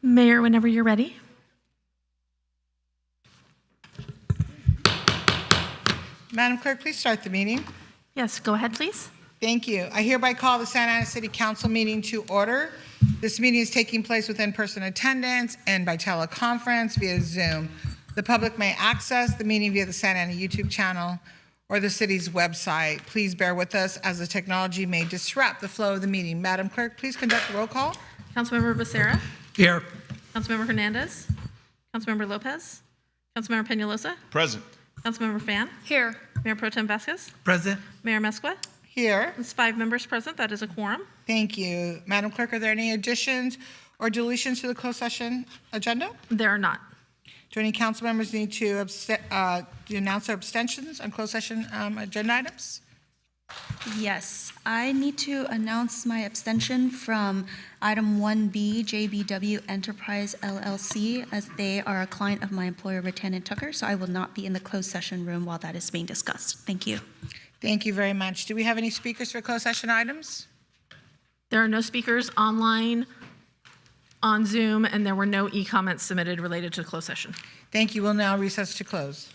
Mayor, whenever you're ready. Madam Clerk, please start the meeting. Yes, go ahead, please. Thank you. I hereby call the Santa Ana City Council meeting to order. This meeting is taking place with in-person attendance and by teleconference via Zoom. The public may access the meeting via the Santa Ana YouTube channel or the city's website. Please bear with us as the technology may disrupt the flow of the meeting. Madam Clerk, please conduct the roll call. Councilmember Becerra. Here. Councilmember Hernandez. Councilmember Lopez. Councilmember Peñalosa. Present. Councilmember Fan. Here. Mayor Pro Tem Vasquez. Present. Mayor Mesqua. Here. There's 5 members present. That is a quorum. Thank you. Madam Clerk, are there any additions or deletions to the closed session agenda? There are not. Do any council members need to announce their abstentions on closed session agenda items? Yes, I need to announce my abstention from item 1B, JBW Enterprise LLC, as they are a client of my employer, Rattan and Tucker, so I will not be in the closed session room while that is being discussed. Thank you. Thank you very much. Do we have any speakers for closed session items? There are no speakers online, on Zoom, and there were no e-comments submitted related to the closed session. Thank you. We'll now recess to close.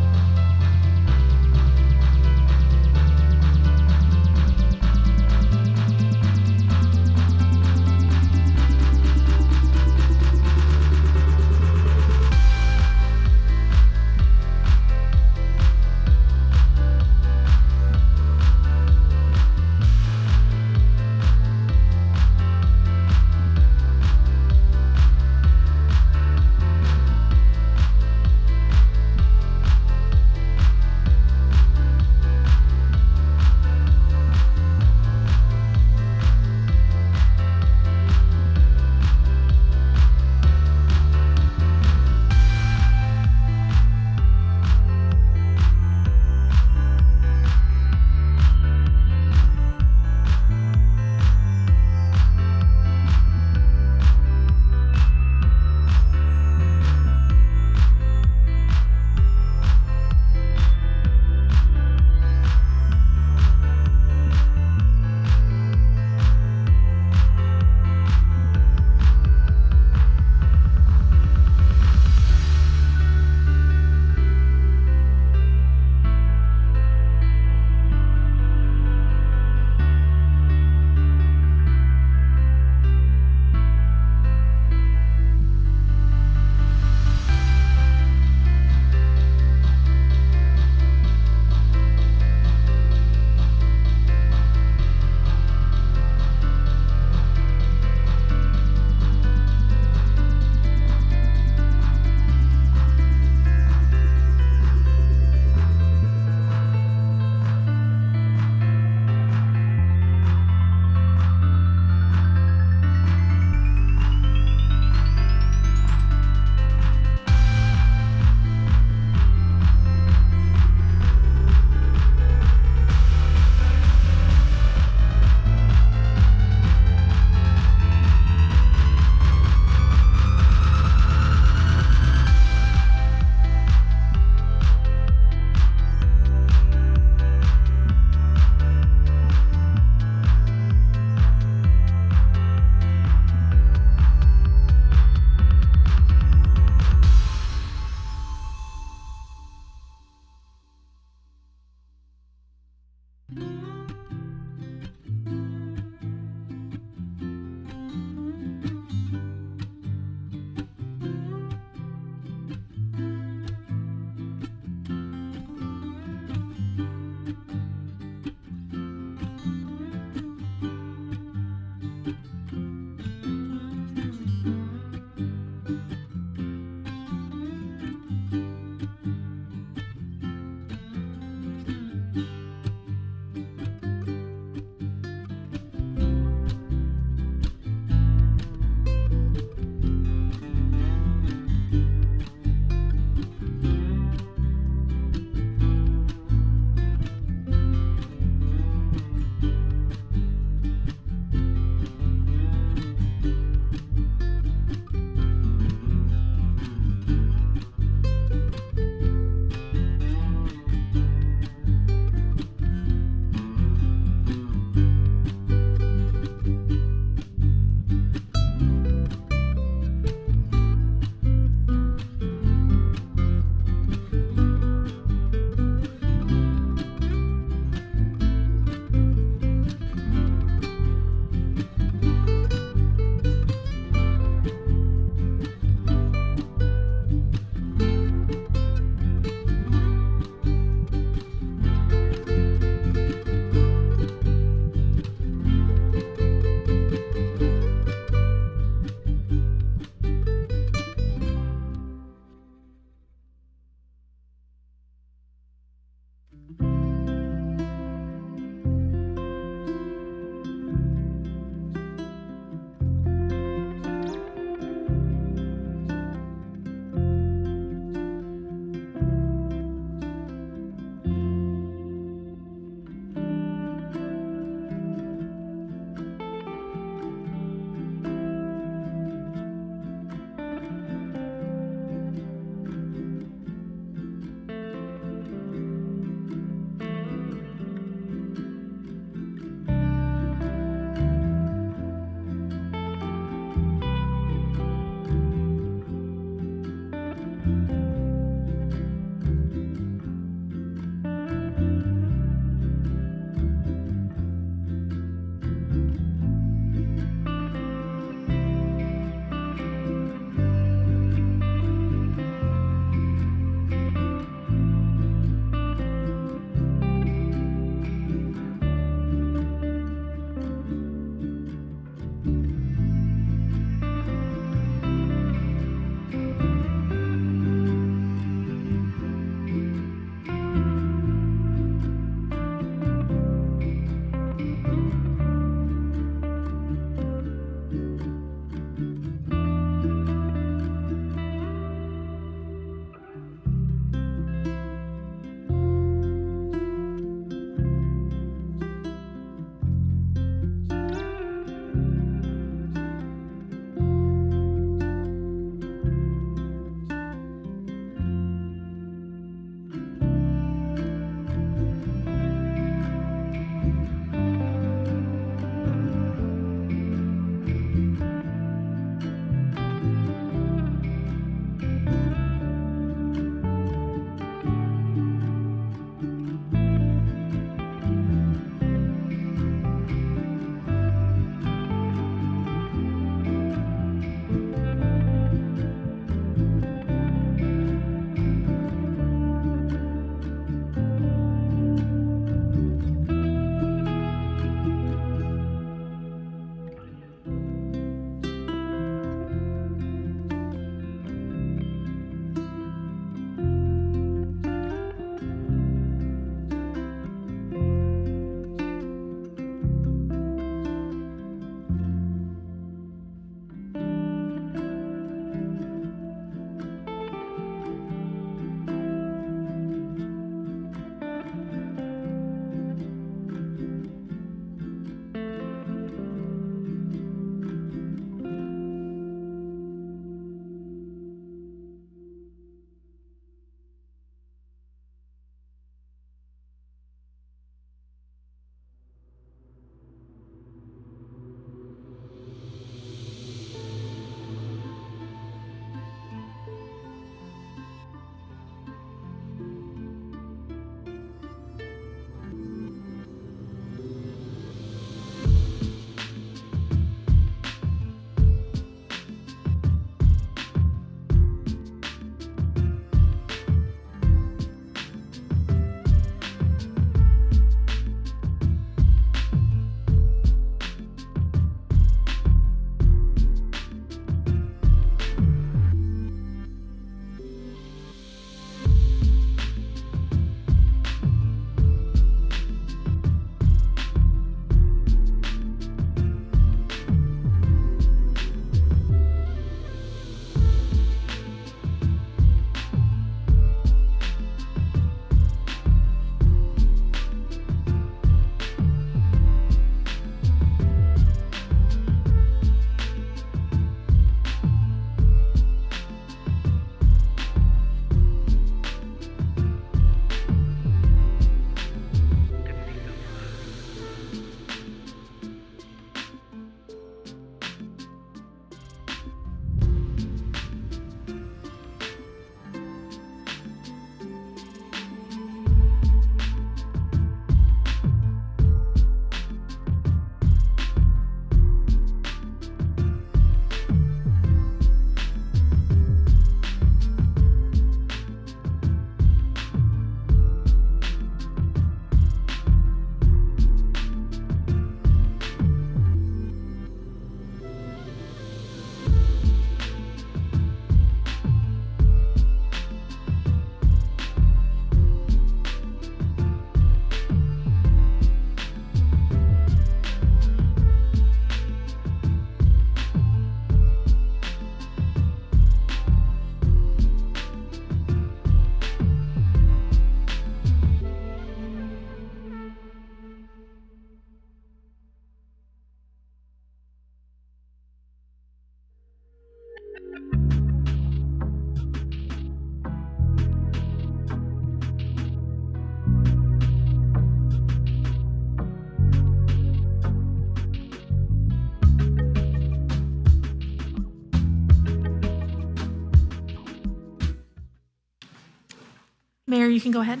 Mayor, you can go ahead.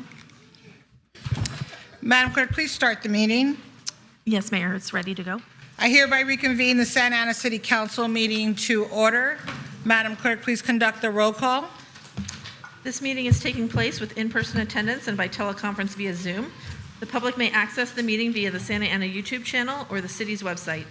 Madam Clerk, please start the meeting. Yes, Mayor, it's ready to go. I hereby reconvene the Santa Ana City Council meeting to order. Madam Clerk, please conduct the roll call. This meeting is taking place with in-person attendance and by teleconference via Zoom. The public may access the meeting via the Santa Ana YouTube channel or the city's website.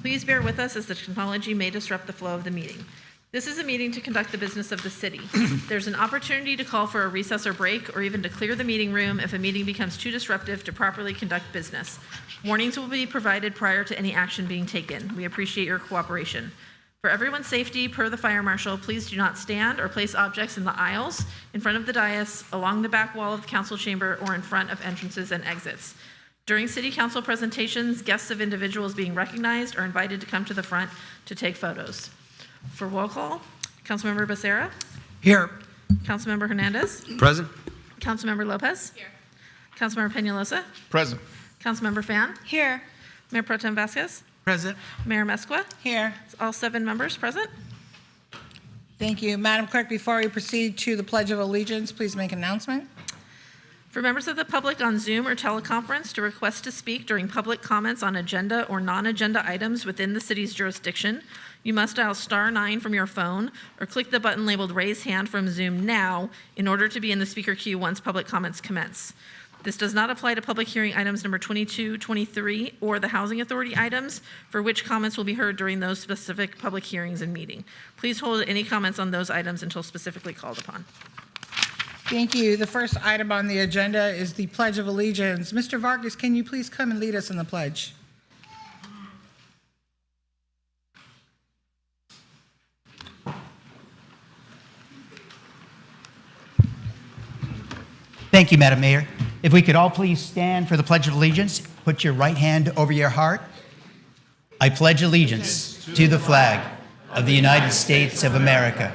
Please bear with us as the technology may disrupt the flow of the meeting. This is a meeting to conduct the business of the city. There's an opportunity to call for a recess or break, or even to clear the meeting room if a meeting becomes too disruptive to properly conduct business. Warnings will be provided prior to any action being taken. We appreciate your cooperation. For everyone's safety, per the fire marshal, please do not stand or place objects in the aisles, in front of the dais, along the back wall of the council chamber, or in front of entrances and exits. During city council presentations, guests of individuals being recognized are invited to come to the front to take photos. For roll call, Councilmember Becerra. Here. Councilmember Hernandez. Present. Councilmember Lopez. Here. Councilmember Peñalosa. Present. Councilmember Fan. Here. Mayor Pro Tem Vasquez. Present. Mayor Mesqua. Here. All 7 members present. Thank you. Madam Clerk, before we proceed to the Pledge of Allegiance, please make an announcement. For members of the public on Zoom or teleconference to request to speak during public comments on agenda or non-agenda items within the city's jurisdiction, you must dial *9 from your phone or click the button labeled Raise Hand from Zoom now in order to be in the speaker queue once public comments commence. This does not apply to public hearing items number 22, 23, or the Housing Authority items for which comments will be heard during those specific public hearings and meeting. Please hold any comments on those items until specifically called upon. Thank you. The first item on the agenda is the Pledge of Allegiance. Mr. Vargas, can you please come and lead us in the pledge? Thank you, Madam Mayor. If we could all please stand for the Pledge of Allegiance, put your right hand over your heart. I pledge allegiance to the flag of the United States of America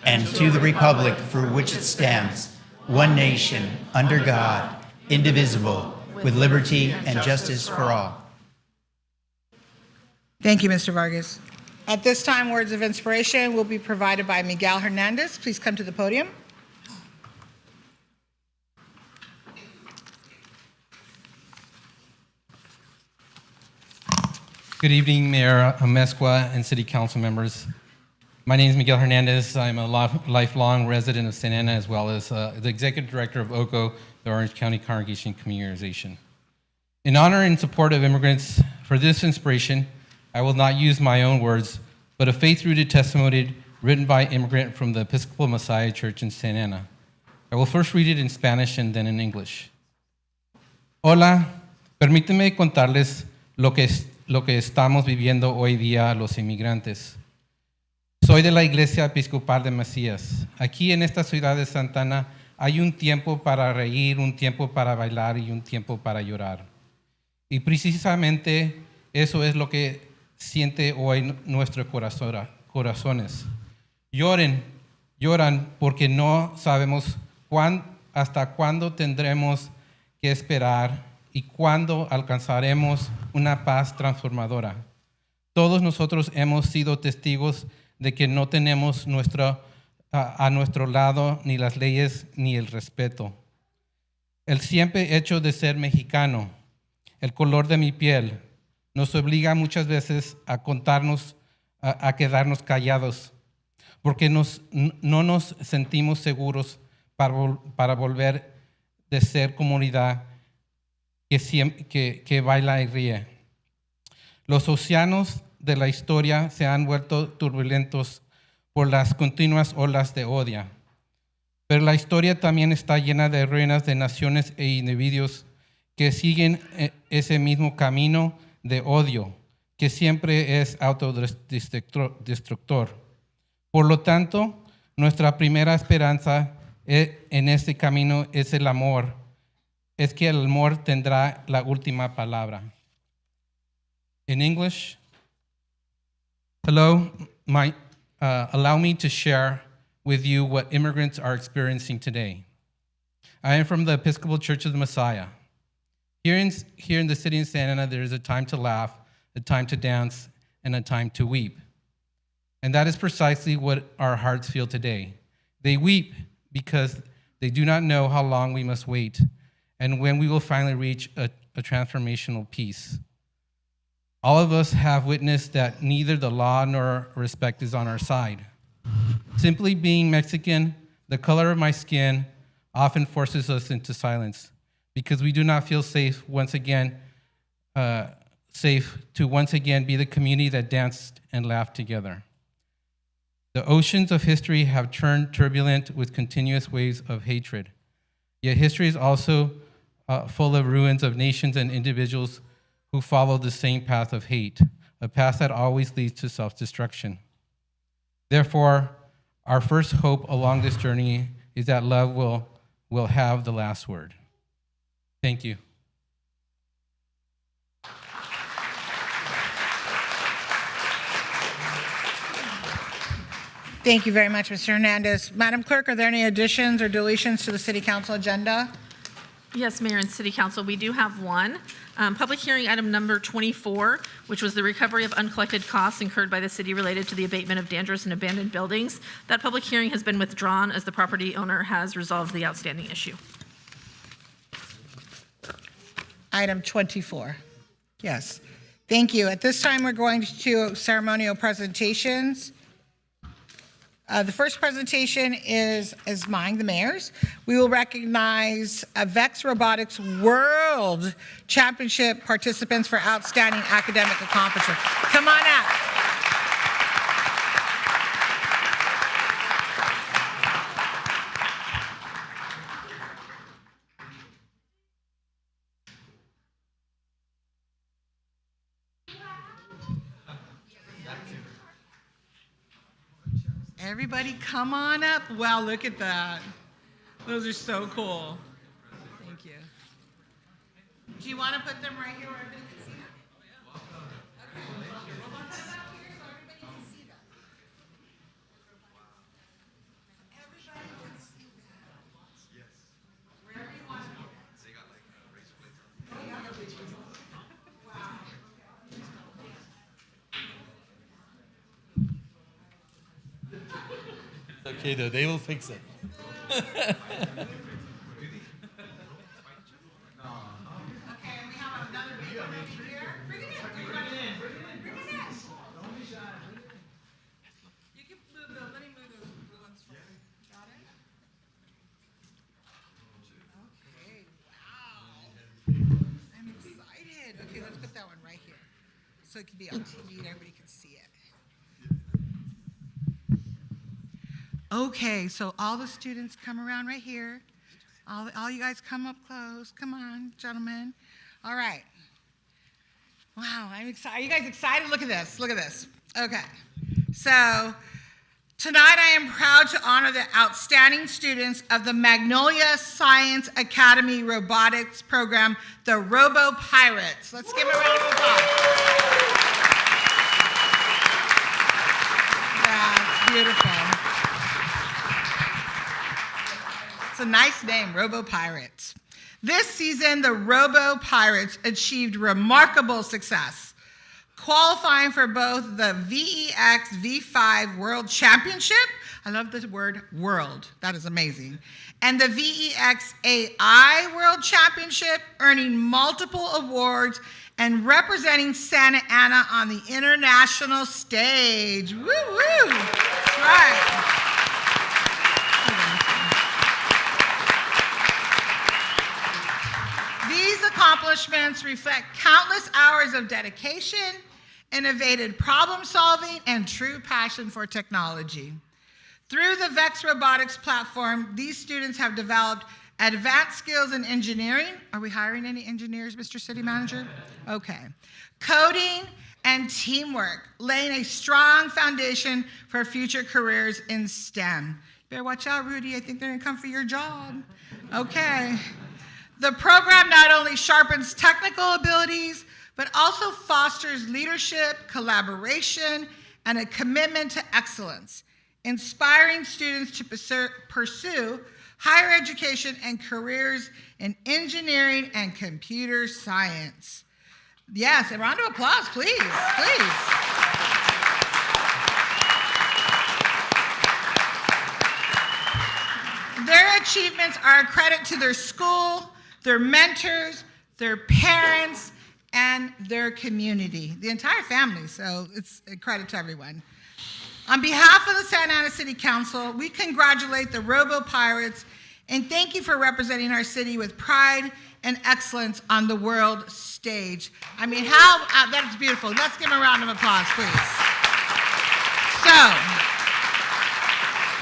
and to the republic for which it stands, one nation, under God, indivisible, with liberty and justice for all. Thank you, Mr. Vargas. At this time, words of inspiration will be provided by Miguel Hernandez. Please come to the podium. Good evening, Mayor Mesqua and City Council members. My name is Miguel Hernandez. I'm a lifelong resident of Santa Ana, as well as the Executive Director of OCO, the Orange County Congregation Community Organization. In honor and support of immigrants, for this inspiration, I will not use my own words, but a faith-rooted testimony written by an immigrant from the Episcopal Messiah Church in Santa Ana. I will first read it in Spanish and then in English. Hola, permíteme contarles lo que estamos viviendo hoy día los inmigrantes. Soy de la Iglesia Episcopal de Mesías. Aquí en esta ciudad de Santa Ana hay un tiempo para reír, un tiempo para bailar y un tiempo para llorar. Y precisamente eso es lo que siente hoy nuestros corazones. Lloran porque no sabemos hasta cuándo tendremos que esperar y cuándo alcanzaremos una paz transformadora. Todos nosotros hemos sido testigos de que no tenemos a nuestro lado ni las leyes ni el respeto. El simple hecho de ser mexicano, el color de mi piel, nos obliga muchas veces a quedarnos callados, porque no nos sentimos seguros para volver de ser comunidad que baila y ríe. Los océanos de la historia se han vuelto turbulentos por las continuas olas de odio. Pero la historia también está llena de ruinas de naciones e individuos que siguen ese mismo camino de odio, que siempre es autodestructor. Por lo tanto, nuestra primera esperanza en este camino es el amor. Es que el amor tendrá la última palabra. In English, hello, allow me to share with you what immigrants are experiencing today. I am from the Episcopal Church of the Messiah. Here in the city of Santa Ana, there is a time to laugh, a time to dance, and a time to weep. And that is precisely what our hearts feel today. They weep because They do not know how long we must wait and when we will finally reach a transformational peace. All of us have witnessed that neither the law nor respect is on our side. Simply being Mexican, the color of my skin often forces us into silence because we do not feel safe once again, safe to once again be the community that danced and laughed together. The oceans of history have turned turbulent with continuous waves of hatred. Yet history is also full of ruins of nations and individuals who follow the same path of hate, a path that always leads to self-destruction. Therefore, our first hope along this journey is that love will have the last word. Thank you. Thank you very much, Mr. Hernandez. Madam Clerk, are there any additions or deletions to the City Council agenda? Yes, Mayor and City Council, we do have one. Public hearing item number 24, which was the recovery of uncollected costs incurred by the city related to the abatement of dangerous and abandoned buildings. That public hearing has been withdrawn as the property owner has resolved the outstanding issue. Item 24. Yes. Thank you. At this time, we're going to ceremonial presentations. The first presentation is mine, the mayor's. We will recognize VEX Robotics World Championship participants for outstanding academic accomplishment. Come on up. Everybody come on up. Wow, look at that. Those are so cool. Thank you. Do you want to put them right here where everybody can see them? Okay. Well, let's put them up here so everybody can see them. Everybody can see them. Yes. Wherever you want to be. They got like razor blades on. Wow. Okay, though, they will fix it. Okay, and we have another big one over here. Bring it in. Bring it in. Bring it in. Don't be shy. You can move those. Let me move those blue ones for you. Got it? Okay, wow. I'm excited. Okay, let's put that one right here. So it can be on TV and everybody can see it. Okay, so all the students come around right here. All you guys come up close. Come on, gentlemen. All right. Wow, I'm excited. Are you guys excited? Look at this. Look at this. Okay. So tonight I am proud to honor the outstanding students of the Magnolia Science Academy Robotics program, the Robo Pirates. Let's give them a round of applause. That's beautiful. A nice name, Robo Pirates. This season, the Robo Pirates achieved remarkable success, qualifying for both the VEX V5 World Championship, I love the word world, that is amazing, and the VEX AI World Championship, earning multiple awards and representing Santa Ana on the international stage. Woo woo! That's right. These accomplishments reflect countless hours of dedication, innovative problem solving, and true passion for technology. Through the VEX Robotics platform, these students have developed advanced skills in engineering. Are we hiring any engineers, Mr. City Manager? Okay. Coding and teamwork, laying a strong foundation for future careers in STEM. Better watch out, Rudy. I think they're gonna come for your job. Okay. The program not only sharpens technical abilities, but also fosters leadership, collaboration, and a commitment to excellence, inspiring students to pursue higher education and careers in engineering and computer science. Yes, a round of applause, please, please. their achievements are a credit to their school, their mentors, their parents, and their community, the entire family. So it's a credit to everyone. On behalf of the Santa Ana City Council, we congratulate the Robo Pirates and thank you for representing our city with pride and excellence on the world stage. I mean, that's beautiful. Let's give them a round of applause, please. So,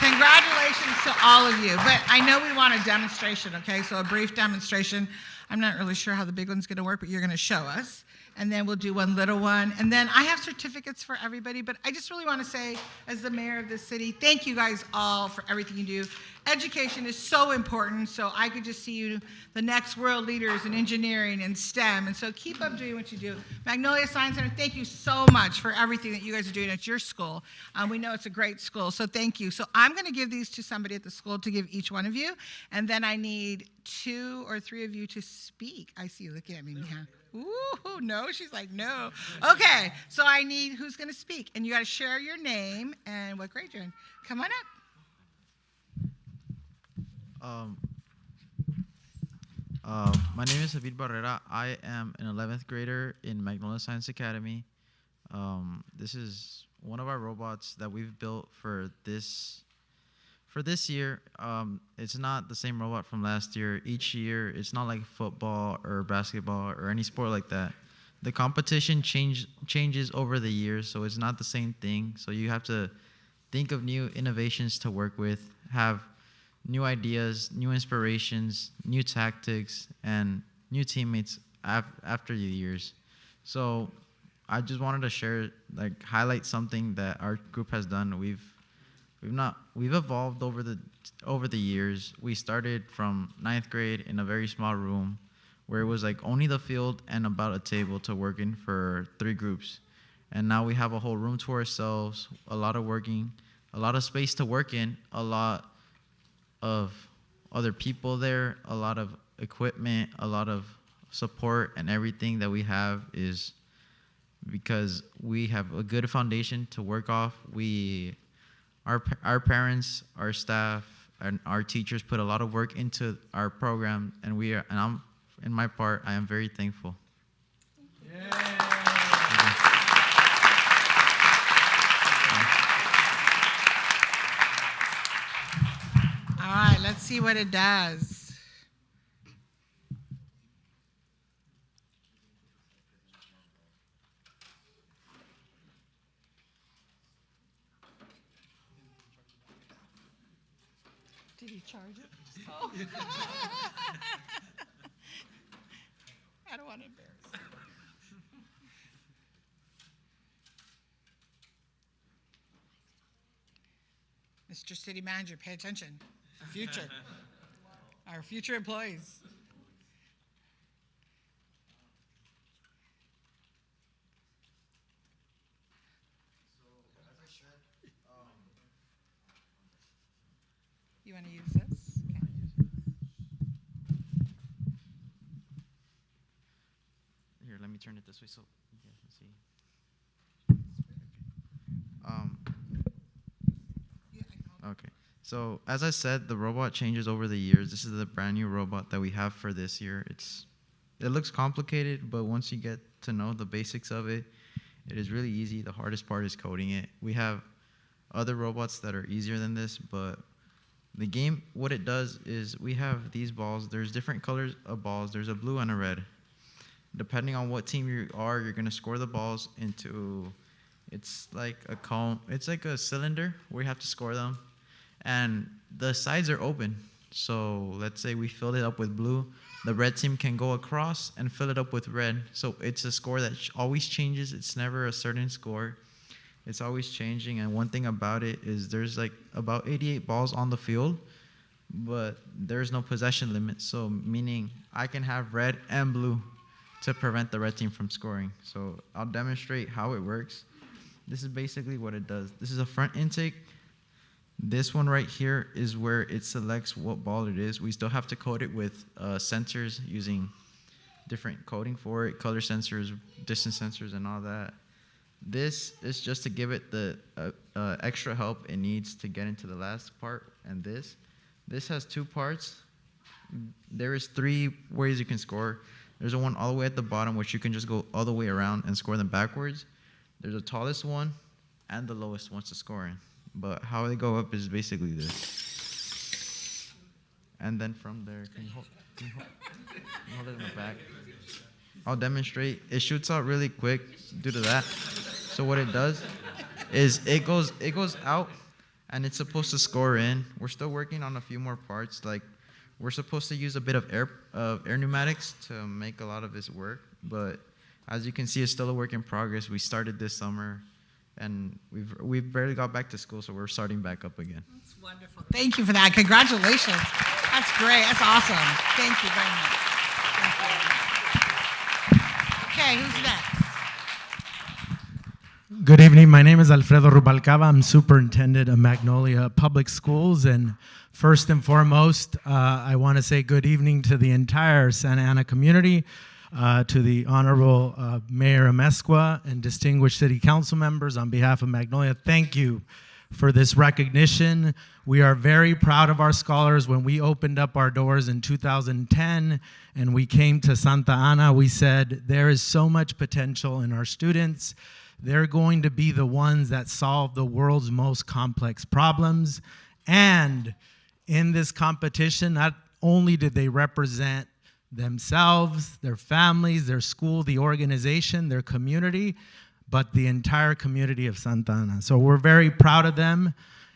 congratulations to all of you. But I know we want a demonstration, okay? So a brief demonstration. I'm not really sure how the big one's gonna work, but you're gonna show us. And then we'll do one little one. And then I have certificates for everybody, but I just really want to say, as the mayor of this city, thank you guys all for everything you do. Education is so important, so I could just see you the next world leaders in engineering and STEM, and so keep up doing what you do. Magnolia Science Center, thank you so much for everything that you guys are doing at your school. We know it's a great school, so thank you. So I'm going to give these to somebody at the school to give each one of you, and then I need 2 or 3 of you to speak. I see you looking at me. Yeah. Ooh, no, she's like, no. Okay, so I need, who's going to speak? And you got to share your name and what grade you're in. Come on up. My name is David Barrera. I am an 11th grader in Magnolia Science Academy. This is one of our robots that we've built for this year. It's not the same robot from last year. Each year, it's not like football or basketball or any sport like that. The competition changes over the years, so it's not the same thing. So you have to think of new innovations to work with, have new ideas, new inspirations, new tactics, and new teammates after the years. So I just wanted to share, highlight something that our group has done. We've evolved over the years. We started from 9th grade in a very small room where it was only the field and about a table to work in for 3 groups. And now we have a whole room to ourselves, a lot of space to work in, a lot of other people there, a lot of equipment, a lot of support, and everything that we have is because we have a good foundation to work off. Our parents, our staff, and our teachers put a lot of work into our program, and I'm, in my part, I am very thankful. All right, let's see what it does. Did he charge it? Oh. I don't want to embarrass you. Mr. City Manager, pay attention. Future. Our future employees. You want to use this? Okay. Here, let me turn it this way so you guys can see. Okay. So as I said, the robot changes over the years. This is the brand new robot that we have for this year. It looks complicated, but once you get to know the basics of it, it is really easy. The hardest part is coding it. We have other robots that are easier than this, but the game, what it does is we have these balls. There's different colors of balls. There's a blue and a red. Depending on what team you are, you're going to score the balls into, it's like a cone. It's like a cylinder where you have to score them. And the sides are open. So let's say we filled it up with blue. The red team can go across and fill it up with red. So it's a score that always changes. It's never a certain score. It's always changing. And one thing about it is there's about 88 balls on the field, but there's no possession limit. So meaning I can have red and blue to prevent the red team from scoring. So I'll demonstrate how it works. This is basically what it does. This is a front intake. This one right here is where it selects what ball it is. We still have to code it with sensors using different coding for it, color sensors, distance sensors, and all that. This is just to give it the extra help it needs to get into the last part, and this This has two parts. There is 3 ways you can score. There's a one all the way at the bottom, which you can just go all the way around and score them backwards. There's the tallest one and the lowest ones to score in. But how they go up is basically this. And then from there, can you hold it in the back? I'll demonstrate. It shoots out really quick due to that. So what it does is it goes out, and it's supposed to score in. We're still working on a few more parts. Like, we're supposed to use a bit of air pneumatics to make a lot of this work. But as you can see, it's still a work in progress. We started this summer, and we've barely got back to school, so we're starting back up again. That's wonderful. Thank you for that. Congratulations. That's great. That's awesome. Thank you very much. Okay, who's next? Good evening. My name is Alfredo Rubalcaba. I'm superintendent of Magnolia Public Schools. And first and foremost, I want to say good evening to the entire Santa Ana community, to the Honorable Mayor Amezcua and distinguished city council members. On behalf of Magnolia, thank you for this recognition. We are very proud of our scholars. When we opened up our doors in 2010 and we came to Santa Ana, we said there is so much potential in our students. They're going to be the ones that solve the world's most complex problems. And in this competition, not only did they represent themselves, their families, their school, the organization, their community, but the entire community of Santa Ana. So we're very proud of them,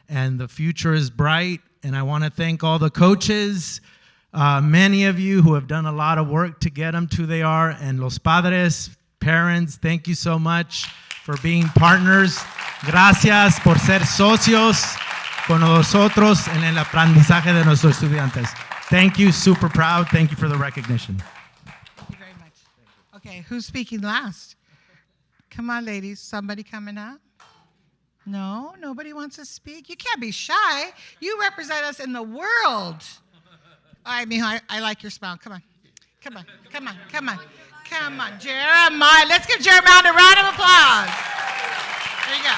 and the future is bright. And I want to thank all the coaches, many of you who have done a lot of work to get them to they are, and los padres, parents, thank you so much for being partners. Gracias por ser socios con nosotros en el aprendizaje de nuestros estudiantes. Thank you, super proud. Thank you for the recognition. Thank you very much. Okay, who's speaking last? Come on, ladies. Somebody coming up? No? Nobody wants to speak? You can't be shy. You represent us in the world. All right, mijo, I like your smile. Come on. Come on. Come on. Come on. Come on, Jeremiah. Let's give Jeremiah a round of applause. There you go.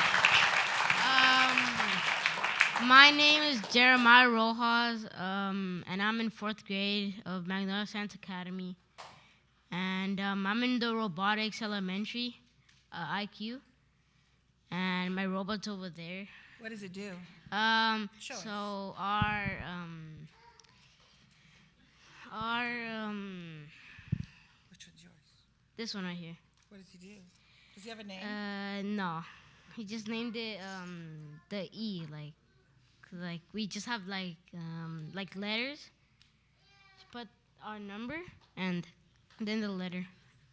My name is Jeremiah Rojas, and I'm in 4th grade of Magnolia Science Academy. And I'm in the Robotics Elementary IQ, and my robot's over there. What does it do? Show us. So our Which one's yours? this one right here. What does he do? Does he have a name? No, he just named it the E, like we just have like letters. Just put our number and then the letter,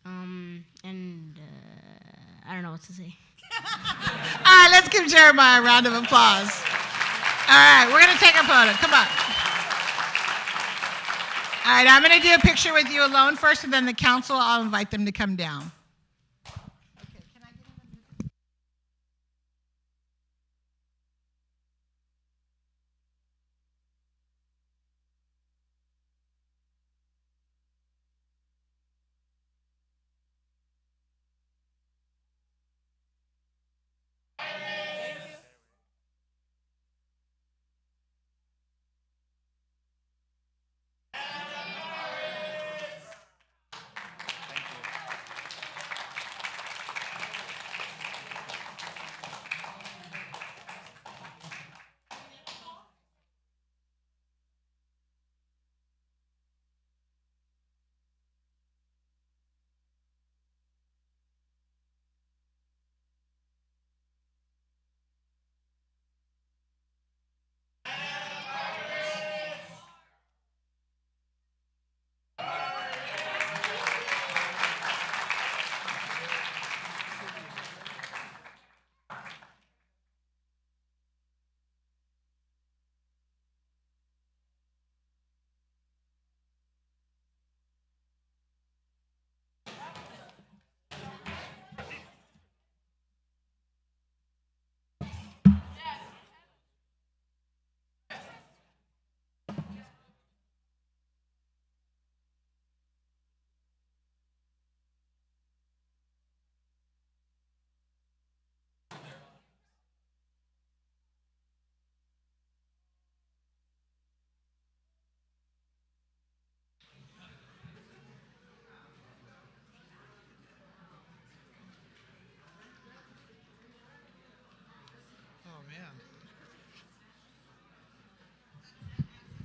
and I don't know what to say. All right, let's give Jeremiah a round of applause. All right, we're going to take a photo. Come on. All right, I'm going to do a picture with you alone first, and then the council, I'll invite them to come down. Okay, can I get him a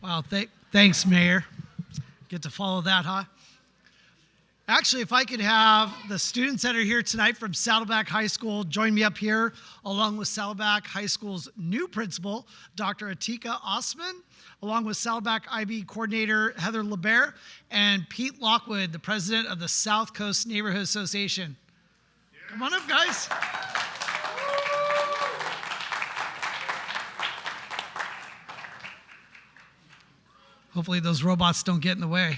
Wow, thanks, Mayor. Get to follow that, huh? Actually, if I could have the students that are here tonight from Saddleback High School join me up here, along with Saddleback High School's new principal, Dr. Atika Osman, along with Saddleback IB coordinator Heather LeBert, and Pete Lockwood, the president of the South Coast Neighborhood Association. Come on up, guys. Hopefully those robots don't get in the way.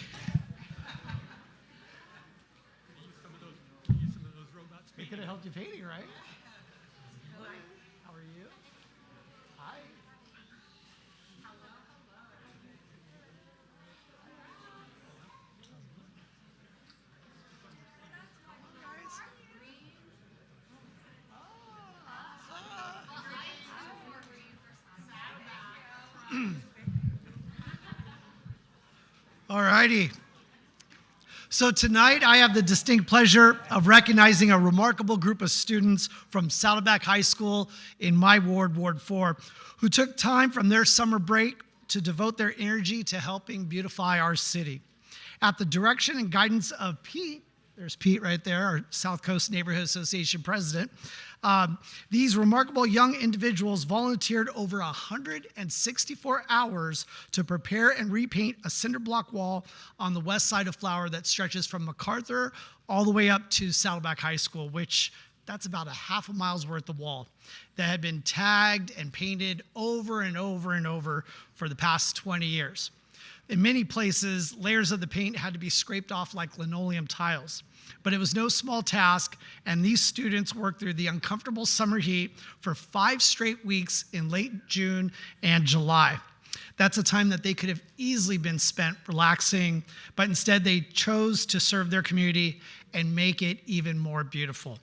They could have helped you painting, right? How are you? Hi. All righty. So tonight I have the distinct pleasure of recognizing a remarkable group of students from Saddleback High School in my ward, Ward 4, who took time from their summer break to devote their energy to helping beautify our city. At the direction and guidance of Pete, there's Pete right there, our South Coast Neighborhood Association president, these remarkable young individuals volunteered over 164 hours to prepare and repaint a cinder block wall on the west side of Flower that stretches from MacArthur all the way up to Saddleback High School, which that's about a half a mile's worth of wall that had been tagged and painted over and over and over for the past 20 years. In many places, layers of the paint had to be scraped off like linoleum tiles. But it was no small task, and these students worked through the uncomfortable summer heat for 5 straight weeks in late June and July. That's a time that they could have easily been spent relaxing, but instead they chose to serve their community and make it even more beautiful.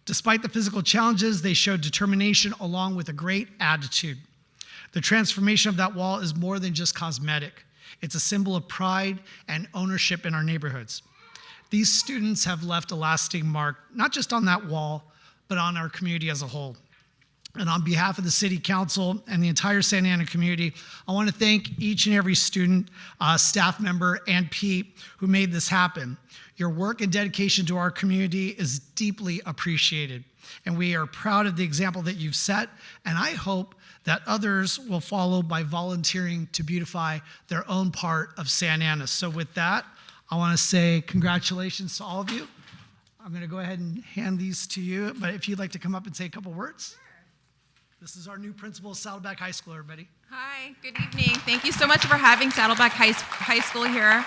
Despite the physical challenges, they showed determination along with a great attitude. The transformation of that wall is more than just cosmetic. It's a symbol of pride and ownership in our neighborhoods. These students have left a lasting mark, not just on that wall, but on our community as a whole. And on behalf of the City Council and the entire Santa Ana community, I want to thank each and every student, staff member, and Pete who made this happen. Your work and dedication to our community is deeply appreciated, and we are proud of the example that you've set, and I hope that others will follow by volunteering to beautify their own part of Santa Ana. So with that, I want to say congratulations to all of you. I'm going to go ahead and hand these to you, but if you'd like to come up and say a couple words. Sure. This is our new principal of Saddleback High School, everybody. Hi, good evening. Thank you so much for having Saddleback High School here.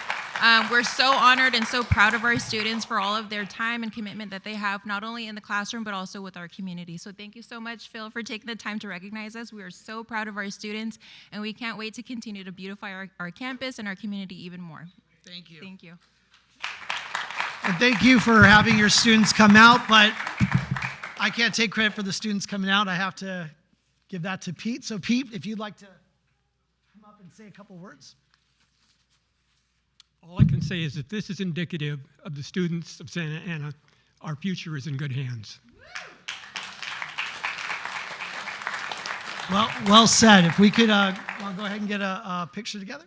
We're so honored and so proud of our students for all of their time and commitment that they have, not only in the classroom, but also with our community. So thank you so much, Phil, for taking the time to recognize us. We are so proud of our students, and we can't wait to continue to beautify our campus and our community even more. Thank you. Thank you. And thank you for having your students come out, but I can't take credit for the students coming out. I have to give that to Pete. So Pete, if you'd like to come up and say a couple words. All I can say is that this is indicative of the students of Santa Ana. Our future is in good hands. Well said. If we could go ahead and get a picture together.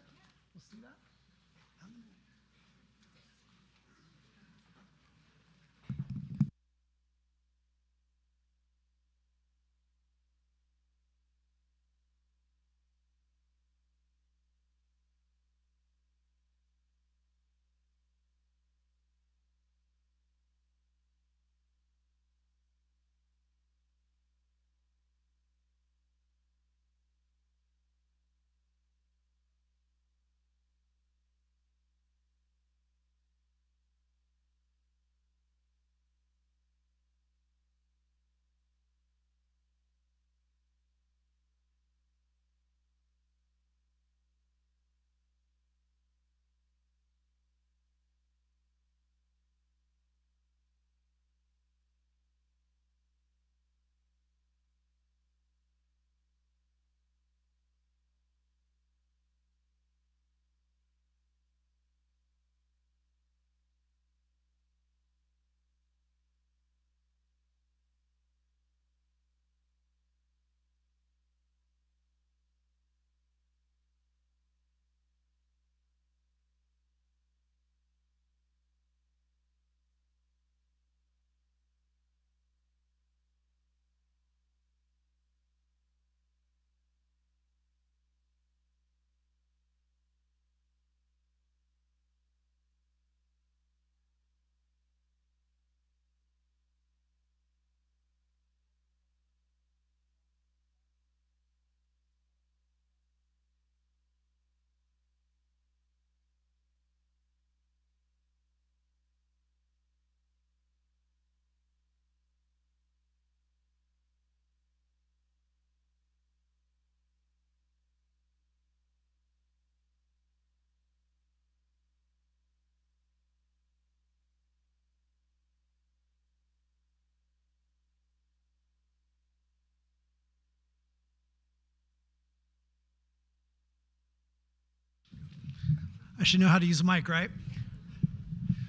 I should know how to use a mic, right?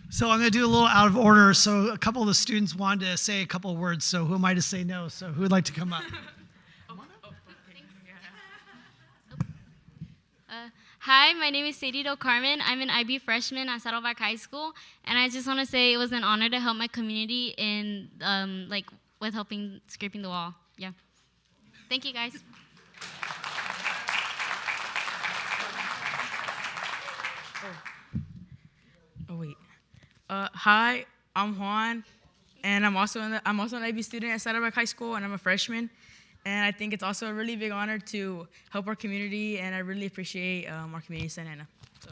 So I'm going to do a little out of order. So a couple of the students wanted to say a couple of words. So who am I to say no? So who would like to come up? Hi, my name is Sadie Del Carmen. I'm an IB freshman at Saddleback High School, and I just want to say it was an honor to help my community in with helping scraping the wall. Yeah. Thank you, guys. Oh wait. Hi, I'm Juan, and I'm also an IB student at Saddleback High School, and I'm a freshman. And I think it's also a really big honor to help our community, and I really appreciate our community of Santa Ana. So.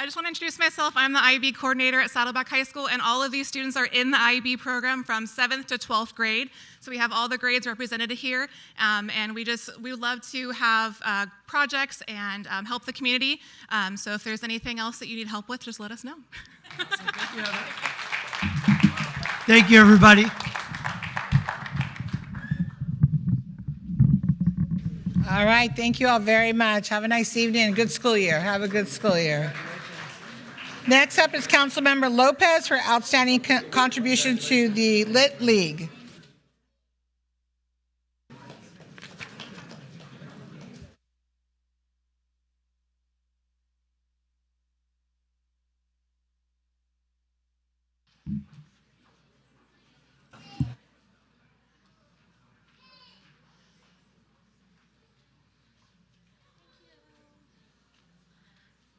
I just want to introduce myself. I'm the IB coordinator at Saddleback High School, and all of these students are in the IB program from 7th to 12th grade. So we have all the grades represented here, and we would love to have projects and help the community. So if there's anything else that you need help with, just let us know. Thank you, everybody. All right, thank you all very much. Have a nice evening and good school year. Have a good school year. Next up is Councilmember Lopez for outstanding contribution to the Lit League.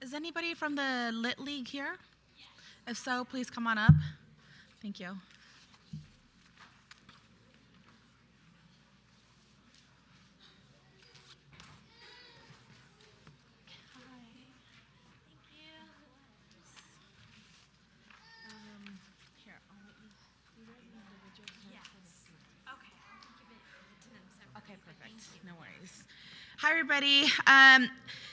Is anybody from the Lit League here? If so, please come on up. Thank you. Okay, perfect. No worries. Hi, everybody.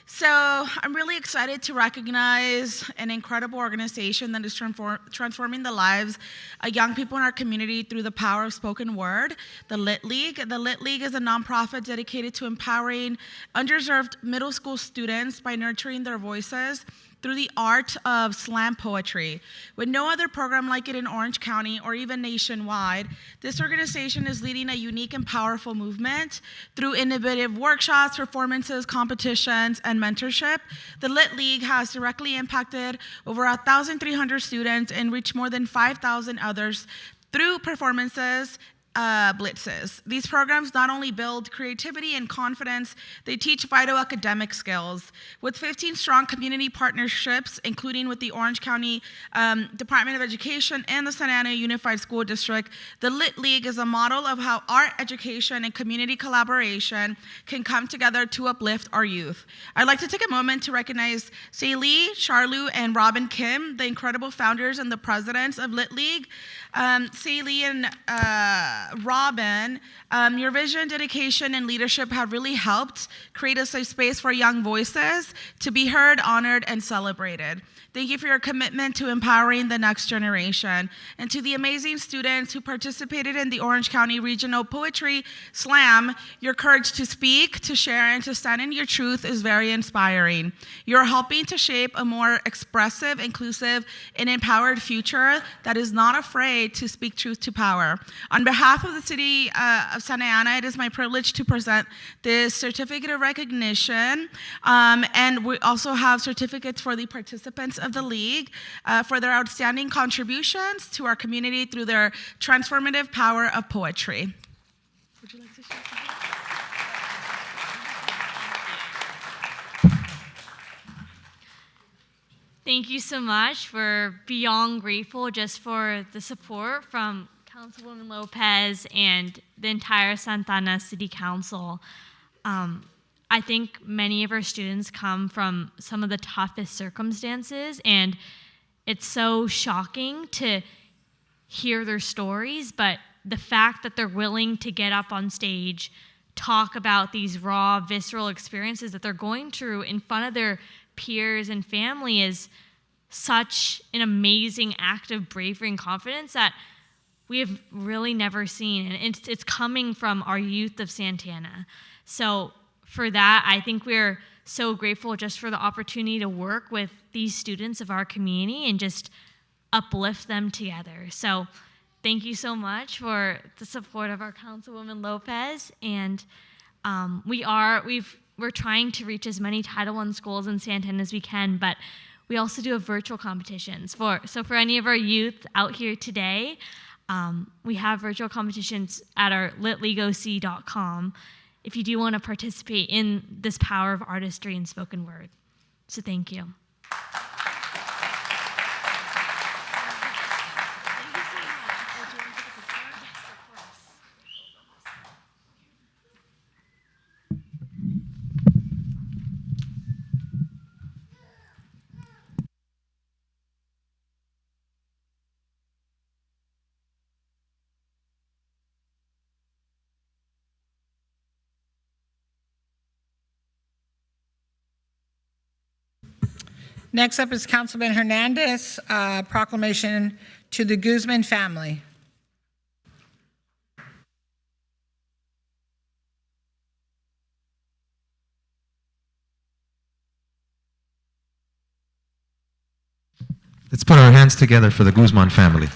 So I'm really excited to recognize an incredible organization that is transforming the lives of young people in our community through the power of spoken word, the Lit League. The Lit League is a nonprofit dedicated to empowering underserved middle school students by nurturing their voices through the art of slam poetry. With no other program like it in Orange County or even nationwide, this organization is leading a unique and powerful movement through innovative workshops, performances, competitions, and mentorship. The Lit League has directly impacted over 1,300 students and reached more than 5,000 others through performances, blitzes. These programs not only build creativity and confidence, they teach vital academic skills. With 15 strong community partnerships, including with the Orange County Department of Education and the Santa Ana Unified School District, the Lit League is a model of how art, education, and community collaboration can come together to uplift our youth. I'd like to take a moment to recognize Say Lee, Charlu, and Robin Kim, the incredible founders and the presidents of Lit League. Say Lee and Robin, your vision, dedication, and leadership have really helped create a safe space for young voices to be heard, honored, and celebrated. Thank you for your commitment to empowering the next generation. And to the amazing students who participated in the Orange County Regional Poetry Slam, your courage to speak, to share, and to stand in your truth is very inspiring. You're helping to shape a more expressive, inclusive, and empowered future that is not afraid to speak truth to power. On behalf of the City of Santa Ana, it is my privilege to present this certificate of recognition, and we also have certificates for the participants of the League for their outstanding contributions to our community through their transformative power of poetry. Would you like to share something? Thank you so much. We're beyond grateful just for the support from Councilwoman Lopez and the entire Santa Ana City Council. I think many of our students come from some of the toughest circumstances, and it's so shocking to hear their stories, but the fact that they're willing to get up on stage, talk about these raw, visceral experiences that they're going through in front of their peers and family is such an amazing act of bravery and confidence that we have really never seen, and it's coming from our youth of Santana. So for that, I think we're so grateful just for the opportunity to work with these students of our community and just uplift them together. So thank you so much for the support of our Councilwoman Lopez, and we're trying to reach as many Title I schools in Santana as we can, but we also do have virtual competitions. So for any of our youth out here today, we have virtual competitions at our litlegoc.com if you do want to participate in this power of artistry and spoken word. So thank you. Next up is Councilman Hernandez, proclamation to the Guzman family. Let's put our hands together for the Guzman family.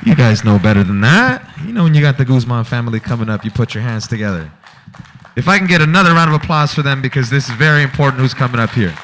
You guys know better than that. You know when you got the Guzman family coming up, you put your hands together. If I can get another round of applause for them, because this is very important who's coming up here.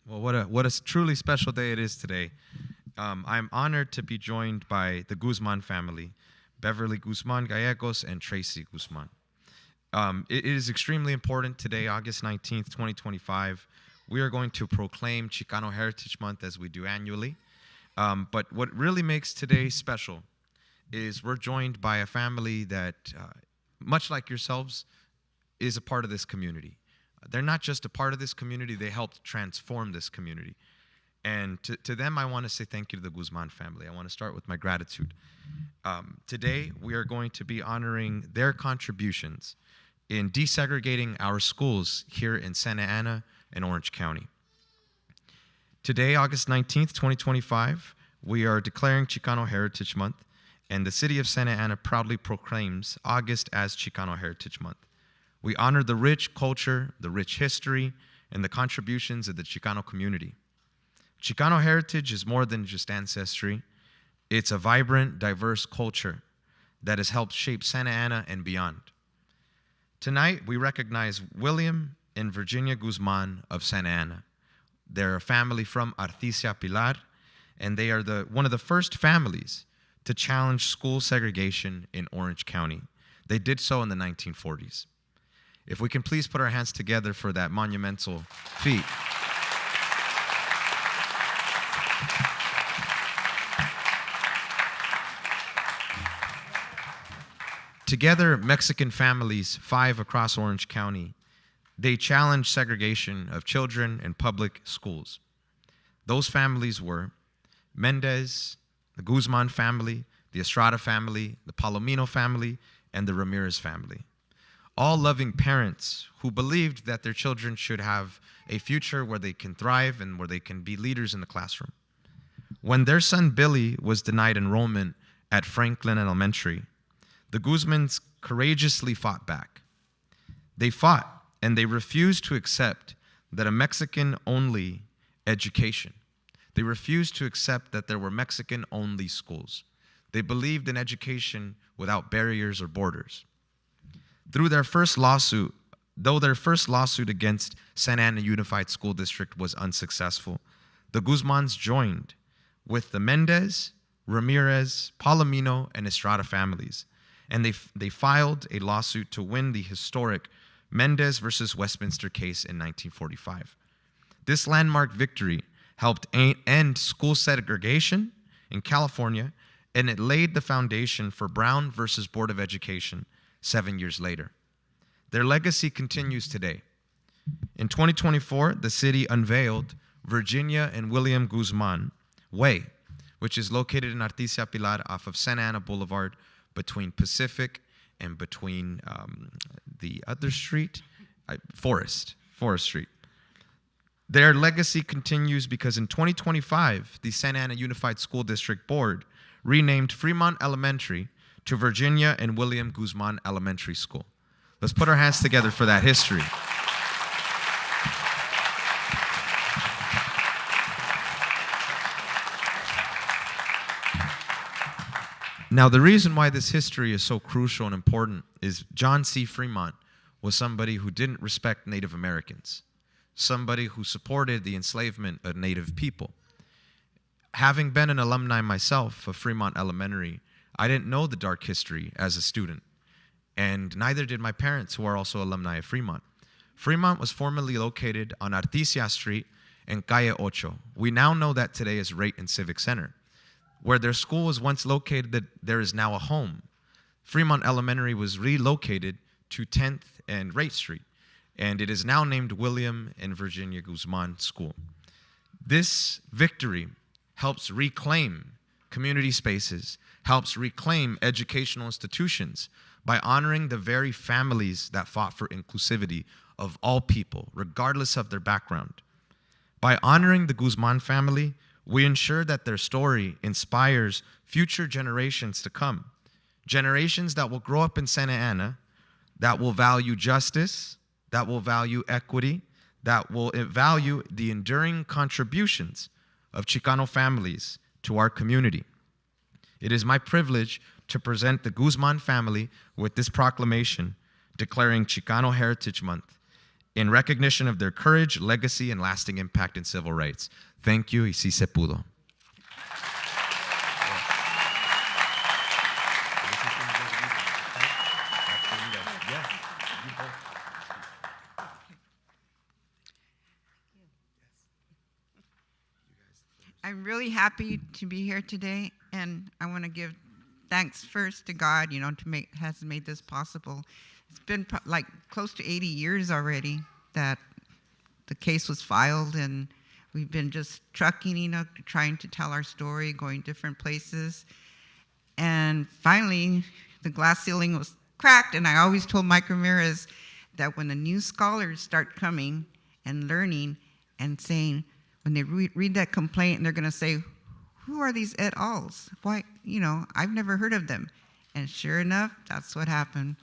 Well, what a truly special day it is today. I'm honored to be joined by the Guzman family, Beverly Guzman Gallegos and Tracy Guzman. It is extremely important today, August 19th, 2025. We are going to proclaim Chicano Heritage Month as we do annually. But what really makes today special is we're joined by a family that, much like yourselves, is a part of this community. They're not just a part of this community, they helped transform this community. And to them, I want to say thank you to the Guzman family. I want to start with my gratitude. Today, we are going to be honoring their contributions in desegregating our schools here in Santa Ana and Orange County. Today, August 19th, 2025, we are declaring Chicano Heritage Month, and the city of Santa Ana proudly proclaims August as Chicano Heritage Month. We honor the rich culture, the rich history, and the contributions of the Chicano community. Chicano heritage is more than just ancestry. It's a vibrant, diverse culture that has helped shape Santa Ana and beyond. Tonight, we recognize William and Virginia Guzman of Santa Ana. They're a family from Artesia Pilar, and they are one of the first families to challenge school segregation in Orange County. They did so in the 1940s. If we can please put our hands together for that monumental feat. Together, Mexican families, 5 across Orange County, they challenged segregation of children in public schools. Those families were Mendez, the Guzman family, the Estrada family, the Palomino family, and the Ramirez family. All loving parents who believed that their children should have a future where they can thrive and where they can be leaders in the classroom. When their son Billy was denied enrollment at Franklin Elementary, the Guzmans courageously fought back. They fought and they refused to accept that a Mexican-only education. They refused to accept that there were Mexican-only schools. They believed in education without barriers or borders. Through their first lawsuit Though their first lawsuit against Santa Ana Unified School District was unsuccessful, the Guzmans joined with the Mendez, Ramirez, Palomino, and Estrada families, and they filed a lawsuit to win the historic Mendez versus Westminster case in 1945. This landmark victory helped end school segregation in California, and it laid the foundation for Brown versus Board of Education 7 years later. Their legacy continues today. In 2024, the city unveiled Virginia and William Guzman Way, which is located in Artesia Pilar off of Santa Ana Boulevard between Pacific and between the other street, Forest Street. Their legacy continues because in 2025, the Santa Ana Unified School District Board renamed Fremont Elementary to Virginia and William Guzman Elementary School. Let's put our hands together for that history. Now, the reason why this history is so crucial and important is John C. Fremont was somebody who didn't respect Native Americans, somebody who supported the enslavement of Native people. Having been an alumni myself of Fremont Elementary, I didn't know the dark history as a student, and neither did my parents, who are also alumni of Fremont. Fremont was formerly located on Artesia Street and Calle Ocho. We now know that today is right in Civic Center. Where their school was once located, there is now a home. Fremont Elementary was relocated to 10th and Wright Street, and it is now named William and Virginia Guzman School. This victory helps reclaim community spaces, helps reclaim educational institutions by honoring the very families that fought for inclusivity of all people, regardless of their background. By honoring the Guzman family, we ensure that their story inspires future generations to come, generations that will grow up in Santa Ana, that will value justice, that will value equity, that will value the enduring contributions of Chicano families to our community. It is my privilege to present the Guzman family with this proclamation declaring Chicano Heritage Month in recognition of their courage, legacy, and lasting impact in civil rights. Thank you, y sí se pudo. I'm really happy to be here today, and I want to give thanks first to God, has made this possible. It's been like close to 80 years already that the case was filed, and we've been just trucking, trying to tell our story, going different places. And finally, the glass ceiling was cracked, and I always told Mike Ramirez that when the new scholars start coming and learning and saying, when they read that complaint, and they're going to say, who are these et als? Why, I've never heard of them. And sure enough, that's what happened.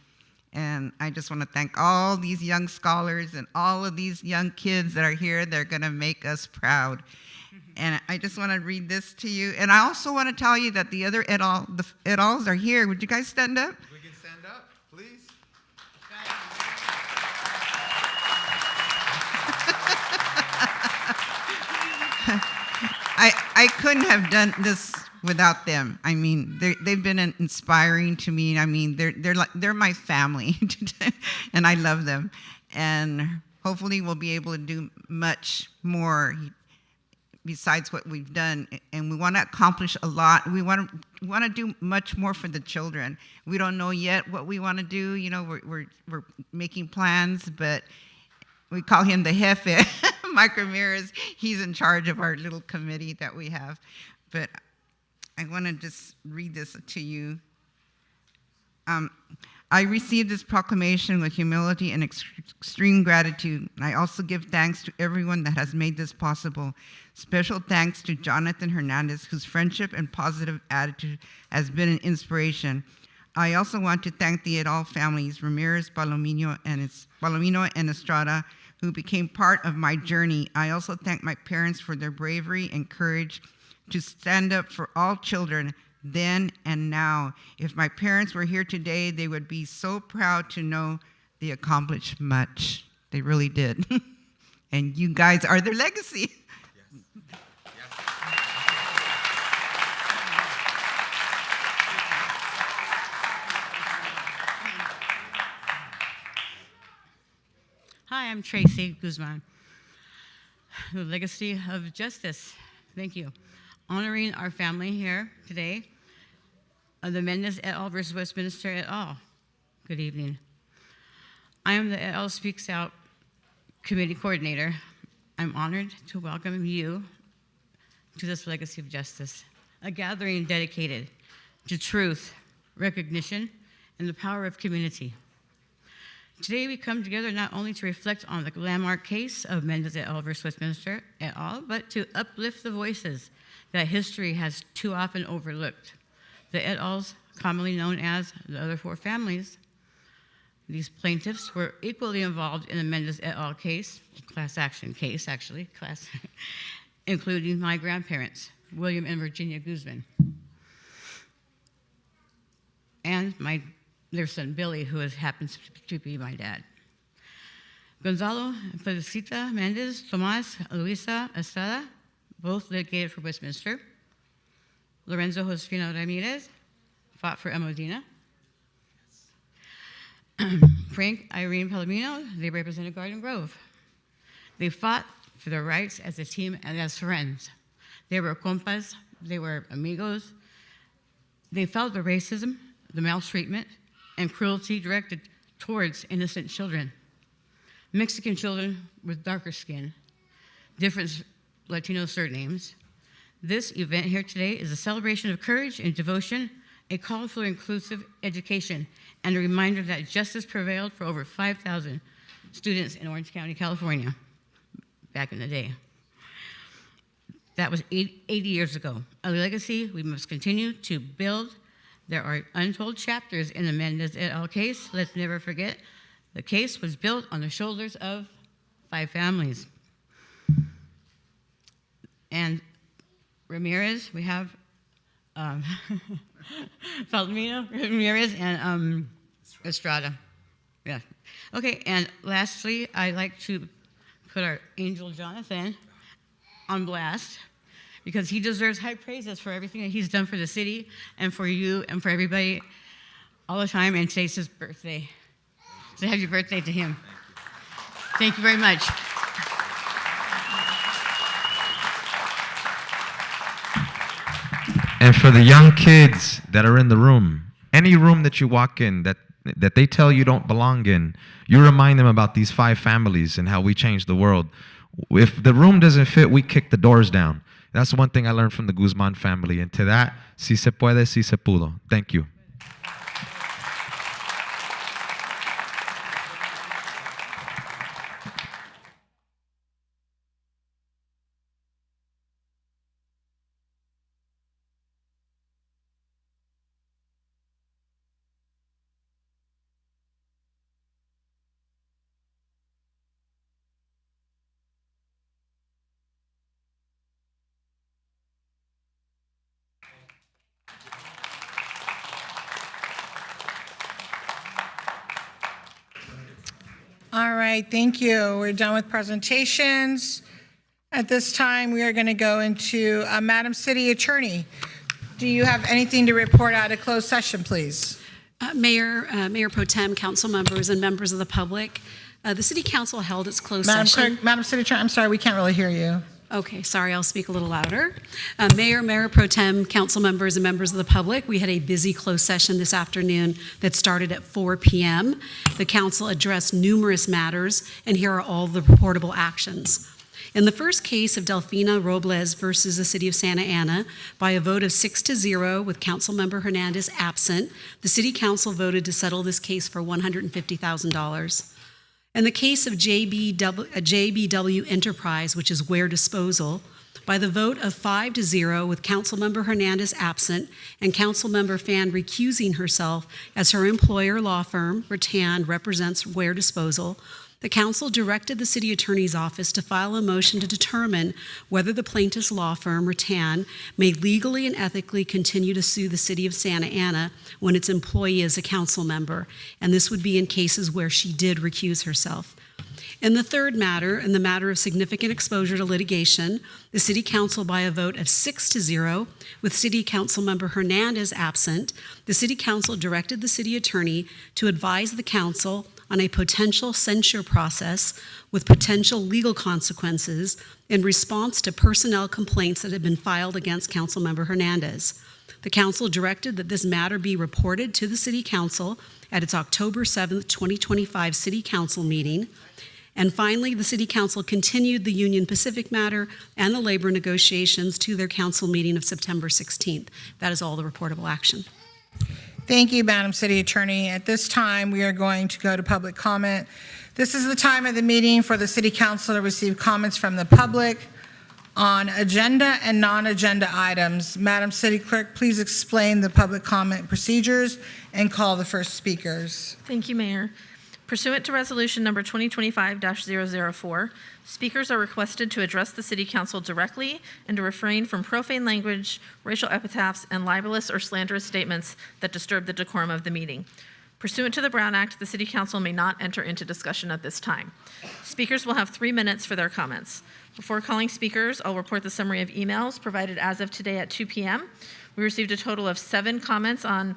And I just want to thank all these young scholars and all of these young kids that are here. They're going to make us proud. And I just want to read this to you. And I also want to tell you that the other et als are here. Would you guys stand up? We can stand up, please. I couldn't have done this without them. I mean, they've been inspiring to me. I mean, they're my family, and I love them. And hopefully, we'll be able to do much more besides what we've done. And we want to accomplish a lot. We want to do much more for the children. We don't know yet what we want to do. We're making plans, but we call him the jefe, Mike Ramirez. He's in charge of our little committee that we have. But I want to just read this to you. I received this proclamation with humility and extreme gratitude. I also give thanks to everyone that has made this possible. Special thanks to Jonathan Hernandez, whose friendship and positive attitude has been an inspiration. I also want to thank the et al. Families, Ramirez, Palomino, and Estrada, who became part of my journey. I also thank my parents for their bravery and courage to stand up for all children then and now. If my parents were here today, they would be so proud to know they accomplished much. They really did. And you guys are their legacy. Hi, I'm Tracy Guzman. The legacy of justice. Thank you. Honoring our family here today, the Mendez et al. Versus Westminster et al. Good evening. I am the et al. Speaks Out Committee Coordinator. I'm honored to welcome you to this legacy of justice, a gathering dedicated to truth, recognition, and the power of community. Today we come together not only to reflect on the landmark case of Mendez et al. Versus Westminster et al., but to uplift the voices that history has too often overlooked. The et al.'s, commonly known as the other four families, these plaintiffs were equally involved in the Mendez et al. Case, class action case actually, including my grandparents, William and Virginia Guzman, and their son Billy, who happens to be my dad. Gonzalo and Felicita Mendez, Tomas, Luisa Estrada, both litigated for Westminster. Lorenzo Josefino Ramirez fought for Emodina. Frank, Irene Palomino, they represented Garden Grove. They fought for their rights as a team and as friends. They were compas, they were amigos. They felt the racism, the maltreatment, and cruelty directed towards innocent children. Mexican children with darker skin, different Latino surnames. This event here today is a celebration of courage and devotion, a call for inclusive education, and a reminder that justice prevailed for over 5,000 students in Orange County, California, back in the day. That was 80 years ago. A legacy we must continue to build. There are untold chapters in the Mendez et al. Case. Let's never forget, the case was built on the shoulders of 5 families. And Ramirez, we have Palomino, Ramirez, and Estrada. Yeah. Okay, and lastly, I'd like to put our angel Jonathan on blast, because he deserves high praises for everything that he's done for the city and for you and for everybody all the time, and today's his birthday. So happy birthday to him. Thank you very much. And for the young kids that are in the room, any room that you walk in that they tell you don't belong in, you remind them about these 5 families and how we changed the world. If the room doesn't fit, we kick the doors down. That's one thing I learned from the Guzman family. And to that, si se puede, si se pudo. Thank you. All right, thank you. We're done with presentations. At this time, we are going to go into Madam City Attorney. Do you have anything to report out of closed session, please? Mayor Pro Tem, council members, and members of the public, the City Council held its closed session. Madam City Attorney, I'm sorry, we can't really hear you. Okay, sorry, I'll speak a little louder. Mayor Pro Tem, council members, and members of the public, we had a busy closed session this afternoon that started at 4 p.m. The council addressed numerous matters, and here are all the reportable actions. In the first case of Delfina Robles versus the City of Santa Ana, by a vote of 6-0 with Councilmember Hernandez absent, the City Council voted to settle this case for $150,000. In the case of JBW Enterprise, which is Ware Disposal, by the vote of 5-0 with Councilmember Hernandez absent and Councilmember Fan recusing herself as her employer law firm, Rattan, represents Ware Disposal, The council directed the city attorney's office to file a motion to determine whether the plaintiff's law firm, Rattan, may legally and ethically continue to sue the city of Santa Ana when its employee is a council member, and this would be in cases where she did recuse herself. In the third matter, in the matter of significant exposure to litigation, the City Council, by a vote of 6-0, with City Council Member Hernandez absent, the City Council directed the City Attorney to advise the Council on a potential censure process with potential legal consequences in response to personnel complaints that had been filed against Councilmember Hernandez. The Council directed that this matter be reported to the City Council at its October 7th, 2025 City Council meeting. And finally, the City Council continued the Union Pacific matter and the labor negotiations to their council meeting of September 16th. That is all the reportable action. Thank you, Madam City Attorney. At this time, we are going to go to public comment. This is the time of the meeting for the City Council to receive comments from the public on agenda and non-agenda items. Madam City Clerk, please explain the public comment procedures and call the first speakers. Thank you, Mayor. Pursuant to Resolution Number 2025-004, speakers are requested to address the City Council directly and to refrain from profane language, racial epitaphs, and libelous or slanderous statements that disturb the decorum of the meeting. Pursuant to the Brown Act, the City Council may not enter into discussion at this time. Speakers will have 3 minutes for their comments. Before calling speakers, I'll report the summary of emails provided as of today at 2 p.m. We received a total of 7 comments on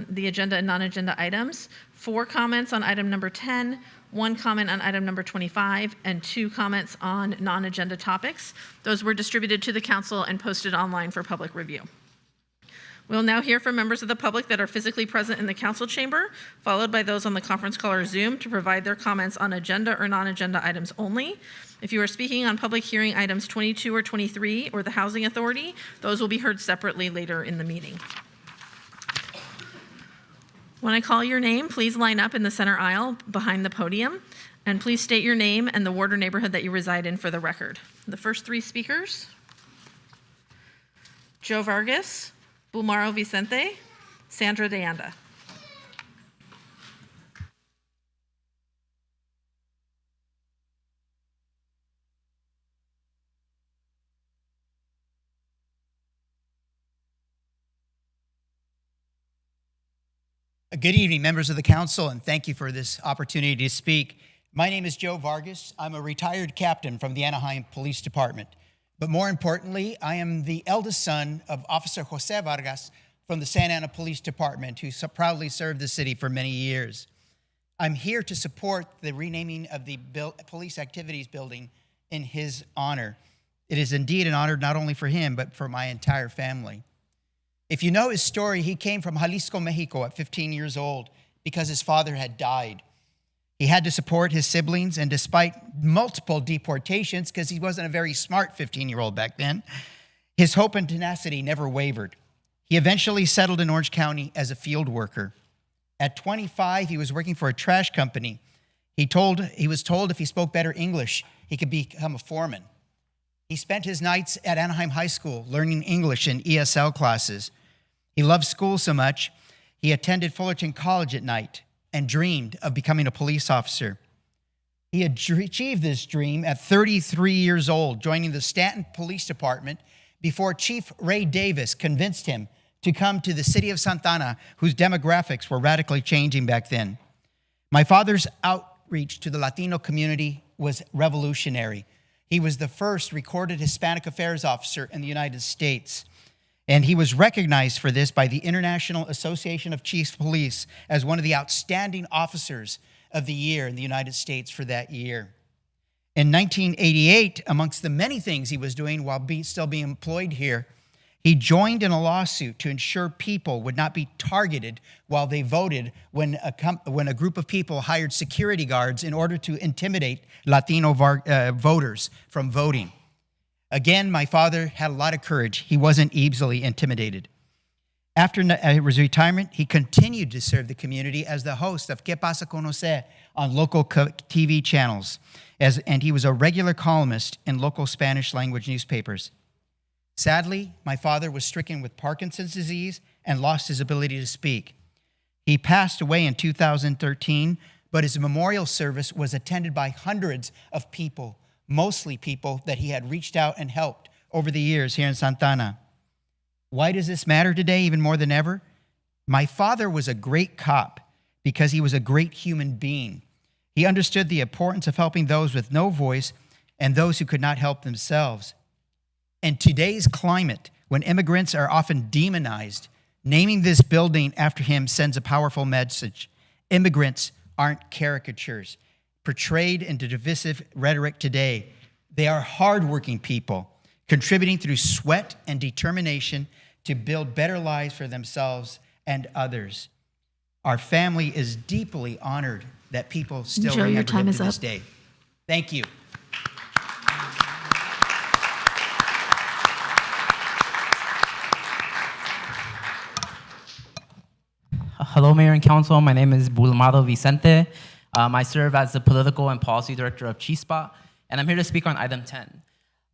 the agenda and non-agenda items, 4 comments on item number 10, 1 comment on item number 25, and 2 comments on non-agenda topics. Those were distributed to the council and posted online for public review. We'll now hear from members of the public that are physically present in the council chamber, followed by those on the conference call or Zoom to provide their comments on agenda or non-agenda items only. If you are speaking on public hearing items 22 or 23 or the Housing Authority, those will be heard separately later in the meeting. When I call your name, please line up in the center aisle behind the podium, and please state your name and the ward or neighborhood that you reside in for the record. The first 3 speakers: Joe Vargas, Bulmaro Vicente, Sandra De Anda. Good evening, members of the council, and thank you for this opportunity to speak. My name is Joe Vargas. I'm a retired captain from the Anaheim Police Department. But more importantly, I am the eldest son of Officer Jose Vargas from the Santa Ana Police Department, who so proudly served the city for many years. I'm here to support the renaming of the Police Activities Building in his honor. It is indeed an honor not only for him, but for my entire family. If you know his story, he came from Jalisco, Mexico at 15 years old because his father had died. He had to support his siblings, and despite multiple deportations, because he wasn't a very smart 15-year-old back then, his hope and tenacity never wavered. He eventually settled in Orange County as a field worker. At 25, he was working for a trash company. He was told if he spoke better English, he could become a foreman. He spent his nights at Anaheim High School learning English and ESL classes. He loved school so much, he attended Fullerton College at night and dreamed of becoming a police officer. He had achieved this dream at 33 years old, joining the Stanton Police Department before Chief Ray Davis convinced him to come to the city of Santa Ana, whose demographics were radically changing back then. My father's outreach to the Latino community was revolutionary. He was the first recorded Hispanic affairs officer in the United States. And he was recognized for this by the International Association of Chiefs of Police as one of the outstanding officers of the year in the United States for that year. In 1988, amongst the many things he was doing while still being employed here, he joined in a lawsuit to ensure people would not be targeted while they voted when a group of people hired security guards in order to intimidate Latino voters from voting. Again, my father had a lot of courage. He wasn't easily intimidated. After his retirement, he continued to serve the community as the host of ¿Qué pasa con José on local TV channels, and he was a regular columnist in local Spanish language newspapers. Sadly, my father was stricken with Parkinson's disease and lost his ability to speak. He passed away in 2013, but his memorial service was attended by hundreds of people, mostly people that he had reached out and helped over the years here in Santa Ana. Why does this matter today even more than ever? My father was a great cop because he was a great human being. He understood the importance of helping those with no voice and those who could not help themselves. In today's climate, when immigrants are often demonized, naming this building after him sends a powerful message. Immigrants aren't caricatures portrayed into divisive rhetoric today. They are hardworking people, contributing through sweat and determination to build better lives for themselves and others. Our family is deeply honored that people still Joe, your remember time him is to this up. day. Thank you. Hello, Mayor and Council. My name is Bulmaro Vicente. I serve as the Political and Policy Director of Chispa, and I'm here to speak on item 10.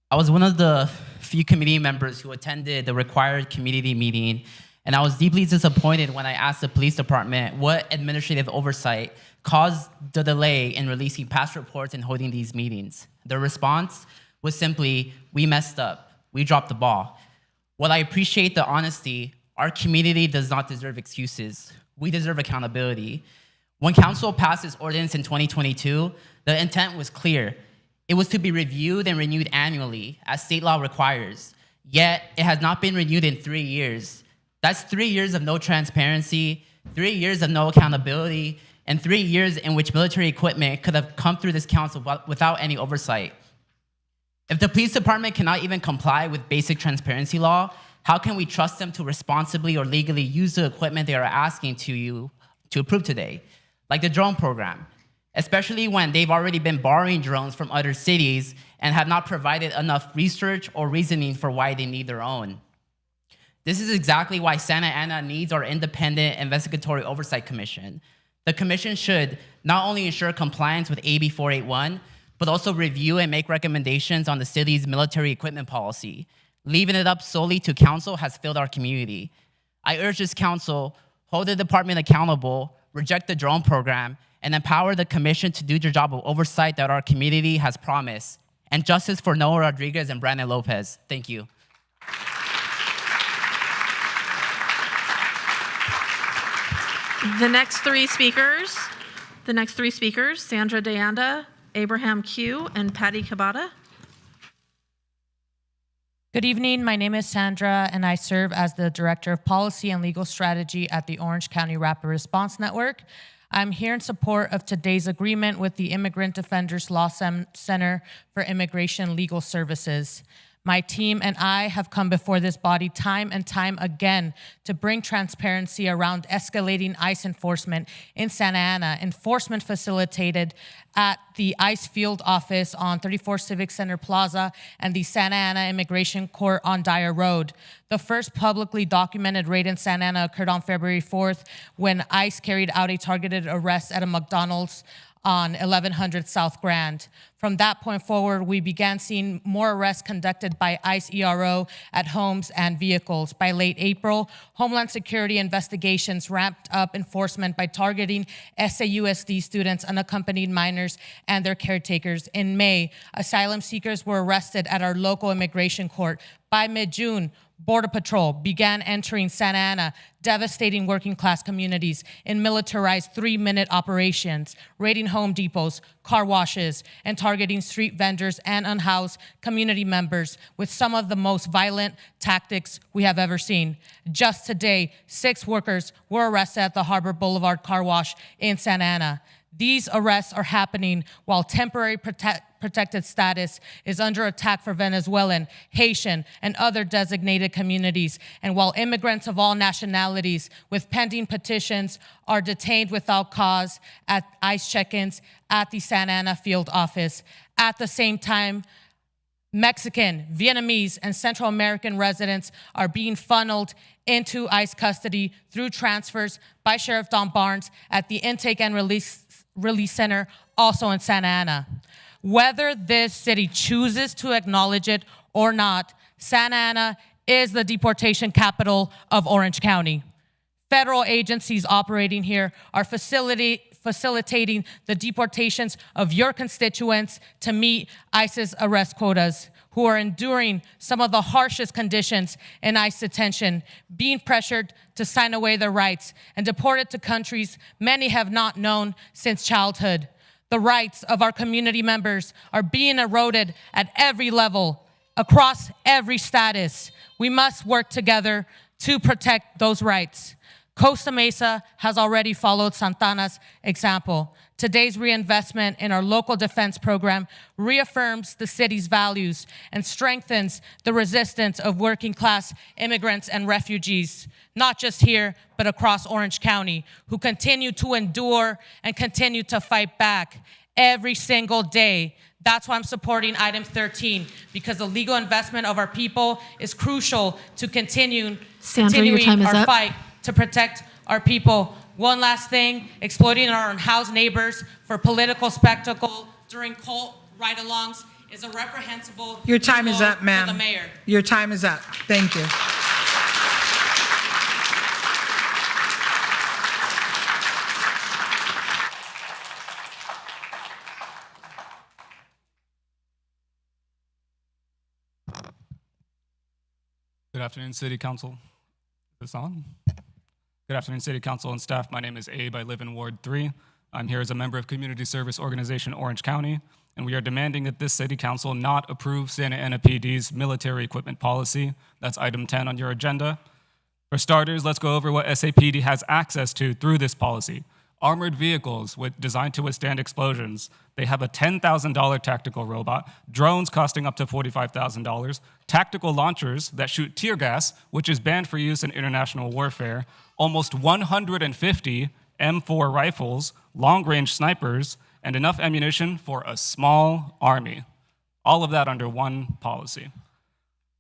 I was one of the few committee members who attended the required community meeting, and I was deeply disappointed when I asked the police department what administrative oversight caused the delay in releasing past reports and holding these meetings. The response was simply, we messed up, we dropped the ball. While I appreciate the honesty, our community does not deserve excuses. We deserve accountability. When council passed this ordinance in 2022, the intent was clear. It was to be reviewed and renewed annually, as state law requires. Yet, it has not been renewed in 3 years. That's 3 years of no transparency, 3 years of no accountability, and 3 years in which military equipment could have come through this council without any oversight. If the police department cannot even comply with basic transparency law, how can we trust them to responsibly or legally use the equipment they are asking you to approve today? Like the drone program, especially when they've already been borrowing drones from other cities and have not provided enough research or reasoning for why they need their own. This is exactly why Santa Ana needs our independent investigatory oversight commission. The commission should not only ensure compliance with AB 481, but also review and make recommendations on the city's military equipment policy. Leaving it up solely to council has failed our community. I urge this council, hold the department accountable, reject the drone program, and empower the commission to do their job of oversight that our community has promised. And justice for Noah Rodriguez and Brandon Lopez. Thank you. The next three speakers, Sandra Deanda, Abraham Q, and Patty Cabada. Good evening. My name is Sandra, and I serve as the Director of Policy and Legal Strategy at the Orange County Rapid Response Network. I'm here in support of today's agreement with the Immigrant Defenders Law Center for Immigration Legal Services. My team and I have come before this body time and time again to bring transparency around escalating ICE enforcement in Santa Ana, enforcement facilitated at the ICE field office on 34 Civic Center Plaza and the Santa Ana Immigration Court on Dyer Road. The first publicly documented raid in Santa Ana occurred on February 4th when ICE carried out a targeted arrest at a McDonald's on 1100 South Grand. From that point forward, we began seeing more arrests conducted by ICE ERO at homes and vehicles. By late April, Homeland Security investigations ramped up enforcement by targeting SAUSD students, unaccompanied minors, and their caretakers. In May, asylum seekers were arrested at our local immigration court. By mid-June, Border Patrol began entering Santa Ana, devastating working class communities in militarized 3-minute operations, raiding Home Depots, car washes, and targeting street vendors and unhoused community members with some of the most violent tactics we have ever seen. Just today, 6 workers were arrested at the Harbor Boulevard car wash in Santa Ana. These arrests are happening while temporary protected status is under attack for Venezuelan, Haitian, and other designated communities, and while immigrants of all nationalities with pending petitions are detained without cause at ICE check-ins at the Santa Ana field office. At the same time, Mexican, Vietnamese, and Central American residents are being funneled into ICE custody through transfers by Sheriff Don Barnes at the Intake and Release Center, also in Santa Ana. Whether this city chooses to acknowledge it or not, Santa Ana is the deportation capital of Orange County. Federal agencies operating here are facilitating facilitating the deportations of your constituents to meet ICE's arrest quotas, who are enduring some of the harshest conditions in ICE detention, being pressured to sign away their rights and deported to countries many have not known since childhood. The rights of our community members are being eroded at every level, across every status. We must work together to protect those rights. Costa Mesa has already followed Santana's example. Today's reinvestment in our local defense program reaffirms the city's values and strengthens the resistance of working class immigrants and refugees, not just here, but across Orange County, who continue to endure and continue to fight back every single day. That's why I'm supporting item 13, because the legal investment of our people is crucial to continuing our fight to protect our people. One last thing, exploiting our unhoused neighbors for political spectacle during cult ride-alongs is a reprehensible. Your time is up, ma'am. For the mayor. Your time is up. Thank you. Good afternoon, City Council. Is this on? Good afternoon, City Council and staff. My name is Abe. I live in Ward 3. I'm here as a member of Community Service Organization Orange County, and we are demanding that this City Council not approve Santa Ana PD's military equipment policy. That's item 10 on your agenda. For starters, let's go over what SAPD has access to through this policy. Armored vehicles designed to withstand explosions. They have a $10,000 tactical robot, drones costing up to $45,000, tactical launchers that shoot tear gas, which is banned for use in international warfare, almost 150 M4 rifles, long-range snipers, and enough ammunition for a small army. All of that under one policy.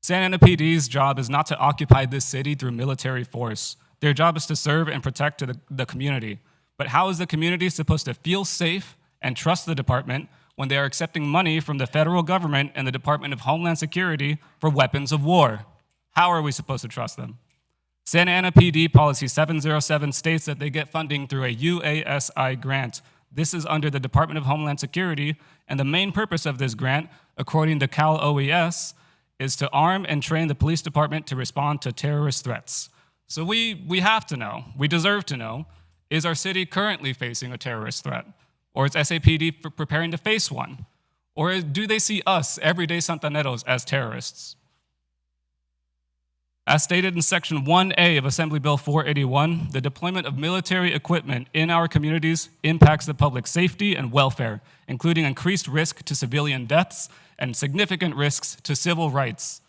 Santa Ana PD's job is not to occupy this city through military force. Their job is to serve and protect the community. But how is the community supposed to feel safe and trust the department when they are accepting money from the federal government and the Department of Homeland Security for weapons of war? How are we supposed to trust them? Santa Ana PD Policy 707 states that they get funding through a UASI grant. This is under the Department of Homeland Security, and the main purpose of this grant, according to Cal OES, is to arm and train the police department to respond to terrorist threats. So we have to know, we deserve to know, is our city currently facing a terrorist threat? Or is SAPD preparing to face one? Or do they see us, everyday Santaneros, as terrorists? As stated in Section 1A of Assembly Bill 481, the deployment of military equipment in our communities impacts the public safety and welfare, including increased risk to civilian deaths and significant risks to civil rights.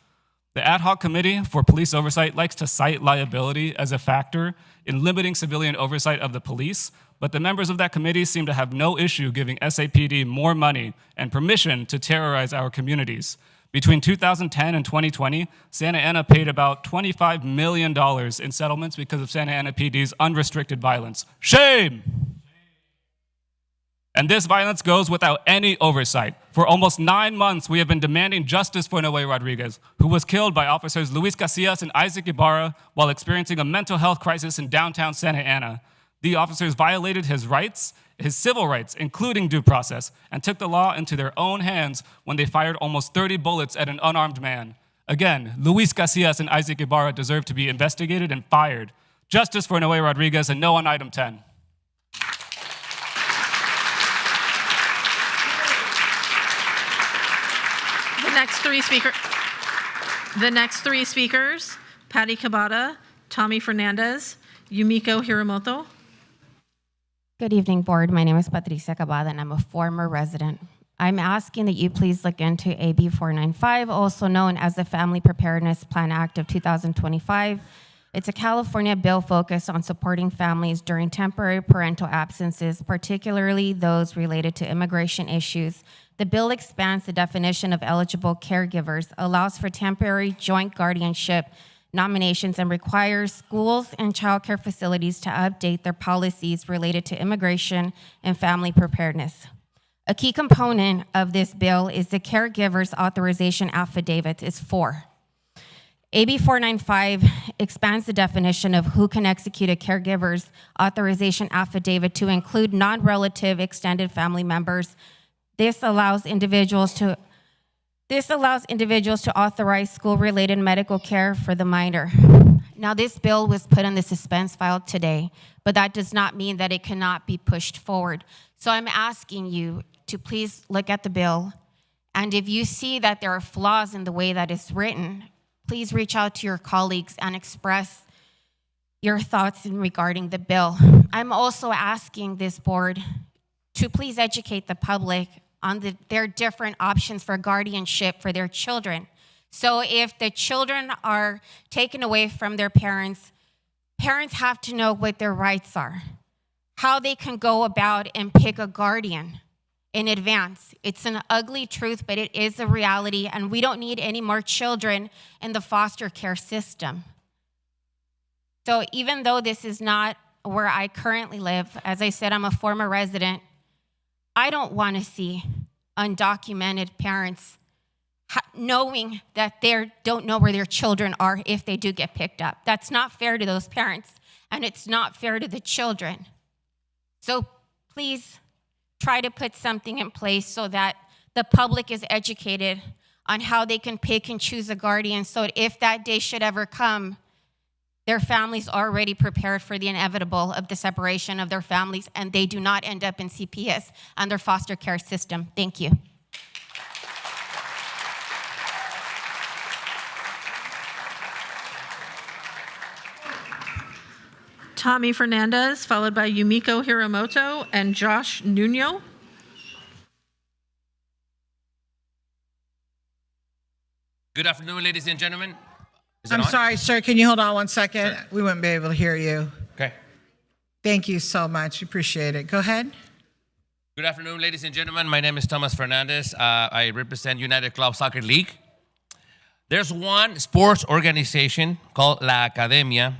The Ad Hoc Committee for Police Oversight likes to cite liability as a factor in limiting civilian oversight of the police, but the members of that committee seem to have no issue giving SAPD more money and permission to terrorize our communities. Between 2010 and 2020, Santa Ana paid about $25 million in settlements because of Santa Ana PD's unrestricted violence. Shame! And this violence goes without any oversight. For almost 9 months, we have been demanding justice for Noe Rodriguez, who was killed by officers Luis Casillas and Isaac Ibarra while experiencing a mental health crisis in downtown Santa Ana. The officers violated his rights, his civil rights, including due process, and took the law into their own hands when they fired almost 30 bullets at an unarmed man. Again, Luis Casillas and Isaac Ibarra deserve to be investigated and fired. Justice for Noe Rodriguez and no on item 10. The next three speakers, Patty Kabata, Tommy Fernandez, Yumiko Hiramoto. Good evening, board. My name is Patricia Cabada, and I'm a former resident. I'm asking that you please look into AB 495, also known as the Family Preparedness Plan Act of 2025. It's a California bill focused on supporting families during temporary parental absences, particularly those related to immigration issues. The bill expands the definition of eligible caregivers, allows for temporary joint guardianship nominations, and requires schools and child care facilities to update their policies related to immigration and family preparedness. A key component of this bill is the caregiver's authorization affidavit. It's 4. AB 495 expands the definition of who can execute a caregiver's authorization affidavit to include non-relative extended family members. This allows individuals to authorize school-related medical care for the minor. Now, this bill was put on the suspense file today, but that does not mean that it cannot be pushed forward. So I'm asking you to please look at the bill, and if you see that there are flaws in the way that it's written, please reach out to your colleagues and express your thoughts regarding the bill. I'm also asking this board to please educate the public on their different options for guardianship for their children. So if the children are taken away from their parents, parents have to know what their rights are, how they can go about and pick a guardian in advance. It's an ugly truth, but it is a reality, and we don't need any more children in the foster care system. So even though this is not where I currently live, as I said, I'm a former resident, I don't want to see undocumented parents knowing that they don't know where their children are if they do get picked up. That's not fair to those parents, and it's not fair to the children. So please try to put something in place so that the public is educated on how they can pick and choose a guardian, so if that day should ever come, their families are already prepared for the inevitable of the separation of their families, and they do not end up in CPS and their foster care system. Thank you. Tommy Fernandez, followed by Yumiko Hiramoto and Josh Nuno. Good afternoon, ladies and gentlemen. I'm sorry, sir. Can you hold on one second? Sure. We wouldn't be able to hear you. Okay. Thank you so much. Appreciate it. Go ahead. Good afternoon, ladies and gentlemen. My name is Thomas Fernandez. I represent United Club Soccer League. There's one sports organization called La Academia.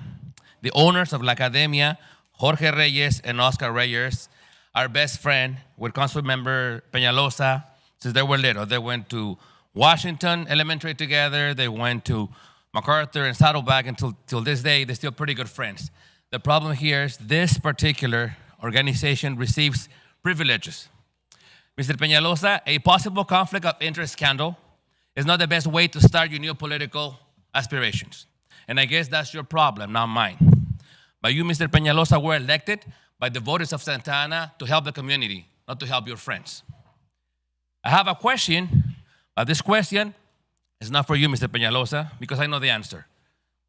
The owners of La Academia, Jorge Reyes and Oscar Reyes, are best friend with Council Member Peñalosa since they were little. They went to Washington Elementary together. They went to MacArthur and Saddleback until this day. They're still pretty good friends. The problem here is this particular organization receives privileges. Mr. Peñalosa, a possible conflict of interest scandal is not the best way to start your new political aspirations. And I guess that's your problem, not mine. But you, Mr. Peñalosa, were elected by the voters of Santa Ana to help the community, not to help your friends. I have a question, but this question is not for you, Mr. Peñalosa, because I know the answer.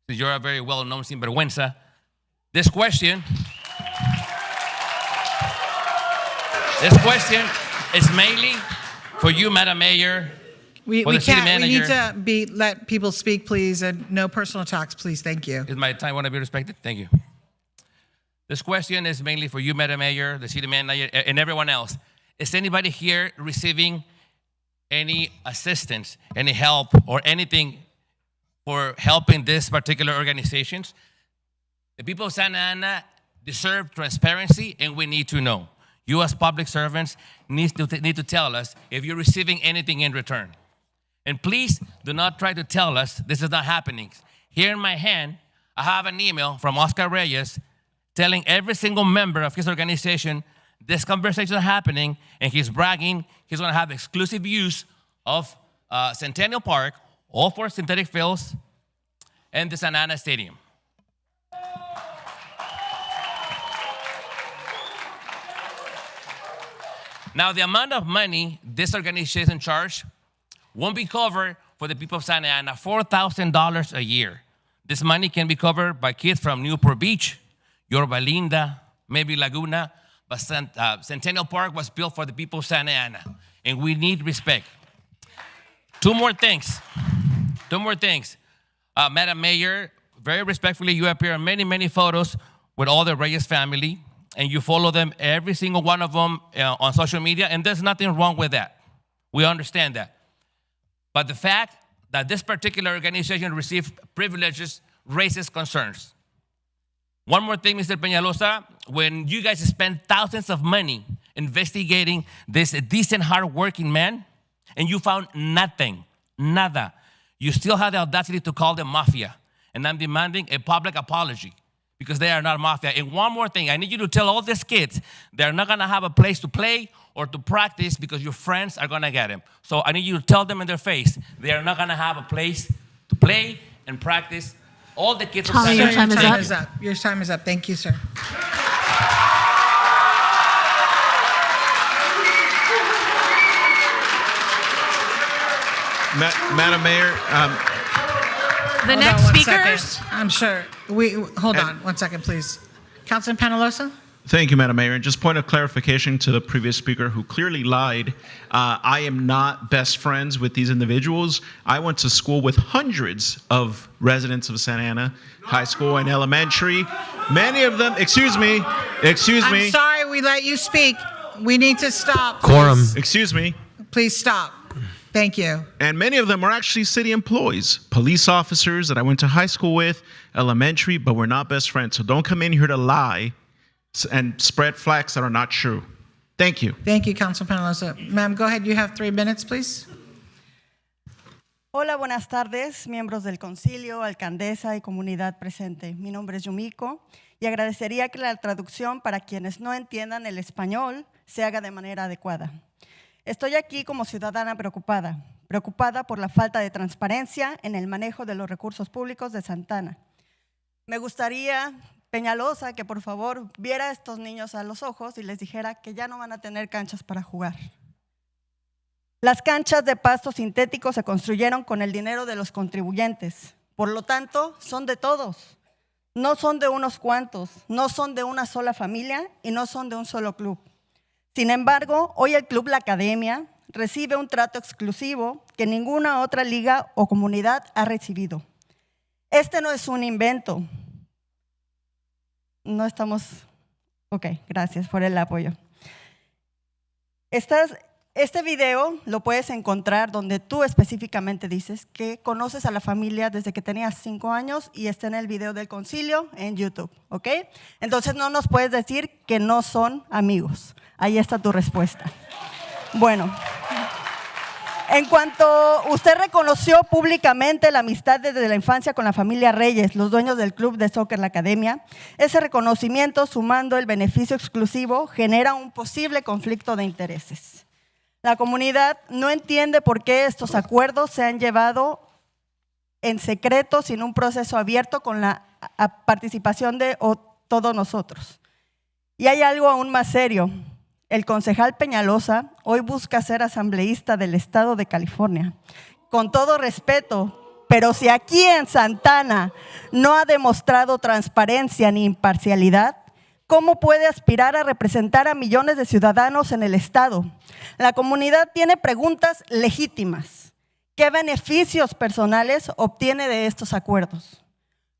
Since you're a very well-known sinvergüenza, this question is mainly for you, Madam Mayor, We for the city can't. We manager. need to let people speak, please, and no personal attacks, please. Thank you. Is my time want to be respected? Thank you. This question is mainly for you, Madam Mayor, the city manager, and everyone else. Is anybody here receiving any assistance, any help, or anything for helping this particular organizations? The people of Santa Ana deserve transparency, and we need to know. You as public servants need to tell us if you're receiving anything in return. And please do not try to tell us this is not happening. Here in my hand, I have an email from Oscar Reyes telling every single member of his organization this conversation is happening, and he's bragging he's going to have exclusive use of Centennial Park, all 4 synthetic fields, and the Santa Ana Stadium. Now, the amount of money this organization charges won't be covered for the people of Santa Ana, $4,000 a year. This money can be covered by kids from Newport Beach, Yorba Linda, maybe Laguna, but Centennial Park was built for the people of Santa Ana, and we need respect. Two more things. Madam Mayor, very respectfully, you appear in many, many photos with all the Reyes family, and you follow them, every single one of them on social media, and there's nothing wrong with that. We understand that. But the fact that this particular organization received privileges raises concerns. One more thing, Mr. Peñalosa, when you guys spend thousands of money investigating this decent, hard-working man, and you found nothing, nada. You still have the audacity to call them mafia. And I'm demanding a public apology because they are not mafia. And one more thing, I need you to tell all these kids they're not gonna have a place to play or to practice because your friends are gonna get them. So I need you to tell them in their face they are not gonna have a place to play and practice. All the kids Sir, your time Thank is you. up. Your time is up. Thank you, sir. Madam Mayor, The next speakers? I'm sure. Hold on 1 second, please. Councilman Penalosa? Thank you, Madam Mayor. And just point of clarification to the previous speaker who clearly lied. I am not best friends with these individuals. I went to school with hundreds of residents of Santa Ana High School and elementary. Many of them, excuse me. I'm sorry we let you speak. We need to stop. Quorum. Please. Excuse me. Please stop. Thank you. And many of them are actually city employees, police officers that I went to high school with, elementary, but we're not best friends. So don't come in here to lie and spread facts that are not true. Thank you. Thank you, Councilman Penalosa. Ma'am, go ahead. You have 3 minutes, please. Hola, buenas tardes, miembros del concilio, alcaldesa y comunidad presente. Mi nombre es Yumiko y agradecería que la traducción para quienes no entiendan el español se haga de manera adecuada. Estoy aquí como ciudadana preocupada por la falta de transparencia en el manejo de los recursos públicos de Santa Ana. Me gustaría, Peñalosa, que por favor viera a estos niños a los ojos y les dijera que ya no van a tener canchas para jugar. Las canchas de pasto sintético se construyeron con el dinero de los contribuyentes, por lo tanto son de todos, no son de unos cuantos, no son de una sola familia y no son de un solo club. Sin embargo, hoy el Club La Academia recibe un trato exclusivo que ninguna otra liga o comunidad ha recibido. Este no es un invento. No estamos... Ok, gracias por el apoyo. Este video lo puedes encontrar donde tú específicamente dices que conoces a la familia desde que tenías 5 años y está en el video del concilio en YouTube, ¿ok? Entonces no nos puedes decir que no son amigos. Ahí está tu respuesta. Bueno, en cuanto usted reconoció públicamente la amistad desde la infancia con la familia Reyes, los dueños del club de soccer La Academia, ese reconocimiento sumando el beneficio exclusivo genera un posible conflicto de intereses. La comunidad no entiende por qué estos acuerdos se han llevado en secreto sin un proceso abierto con la participación de todos nosotros. Y hay algo aún más serio. El concejal Peñalosa hoy busca ser asambleísta del estado de California. Con todo respeto, pero si aquí en Santa Ana no ha demostrado transparencia ni imparcialidad, ¿cómo puede aspirar a representar a millones de ciudadanos en el estado? La comunidad tiene preguntas legítimas. ¿Qué beneficios personales obtiene de estos acuerdos?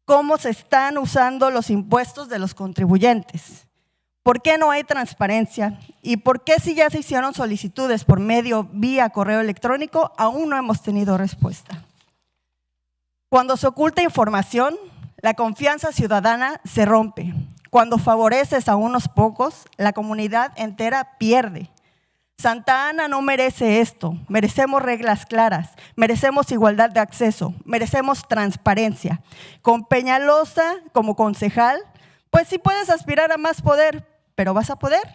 ¿Cómo se están usando los impuestos de los contribuyentes? ¿Por qué no hay transparencia? ¿Y por qué si ya se hicieron solicitudes por vía correo electrónico, aún no hemos tenido respuesta? Cuando se oculta información, la confianza ciudadana se rompe. Cuando favoreces a unos pocos, la comunidad entera pierde. Santa Ana no merece esto. Merecemos reglas claras, merecemos igualdad de acceso, merecemos transparencia. Con Peñalosa como concejal, pues sí puedes aspirar a más poder, pero ¿vas a poder?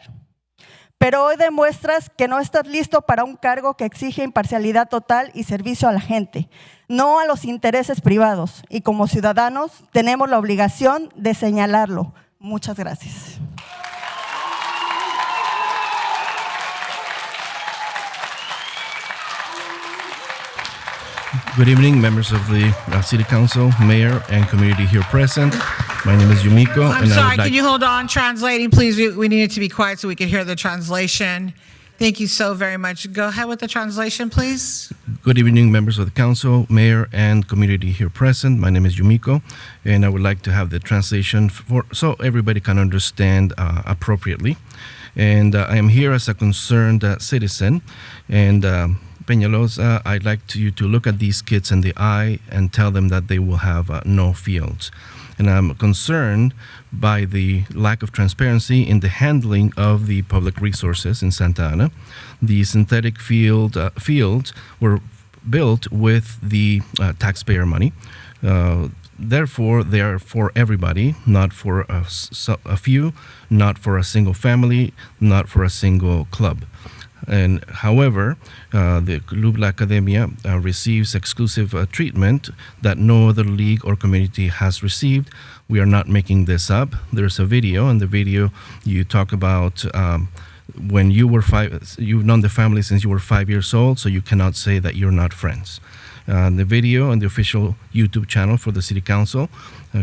Pero hoy demuestras que no estás listo para un cargo que exige imparcialidad total y servicio a la gente, no a los intereses privados. Y como ciudadanos tenemos la obligación de señalarlo. Muchas gracias. Good evening, members of the City Council, Mayor, and community here present. My name is Yumiko. I'm sorry, can you hold on translating, please? We need it to be quiet so we can hear the translation. Thank you so very much. Go ahead with the translation, please. Good evening, members of the council, mayor, and community here present. My name is Yumiko, and I would like to have the translation so everybody can understand appropriately. And I am here as a concerned citizen, and Peñalosa, I'd like you to look at these kids in the eye and tell them that they will have no fields. And I'm concerned by the lack of transparency in the handling of the public resources in Santa Ana. The synthetic fields were built with the taxpayer money. Therefore, they are for everybody, not for a few, not for a single family, not for a single club. And however, the Club La Academia receives exclusive treatment that no other league or community has received. We are not making this up. There's a video, and the video you talk about when you were you've known the family since you were 5 years old, so you cannot say that you're not friends. The video on the official YouTube channel for the City Council,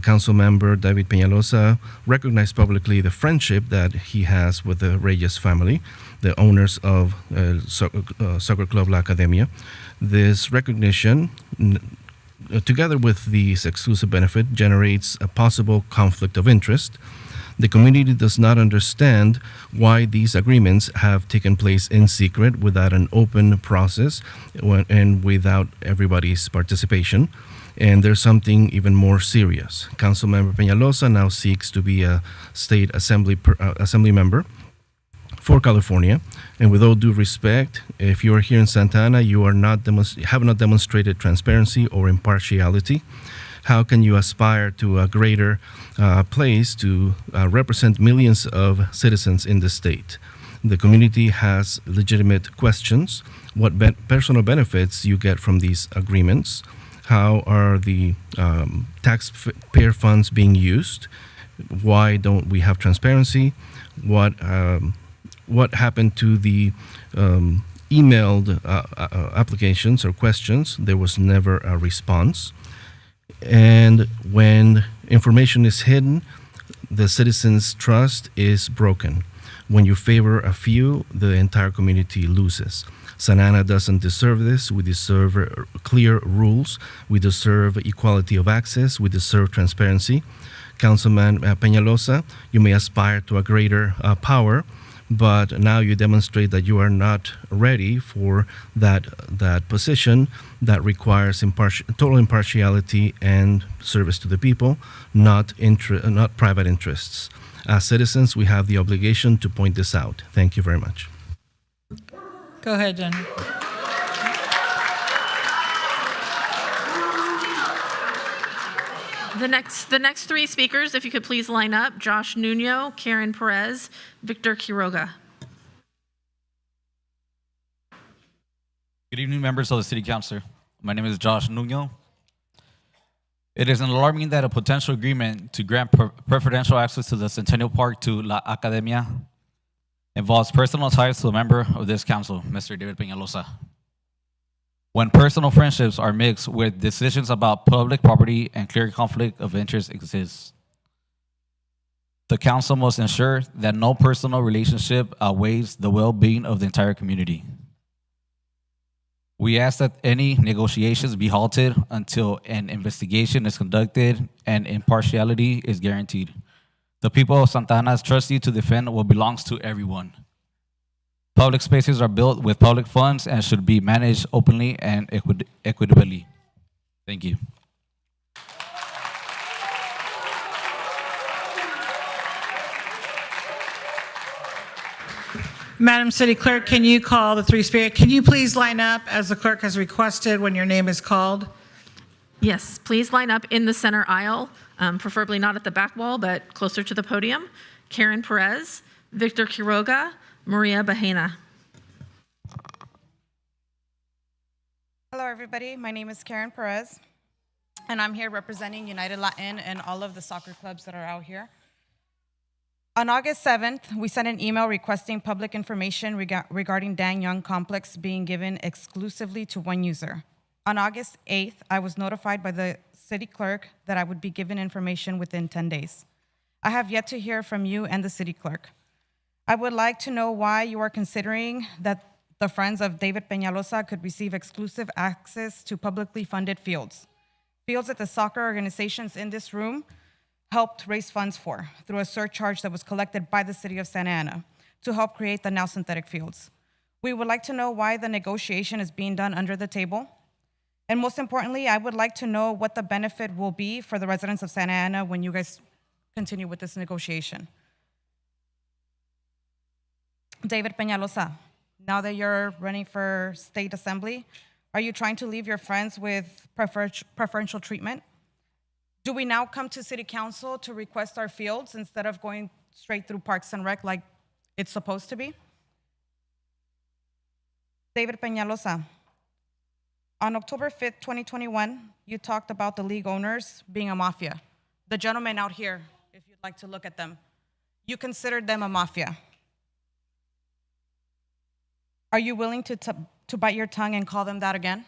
Council Member David Peñalosa recognized publicly the friendship that he has with the Reyes family, the owners of Soccer Club La Academia. This recognition, together with this exclusive benefit, generates a possible conflict of interest. The community does not understand why these agreements have taken place in secret without an open process and without everybody's participation. And there's something even more serious. Councilmember Peñalosa now seeks to be a state assembly member for California. And with all due respect, if you are here in Santa Ana, you are have not demonstrated transparency or impartiality. How can you aspire to a greater place to represent millions of citizens in the state? The community has legitimate questions. What personal benefits you get from these agreements? How are the taxpayer funds being used? Why don't we have transparency? What happened to the emailed applications or questions? There was never a response. And when information is hidden, the citizens' trust is broken. When you favor a few, the entire community loses. Santa Ana doesn't deserve this. We deserve clear rules. We deserve equality of access. We deserve transparency. Councilman Peñalosa, you may aspire to a greater power, but now you demonstrate that you are not ready for that position that requires total impartiality and service to the people, not private interests. As citizens, we have the obligation to point this out. Thank you very much. Go ahead, Jen. The next three speakers, if you could please line up: Josh Nuno, Karen Perez, Victor Quiroga. Good evening, members of the City Council. My name is Josh Nuno. It is alarming that a potential agreement to grant preferential access to the Centennial Park to La Academia involves personal ties to a member of this council, Mr. David Peñalosa. When personal friendships are mixed with decisions about public property and clear conflict of interest exists, the council must ensure that no personal relationship outweighs the well-being of the entire community. We ask that any negotiations be halted until an investigation is conducted and impartiality is guaranteed. The people of Santa Ana trust you to defend what belongs to everyone. Public spaces are built with public funds and should be managed openly and equitably. Thank you. Madam City Clerk, can you call the three speakers? Can you please line up as the clerk has requested when your name is called? Yes, please line up in the center aisle, preferably not at the back wall, but closer to the podium. Karen Perez, Victor Quiroga, Maria Bahena. Hello, everybody. My name is Karen Perez, and I'm here representing United Latin and all of the soccer clubs that are out here. On August 7th, we sent an email requesting public information regarding Dan Young Complex being given exclusively to one user. On August 8th, I was notified by the City Clerk that I would be given information within 10 days. I have yet to hear from you and the City Clerk. I would like to know why you are considering that the friends of David Peñalosa could receive exclusive access to publicly funded fields. Fields that the soccer organizations in this room helped raise funds for through a surcharge that was collected by the City of Santa Ana to help create the now synthetic fields. We would like to know why the negotiation is being done under the table. And most importantly, I would like to know what the benefit will be for the residents of Santa Ana when you guys continue with this negotiation. David Peñalosa, now that you're running for state assembly, Are you trying to leave your friends with preferential treatment? Do we now come to City Council to request our fields instead of going straight through Parks and Rec like it's supposed to be? David Peñalosa, on October 5th, 2021, you talked about the league owners being a mafia. The gentlemen out here, if you'd like to look at them, you considered them a mafia. Are you willing to bite your tongue and call them that again?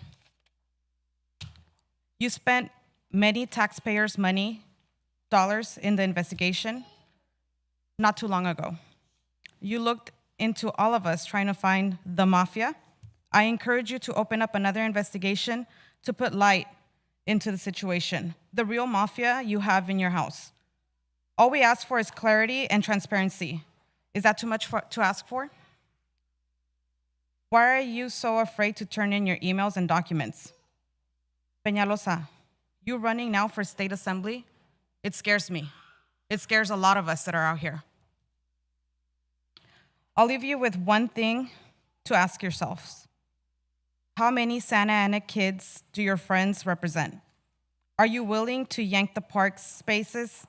You spent many taxpayers' dollars in the investigation not too long ago. You looked into all of us trying to find the mafia. I encourage you to open up another investigation to put light into the situation. The real mafia you have in your house. All we ask for is clarity and transparency. Is that too much to ask for? Why are you so afraid to turn in your emails and documents? Peñalosa, you running now for state assembly? It scares me. It scares a lot of us that are out here. I'll leave you with one thing to ask yourselves. How many Santa Ana kids do your friends represent? Are you willing to yank the park spaces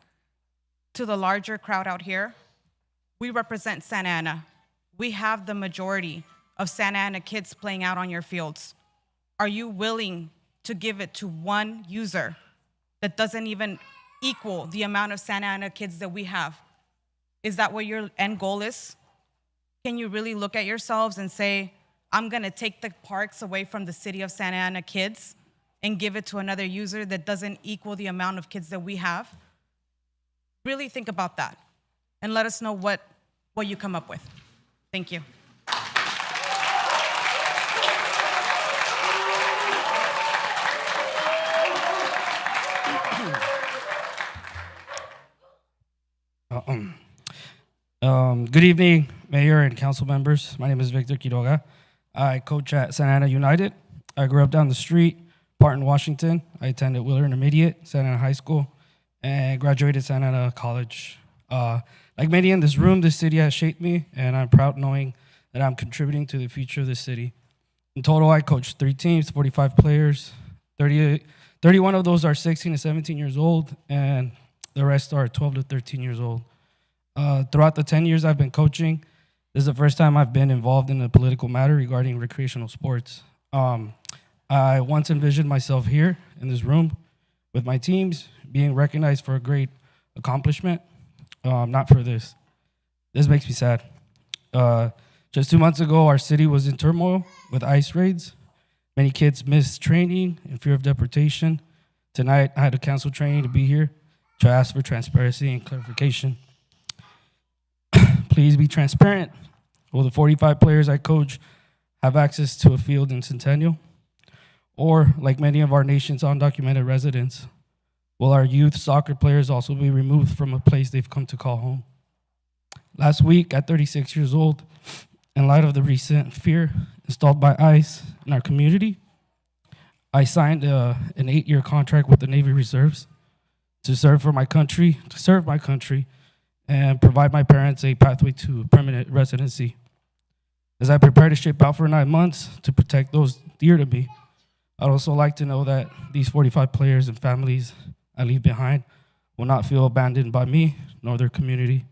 to the larger crowd out here? We represent Santa Ana. We have the majority of Santa Ana kids playing out on your fields. Are you willing to give it to one user that doesn't even equal the amount of Santa Ana kids that we have? Is that what your end goal is? Can you really look at yourselves and say, I'm gonna take the parks away from the city of Santa Ana kids and give it to another user that doesn't equal the amount of kids that we have? Really think about that and let us know what you come up with. Thank you. Good evening, Mayor and council members. My name is Victor Quiroga. I coach at Santa Ana United. I grew up down the street, Parton, Washington. I attended Wheeler Intermediate, Santa Ana High School, and graduated Santa Ana College. Like many in this room, this city has shaped me, and I'm proud knowing that I'm contributing to the future of this city. In total, I coached 3 teams, 45 players. 31 of those are 16 to 17 years old, and the rest are 12 to 13 years old. Throughout the 10 years I've been coaching, this is the first time I've been involved in a political matter regarding recreational sports. I once envisioned myself here in this room with my teams being recognized for a great accomplishment, not for this. This makes me sad. Just 2 months ago, our city was in turmoil with ICE raids. Many kids missed training in fear of deportation. Tonight, I had to cancel training to be here to ask for transparency and clarification. Please be transparent. Will the 45 players I coach have access to a field in Centennial? Or, like many of our nation's undocumented residents, will our youth soccer players also be removed from a place they've come to call home? Last week, at 36 years old, in light of the recent fear installed by ICE in our community, I signed an 8-year contract with the Navy Reserves to serve my country, and provide my parents a pathway to permanent residency. As I prepare to ship out for 9 months to protect those dear to me, I'd also like to know that these 45 players and families I leave behind will not feel abandoned by me nor their community.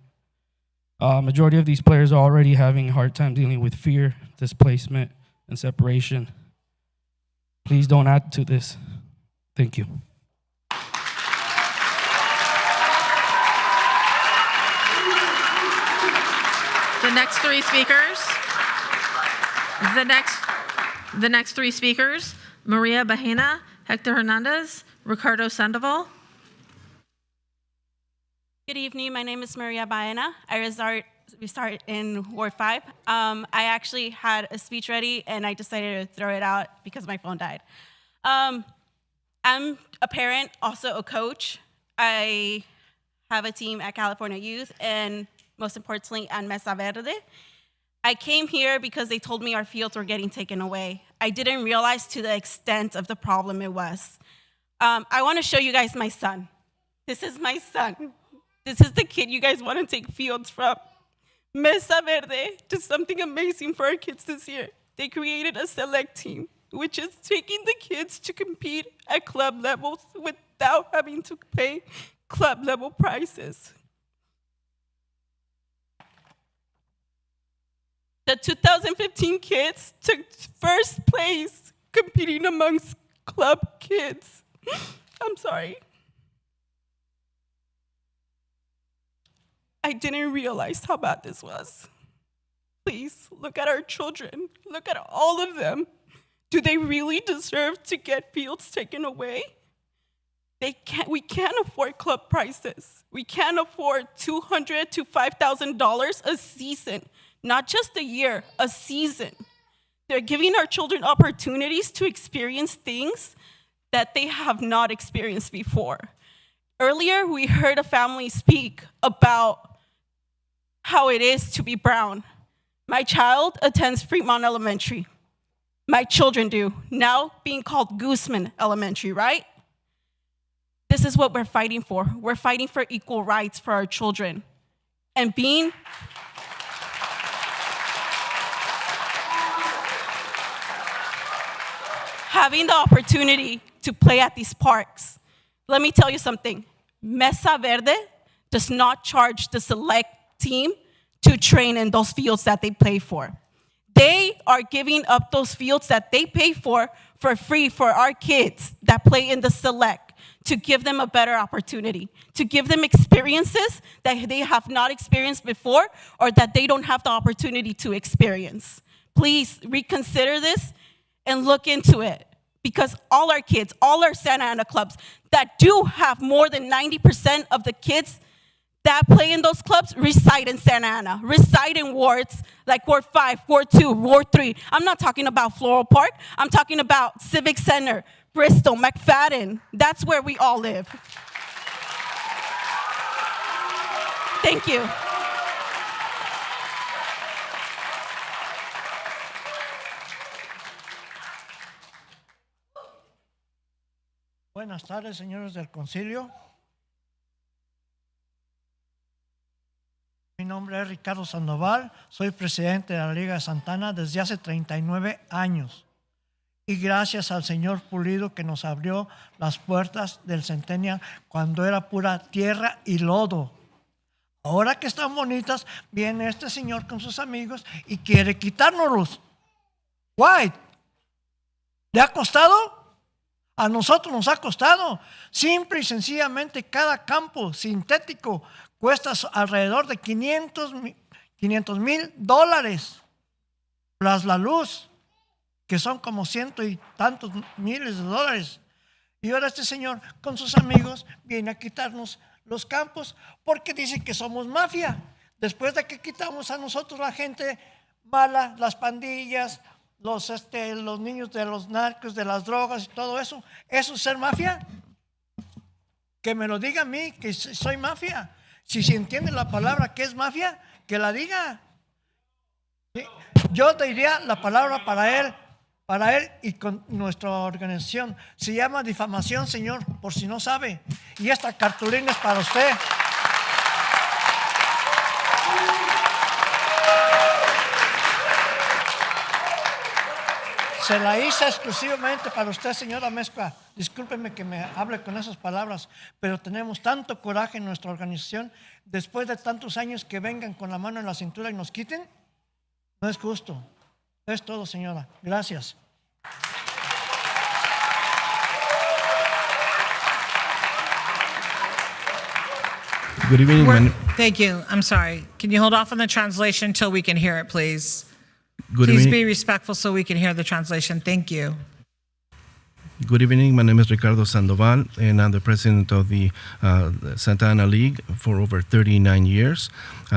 Majority of these players are already having a hard time dealing with fear, displacement, and separation. Please don't add to this. Thank you. The next three speakers, Maria Bahena, Hector Hernandez, Ricardo Sandoval. Good evening. My name is Maria Baena. I reside in Ward 5. I actually had a speech ready, and I decided to throw it out because my phone died. I'm a parent, also a coach. I have a team at California Youth, and most importantly, at Mesa Verde. I came here because they told me our fields were getting taken away. I didn't realize to the extent of the problem it was. I want to show you guys my son. This is my son. This is the kid you guys want to take fields from. Mesa Verde did something amazing for our kids this year. They created a select team. which is taking the kids to compete at club levels without having to pay club level prices. The 2015 kids took first place competing amongst club kids. I'm sorry. I didn't realize how bad this was. Please, look at our children. Look at all of them. Do they really deserve to get fields taken away? We can't afford club prices. We can't afford $200 to $5,000 a season, not just a year, a season. They're giving our children opportunities to experience things that they have not experienced before. Earlier, we heard a family speak about how it is to be brown. My child attends Fremont Elementary. My children do, now being called Guzman Elementary, right? This is what we're fighting for. We're fighting for equal rights for our children. And having the opportunity to play at these parks. Let me tell you something. Mesa Verde does not charge the select team to train in those fields that they play for. They are giving up those fields that they pay for free for our kids that play in the select, to give them a better opportunity, to give them experiences that they have not experienced before or that they don't have the opportunity to experience. Please reconsider this and look into it, because all our kids, all our Santa Ana clubs that do have more than 90% of the kids that play in those clubs reside in Santa Ana, reside in wards like Ward 5, Ward 2, Ward 3. I'm not talking about Floral Park. I'm talking about Civic Center, Bristol, McFadden. That's where we all live. Thank you. Buenas tardes, señores del concilio. Mi nombre es Ricardo Sandoval, soy presidente de la Liga de Santana desde hace 39 años. Y gracias al señor Pulido que nos abrió las puertas del Centennial cuando era pura tierra y lodo. Ahora que están bonitas, viene este señor con sus amigos y quiere quitárnoslos. Why? ¿Le ha costado? A nosotros nos ha costado. Simple y sencillamente cada campo sintético cuesta alrededor de $500,000, más la luz, que son como ciento y tantos miles de dólares. Y ahora este señor con sus amigos viene a quitarnos los campos porque dice que somos mafia. Después de que quitamos a nosotros la gente mala, las pandillas, los niños de los narcos, de las drogas y todo eso, ¿eso es ser mafia? Que me lo diga a mí, que soy mafia. Si se entiende la palabra que es mafia, que la diga. Yo diría la palabra para él y con nuestra organización. Se llama difamación, señor, por si no sabe. Y esta cartulina es para usted. Se la hice exclusivamente para usted, señora Mezcua. Discúlpeme que me hable con esas palabras, pero tenemos tanto coraje en nuestra organización. Después de tantos años que vengan con la mano en la cintura y nos quiten, no es justo. Es todo, señora. Gracias. Good evening. Thank you. I'm sorry. Can you hold off on the translation until we can hear it, please? Good Please evening. be respectful so we can hear the translation. Thank you. Good evening. My name is Ricardo Sandoval, and I'm the president of the Santa Ana League for over 39 years,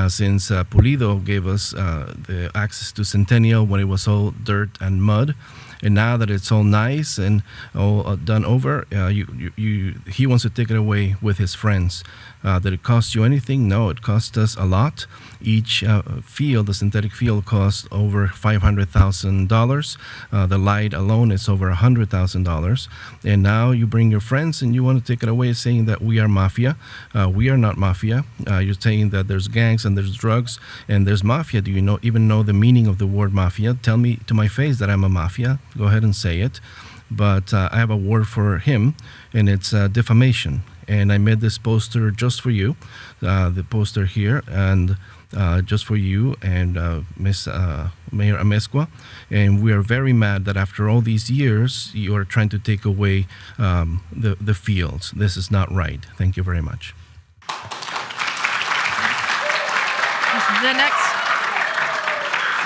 since Pulido gave us the access to Centennial when it was all dirt and mud. And now that it's all nice and all done over, he wants to take it away with his friends. Did it cost you anything? No, it cost us a lot. Each field, the synthetic field, cost over $500,000. The light alone is over $100,000. And now you bring your friends and you want to take it away, saying that we are mafia. We are not mafia. You're saying that there's gangs and there's drugs and there's mafia. Do you even know the meaning of the word mafia? Tell me to my face that I'm a mafia. go ahead and say it. But I have a word for him, and it's defamation. And I made this poster just for you, the poster here, and just for you and Miss Mayor Amezcua. And we are very mad that after all these years, you are trying to take away the fields. This is not right. Thank you very much.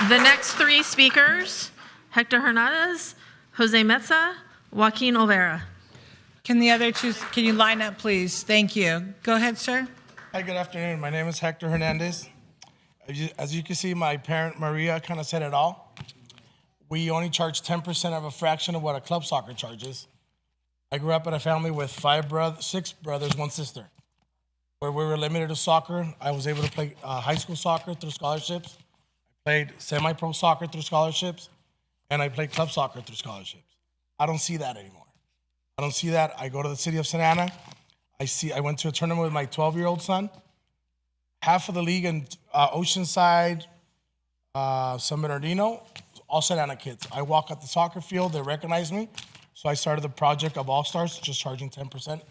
The next three speakers, Hector Hernandez, Jose Metza, Joaquin Olvera. Can the other two, can you line up, please? Thank you. Go ahead, sir. Hi, good afternoon. My name is Hector Hernandez. As you can see, my parent, Maria, kind of said it all. We only charge 10% of a fraction of what a club soccer charges. I grew up in a family with 6 brothers, 1 sister. Where we were limited to soccer, I was able to play high school soccer through scholarships. I played semi-pro soccer through scholarships, and I played club soccer through scholarships. I don't see that anymore. I don't see that. I go to the city of Santa Ana. I went to a tournament with my 12-year-old son. Half of the league in Oceanside, San Bernardino, all Santa Ana kids. I walk at the soccer field, they recognize me. So I started the project of All-Stars, just charging 10% of a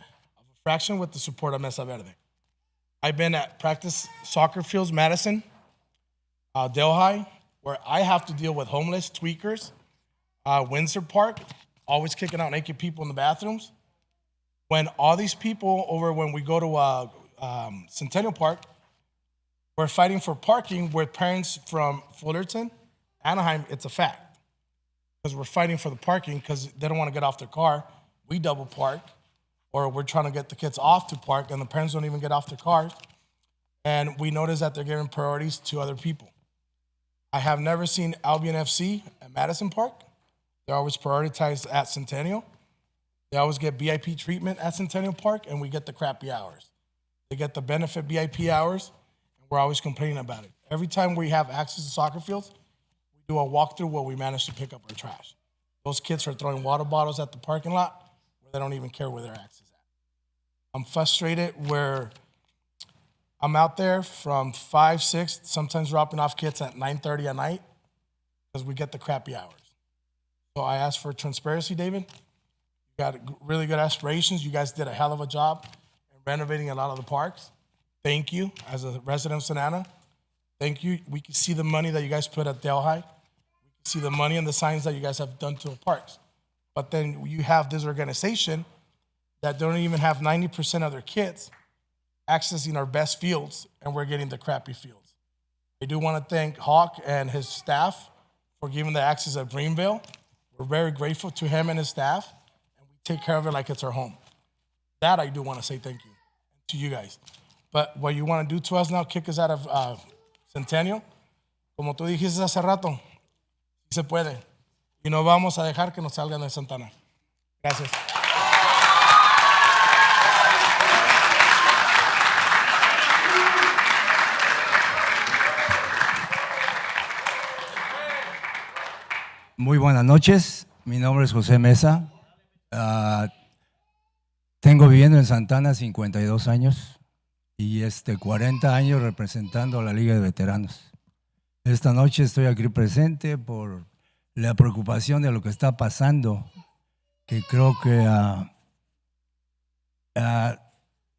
fraction with the support of Mesa Verde. I've been at practice soccer fields, Madison, Delhi, where I have to deal with homeless tweakers, Windsor Park, always kicking out naked people in the bathrooms. When all these people when we go to Centennial Park, we're fighting for parking with parents from Fullerton, Anaheim, it's a fact. Because we're fighting for the parking because they don't want to get off their car. We double park, or we're trying to get the kids off to park and the parents don't even get off their cars. And we notice that they're giving priorities to other people. I have never seen Albion FC at Madison Park. They're always prioritized at Centennial. They always get VIP treatment at Centennial Park, and we get the crappy hours. They get the benefit VIP hours, and we're always complaining about it. Every time we have access to soccer fields, we do a walkthrough where we manage to pick up our trash. Those kids are throwing water bottles at the parking lot where they don't even care where their access is at. I'm frustrated where I'm out there from 5, 6, sometimes dropping off kids at 9:30 at night because we get the crappy hours. So I asked for transparency, David. You got really good aspirations. You guys did a hell of a job in renovating a lot of the parks. Thank you, as a resident of Santa Ana. Thank you. We can see the money that you guys put at Delhi. We can see the money and the signs that you guys have done to the parks. But then you have this organization that don't even have 90% of their kids accessing our best fields, and we're getting the crappy fields. I do want to thank Hawk and his staff for giving the access at Greenville. We're very grateful to him and his staff, and we take care of it like it's our home. That I do want to say thank you to you guys. But what you want to do to us now, kick us out of Centennial, como tú dijiste hace rato, se puede. Y no vamos a dejar que nos salgan de Santana. Gracias. Muy buenas noches, mi nombre es José Mesa. Tengo viviendo en Santana 52 años y 40 años representando a la Liga de Veteranos. Esta noche estoy aquí presente por la preocupación de lo que está pasando, que creo que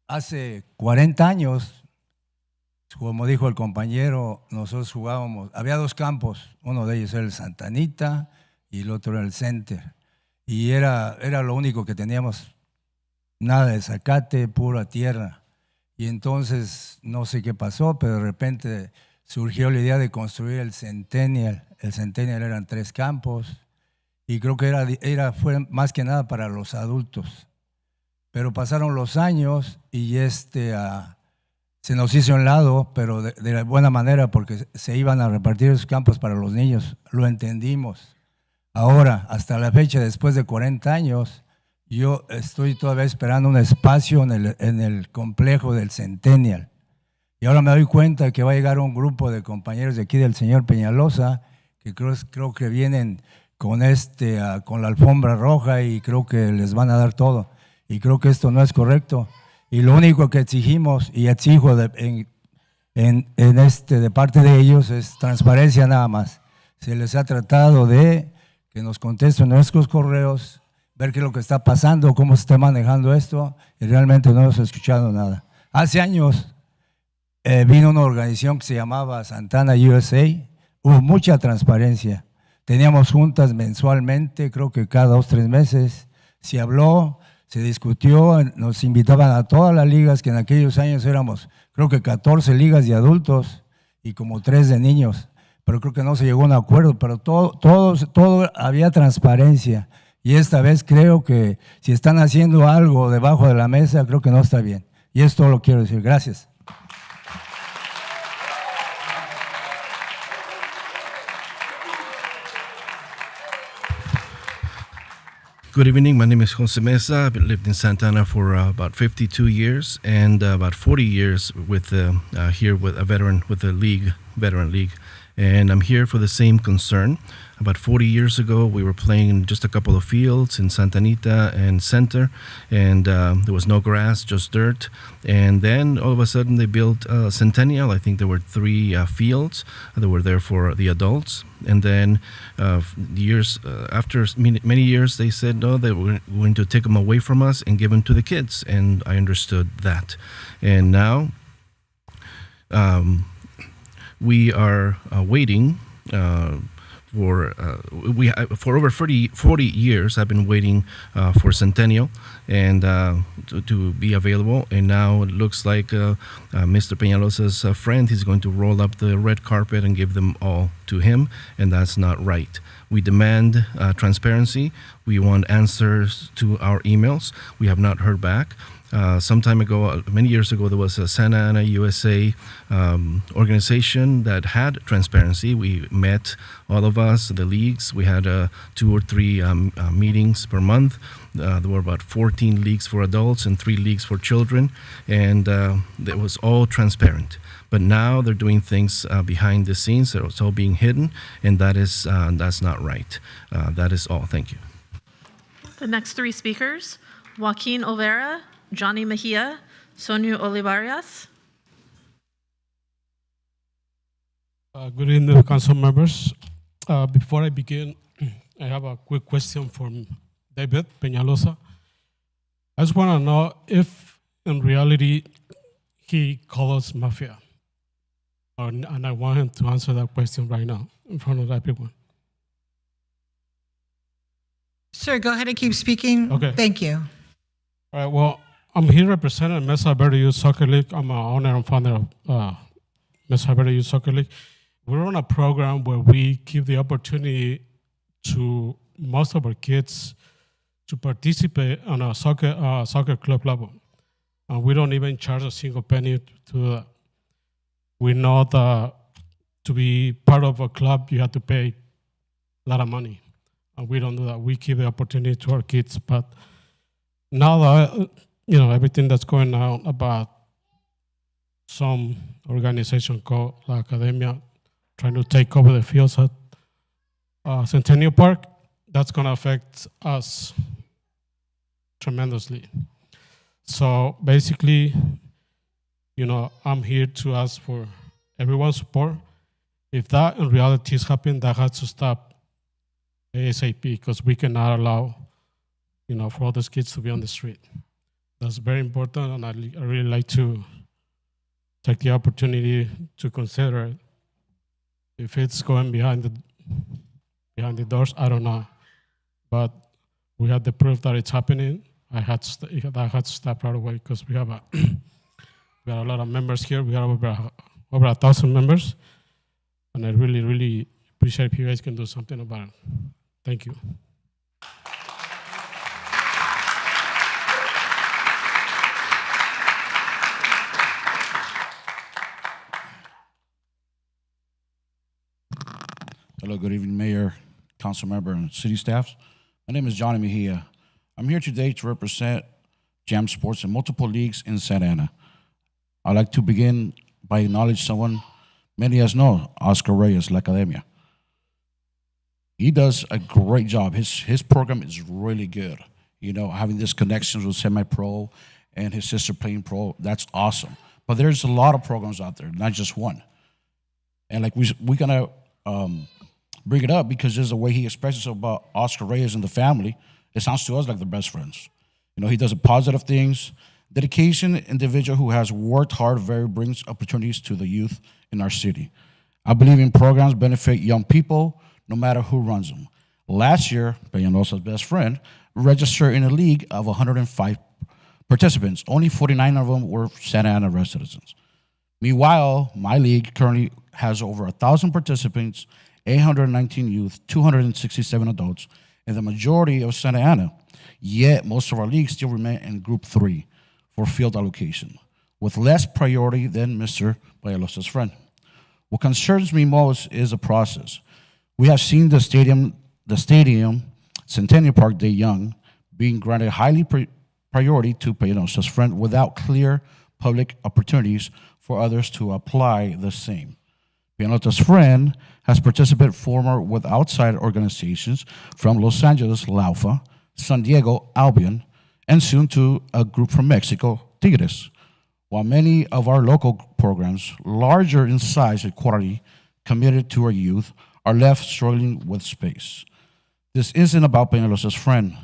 hace 40 años, como dijo el compañero, nosotros jugábamos, había 2 campos, uno de ellos era el Santanita y el otro era el Center. Y era lo único que teníamos, nada de zacate, pura tierra. Y entonces, no sé qué pasó, pero de repente surgió la idea de construir el Centennial. El Centennial eran 3 campos y creo que fue más que nada para los adultos. Pero pasaron los años y se nos hizo a un lado, pero de buena manera, porque se iban a repartir esos campos para los niños. Lo entendimos. Ahora, hasta la fecha, después de 40 años, yo estoy todavía esperando un espacio en el complejo del Centennial. Y ahora me doy cuenta que va a llegar un grupo de compañeros de aquí del señor Peñalosa, que creo que vienen con la alfombra roja y creo que les van a dar todo. Y creo que esto no es correcto. Y lo único que exigimos y exijo de parte de ellos es transparencia nada más. Se les ha tratado de que nos contesten nuestros correos, ver qué es lo que está pasando, cómo se está manejando esto, y realmente no hemos escuchado nada. Hace años vino una organización que se llamaba Santana USA, hubo mucha transparencia, teníamos juntas mensualmente, creo que cada 2 o 3 meses, se habló, se discutió, nos invitaban a todas las ligas, que en aquellos años éramos, creo que 14 ligas de adultos y como 3 de niños, pero creo que no se llegó a un acuerdo, pero todo había transparencia. Y esta vez creo que si están haciendo algo debajo de la mesa, creo que no está bien. Y esto lo quiero decir. Gracias. Good evening. My name is Jose Mesa. I've lived in Santa Ana for about 52 years and about 40 years with here with a veteran with the veteran league, and I'm here for the same concern. About 40 years ago, we were playing in just a couple of fields in Santa Anita and Center, and there was no grass, just dirt. And then all of a sudden, they built Centennial. I think there were 3 fields that were there for the adults. And then years after many years, they said no, they were going to take them away from us and give them to the kids. And I understood that. And now we are waiting. For over 40 years, I've been waiting for Centennial and to be available. And now it looks like Mr. Peñalosa's friend is going to roll up the red carpet and give them all to him, and that's not right. We demand transparency. We want answers to our emails. We have not heard back. Some time ago, many years ago, there was a Santa Ana USA organization that had transparency. We met, all of us, the leagues. We had 2 or 3 meetings per month. There were about 14 leagues for adults and 3 leagues for children, and it was all transparent. But now they're doing things behind the scenes. So it's all being hidden, and that's not right. That is all. Thank you. The next 3 speakers, Joaquin Olvera, Johnny Mejia, Sonia Olivarias. Good evening, council members. Before I begin, I have a quick question from David Peñalosa. I just want to know if, in reality, he calls us mafia. And I want him to answer that question right now in front of everyone. Sir, go ahead and keep speaking. Okay. Thank you. All right, well, I'm here representing Mesa Verde Youth Soccer League. I'm an owner and founder of Mesa Verde Youth Soccer League. We're on a program where we give the opportunity to most of our kids to participate on a soccer club level. And we don't even charge a single penny to do that. We know that to be part of a club, you have to pay a lot of money. And we don't do that. We give the opportunity to our kids. But now that everything that's going on about some organization called La Academia trying to take over the fields at Centennial Park, that's going to affect us tremendously. So basically, I'm here to ask for everyone's support. If that in reality is happening, that has to stop ASAP, because we cannot allow, for all those kids to be on the street. That's very important, and I really like to take the opportunity to consider it. If it's going behind the doors, I don't know. But we have the proof that it's happening. I had to stop right away, because we have we got a lot of members here. We got over 1,000 members, and I really, really appreciate if you guys can do something about it. Thank you. Hello, good evening, Mayor, Council Member, and City staffs. My name is Johnny Mejia. I'm here today to represent Jam Sports in multiple leagues in Santa Ana. I'd like to begin by acknowledging someone many of us know, Oscar Reyes, La Academia. He does a great job. His program is really good. Having this connections with semi-pro and his sister playing pro, that's awesome. But there's a lot of programs out there, not just one. And like we're gonna bring it up because just the way he expresses about Oscar Reyes and the family, it sounds to us like they're best friends. You know, he does positive things. Dedication, individual who has worked hard, very brings opportunities to the youth in our city. I believe in programs benefit young people, no matter who runs them. Last year, Peñalosa's best friend registered in a league of 105 participants. Only 49 of them were Santa Ana residents. Meanwhile, my league currently has over 1,000 participants, 819 youth, 267 adults, and the majority of Santa Ana. Yet, most of our leagues still remain in Group 3 for field allocation, with less priority than Mr. Peñalosa's friend. What concerns me most is the process. We have seen the stadium, Centennial Park Day Young, being granted highly priority to Peñalosa's friend without clear public opportunities for others to apply the same. Peñalosa's friend has participated former with outside organizations from Los Angeles, Laufa, San Diego, Albion, and soon to a group from Mexico, Tigres. While many of our local programs, larger in size and quality, committed to our youth, are left struggling with space. This isn't about Peñalosa's friend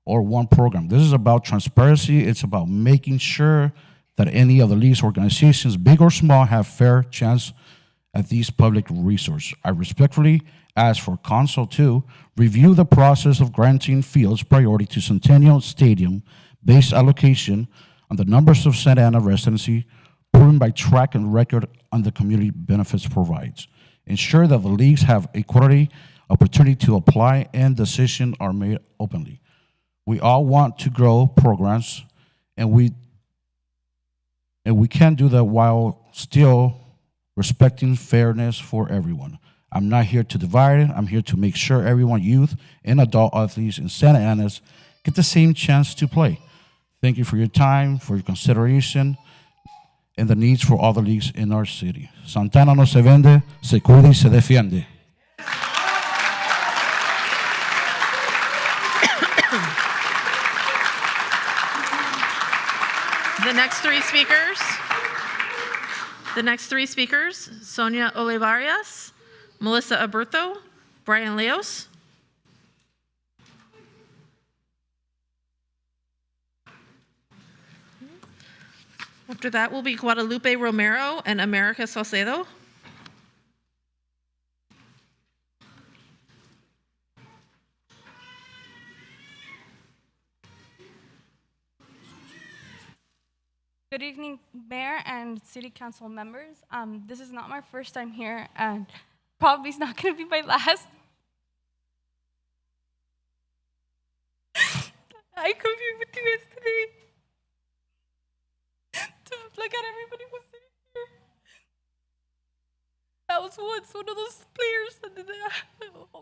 or one program. This is about transparency. It's about making sure that any of the league's organizations, big or small, have fair chance at these public resources. I respectfully ask for council to review the process of granting fields priority to Centennial Stadium based allocation on the numbers of Santa Ana residency proven by track and record on the community benefits provides. Ensure that the leagues have equality, opportunity to apply, and decisions are made openly. We all want to grow programs, and we can do that while still respecting fairness for everyone. I'm not here to divide. I'm here to make sure everyone, youth and adult athletes in Santa Ana, get the same chance to play. Thank you for your time, for your consideration, and the needs for all the leagues in our city. Santana no se vende, se cuida y se defiende. The next three speakers, Sonia Olivarias, Melissa Aburto, Brian Leos. After that will be Guadalupe Romero and America Salcedo. Good evening, Mayor and City Council members. This is not my first time here, and probably is not going to be my last. I come here with you guys today to look at everybody who's sitting here. I was once one of those players that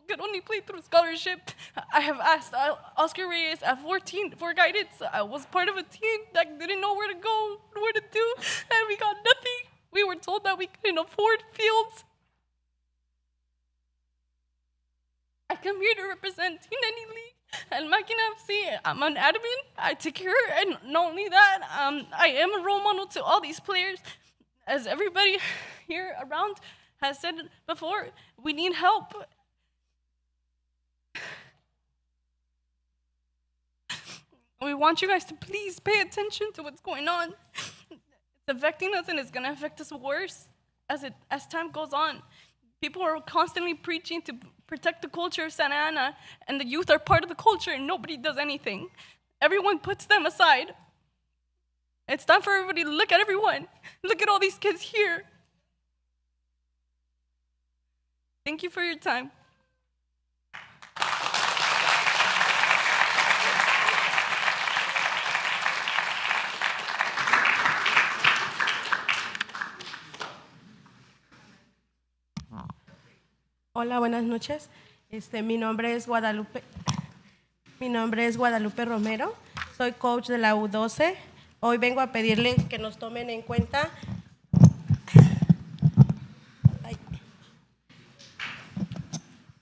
could only play through scholarship. I have asked Oscar Reyes at 14 for guidance. I was part of a team that didn't know where to go, what to do, and we got nothing. We were told that we couldn't afford fields. I come here to represent Tinani League and Máquina FC. I'm an admin. I take care, and not only that, I am a role model to all these players. As everybody here around has said before, we need help. We want you guys to please pay attention to what's going on. It's affecting us, and it's going to affect us worse as time goes on. People are constantly preaching to protect the culture of Santa Ana, and the youth are part of the culture, and nobody does anything. Everyone puts them aside. It's time for everybody to look at everyone. Look at all these kids here. Thank you for your time. Hola, buenas noches. Mi nombre es Guadalupe Romero. Soy coach de la U12. Hoy vengo a pedirle que nos tomen en cuenta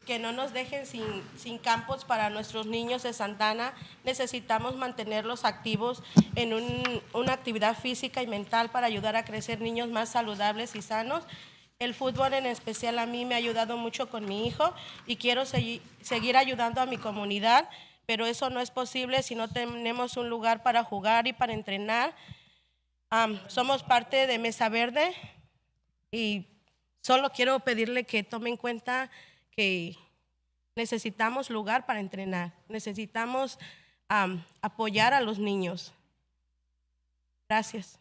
que no nos dejen sin campos para nuestros niños de Santa Ana. Necesitamos mantenerlos activos en una actividad física y mental para ayudar a crecer niños más saludables y sanos. El fútbol en especial a mí me ha ayudado mucho con mi hijo y quiero seguir ayudando a mi comunidad, pero eso no es posible si no tenemos un lugar para jugar y para entrenar. Somos parte de Mesa Verde y solo quiero pedirle que tome en cuenta que necesitamos lugar para entrenar, necesitamos apoyar a los niños. Gracias.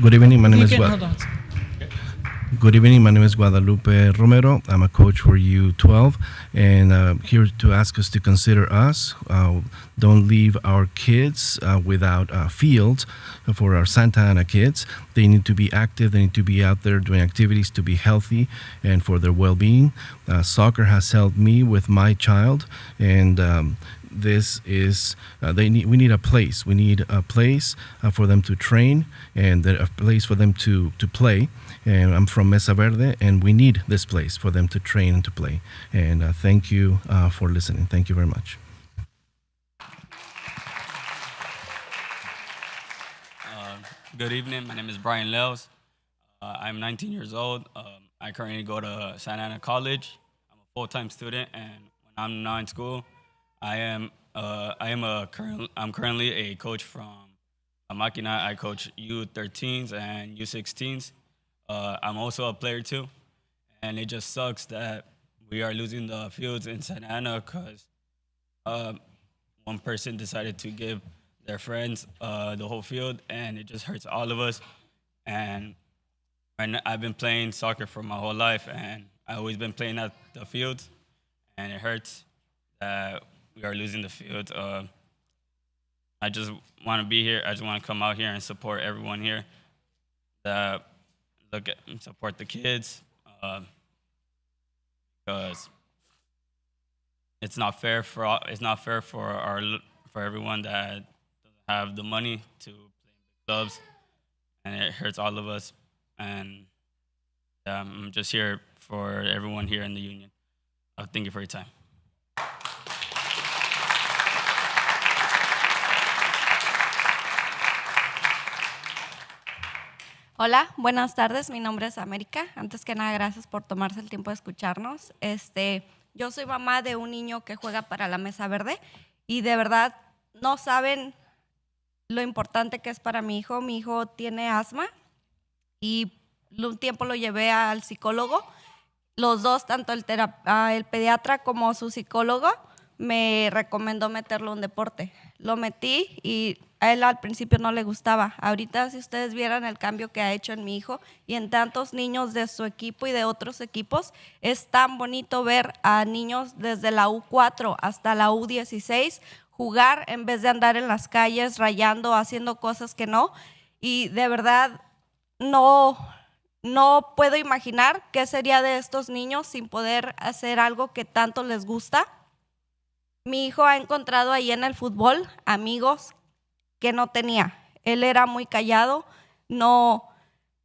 Good evening. My name is Hold on. Good evening. My name is Guadalupe Romero. I'm a coach for U12, and here to ask us to consider us. Don't leave our kids without fields for our Santa Ana kids. They need to be active. They need to be out there doing activities to be healthy and for their well-being. Soccer has helped me with my child, and this is we need a place. We need a place for them to train and a place for them to play. And I'm from Mesa Verde, and we need this place for them to train and to play. And thank you for listening. Thank you very much. Good evening. My name is Brian Lels. I'm 19 years old. I currently go to Santa Ana College. I'm a full-time student, and when I'm not in school, I'm currently a coach from Máquina. I coach U13s and U16s. I'm also a player too, and it just sucks that we are losing the fields in Santa Ana because one person decided to give their friends the whole field, and it just hurts all of us. And I've been playing soccer for my whole life, and I've always been playing at the fields, and it hurts that we are losing the field. I just want to be here. I just want to come out here and support everyone here. That look at and support the kids, because it's not fair for everyone that doesn't have the money to play in big clubs, and it hurts all of us. And I'm just here for everyone here in the union. Thank you for your time. Hola, buenas tardes. Mi nombre es América. Antes que nada, gracias por tomarse el tiempo de escucharnos. Yo soy mamá de un niño que juega para la Mesa Verde y de verdad no saben lo importante que es para mi hijo. Mi hijo tiene asma y un tiempo lo llevé al psicólogo. Los dos, tanto el pediatra como su psicólogo, me recomendó meterlo en un deporte. Lo metí y a él al principio no le gustaba. Ahorita, si ustedes vieran el cambio que ha hecho en mi hijo y en tantos niños de su equipo y de otros equipos, es tan bonito ver a niños desde la U4 hasta la U16 jugar en vez de andar en las calles rayando, haciendo cosas que no. Y de verdad no puedo imaginar qué sería de estos niños sin poder hacer algo que tanto les gusta. Mi hijo ha encontrado ahí en el fútbol amigos que no tenía. Él era muy callado,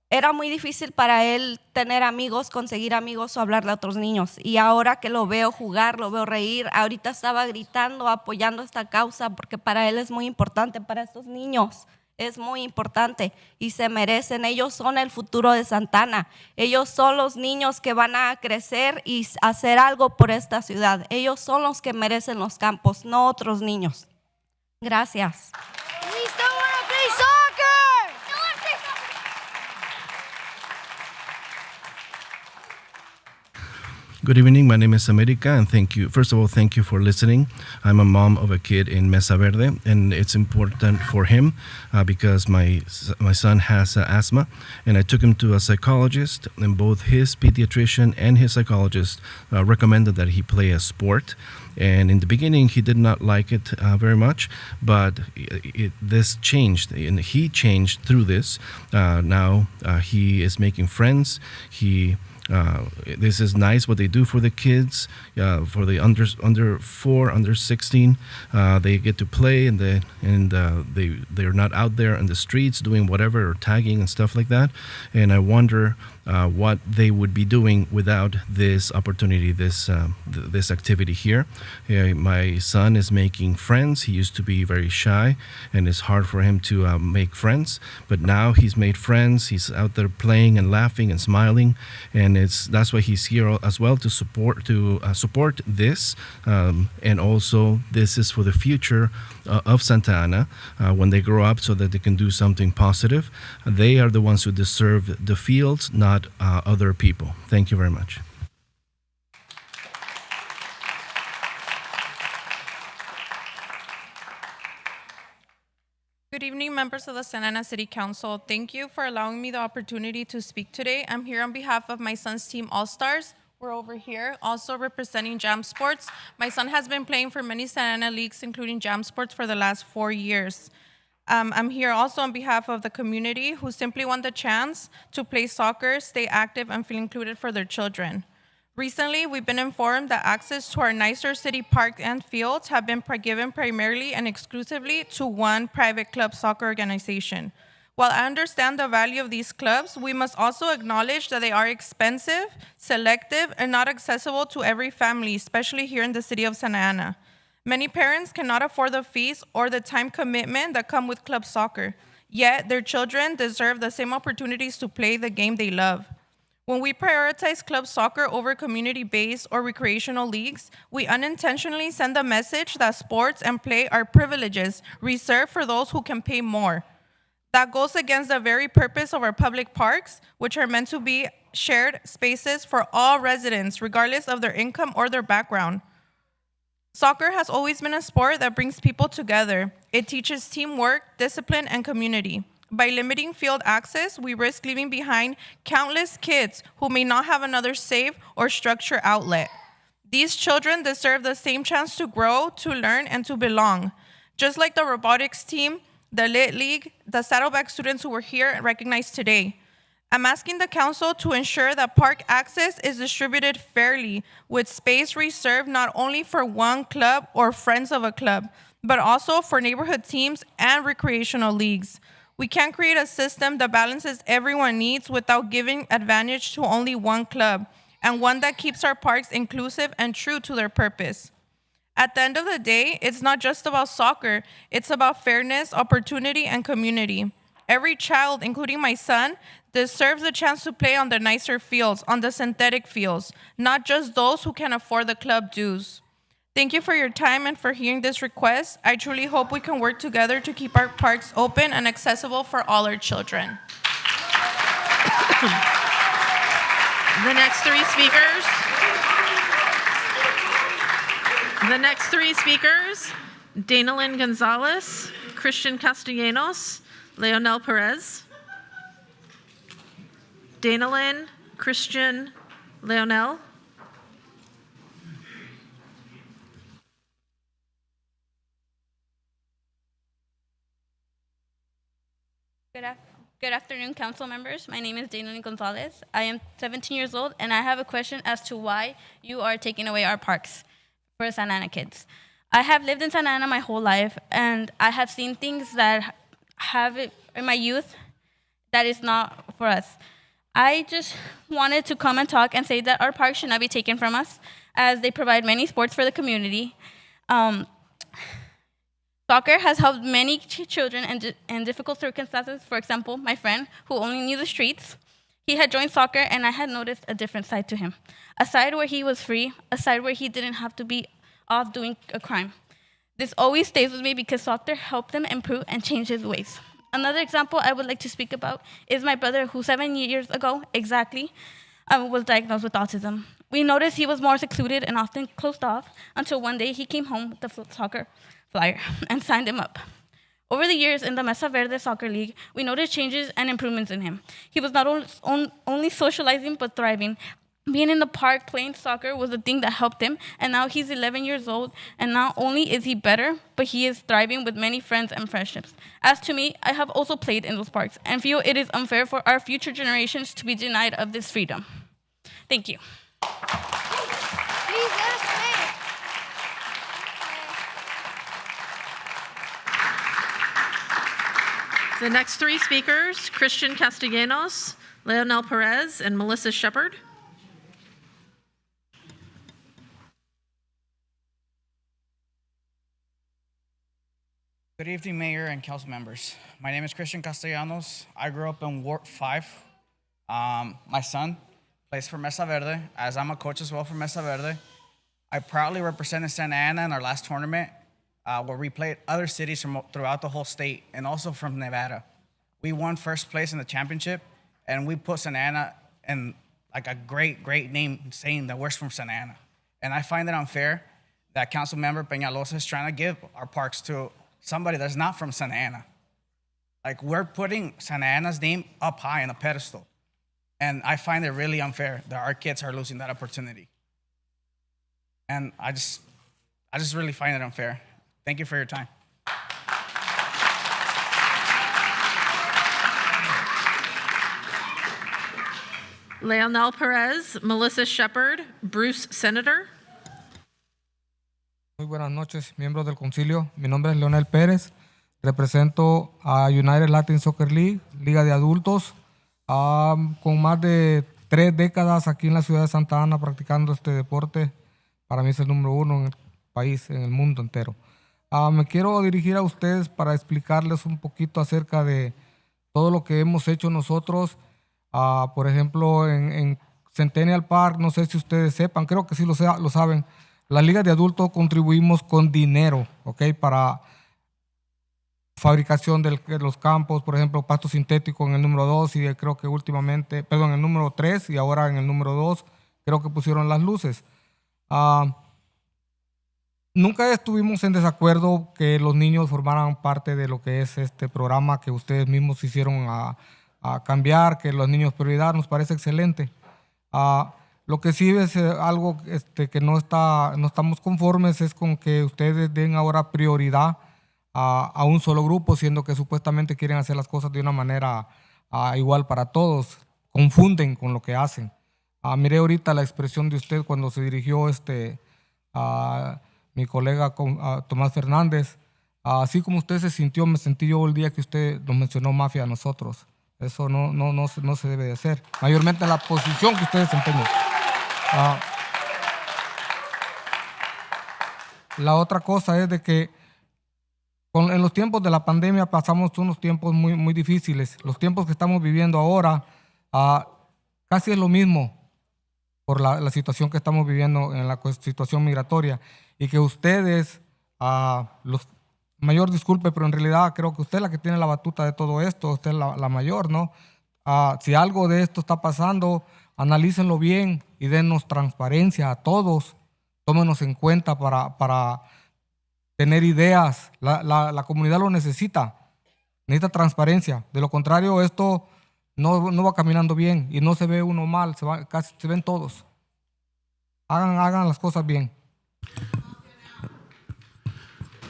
era muy difícil para él tener amigos, conseguir amigos o hablarle a otros niños. Y ahora que lo veo jugar, lo veo reír, ahorita estaba gritando, apoyando esta causa porque para él es muy importante, para estos niños es muy importante y se merecen. Ellos son el futuro de Santa Ana. Ellos son los niños que van a crecer y hacer algo por esta ciudad. Ellos son los que merecen los campos, no otros niños. Gracias. Good evening. My name is America, and thank you. First of all, thank you for listening. I'm a mom of a kid in Mesa Verde, and it's important for him because my son has asthma, and I took him to a psychologist, and both his pediatrician and his psychologist recommended that he play a sport. And in the beginning, he did not like it very much, but this changed, and he changed through this. Now he is making friends. This is nice what they do for the kids, for the under 4, under 16. They get to play, and they're not out there in the streets doing whatever or tagging and stuff like that. And I wonder what they would be doing without this opportunity, this activity here. My son is making friends. He used to be very shy, and it's hard for him to make friends. But now he's made friends. He's out there playing and laughing and smiling, and that's why he's here as well, to support this. And also, this is for the future of Santa Ana when they grow up, so that they can do something positive. They are the ones who deserve the fields, not other people. Thank you very much. Good evening, members of the Santa Ana City Council. Thank you for allowing me the opportunity to speak today. I'm here on behalf of my son's team, All-Stars. We're over here also representing Jam Sports. My son has been playing for many Santa Ana leagues, including Jam Sports, for the last 4 years. I'm here also on behalf of the community who simply want the chance to play soccer, stay active, and feel included for their children. Recently, we've been informed that access to our nicer city parks and fields have been given primarily and exclusively to one private club soccer organization. While I understand the value of these clubs, we must also acknowledge that they are expensive, selective, and not accessible to every family, especially here in the city of Santa Ana. Many parents cannot afford the fees or the time commitment that come with club soccer, yet their children deserve the same opportunities to play the game they love. When we prioritize club soccer over community-based or recreational leagues, we unintentionally send a message that sports and play are privileges reserved for those who can pay more. That goes against the very purpose of our public parks, which are meant to be shared spaces for all residents, regardless of their income or their background. Soccer has always been a sport that brings people together. It teaches teamwork, discipline, and community. By limiting field access, we risk leaving behind countless kids who may not have another safe or structured outlet. These children deserve the same chance to grow, to learn, and to belong. Just like the robotics team, the Lit League, the Saddleback students who were here recognized today. I'm asking the council to ensure that park access is distributed fairly, with space reserved not only for one club or friends of a club, but also for neighborhood teams and recreational leagues. We can't create a system that balances everyone's needs without giving advantage to only one club, and one that keeps our parks inclusive and true to their purpose. At the end of the day, it's not just about soccer, it's about fairness, opportunity, and community. Every child, including my son, deserves a chance to play on the nicer fields, on the synthetic fields, not just those who can afford the club dues. Thank you for your time and for hearing this request. I truly hope we can work together to keep our parks open and accessible for all our children. The next three speakers, Danilyn Gonzalez, Christian Castellanos, Leonel Perez. Danilyn, Christian, Leonel. Good afternoon, council members. My name is Danilyn Gonzalez. I am 17 years old, and I have a question as to why you are taking away our parks for Santa Ana kids. I have lived in Santa Ana my whole life, and I have seen things that have it in my youth that is not for us. I just wanted to come and talk and say that our parks should not be taken from us, as they provide many sports for the community. Soccer has helped many children in difficult circumstances. For example, my friend, who only knew the streets, he had joined soccer, and I had noticed a different side to him. A side where he was free, a side where he didn't have to be off doing a crime. This always stays with me because soccer helped him improve and change his ways. Another example I would like to speak about is my brother, who 7 years ago, exactly, was diagnosed with autism. We noticed he was more secluded and often closed off until one day he came home with the soccer flyer and signed him up. Over the years in the Mesa Verde Soccer League, we noticed changes and improvements in him. He was not only socializing, but thriving. Being in the park playing soccer was the thing that helped him, and now he's 11 years old, and not only is he better, but he is thriving with many friends and friendships. As to me, I have also played in those parks and feel it is unfair for our future generations to be denied of this freedom. Thank you. The next three speakers, Christian Castellanos, Leonel Perez and Melissa Shepard. Good evening, Mayor and Council members. My name is Christian Castellanos. I grew up in Ward 5. My son plays for Mesa Verde, as I'm a coach as well for Mesa Verde. I proudly represented Santa Ana in our last tournament, where we played other cities from throughout the whole state and also from Nevada. We won first place in the championship, and we put Santa Ana in like a great name, saying that we're from Santa Ana. And I find it unfair that Council Member Peñalosa is trying to give our parks to somebody that's not from Santa Ana. Like, we're putting Santa Ana's name up high on a pedestal. And I find it really unfair that our kids are losing that opportunity. And I just really find it unfair. Thank you for your time. Leonel Perez, Melissa Shepard, Bruce Senator. Muy buenas noches, miembros del concilio. Mi nombre es Leonel Pérez. Represento a United Latin Soccer League, Liga de Adultos, con más de 3 décadas aquí en la ciudad de Santa Ana practicando este deporte. Para mí es el número 1 en el país, en el mundo entero. Me quiero dirigir a ustedes para explicarles un poquito acerca de todo lo que hemos hecho nosotros. Por ejemplo, en Centennial Park, no sé si ustedes sepan, creo que sí lo saben. Las ligas de adultos contribuimos con dinero, ¿ok? Para fabricación de los campos, por ejemplo, pasto sintético en el número 2 y creo que últimamente, perdón, en el número 3 y ahora en el número 2, creo que pusieron las luces. Nunca estuvimos en desacuerdo que los niños formaran parte de lo que es este programa que ustedes mismos hicieron a cambiar, que los niños prioridad, nos parece excelente. Lo que sí es algo que no estamos conformes es con que ustedes den ahora prioridad a un solo grupo, siendo que supuestamente quieren hacer las cosas de una manera igual para todos. Confunden con lo que hacen. Miré ahorita la expresión de usted cuando se dirigió a mi colega Tomás Fernández. Así como usted se sintió, me sentí yo el día que usted nos mencionó mafia a nosotros. Eso no se debe de hacer. Mayormente la posición que ustedes desempeñan. La otra cosa es de que en los tiempos de la pandemia pasamos unos tiempos muy difíciles. Los tiempos que estamos viviendo ahora casi es lo mismo por la situación que estamos viviendo en la situación migratoria. Y que ustedes, mayor disculpe, pero en realidad creo que usted es la que tiene la batuta de todo esto, usted es la mayor, ¿no? Si algo de esto está pasando, analícenlo bien y dennos transparencia a todos. Tómenos en cuenta para tener ideas. La comunidad lo necesita transparencia. De lo contrario, esto no va caminando bien y no se ve uno mal, casi se ven todos. Hagan las cosas bien.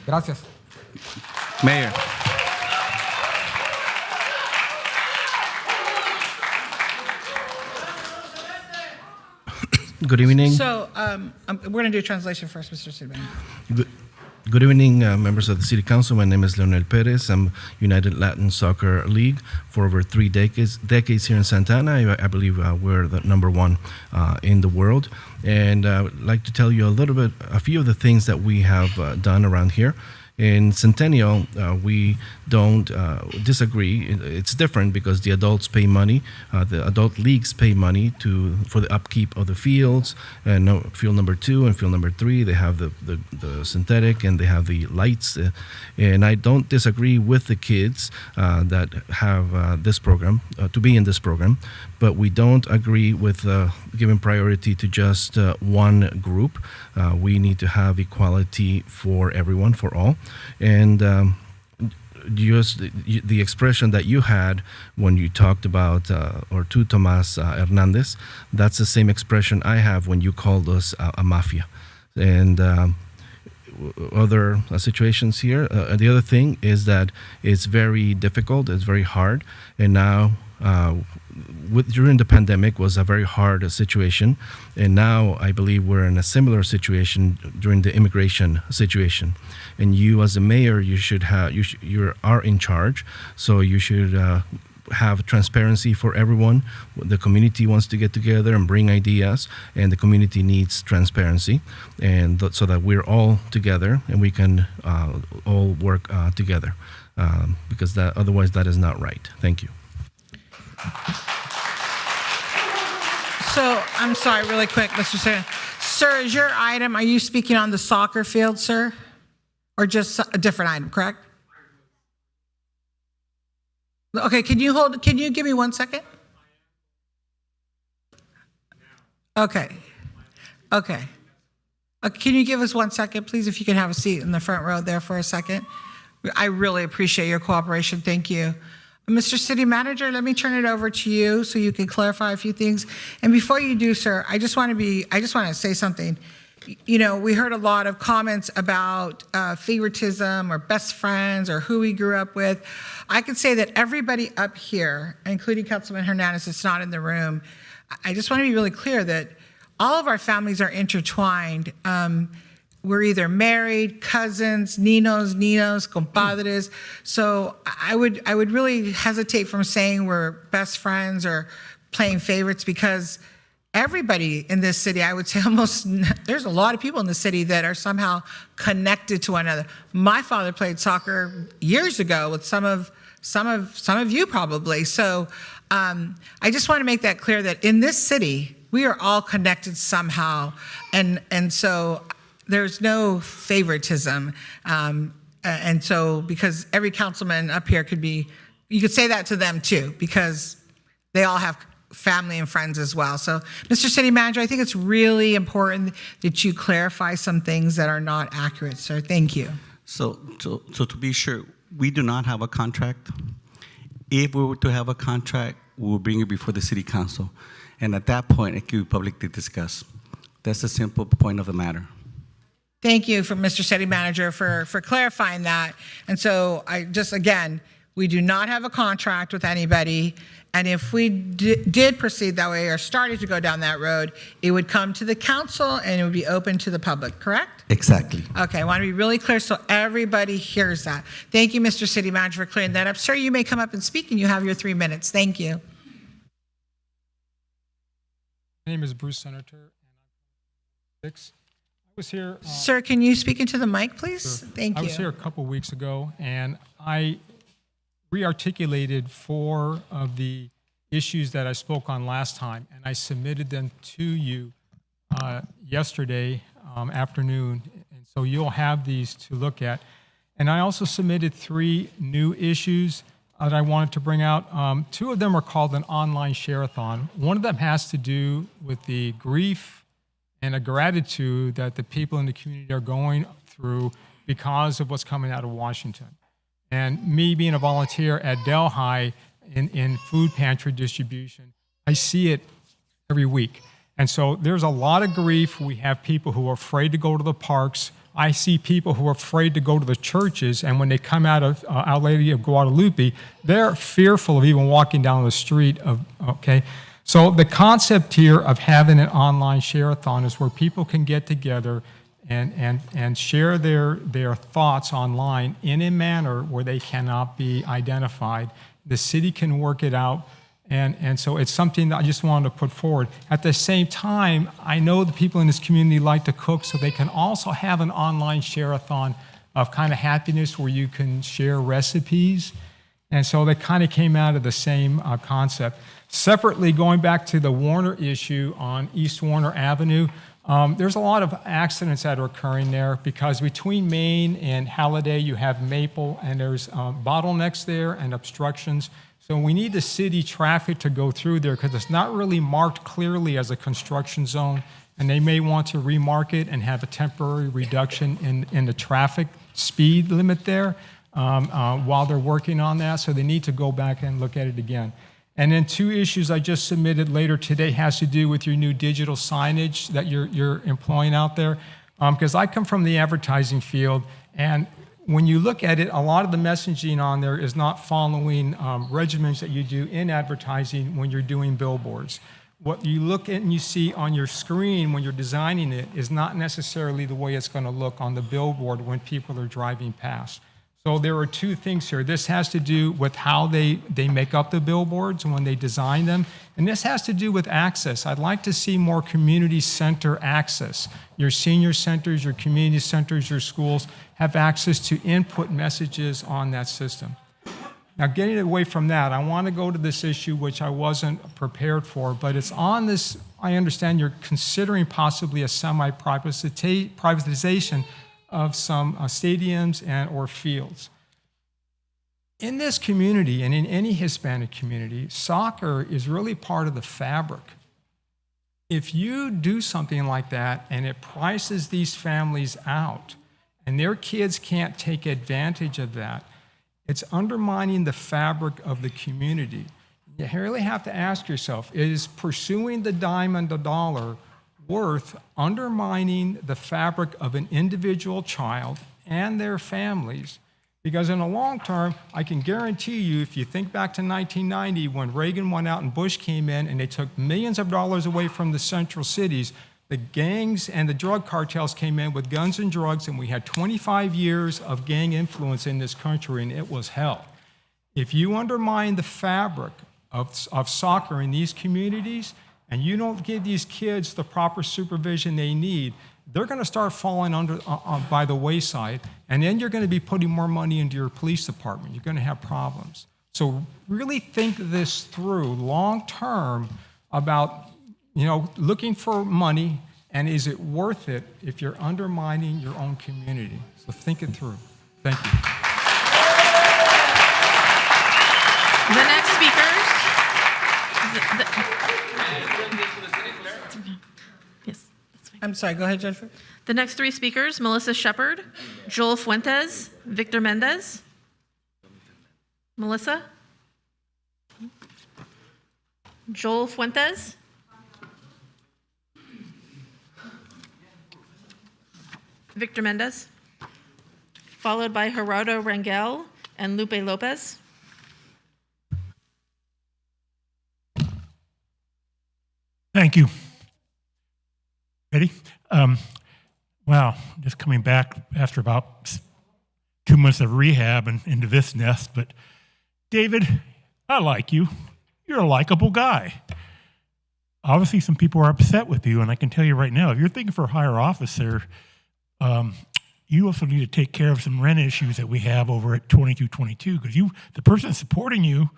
Gracias. Mayor. Good evening. So we're going to do a translation first, Mr. Subban. Good evening, members of the City Council. My name is Leonel Perez. I'm United Latin Soccer League for over 3 decades here in Santa Ana. I believe we're the number 1 in the world. And I'd like to tell you a few of the things that we have done around here. In Centennial, we don't disagree. It's different because the adults pay money. The adult leagues pay money for the upkeep of the fields. Field number 2 and field number 3, they have the synthetic and they have the lights. And I don't disagree with the kids that have this program, to be in this program. But we don't agree with giving priority to just one group. We need to have equality for everyone, for all. And just the expression that you had when you talked about, or to Tomas Hernandez, that's the same expression I have when you called us a mafia. And other situations here. The other thing is that it's very difficult, it's very hard, and now during the pandemic was a very hard situation, and now I believe we're in a similar situation during the immigration situation. And you, as a mayor, you are in charge, so you should have transparency for everyone. The community wants to get together and bring ideas, and the community needs transparency, and so that we're all together and we can all work together, because otherwise that is not right. Thank you. So, I'm sorry, really quick, Mr. Sir. Sir, is your item, are you speaking on the soccer field, sir? Or just a different item, correct? Okay, can you give me 1 second? Okay. Can you give us 1 second, please, if you can have a seat in the front row there for a second? I really appreciate your cooperation. Thank you. Mr. City Manager, let me turn it over to you so you can clarify a few things. And before you do, sir, I just want to say something. You know, we heard a lot of comments about favoritism or best friends or who we grew up with. I can say that everybody up here, including Councilman Hernandez, that's not in the room, I just want to be really clear that all of our families are intertwined. We're either married, cousins, ninos, compadres. So I would really hesitate from saying we're best friends or playing favorites, because everybody in this city, I would say there's a lot of people in the city that are somehow connected to one another. My father played soccer years ago with some of you probably. So I just want to make that clear that in this city, we are all connected somehow. And so there's no favoritism. And so, because every councilman up here you could say that to them too, because they all have family and friends as well. So, Mr. City Manager, I think it's really important that you clarify some things that are not accurate, sir. Thank you. So to be sure, we do not have a contract. If we were to have a contract, we will bring it before the City Council. And at that point, it can be publicly discussed. That's the simple point of the matter. Thank you, Mr. City Manager, for clarifying that. And so again, we do not have a contract with anybody. And if we did proceed that way or started to go down that road, it would come to the council and it would be open to the public, correct? Exactly. Okay, I want to be really clear so everybody hears that. Thank you, Mr. City Manager, for clearing that up. Sir, you may come up and speak, and you have your 3 minutes. Thank you. My name is Bruce Senator, and I'm 6. I was here. Sir, can you speak into the mic, please? Sure. Thank you. I was here a couple weeks ago, and I re-articulated 4 of the issues that I spoke on last time, and I submitted them to you yesterday afternoon, and so you'll have these to look at. And I also submitted 3 new issues that I wanted to bring out. 2 of them are called an online share-a-thon. One of them has to do with the grief and a gratitude that the people in the community are going through because of what's coming out of Washington. And me being a volunteer at Delhi in food pantry distribution, I see it every week. And so there's a lot of grief. We have people who are afraid to go to the parks. I see people who are afraid to go to the churches, and when they come out of Our Lady of Guadalupe, they're fearful of even walking down the street. Okay? So the concept here of having an online share-a-thon is where people can get together and share their thoughts online in a manner where they cannot be identified. The city can work it out, and so it's something that I just wanted to put forward. At the same time, I know the people in this community like to cook, so they can also have an online share-a-thon of kind of happiness where you can share recipes. And so they kind of came out of the same concept. Separately, going back to the Warner issue on East Warner Avenue, there's a lot of accidents that are occurring there because between Main and Halliday, you have Maple, and there's bottlenecks there and obstructions. So we need the city traffic to go through there because it's not really marked clearly as a construction zone, and they may want to remark it and have a temporary reduction in the traffic speed limit there while they're working on that. So they need to go back and look at it again. And then 2 issues I just submitted later today has to do with your new digital signage that you're employing out there. Because I come from the advertising field, and when you look at it, a lot of the messaging on there is not following regimens that you do in advertising when you're doing billboards. What you look at and you see on your screen when you're designing it is not necessarily the way it's going to look on the billboard when people are driving past. So there are two things here. This has to do with how they make up the billboards when they design them, and this has to do with access. I'd like to see more community center access. Your senior centers, your community centers, your schools have access to input messages on that system. Now, getting away from that, I want to go to this issue which I wasn't prepared for, but it's on this, I understand you're considering possibly a semi-privatization of some stadiums and or fields. In this community and in any Hispanic community, soccer is really part of the fabric. If you do something like that and it prices these families out and their kids can't take advantage of that, it's undermining the fabric of the community. You really have to ask yourself, is pursuing the dime and the dollar worth undermining the fabric of an individual child and their families? Because in the long term, I can guarantee you, if you think back to 1990 when Reagan went out and Bush came in and they took millions of dollars away from the central cities, the gangs and the drug cartels came in with guns and drugs, and we had 25 years of gang influence in this country, and it was hell. If you undermine the fabric of soccer in these communities, and you don't give these kids the proper supervision they need, they're going to start falling by the wayside, and then you're going to be putting more money into your police department. You're going to have problems. So really think this through long term about looking for money, and is it worth it if you're undermining your own community? So think it through. Thank you. The next speakers. Yes. I'm sorry, go ahead, Jennifer. The next three speakers: Melissa Shepard, Joel Fuentes, Victor Mendez. Melissa? Joel Fuentes? Victor Mendez, followed by Gerardo Rangel and Lupe Lopez. Thank you. Ready? Wow, just coming back after about 2 months of rehab and into this nest, but David, I like you. You're a likable guy. Obviously, some people are upset with you, and I can tell you right now, if you're thinking for a higher office there, you also need to take care of some rent issues that we have over at 2222, because the person supporting you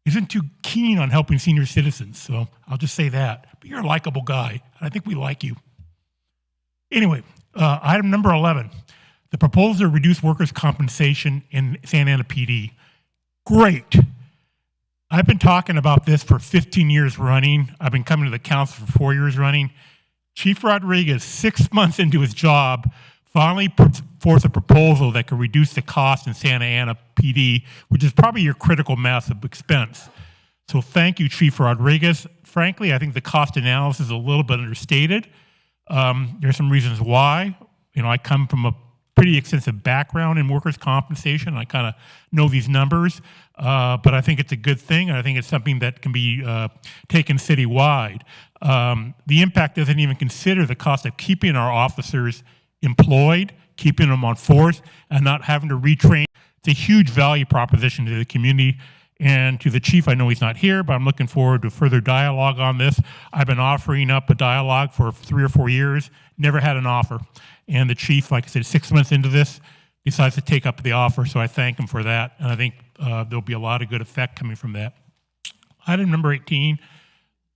isn't too keen on helping senior citizens. So I'll just say that. But you're a likable guy, and I think we like you. Anyway, item number 11, the proposal to reduce workers' compensation in Santa Ana PD. Great. I've been talking about this for 15 years running. I've been coming to the council for 4 years running. Chief Rodriguez, 6 months into his job, finally puts forth a proposal that could reduce the cost in Santa Ana PD, which is probably your critical mass of expense. So thank you, Chief Rodriguez. Frankly, I think the cost analysis is a little bit understated. There's some reasons why. I come from a pretty extensive background in workers' compensation. I kind of know these numbers, but I think it's a good thing, and I think it's something that can be taken citywide. The impact doesn't even consider the cost of keeping our officers employed, keeping them on force, and not having to retrain. It's a huge value proposition to the community and to the chief. I know he's not here, but I'm looking forward to further dialogue on this. I've been offering up a dialogue for 3 or 4 years, never had an offer. And the chief, like I said, 6 months into this, decides to take up the offer, so I thank him for that. And I think there'll be a lot of good effect coming from that. Item number 18,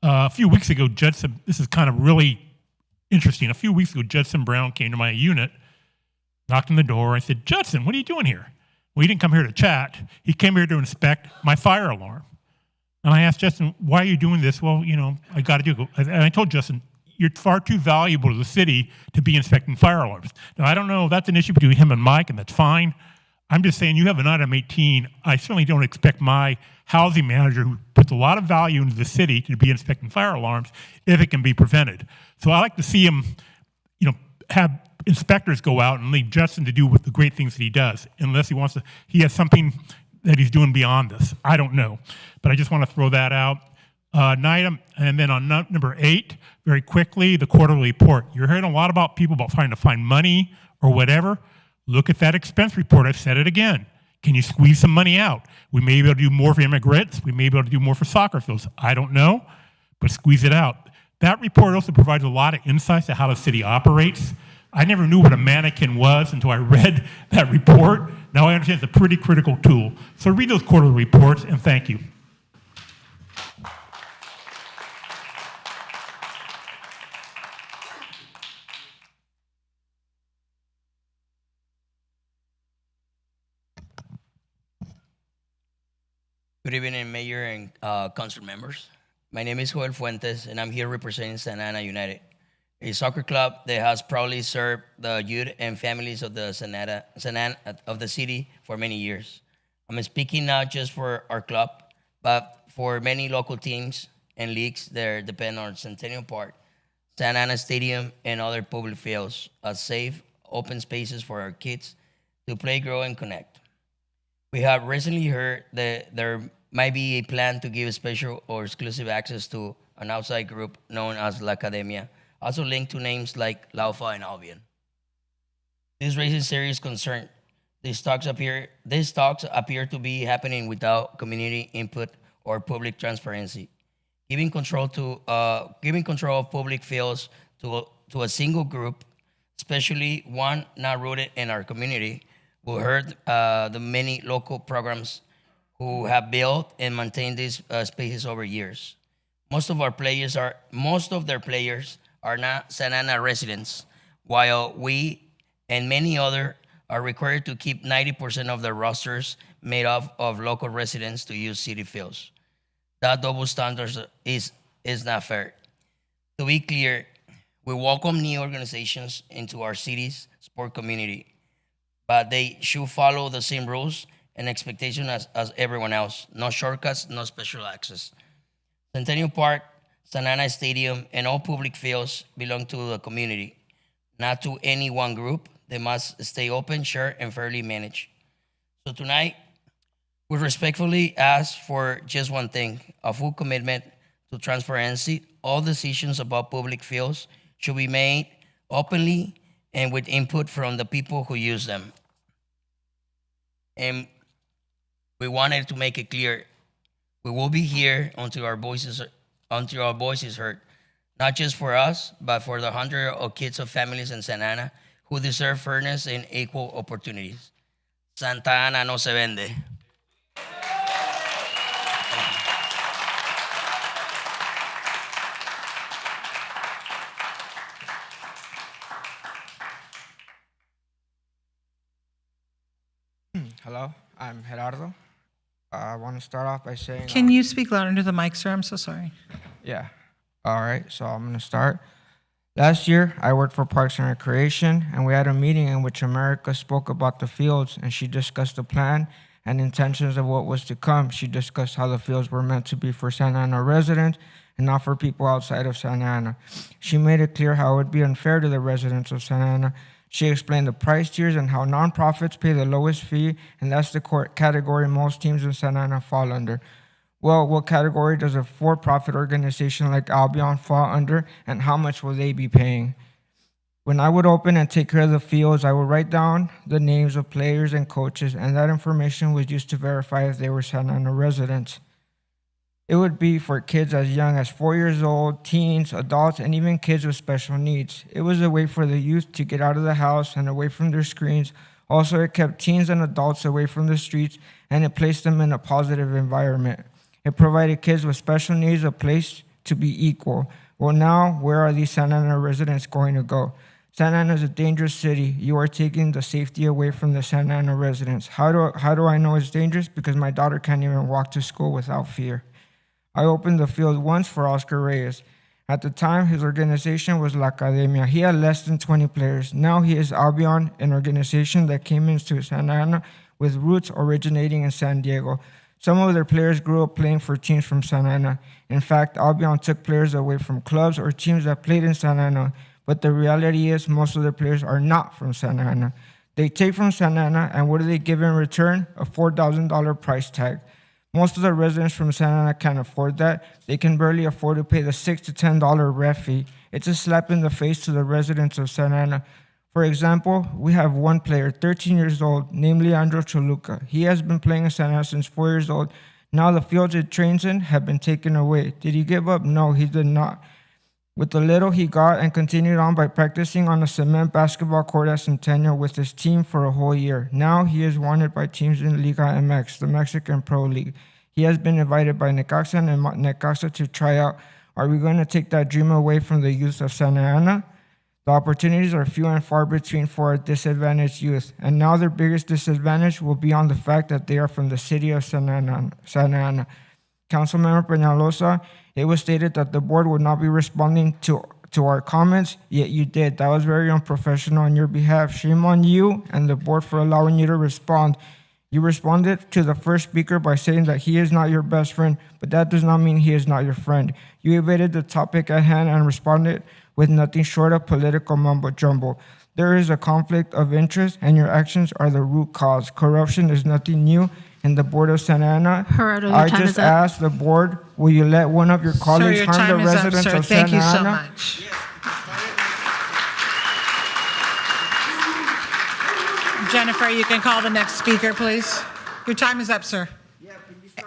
a few weeks ago, Judson, this is kind of really interesting. A few weeks ago, Judson Brown came to my unit, knocked on the door. I said, Judson, what are you doing here? Well, he didn't come here to chat. He came here to inspect my fire alarm. And I asked Justin, why are you doing this? Well, I got to do it. And I told Justin, you're far too valuable to the city to be inspecting fire alarms. Now, I don't know if that's an issue between him and Mike, and that's fine. I'm just saying you have an item 18. I certainly don't expect my housing manager, who puts a lot of value into the city, to be inspecting fire alarms if it can be prevented. So I like to see him, have inspectors go out and leave Justin to do with the great things that he does, unless he has something that he's doing beyond this. I don't know, but I just want to throw that out. Item, and then on number 8, very quickly, the quarterly report. You're hearing a lot about people about trying to find money or whatever. Look at that expense report. I've said it again. Can you squeeze some money out? We may be able to do more for immigrants. We may be able to do more for soccer fields. I don't know, but squeeze it out. That report also provides a lot of insights to how the city operates. I never knew what a mannequin was until I read that report. Now I understand it's a pretty critical tool. So read those quarterly reports, and thank you. Good evening, Mayor and Council members. My name is Joel Fuentes, and I'm here representing Santa Ana United, a soccer club that has proudly served the youth and families of the of the city for many years. I'm speaking not just for our club, but for many local teams and leagues that depend on Centennial Park, Santa Ana Stadium, and other public fields as safe, open spaces for our kids to play, grow, and connect. We have recently heard that there might be a plan to give special or exclusive access to an outside group known as La Academia, also linked to names like Laufa and Albion. This raises serious concern. These talks appear to be happening without community input or public transparency. Giving control of public fields to a single group, especially one not rooted in our community, will hurt the many local programs who have built and maintained these spaces over years. Most of their players are not Santa Ana residents, while we and many others are required to keep 90% of their rosters made up of local residents to use city fields. That double standard is not fair. To be clear, we welcome new organizations into our city's sport community, but they should follow the same rules and expectations as everyone else. No shortcuts, no special access. Centennial Park, Santa Ana Stadium, and all public fields belong to the community, not to any one group. They must stay open, shared, and fairly managed. So tonight, we respectfully ask for just one thing: a full commitment to transparency. All decisions about public fields should be made openly and with input from the people who use them. And we wanted to make it clear, we will be here until our voices heard, not just for us, but for the hundreds of kids of families in Santa Ana who deserve fairness and equal opportunities. Santa Ana no se vende. Hello, I'm Gerardo. I want to start off by saying... Can you speak louder into the mic, sir? I'm so sorry. Yeah. All right, so I'm going to start. Last year, I worked for Parks and Recreation, and we had a meeting in which America spoke about the fields, and she discussed the plan and intentions of what was to come. She discussed how the fields were meant to be for Santa Ana residents and not for people outside of Santa Ana. She made it clear how it would be unfair to the residents of Santa Ana. She explained the price tiers and how nonprofits pay the lowest fee, and that's the category most teams in Santa Ana fall under. Well, what category does a for-profit organization like Albion fall under, and how much will they be paying? When I would open and take care of the fields, I would write down the names of players and coaches, and that information was used to verify if they were Santa Ana residents. It would be for kids as young as 4 years old, teens, adults, and even kids with special needs. It was a way for the youth to get out of the house and away from their screens. Also, it kept teens and adults away from the streets, and it placed them in a positive environment. It provided kids with special needs a place to be equal. Well, now, where are these Santa Ana residents going to go? Santa Ana is a dangerous city. You are taking the safety away from the Santa Ana residents. How do I know it's dangerous? Because my daughter can't even walk to school without fear. I opened the field once for Oscar Reyes. At the time, his organization was La Academia. He had less than 20 players. Now he is Albion, an organization that came into Santa Ana with roots originating in San Diego. Some of their players grew up playing for teams from Santa Ana. In fact, Albion took players away from clubs or teams that played in Santa Ana. But the reality is most of their players are not from Santa Ana. They take from Santa Ana, and what do they give in return? A $4,000 price tag. Most of the residents from Santa Ana can't afford that. They can barely afford to pay the $6 to $10 ref fee. It's a slap in the face to the residents of Santa Ana. For example, we have one player, 13 years old, named Leandro Choluca. He has been playing in Santa Ana since 4 years old. Now the fields it trains in have been taken away. Did he give up? No, he did not. With the little he got and continued on by practicing on a cement basketball court at Centennial with his team for a whole year. Now he is wanted by teams in Liga MX, the Mexican Pro League. He has been invited by Necaxa and Necaxa to try out. Are we going to take that dream away from the youth of Santa Ana? The opportunities are few and far between for our disadvantaged youth, and now their biggest disadvantage will be on the fact that they are from the city of Santa Ana. Councilmember Peñalosa, it was stated that the board would not be responding to our comments, yet you did. That was very unprofessional on your behalf. Shame on you and the board for allowing you to respond. You responded to the first speaker by saying that he is not your best friend, but that does not mean he is not your friend. You evaded the topic at hand and responded with nothing short of political mumbo-jumbo. There is a conflict of interest, and your actions are the root cause. Corruption is nothing new in the board of Santa Ana. Gerardo, your I time just is up. asked the board, will you let one of your colleagues Sir, your harm time the is up, residents sir. of Thank Santa you so Ana? much. Jennifer, you can call the next speaker, please. Your time is up, sir.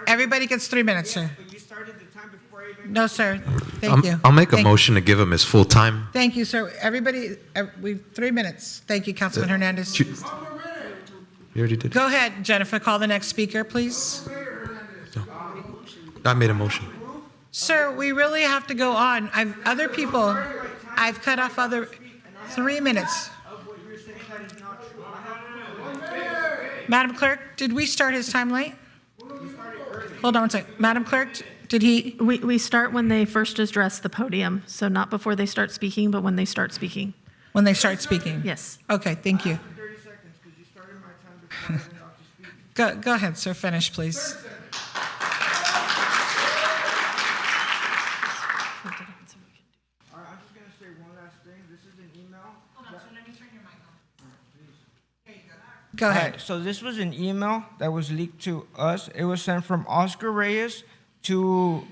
Everybody gets 3 minutes, sir. No, sir. Thank you. I'll make a Thank you. motion to give him his full time. Thank you, sir. Everybody, we 3 minutes. Thank you, Councilman Hernandez. You already did. Go ahead, Jennifer. Call the next speaker, please. I made a motion. Sir, we really have to go on. I've cut off other 3 minutes. Madam Clerk, did we start his time late? Hold on one second. Madam Clerk, did he? We start when they first address the podium, so not before they start speaking, but when they start speaking. When they start speaking? Yes. Okay, thank you. Go ahead, sir. Finish, please. Go ahead. Right, so this was an email that was leaked to us. It was sent from Oscar Reyes to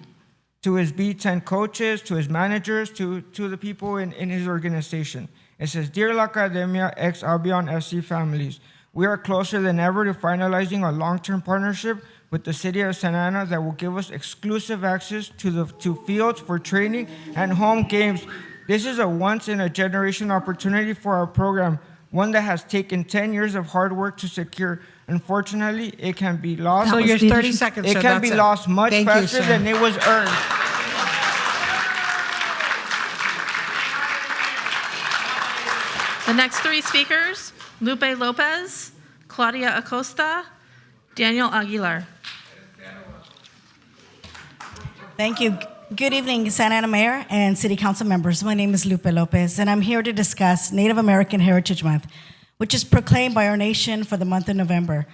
his B10 coaches, to his managers, to the people in his organization. It says, Dear La Academia ex Albion FC families, we are closer than ever to finalizing a long-term partnership with the city of Santa Ana that will give us exclusive access to fields for training and home games. This is a once-in-a-generation opportunity for our program, one that has taken 10 years of hard work to secure. Unfortunately, it can be lost. So you're 30 seconds, It sir. can be That's it. lost much Thank you, faster sir. than it was earned. The next 3 speakers, Lupe Lopez, Claudia Acosta, Daniel Aguilar. Thank you. Good evening, Santa Ana Mayor and City Council members. My name is Lupe Lopez, and I'm here to discuss Native American Heritage Month, which is proclaimed by our nation for the month of November.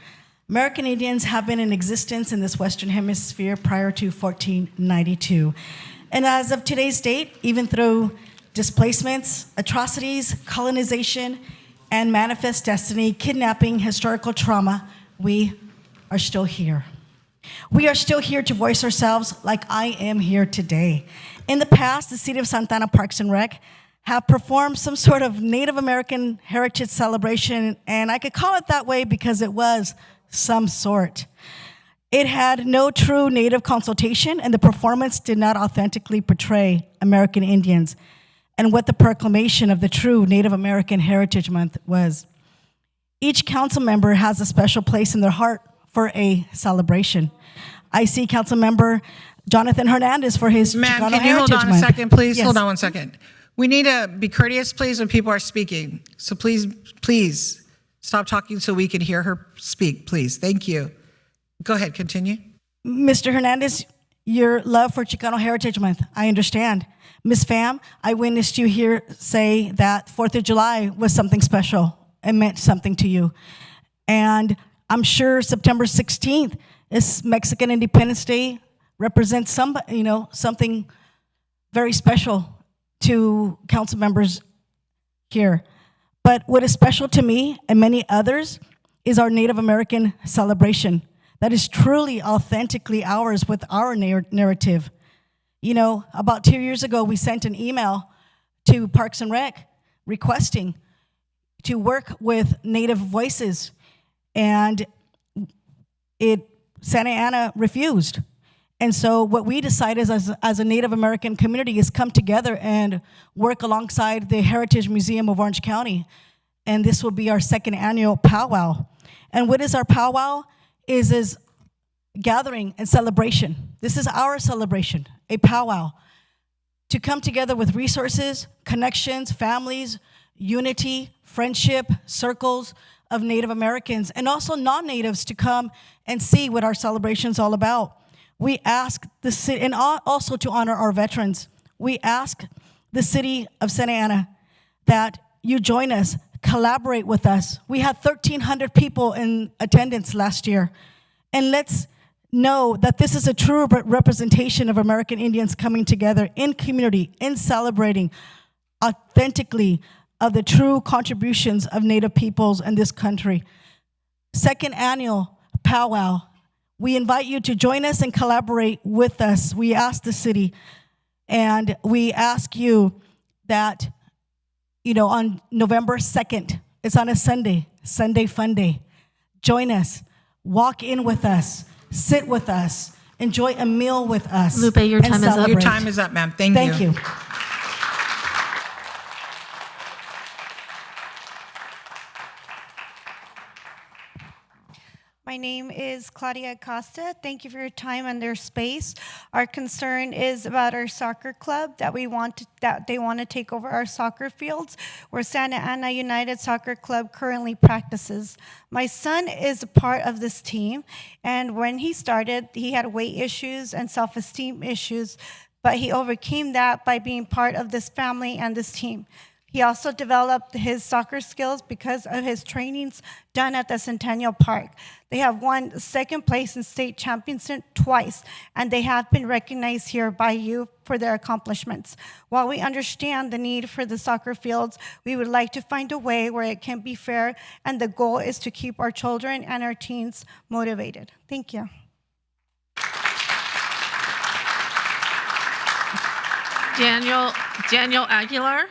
American Indians have been in existence in this Western Hemisphere prior to 1492. And as of today's date, even through displacements, atrocities, colonization, and manifest destiny, kidnapping, historical trauma, we are still here. We are still here to voice ourselves like I am here today. In the past, the City of Santa Ana Parks and Rec have performed some sort of Native American heritage celebration, and I could call it that way because it was some sort. It had no true Native consultation, and the performance did not authentically portray American Indians and what the proclamation of the true Native American Heritage Month was. Each council member has a special place in their heart for a celebration. I see Council Member Jonathan Hernandez for his Ma'am, Chicano can you hold Heritage on a Month. second, please? Yes. Hold on one second. We need to be courteous, please, when people are speaking. So please stop talking so we can hear her speak, please. Thank you. Go ahead, continue. Mr. Hernandez, your love for Chicano Heritage Month, I understand. Ms. Pham, I witnessed you here say that 4th of July was something special and meant something to you. And I'm sure September 16th is Mexican Independence Day, represents something very special to council members here. But what is special to me and many others is our Native American celebration that is truly authentically ours with our narrative. You know, about 2 years ago, we sent an email to Parks and Rec requesting, to work with Native voices, and Santa Ana refused. And so what we decided as a Native American community is come together and work alongside the Heritage Museum of Orange County. And this will be our second annual powwow. And what is our powwow? Is gathering and celebration. This is our celebration, a powwow. To come together with resources, connections, families, unity, friendship, circles of Native Americans, and also non-natives to come and see what our celebration is all about. We ask the city, and also to honor our veterans, we ask the city of Santa Ana that you join us, collaborate with us. We had 1,300 people in attendance last year. And let's know that this is a true representation of American Indians coming together in community, in celebrating authentically of the true contributions of Native peoples in this country. Second annual powwow. We invite you to join us and collaborate with us. We ask the city, and we ask you that, on November 2nd, it's on a Sunday, Sunday Fun Day. Join us, walk in with us, sit with us, enjoy a meal with us. Lupe, your time is up. Your time is up, ma'am. Thank you. Thank you. My name is Claudia Acosta. Thank you for your time and their space. Our concern is about our soccer club that they want to take over our soccer fields where Santa Ana United Soccer Club currently practices. My son is a part of this team, and when he started, he had weight issues and self-esteem issues, but he overcame that by being part of this family and this team. He also developed his soccer skills because of his trainings done at the Centennial Park. They have won second place in state championship twice, and they have been recognized here by you for their accomplishments. While we understand the need for the soccer fields, we would like to find a way where it can be fair, and the goal is to keep our children and our teens motivated. Thank you. Daniel Aguilar.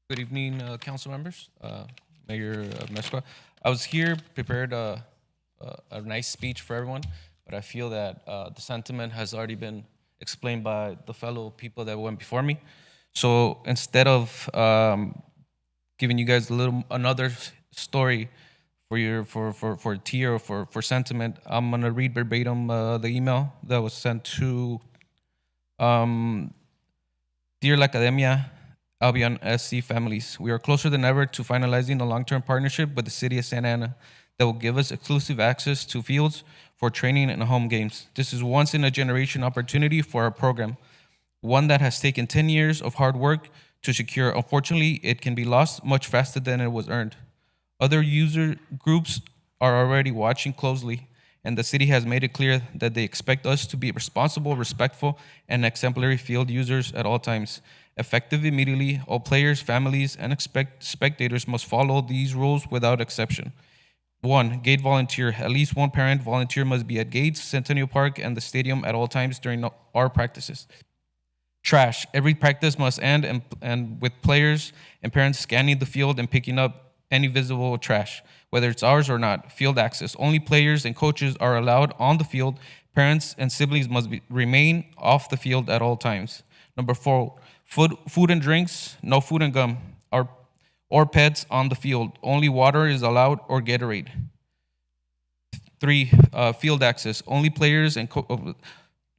Good evening, council members, Mayor Mesqua. I was here prepared a nice speech for everyone, but I feel that the sentiment has already been explained by the fellow people that went before me. So instead of giving you guys another story for tea or for sentiment, I'm gonna read verbatim the email that was sent to Dear La Academia, Albion SC families. We are closer than ever to finalizing a long-term partnership with the city of Santa Ana that will give us exclusive access to fields for training and home games. This is once-in-a-generation opportunity for our program, one that has taken 10 years of hard work to secure. Unfortunately, it can be lost much faster than it was earned. Other user groups are already watching closely, and the city has made it clear that they expect us to be responsible, respectful, and exemplary field users at all times. Effective immediately, all players, families, and spectators must follow these rules without exception. 1, gate volunteer. At least one parent volunteer must be at gates, Centennial Park, and the stadium at all times during our practices. Trash. Every practice must end and with players and parents scanning the field and picking up any visible trash, whether it's ours or not. Field access. Only players and coaches are allowed on the field. Parents and siblings must remain off the field at all times. Number 4, food and drinks, no food and gum, or pets on the field. Only water is allowed or Gatorade. 3, field access. Only players and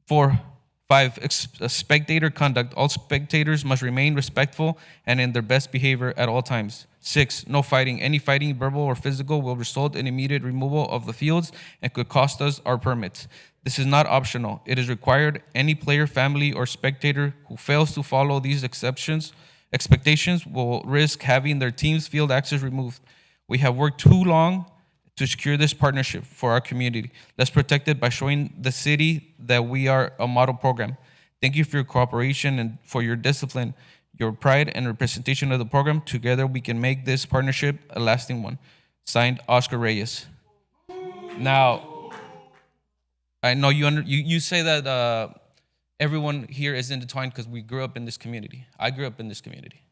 4, 5, spectator conduct. All spectators must remain respectful and in their best behavior at all times. 6, no fighting. Any fighting, verbal or physical, will result in immediate removal of the fields and could cost us our permits. This is not optional. It is required. Any player, family, or spectator who fails to follow these expectations will risk having their team's field access removed. We have worked too long to secure this partnership for our community. Let's protect it by showing the city that we are a model program. Thank you for your cooperation and for your discipline. your pride and representation of the program. Together, we can make this partnership a lasting one. Signed, Oscar Reyes. Now, I know you say that everyone here is intertwined because we grew up in this community. I grew up in this community.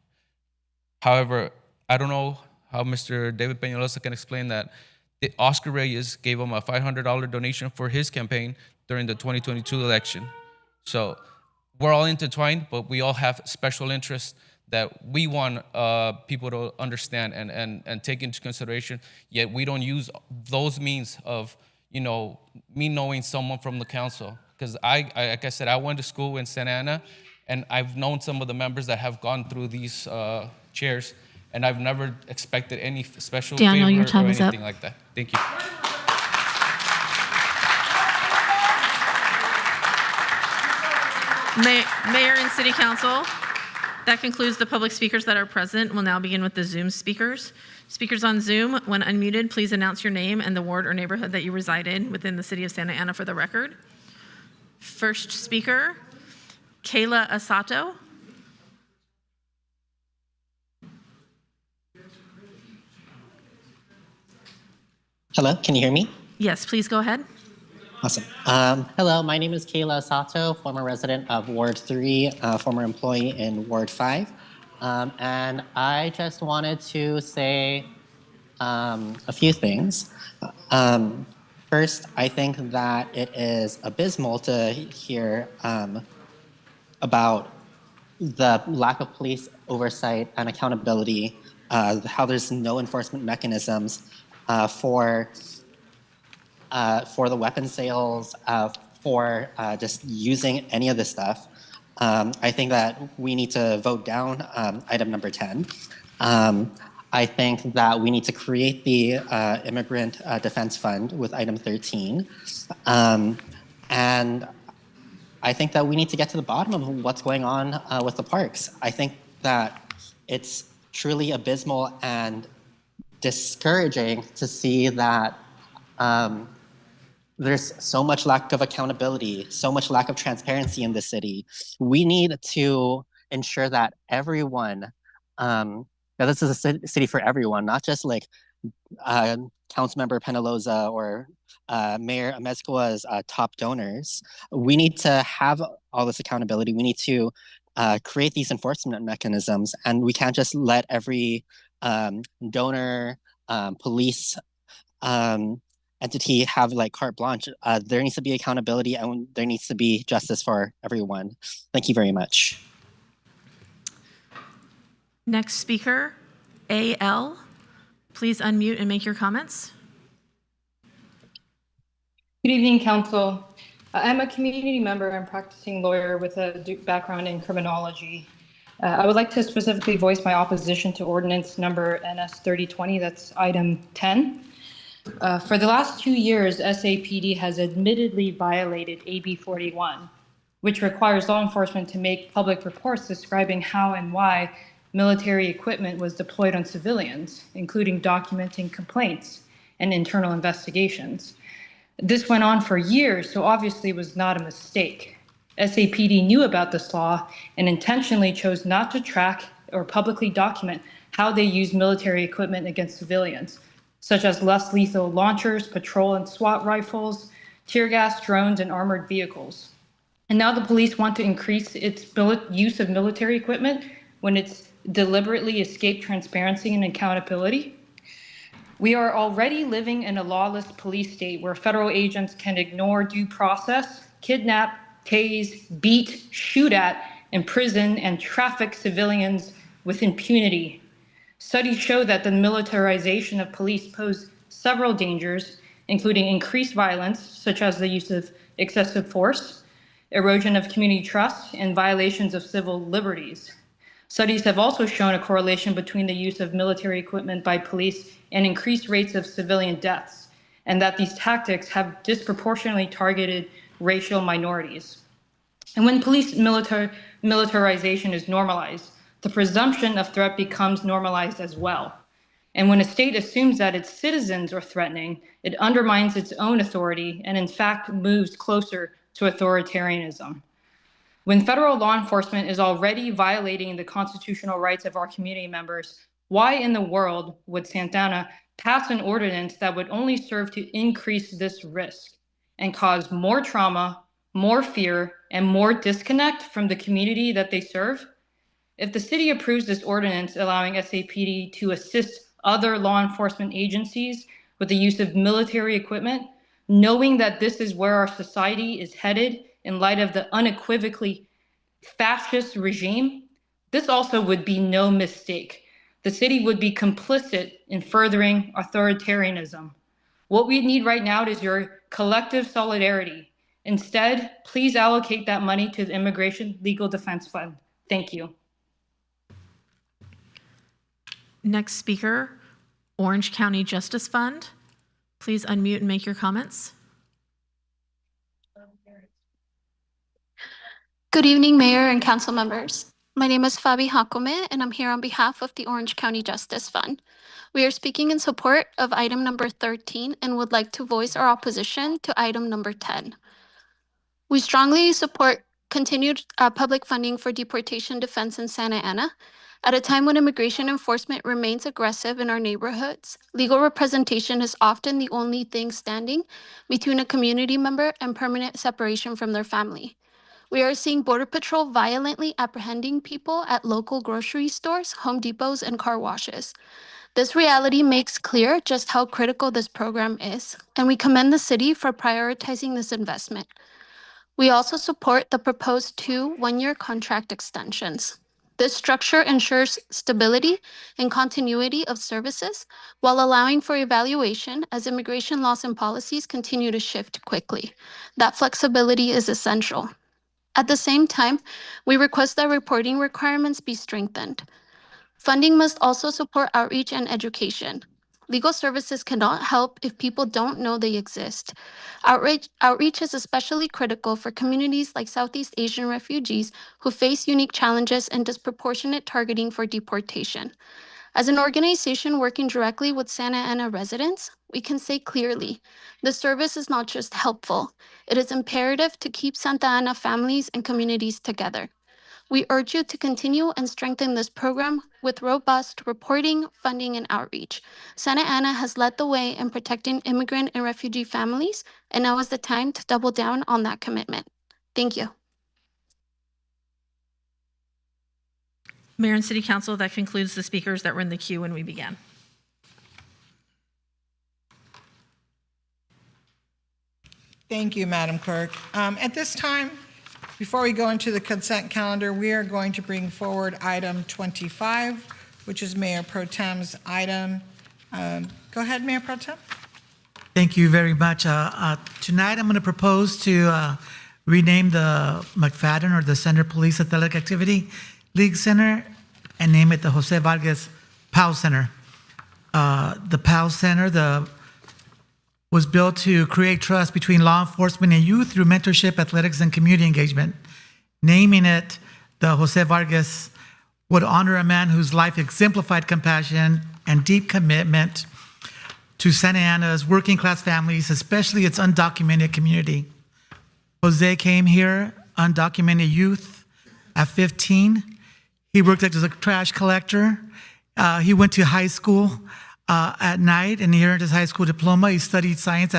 However, I don't know how Mr. David Peñalosa can explain that Oscar Reyes gave him a $500 donation for his campaign during the 2022 election. So we're all intertwined, but we all have special interests that we want people to understand and take into consideration, yet we don't use those means of, me knowing someone from the council. Because like I said, I went to school in Santa Ana, and I've known some of the members that have gone through these chairs, and I've never expected any special Daniel, favor your time or is up. anything like that. Thank you. Mayor and City Council, that concludes the public speakers that are present. We'll now begin with the Zoom speakers. Speakers on Zoom, when unmuted, please announce your name and the ward or neighborhood that you reside in within the city of Santa Ana for the record. First speaker, Kayla Asato. Hello, can you hear me? Yes, please go ahead. Awesome. Hello, my name is Kayla Sato, former resident of Ward 3, former employee in Ward 5. And I just wanted to say a few things. First, I think that it is abysmal to hear about the lack of police oversight and accountability, how there's no enforcement mechanisms for the weapon sales, for just using any of this stuff. I think that we need to vote down item number 10. I think that we need to create the Immigrant Defense Fund with item 13. And I think that we need to get to the bottom of what's going on with the parks. I think that it's truly abysmal and discouraging to see that there's so much lack of accountability, so much lack of transparency in the city. We need to ensure that everyone, now this is a city for everyone, not just like Councilmember Penaloza or Mayor Amezcua's top donors. We need to have all this accountability. We need to create these enforcement mechanisms, and we can't just let every donor, police, entity have like carte blanche. There needs to be accountability, and there needs to be justice for everyone. Thank you very much. Next speaker, AL. Please unmute and make your comments. Good evening, Council. I'm a community member and practicing lawyer with a background in criminology. I would like to specifically voice my opposition to ordinance number NS 3020, that's item 10. For the last 2 years, SAPD has admittedly violated AB 41, which requires law enforcement to make public reports describing how and why military equipment was deployed on civilians, including documenting complaints and internal investigations. This went on for years, so obviously it was not a mistake. SAPD knew about this law and intentionally chose not to track or publicly document how they used military equipment against civilians, such as less lethal launchers, patrol and SWAT rifles, tear gas, drones, and armored vehicles. And now the police want to increase its use of military equipment when it's deliberately escaped transparency and accountability. We are already living in a lawless police state where federal agents can ignore due process, kidnap, tase, beat, shoot at, imprison, and traffic civilians with impunity. Studies show that the militarization of police pose several dangers, including increased violence, such as the use of excessive force, erosion of community trust, and violations of civil liberties. Studies have also shown a correlation between the use of military equipment by police and increased rates of civilian deaths, and that these tactics have disproportionately targeted racial minorities. And when police militarization is normalized, the presumption of threat becomes normalized as well. And when a state assumes that its citizens are threatening, it undermines its own authority and in fact moves closer to authoritarianism. When federal law enforcement is already violating the constitutional rights of our community members, why in the world would Santana pass an ordinance that would only serve to increase this risk and cause more trauma, more fear, and more disconnect from the community that they serve? If the city approves this ordinance allowing SAPD to assist other law enforcement agencies with the use of military equipment, knowing that this is where our society is headed in light of the unequivocally fascist regime, this also would be no mistake. The city would be complicit in furthering authoritarianism. What we need right now is your collective solidarity. Instead, please allocate that money to the Immigration Legal Defense Fund. Thank you. Next speaker, Orange County Justice Fund. Please unmute and make your comments. Good evening, Mayor and Council members. My name is Fabi Hakome, and I'm here on behalf of the Orange County Justice Fund. We are speaking in support of item number 13 and would like to voice our opposition to item number 10. We strongly support continued public funding for deportation defense in Santa Ana. At a time when immigration enforcement remains aggressive in our neighborhoods, legal representation is often the only thing standing between a community member and permanent separation from their family. We are seeing Border Patrol violently apprehending people at local grocery stores, Home Depots, and car washes. This reality makes clear just how critical this program is, and we commend the city for prioritizing this investment. We also support the proposed 2 one-year contract extensions. This structure ensures stability and continuity of services while allowing for evaluation as immigration laws and policies continue to shift quickly. That flexibility is essential. At the same time, we request that reporting requirements be strengthened. Funding must also support outreach and education. Legal services cannot help if people don't know they exist. Outreach is especially critical for communities like Southeast Asian refugees who face unique challenges and disproportionate targeting for deportation. As an organization working directly with Santa Ana residents, we can say clearly, the service is not just helpful, it is imperative to keep Santa Ana families and communities together. We urge you to continue and strengthen this program with robust reporting, funding, and outreach. Santa Ana has led the way in protecting immigrant and refugee families, and now is the time to double down on that commitment. Thank you. Mayor and City Council, that concludes the speakers that were in the queue when we began. Thank you, Madam Clerk. At this time, before we go into the consent calendar, we are going to bring forward item 25, which is Mayor Pro Tem's item. Go ahead, Mayor Pro Tem. Thank you very much. Tonight, I'm going to propose to rename the McFadden or the Center Police Athletic Activity League Center and name it the Jose Vargas POW Center. The POW Center was built to create trust between law enforcement and youth through mentorship, athletics, and community engagement. Naming it the Jose Vargas would honor a man whose life exemplified compassion and deep commitment to Santa Ana's working class families, especially its undocumented community. Jose came here, undocumented youth, at 15. He worked as a trash collector. He went to high school at night, and he earned his high school diploma. He studied science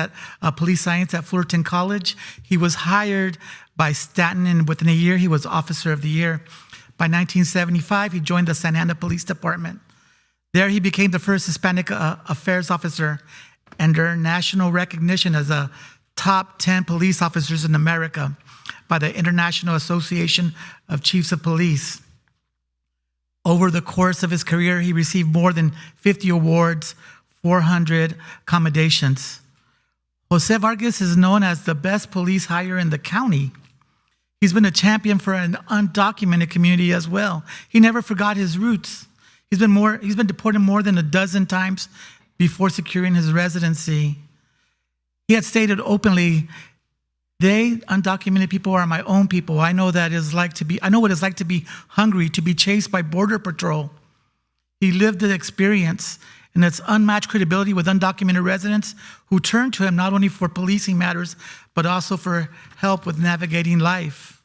police science at Fullerton College. He was hired by Stanton, and within a year, he was Officer of the Year. By 1975, he joined the Santa Ana Police Department. There, he became the first Hispanic affairs officer and earned national recognition as a top 10 police officers in America by the International Association of Chiefs of Police. Over the course of his career, he received more than 50 awards, 400 commendations. Jose Vargas is known as the best police hire in the county. He's been a champion for an undocumented community as well. He never forgot his roots. He's been deported more than a dozen times before securing his residency. He had stated openly, undocumented people are my own people. I know what it's like to be hungry, to be chased by Border Patrol. He lived the experience and its unmatched credibility with undocumented residents who turned to him not only for policing matters, but also for help with navigating life.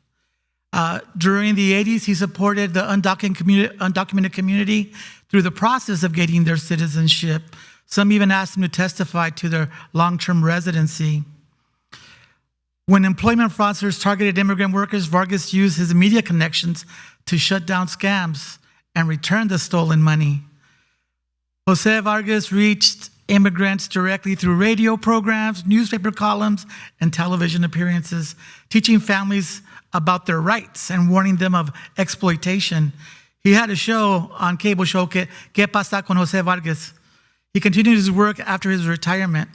During the 80s, he supported the undocumented community through the process of getting their citizenship. Some even asked him to testify to their long-term residency. When employment fraudsters targeted immigrant workers, Vargas used his media connections to shut down scams and return the stolen money. Jose Vargas reached immigrants directly through radio programs, newspaper columns, and television appearances, teaching families about their rights and warning them of exploitation. He had a show on cable show, ¿Qué pasa con Jose Vargas? He continued his work after his retirement.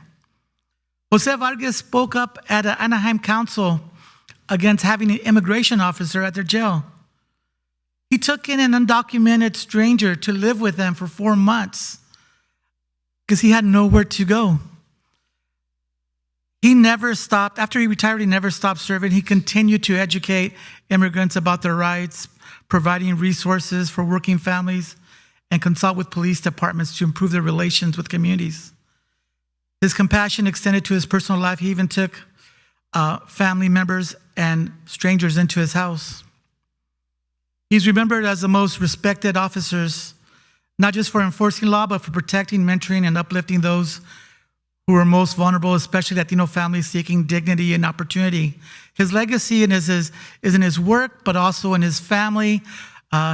Jose Vargas spoke up at an Anaheim council against having an immigration officer at their jail. He took in an undocumented stranger to live with them for 4 months because he had nowhere to go. He never stopped. After he retired, he never stopped serving. He continued to educate immigrants about their rights, providing resources for working families, and consult with police departments to improve their relations with communities. His compassion extended to his personal life. He even took family members and strangers into his house. He's remembered as the most respected officers, not just for enforcing law, but for protecting, mentoring, and uplifting those who are most vulnerable, especially Latino families seeking dignity and opportunity. His legacy is in his work, but also in his family.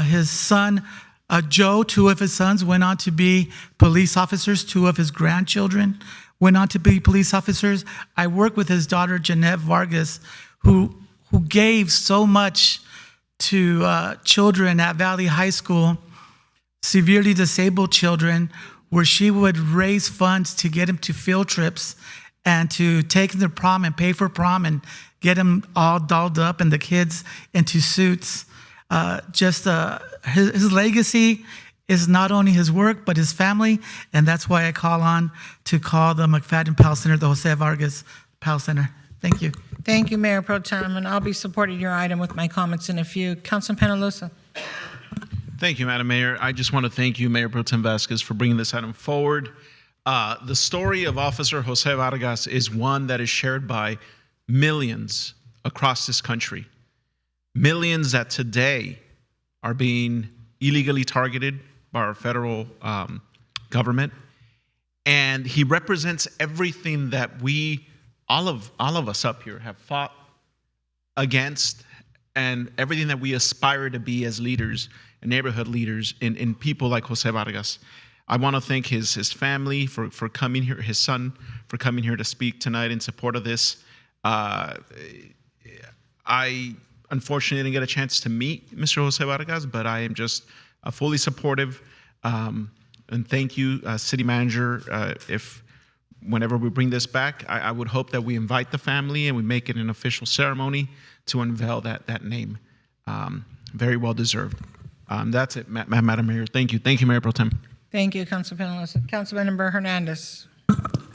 His son, Joe, 2 of his sons went on to be police officers. 2 of his grandchildren went on to be police officers. I work with his daughter, Jeanette Vargas, who gave so much to children at Valley High School, severely disabled children, where she would raise funds to get them to field trips and to take them to prom and pay for prom and get them all dolled up and the kids into suits. His legacy is not only his work, but his family, and that's why I call the McFadden Powell Center, the Jose Vargas Powell Center. Thank you. Thank you, Mayor Pro Tem, and I'll be supporting your item with my comments in a few. Councilman Penalosa. Thank you, Madam Mayor. I just want to thank you, Mayor Pro Tem Vasquez, for bringing this item forward. The story of Officer Jose Vargas is one that is shared by millions across this country. Millions that today are being illegally targeted by our federal government. And he represents everything that all of us up here have fought against, and everything that we aspire to be as leaders and neighborhood leaders in people like Jose Vargas. I want to thank his family for coming here, his son for coming here to speak tonight in support of this. I unfortunately didn't get a chance to meet Mr. Jose Vargas, but I am just fully supportive. And thank you, City Manager. Whenever we bring this back, I would hope that we invite the family and we make it an official ceremony to unveil that name. Very well deserved. That's it, Madam Mayor. Thank you. Thank you, Mayor Pro Tem. Thank you, Councilman Penalosa. Councilmember Hernandez.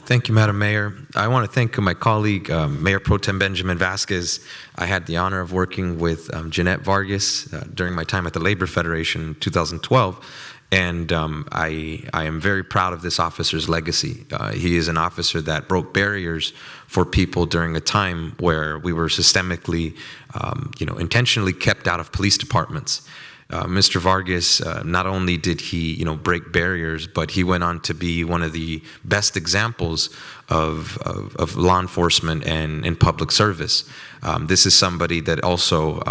Thank you, Madam Mayor. I want to thank my colleague, Mayor Pro Tem Benjamin Vasquez. I had the honor of working with Jeanette Vargas during my time at the Labor Federation in 2012. And I am very proud of this officer's legacy. He is an officer that broke barriers for people during a time where we were systemically, intentionally kept out of police departments. Mr. Vargas, not only did he, break barriers, but he went on to be one of the best examples of law enforcement and public service. This is somebody that also,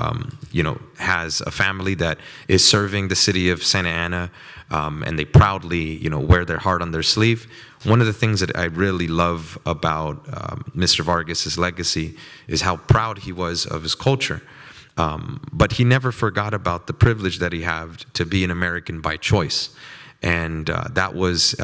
has a family that is serving the city of Santa Ana, and they proudly, wear their heart on their sleeve. One of the things that I really love about Mr. Vargas's legacy is how proud he was of his culture. But he never forgot about the privilege that he had to be an American by choice. And that was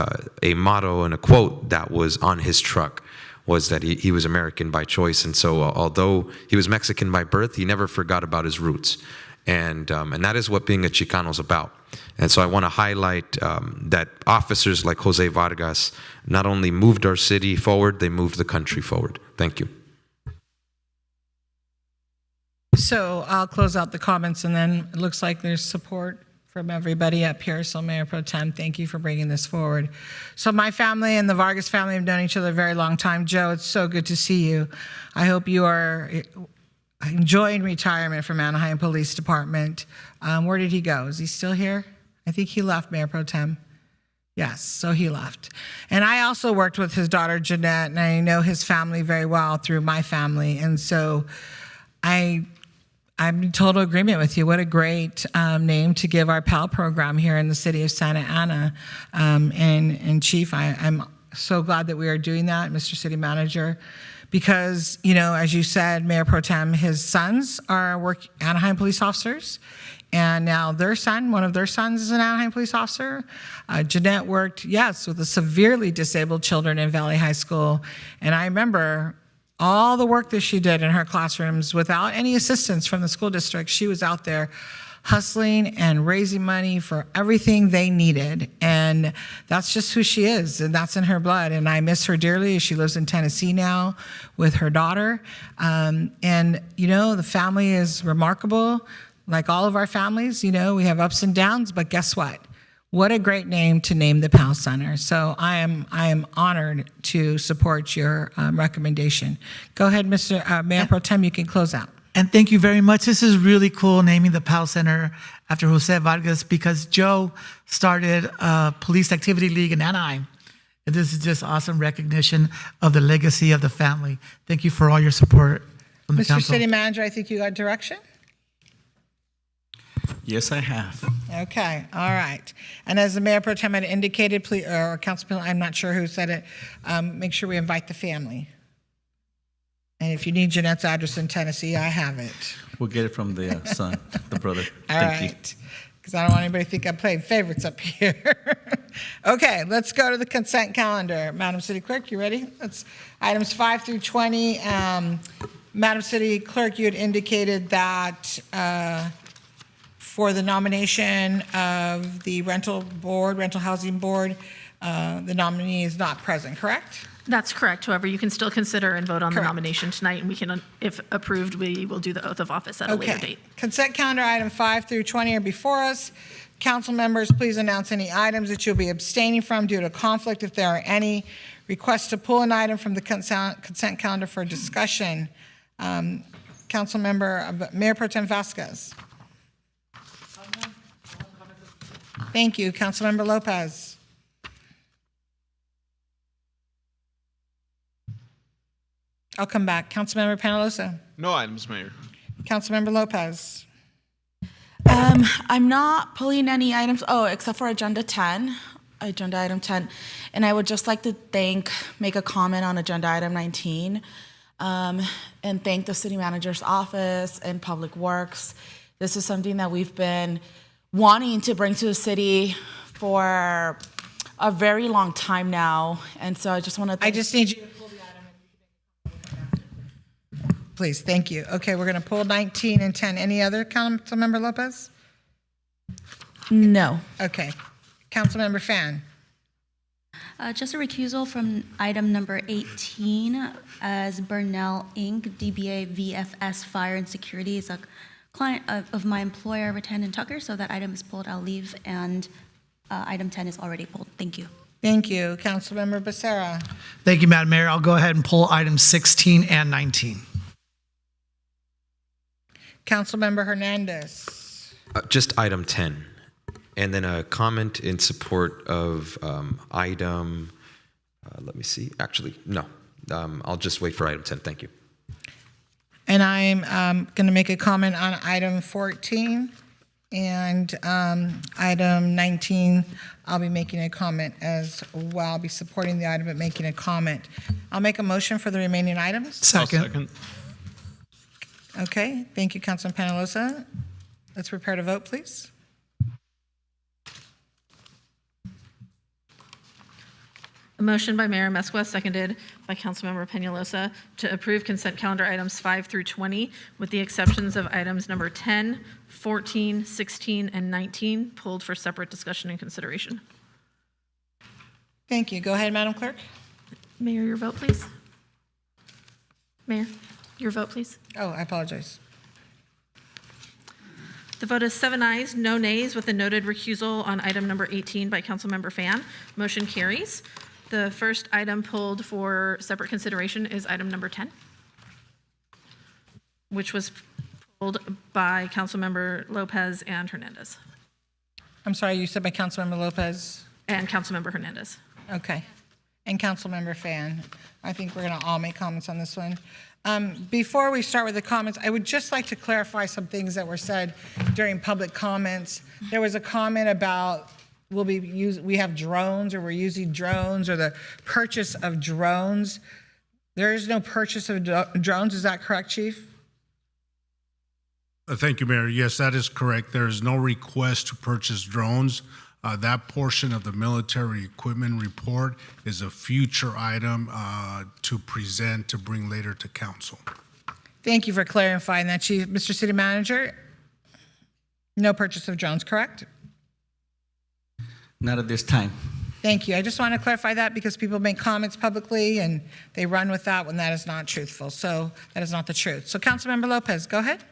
a motto and a quote that was on his truck, was that he was American by choice. And so although he was Mexican by birth, he never forgot about his roots. And that is what being a Chicano is about. And so I want to highlight that officers like Jose Vargas not only moved our city forward, they moved the country forward. Thank you. So I'll close out the comments, and then it looks like there's support from everybody up here. So Mayor Pro Tem, thank you for bringing this forward. So my family and the Vargas family have known each other a very long time. Joe, it's so good to see you. I hope you are enjoying retirement from Anaheim Police Department. Where did he go? Is he still here? I think he left, Mayor Pro Tem. Yes, so he left. And I also worked with his daughter, Jeanette, and I know his family very well through my family. And so I'm in total agreement with you. What a great name to give our Pell program here in the city of Santa Ana. And Chief, I'm so glad that we are doing that, Mr. City Manager, because, you know, as you said, Mayor Pro Tem, his sons are Anaheim police officers. And now their son, one of their sons is an Anaheim police officer. Jeanette worked, yes, with the severely disabled children in Valley High School. And I remember all the work that she did in her classrooms without any assistance from the school district. She was out there hustling and raising money for everything they needed. And that's just who she is, and that's in her blood. And I miss her dearly. She lives in Tennessee now with her daughter. And, you know, the family is remarkable. Like all of our families, you know, we have ups and downs, but guess what? What a great name to name the Powell Center. So I am honored to support your recommendation. Go ahead, Mr. Mayor Pro Tem, you can close out. And thank you very much. This is really cool, naming the Powell Center after Jose Vargas, because Joe started a police activity league in Anaheim. And this is just awesome recognition of the legacy of the family. Thank you for all your support from the Mr. council. City Manager, I think you got direction? Yes, I have. Okay, all right. And as the Mayor Pro Tem had indicated, please, or Councilman, I'm not sure who said it, make sure we invite the family. And if you need Jeanette's address in Tennessee, I have it. We'll get it from the son, the brother. All Thank you. right. Because I don't want anybody to think I'm playing favorites up here. Okay, let's go to the consent calendar. Madam City Clerk, you ready? That's items 5 through 20. Madam City Clerk, you had indicated that for the nomination of the rental housing board, the nominee is not present, correct? That's correct. However, you can still consider and vote on the nomination tonight, and we can, if approved, we will do the oath of office at a later date. Consent calendar item 5 through 20 are before us. Council members, please announce any items that you'll be abstaining from due to conflict, if there are any. Request to pull an item from the consent calendar for discussion. Council member, Mayor Pro Tem Vasquez. Thank you. Councilmember Lopez. I'll come back. Councilmember Penalosa. No items, Mayor. Councilmember Lopez. I'm not pulling any items, except for agenda item 10. And I would just like to make a comment on agenda item 19, and thank the city manager's office and Public Works. This is something that we've been wanting to bring to the city for a very long time now. And so I just want to I just need you to pull the item. Please, thank you. Okay, we're going to pull 19 and 10. Any other, Councilmember Lopez? No. Okay. Councilmember Fan. Just a recusal from item number 18 as Burnell Inc., DBA VFS Fire and Security is a client of my employer, Rattan and Tucker, so that item is pulled. I'll leave, and item 10 is already pulled. Thank you. Thank you. Councilmember Becerra. Thank you, Madam Mayor. I'll go ahead and pull items 16 and 19. Councilmember Hernandez. Just item 10. And then a comment in support of item, let me see. Actually, no. I'll just wait for item 10. Thank you. And I'm going to make a comment on item 14. And item 19, I'll be making a comment as well. I'll be supporting the item but making a comment. I'll make a motion for the remaining items. Second. Okay, thank you, Councilman Penalosa. Let's prepare to vote, please. A motion by Mayor Mesqua, seconded by Councilmember Peñalosa, to approve consent calendar items 5 through 20, with the exceptions of items number 10, 14, 16, and 19, pulled for separate discussion and consideration. Thank you. Go ahead, Madam Clerk. Mayor, your vote, please. Mayor, your vote, please. Oh, I apologize. The vote is 7 ayes, no nays, with a noted recusal on item number 18 by Councilmember Fan. Motion carries. The first item pulled for separate consideration is item number 10. which was pulled by Councilmember Lopez and Hernandez. I'm sorry, you said by Councilmember Lopez? And Councilmember Hernandez. Okay. And Councilmember Fan. I think we're going to all make comments on this one. Before we start with the comments, I would just like to clarify some things that were said during public comments. There was a comment about we have drones, or we're using drones, or the purchase of drones. There is no purchase of drones. Is that correct, Chief? Thank you, Mayor. Yes, that is correct. There is no request to purchase drones. That portion of the military equipment report is a future item to present, to bring later to council. Thank you for clarifying that, Chief. Mr. City Manager, no purchase of drones, correct? Not at this time. Thank you. I just want to clarify that because people make comments publicly and they run with that when that is not truthful. So that is not the truth. So Councilmember Lopez, go ahead.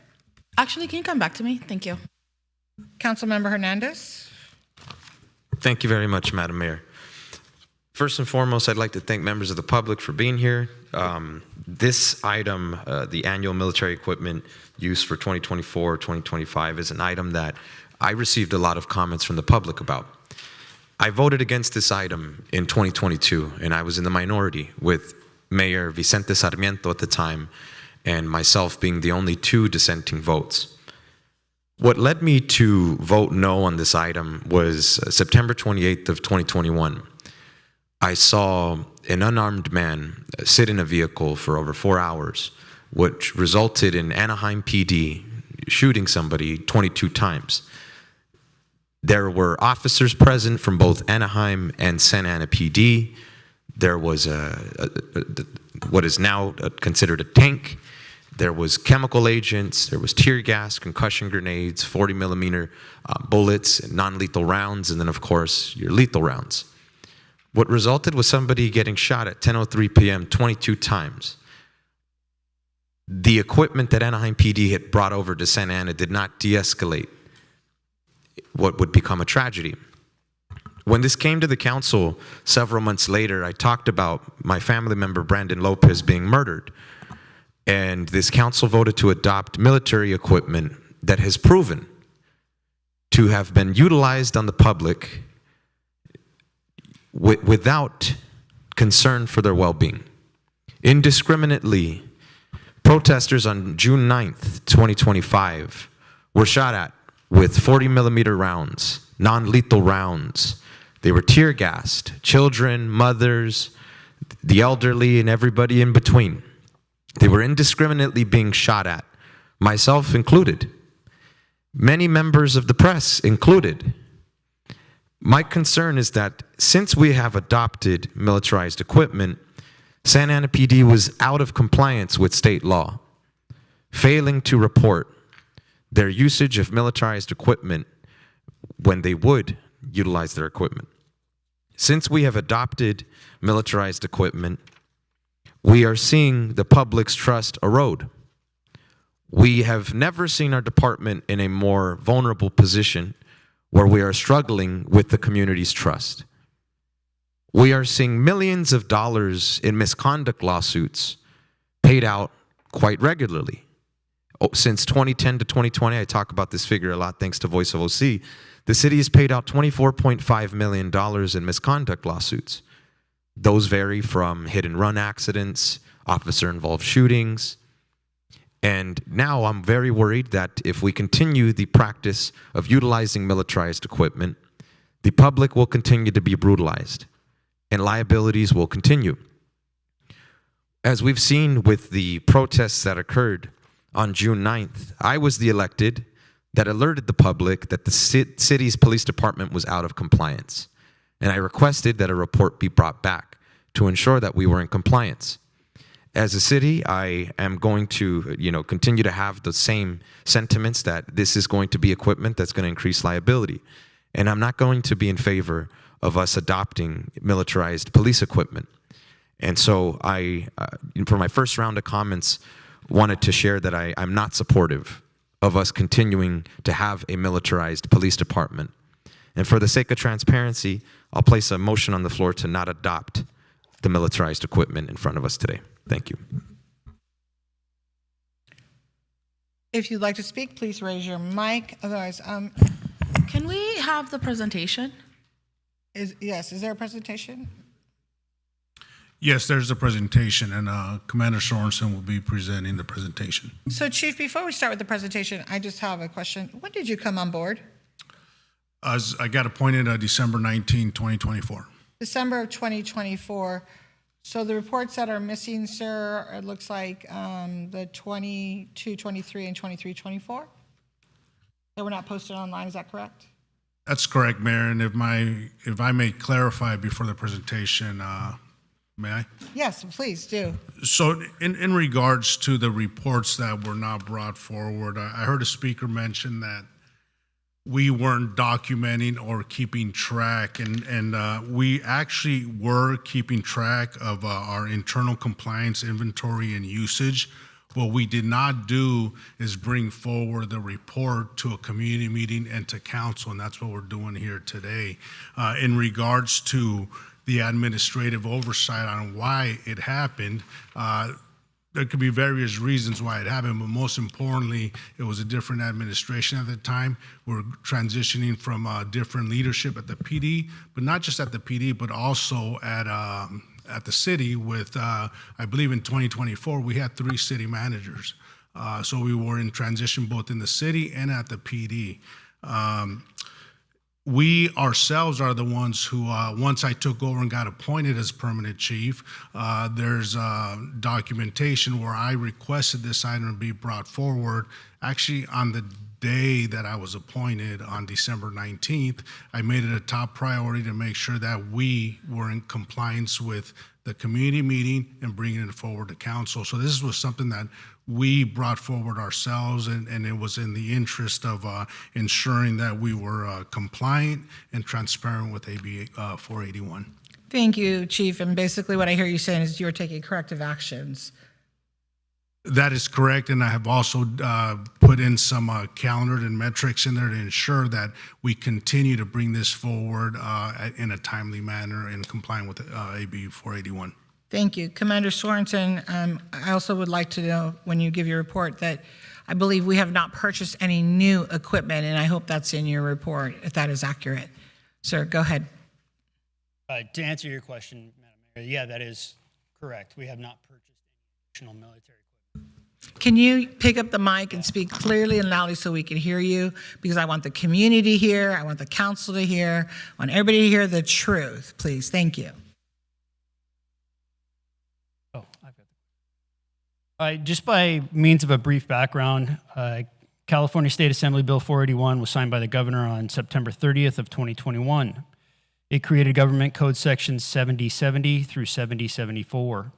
Actually, can you come back to me? Thank you. Councilmember Hernandez. Thank you very much, Madam Mayor. First and foremost, I'd like to thank members of the public for being here. This item, the annual military equipment use for 2024-2025, is an item that I received a lot of comments from the public about. I voted against this item in 2022, and I was in the minority with Mayor Vicente Sarmiento at the time, and myself being the only 2 dissenting votes. What led me to vote no on this item was September 28th of 2021. I saw an unarmed man sit in a vehicle for over 4 hours, which resulted in Anaheim PD shooting somebody 22 times. There were officers present from both Anaheim and Santa Ana PD. There was what is now considered a tank. There was chemical agents. There was tear gas, concussion grenades, 40 millimeter bullets, and non-lethal rounds, and then, of course, your lethal rounds. What resulted was somebody getting shot at 10:03 p.m. 22 times. The equipment that Anaheim PD had brought over to Santa Ana did not de-escalate what would become a tragedy. When this came to the council several months later, I talked about my family member, Brandon Lopez, being murdered. And this council voted to adopt military equipment that has proven to have been utilized on the public without concern for their well-being. Indiscriminately, protesters on June 9th, 2025, were shot at with 40 millimeter rounds, non-lethal rounds. They were tear gassed, children, mothers, the elderly, and everybody in between. They were indiscriminately being shot at, myself included, many members of the press included. My concern is that since we have adopted militarized equipment, Santa Ana PD was out of compliance with state law, failing to report their usage of militarized equipment when they would utilize their equipment. Since we have adopted militarized equipment, we are seeing the public's trust erode. We have never seen our department in a more vulnerable position where we are struggling with the community's trust. We are seeing millions of dollars in misconduct lawsuits paid out quite regularly. Since 2010 to 2020, I talk about this figure a lot thanks to Voice of OC, the city has paid out $24.5 million in misconduct lawsuits. Those vary from hit and run accidents, officer-involved shootings, and now I'm very worried that if we continue the practice of utilizing militarized equipment, the public will continue to be brutalized and liabilities will continue. As we've seen with the protests that occurred on June 9th, I was the elected that alerted the public that the city's police department was out of compliance. And I requested that a report be brought back to ensure that we were in compliance. As a city, I am going to, continue to have the same sentiments that this is going to be equipment that's going to increase liability. And I'm not going to be in favor of us adopting militarized police equipment. And so I, for my first round of comments, wanted to share that I'm not supportive of us continuing to have a militarized police department. And for the sake of transparency, I'll place a motion on the floor to not adopt the militarized equipment in front of us today. Thank you. If you'd like to speak, please raise your mic. Otherwise, Can we have the presentation? is there a presentation? Yes, there's a presentation, and Commander Sorensen will be presenting the presentation. So, Chief, before we start with the presentation, I just have a question. When did you come on board? As I got appointed December 19, 2024. December of 2024. So the reports that are missing, sir, it looks like the 22, 23, and 23, 24. They were not posted online, is that correct? That's correct, Mayor. And if I may clarify before the presentation, may I? Yes, please do. So in regards to the reports that were not brought forward, I heard a speaker mention that we weren't documenting or keeping track, and we actually were keeping track of our internal compliance inventory and usage. What we did not do is bring forward the report to a community meeting and to council, and that's what we're doing here today. In regards to the administrative oversight on why it happened, there could be various reasons why it happened, but most importantly, it was a different administration at the time. We're transitioning from different leadership at the PD, but not just at the PD, but also at the city with, I believe in 2024, we had 3 city managers. So we were in transition both in the city and at the PD. We ourselves are the ones who, once I took over and got appointed as permanent chief, there's documentation where I requested this item to be brought forward. Actually, on the day that I was appointed on December 19th, I made it a top priority to make sure that we were in compliance with the community meeting and bringing it forward to council. So this was something that we brought forward ourselves, and it was in the interest of ensuring that we were compliant and transparent with AB 481. Thank you, Chief. And basically what I hear you saying is you're taking corrective actions. That is correct, and I have also put in some calendared and metrics in there to ensure that we continue to bring this forward in a timely manner and complying with AB 481. Thank you. Commander Sorensen, I also would like to know, when you give your report, that I believe we have not purchased any new equipment, and I hope that's in your report, if that is accurate. Sir, go ahead. To answer your question, Madam Mayor, yeah, that is correct. We have not purchased additional military equipment. Can you pick up the mic and speak clearly and loudly so we can hear you? Because I want the community to hear, I want the council to hear, I want everybody to hear the truth, please. Thank you. Just by means of a brief background, California State Assembly Bill 481 was signed by the governor on September 30th of 2021. It created Government Code Sections 7070 through 7074.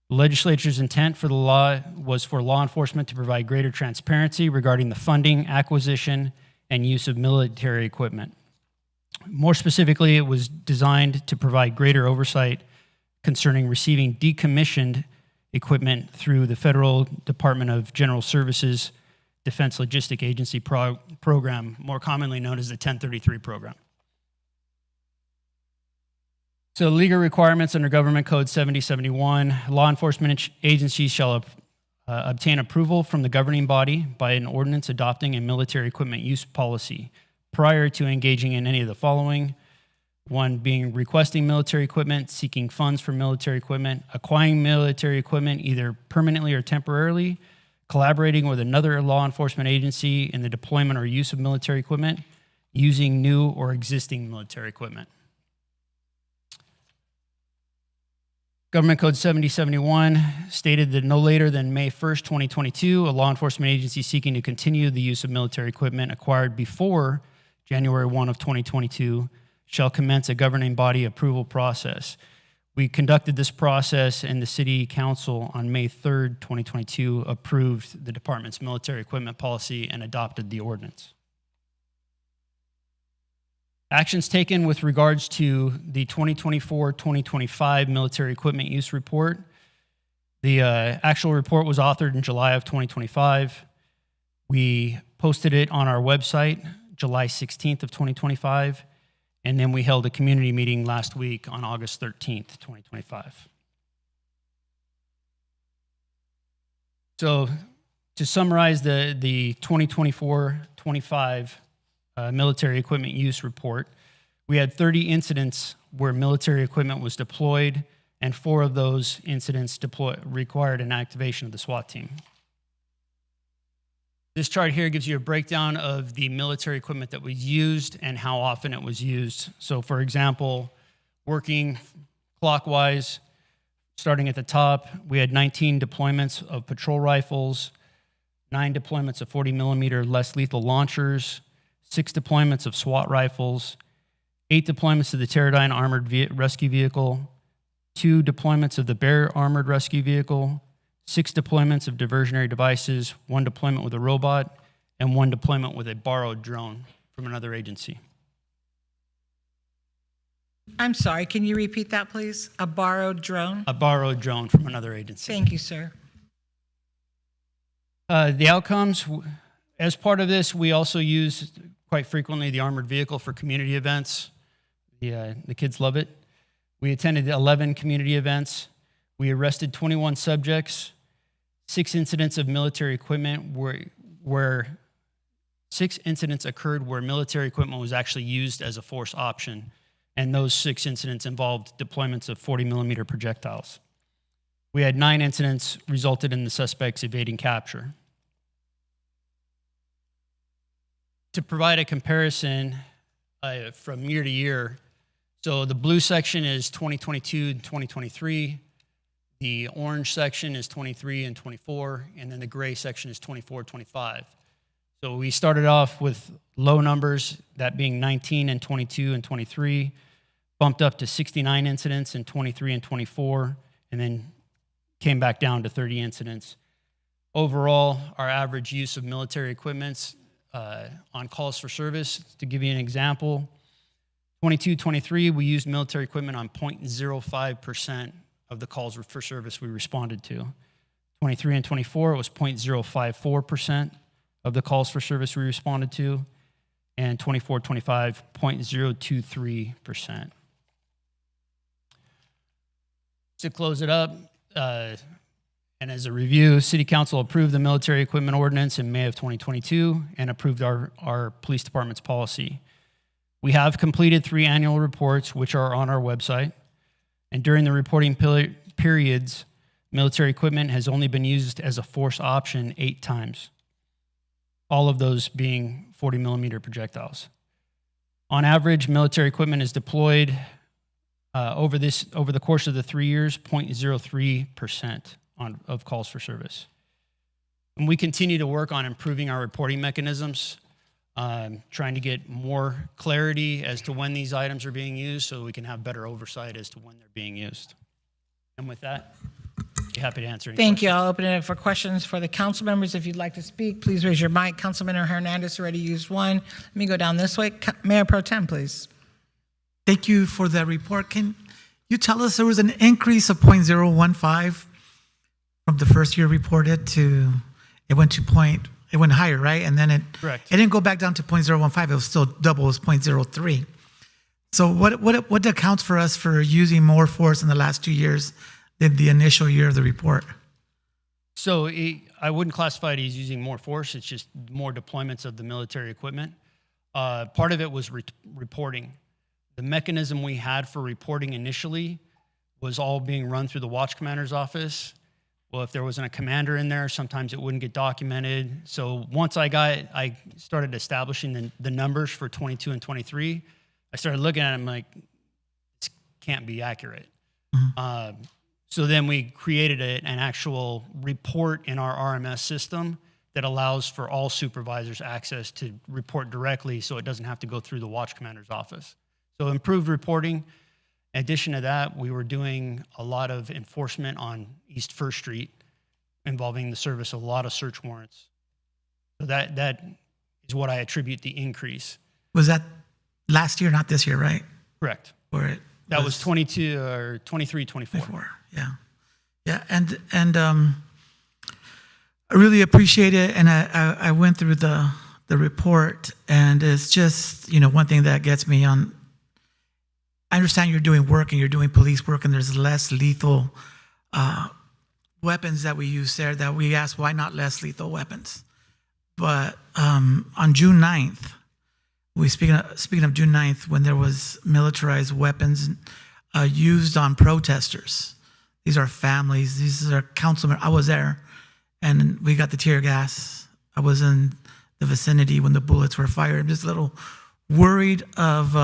The legislature's intent for the law was for law enforcement to provide greater transparency regarding the funding, acquisition, and use of military equipment. More specifically, it was designed to provide greater oversight concerning receiving decommissioned equipment through the Federal Department of General Services Defense Logistic Agency program, more commonly known as the 1033 program. So legal requirements under Government Code 7071, law enforcement agencies shall obtain approval from the governing body by an ordinance adopting a military equipment use policy prior to engaging in any of the following. One being requesting military equipment, seeking funds for military equipment, acquiring military equipment either permanently or temporarily, collaborating with another law enforcement agency in the deployment or use of military equipment, using new or existing military equipment. Government Code 7071 stated that no later than May 1st, 2022, a law enforcement agency seeking to continue the use of military equipment acquired before January 1 of 2022 shall commence a governing body approval process. We conducted this process, and the City Council on May 3rd, 2022 approved the department's military equipment policy and adopted the ordinance. Actions taken with regards to the 2024-2025 military equipment use report. The actual report was authored in July of 2025. We posted it on our website July 16th of 2025. And then we held a community meeting last week on August 13th, 2025. So To summarize the 2024-25 military equipment use report, we had 30 incidents where military equipment was deployed, and 4 of those incidents required an activation of the SWAT team. This chart here gives you a breakdown of the military equipment that was used and how often it was used. So for example, working clockwise, starting at the top, we had 19 deployments of patrol rifles, 9 deployments of 40 millimeter less lethal launchers, 6 deployments of SWAT rifles, 8 deployments of the Teradyne armored rescue vehicle, 2 deployments of the Bear armored rescue vehicle, 6 deployments of diversionary devices, 1 deployment with a robot, and 1 deployment with a borrowed drone from another agency. I'm sorry, can you repeat that, please? A borrowed drone? A borrowed drone from another agency. Thank you, sir. The outcomes, as part of this, we also use quite frequently the armored vehicle for community events. The kids love it. We attended 11 community events. We arrested 21 subjects. 6 incidents of military equipment where 6 incidents occurred where military equipment was actually used as a force option. And those 6 incidents involved deployments of 40 millimeter projectiles. We had 9 incidents resulted in the suspects evading capture. To provide a comparison from year to year, so the blue section is 2022 and 2023, the orange section is 23 and 24, and then the gray section is 24, 25. So we started off with low numbers, that being 19 and 22 and 23, bumped up to 69 incidents in 23 and 24, and then came back down to 30 incidents. Overall, our average use of military equipment on calls for service, to give you an example, 22-23, we used military equipment on 0.05% of the calls for service we responded to. 23 and 24, it was 0.054% of the calls for service we responded to, and 24-25, 0.023%. To close it up, and as a review, City Council approved the military equipment ordinance in May of 2022 and approved our police department's policy. We have completed 3 annual reports, which are on our website. And during the reporting periods, military equipment has only been used as a force option 8 times, all of those being 40 millimeter projectiles. On average, military equipment is deployed over the course of the 3 years, 0.03% of calls for service. And we continue to work on improving our reporting mechanisms, trying to get more clarity as to when these items are being used so we can have better oversight as to when they're being used. And with that, I'd be happy to answer any Thank questions. you. I'll open it up for questions for the council members. If you'd like to speak, please raise your mic. Councilman Hernandez already used one. Let me go down this way. Mayor Pro Tem, please. Thank you for that report. Can you tell us there was an increase of 0.015 from the first year reported to, it went higher, right? And then Correct. It didn't go back down to 0.015. It was still double, it was 0.03. So what accounts for us for using more force in the last 2 years than the initial year of the report? So I wouldn't classify it as using more force. It's just more deployments of the military equipment. Part of it was reporting. The mechanism we had for reporting initially was all being run through the watch commander's office. Well, if there wasn't a commander in there, sometimes it wouldn't get documented. So once I started establishing the numbers for 22 and 23, I started looking at them like, this can't be accurate. Mm-hmm. So then we created an actual report in our RMS system that allows for all supervisors access to report directly so it doesn't have to go through the watch commander's office. So improved reporting. In addition to that, we were doing a lot of enforcement on East First Street involving the service of a lot of search warrants. So that is what I attribute the increase. Was that last year, not this year, right? Correct. Or that was 22 or 23, 24. Yeah. Yeah. And I really appreciate it. And I went through the report, and it's just, one thing that gets me on. I understand you're doing work and you're doing police work, and there's less lethal weapons that we use there that we asked why not less lethal weapons. But on June 9th, speaking of June 9th, when there was militarized weapons used on protesters. These are families. These are councilmen. I was there, and we got the tear gas. I was in the vicinity when the bullets were fired. I'm just a little worried of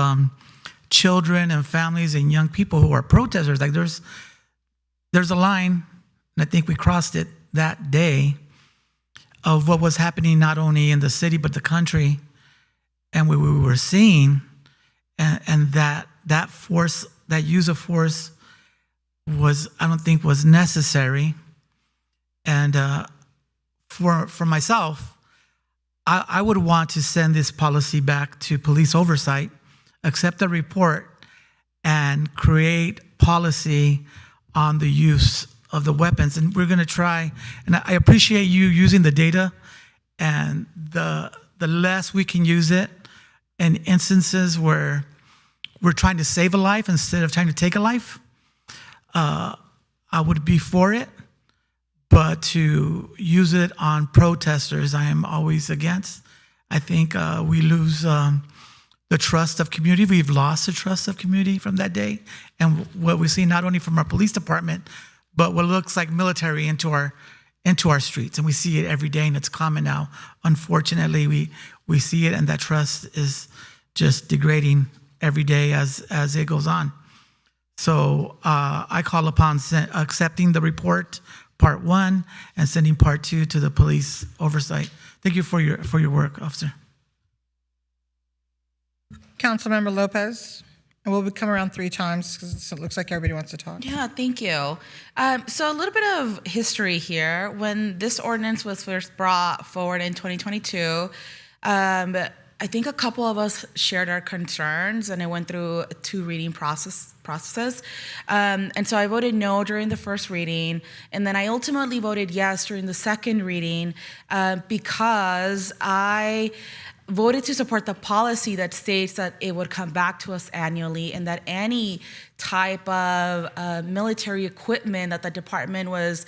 children and families and young people who are protesters. Like there's a line, and I think we crossed it that day, of what was happening not only in the city but the country, and we were seeing, and that force, that use of force, I don't think was necessary. And for myself, I would want to send this policy back to police oversight, accept the report, and create policy on the use of the weapons. And we're going to try, and I appreciate you using the data, and the less we can use it in instances where we're trying to save a life instead of trying to take a life, I would be for it. But to use it on protesters, I am always against. I think we lose the trust of community. We've lost the trust of community from that day. And what we see not only from our police department, but what looks like military into our streets. And we see it every day, and it's common now. Unfortunately, we see it, and that trust is just degrading every day as it goes on. So I call upon accepting the report, part 1, and sending part 2 to the police oversight. Thank you for your work, officer. Councilmember Lopez, and we'll come around 3 times because it looks like everybody wants to talk. Yeah, thank you. So a little bit of history here. When this ordinance was first brought forward in 2022, I think a couple of us shared our concerns, and it went through 2 reading processes. And so I voted no during the first reading, and then I ultimately voted yes during the second reading because I voted to support the policy that states that it would come back to us annually, and that any type of military equipment that the department was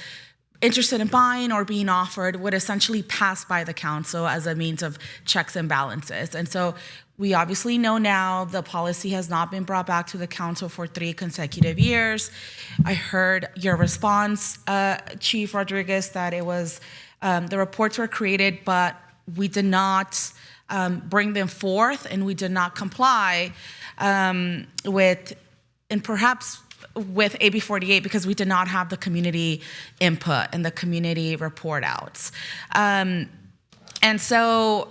interested in buying or being offered would essentially pass by the council as a means of checks and balances. And so we obviously know now the policy has not been brought back to the council for 3 consecutive years. I heard your response, Chief Rodriguez, that it was the reports were created, but we did not bring them forth, and we did not comply with, and perhaps with AB 48 because we did not have the community input and the community report outs. And so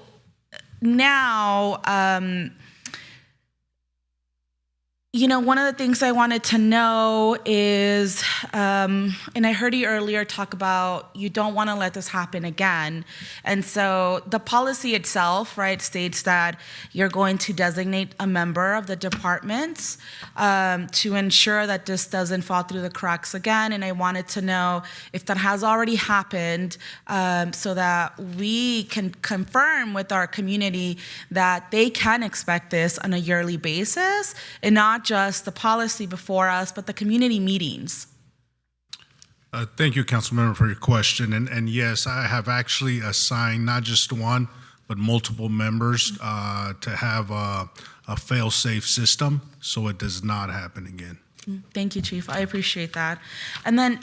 now, one of the things I wanted to know is, and I heard you earlier talk about you don't want to let this happen again. And so the policy itself, right, states that you're going to designate a member of the department to ensure that this doesn't fall through the cracks again. And I wanted to know if that has already happened so that we can confirm with our community that they can expect this on a yearly basis, and not just the policy before us, but the community meetings. Thank you, Councilmember, for your question. And yes, I have actually assigned not just one, but multiple members to have a fail-safe system so it does not happen again. Thank you, Chief. I appreciate that. And then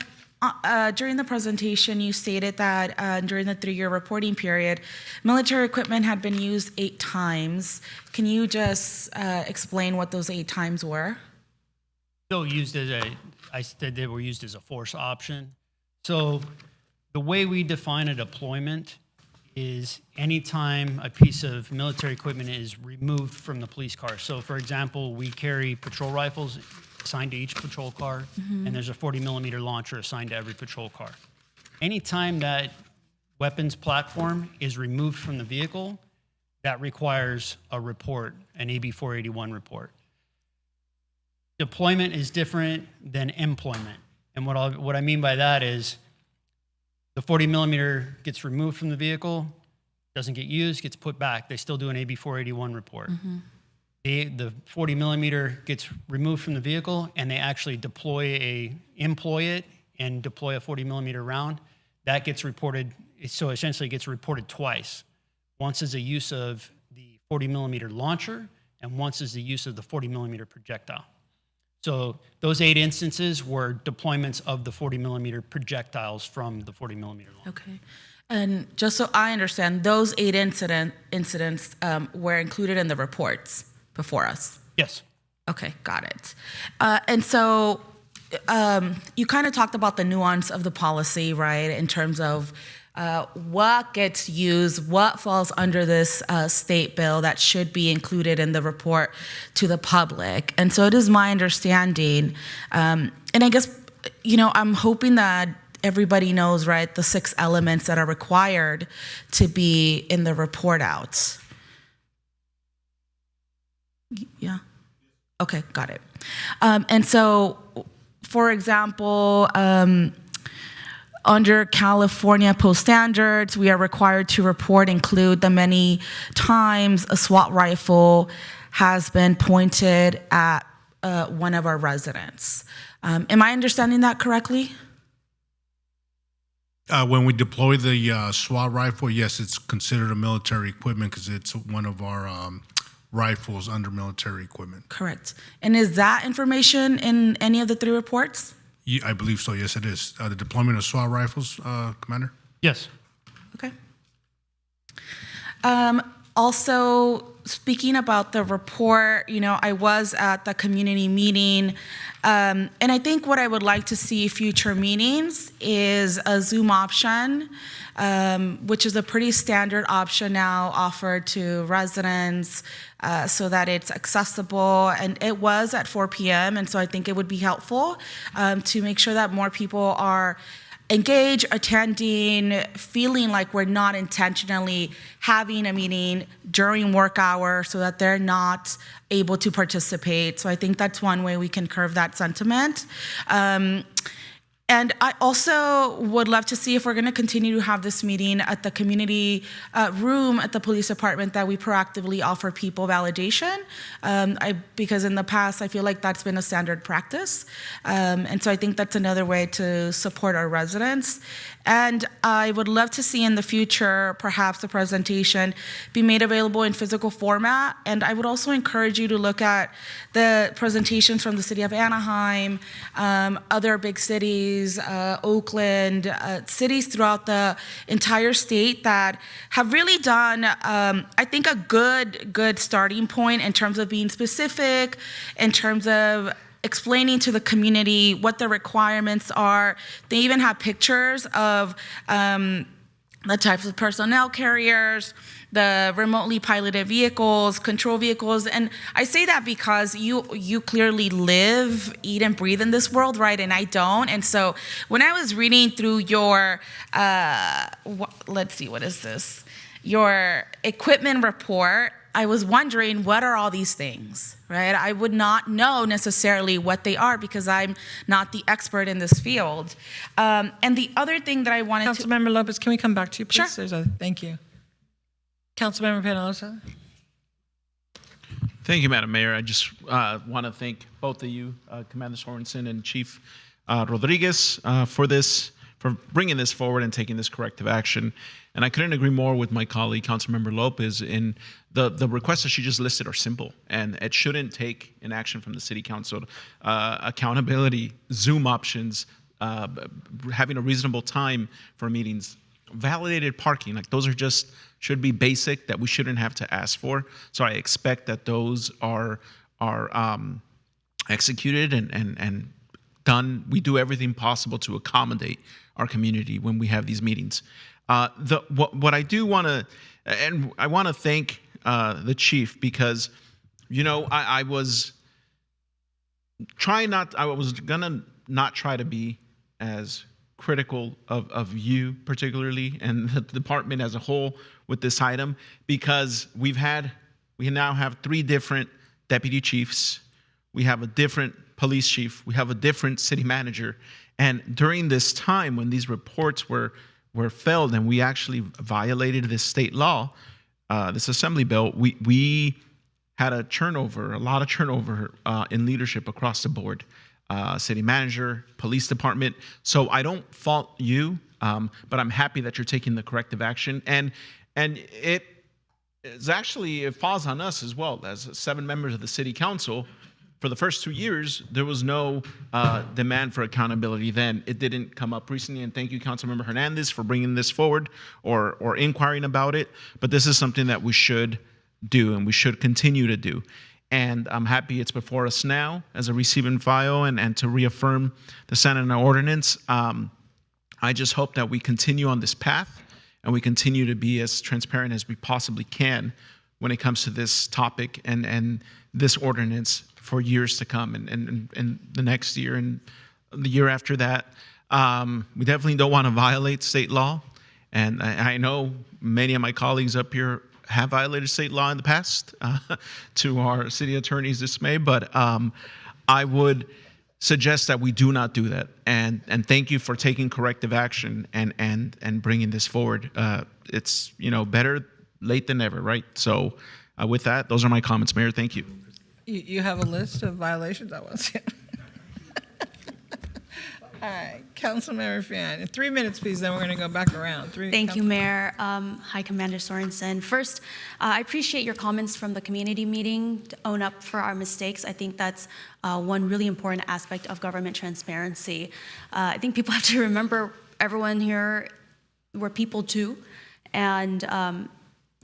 during the presentation, you stated that during the 3-year reporting period, military equipment had been used 8 times. Can you just explain what those 8 times were? Still used I said they were used as a force option. So the way we define a deployment is anytime a piece of military equipment is removed from the police car. So for example, we carry patrol rifles assigned to each patrol car, and there's a 40-millimeter launcher assigned to every patrol car. Anytime that weapons platform is removed from the vehicle, that requires a report, an AB 481 report. Deployment is different than employment. And what I mean by that is the 40-millimeter gets removed from the vehicle, doesn't get used, gets put back. They still do an AB 481 report. The 40-millimeter gets removed from the vehicle, and they actually employ it and deploy a 40 millimeter round, that gets reported, so essentially it gets reported twice. Once is the use of the 40 millimeter launcher, and once is the use of the 40 millimeter projectile. So those 8 instances were deployments of the 40 millimeter projectiles from the 40 millimeter launcher. Okay. And just so I understand, those 8 incidents were included in the reports before us? Yes. Okay, got it. And so you kind of talked about the nuance of the policy, right, in terms of what gets used, what falls under this state bill that should be included in the report to the public. And so it is my understanding, and I guess, I'm hoping that everybody knows, right, the 6 elements that are required to be in the report out. Yeah? Okay, got it. And so, for example, under California Post Standards, we are required to include the many times a SWAT rifle has been pointed at one of our residents. Am I understanding that correctly? When we deploy the SWAT rifle, yes, it's considered a military equipment because it's one of our rifles under military equipment. Correct. And is that information in any of the 3 reports? I believe so, yes, it is. The deployment of SWAT rifles, Commander? Yes. Okay. Also, speaking about the report, I was at the community meeting, and I think what I would like to see future meetings is a Zoom option, which is a pretty standard option now offered to residents so that it's accessible. And it was at 4 p.m., and so I think it would be helpful to make sure that more people are engaged, attending, feeling like we're not intentionally having a meeting during work hour so that they're not able to participate. So I think that's one way we can curb that sentiment. And I also would love to see if we're going to continue to have this meeting at the community room at the police department, that we proactively offer people validation. Because in the past, I feel like that's been a standard practice. And so I think that's another way to support our residents. And I would love to see in the future, perhaps the presentation be made available in physical format. And I would also encourage you to look at the presentations from the city of Anaheim, other big cities, Oakland, cities throughout the entire state that have really done, I think, a good starting point in terms of being specific, in terms of explaining to the community what the requirements are. They even have pictures of the types of personnel carriers, the remotely piloted vehicles, control vehicles. And I say that because you clearly live, eat, and breathe in this world, right? And I don't. And so when I was reading through your, let's see, what is this? Your equipment report, I was wondering, what are all these things, right? I would not know necessarily what they are because I'm not the expert in this field. And the other thing that I wanted Councilmember Lopez, can we come back to you, please? Sure. Thank you. Councilmember Penalosa. Thank you, Madam Mayor. I just want to thank both of you, Commander Sorensen and Chief Rodriguez, for bringing this forward and taking this corrective action. And I couldn't agree more with my colleague, Councilmember Lopez, in the requests that she just listed are simple, and it shouldn't take an action from the City Council. Accountability, Zoom options, having a reasonable time for meetings, validated parking, like those are just, should be basic that we shouldn't have to ask for. So I expect that those are executed and done. We do everything possible to accommodate our community when we have these meetings. What I do want to, and I want to thank the chief because, I was gonna not try to be as critical of you particularly and the department as a whole with this item, because we now have 3 different deputy chiefs, we have a different police chief, we have a different city manager, and during this time when these reports were failed and we actually violated this state law, this assembly bill, we had a lot of turnover in leadership across the board. city manager, police department. So I don't fault you, but I'm happy that you're taking the corrective action. And it falls on us as well. As 7 members of the city council, for the first 2 years, there was no demand for accountability then. It didn't come up recently, and thank you, Councilmember Hernandez, for bringing this forward or inquiring about it. But this is something that we should do, and we should continue to do. And I'm happy it's before us now as a receive and file and to reaffirm the Santa Ana ordinance. I just hope that we continue on this path and we continue to be as transparent as we possibly can when it comes to this topic and this ordinance for years to come and the next year and the year after that. We definitely don't want to violate state law. And I know many of my colleagues up here have violated state law in the past, to our city attorney's dismay, but I would suggest that we do not do that. And thank you for taking corrective action and bringing this forward. It's better late than never, right? So with that, those are my comments, Mayor. Thank you. You have a list of violations? I was. All right, Councilmember Fian. In 3 minutes, please, then we're going to go back around. Thank you, Mayor. Hi, Commander Sorensen. First, I appreciate your comments from the community meeting to own up for our mistakes. I think that's one really important aspect of government transparency. I think people have to remember everyone here, we're people too. And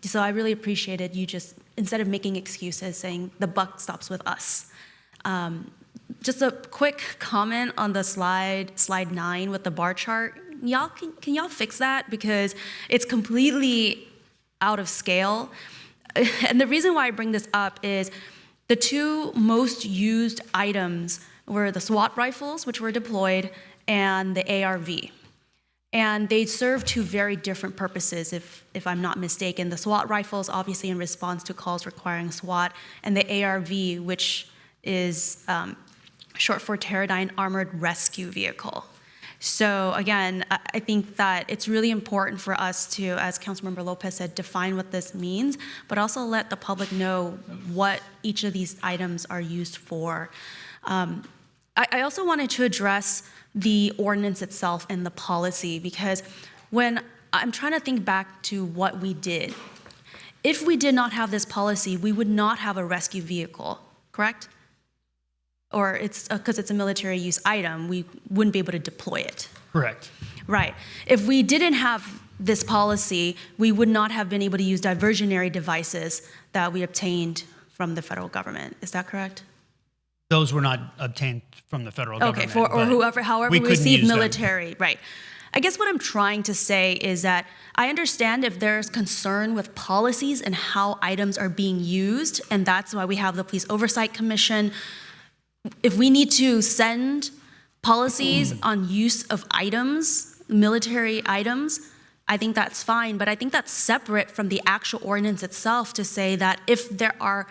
so I really appreciated you just, instead of making excuses, saying the buck stops with us. Just a quick comment on the slide 9 with the bar chart. Can y'all fix that? Because it's completely out of scale. And the reason why I bring this up is the 2 most used items were the SWAT rifles, which were deployed, and the ARV. And they serve 2 very different purposes, if I'm not mistaken. The SWAT rifles, obviously in response to calls requiring SWAT, and the ARV, which is short for Teradyne Armored Rescue Vehicle. So again, I think that it's really important for us to, as Councilmember Lopez said, define what this means, but also let the public know what each of these items are used for. I also wanted to address the ordinance itself and the policy, because when I'm trying to think back to what we did, if we did not have this policy, we would not have a rescue vehicle, correct? Or it's because it's a military use item, we wouldn't be able to deploy it. Correct. Right. If we didn't have this policy, we would not have been able to use diversionary devices that we obtained from the federal government. Is that correct? Those were not obtained from the federal government. Okay, or however we receive military, them. Right. I guess what I'm trying to say is that I understand if there's concern with policies and how items are being used, and that's why we have the Police Oversight Commission. If we need to send policies on use of items, military items, I think that's fine, but I think that's separate from the actual ordinance itself to say that if there are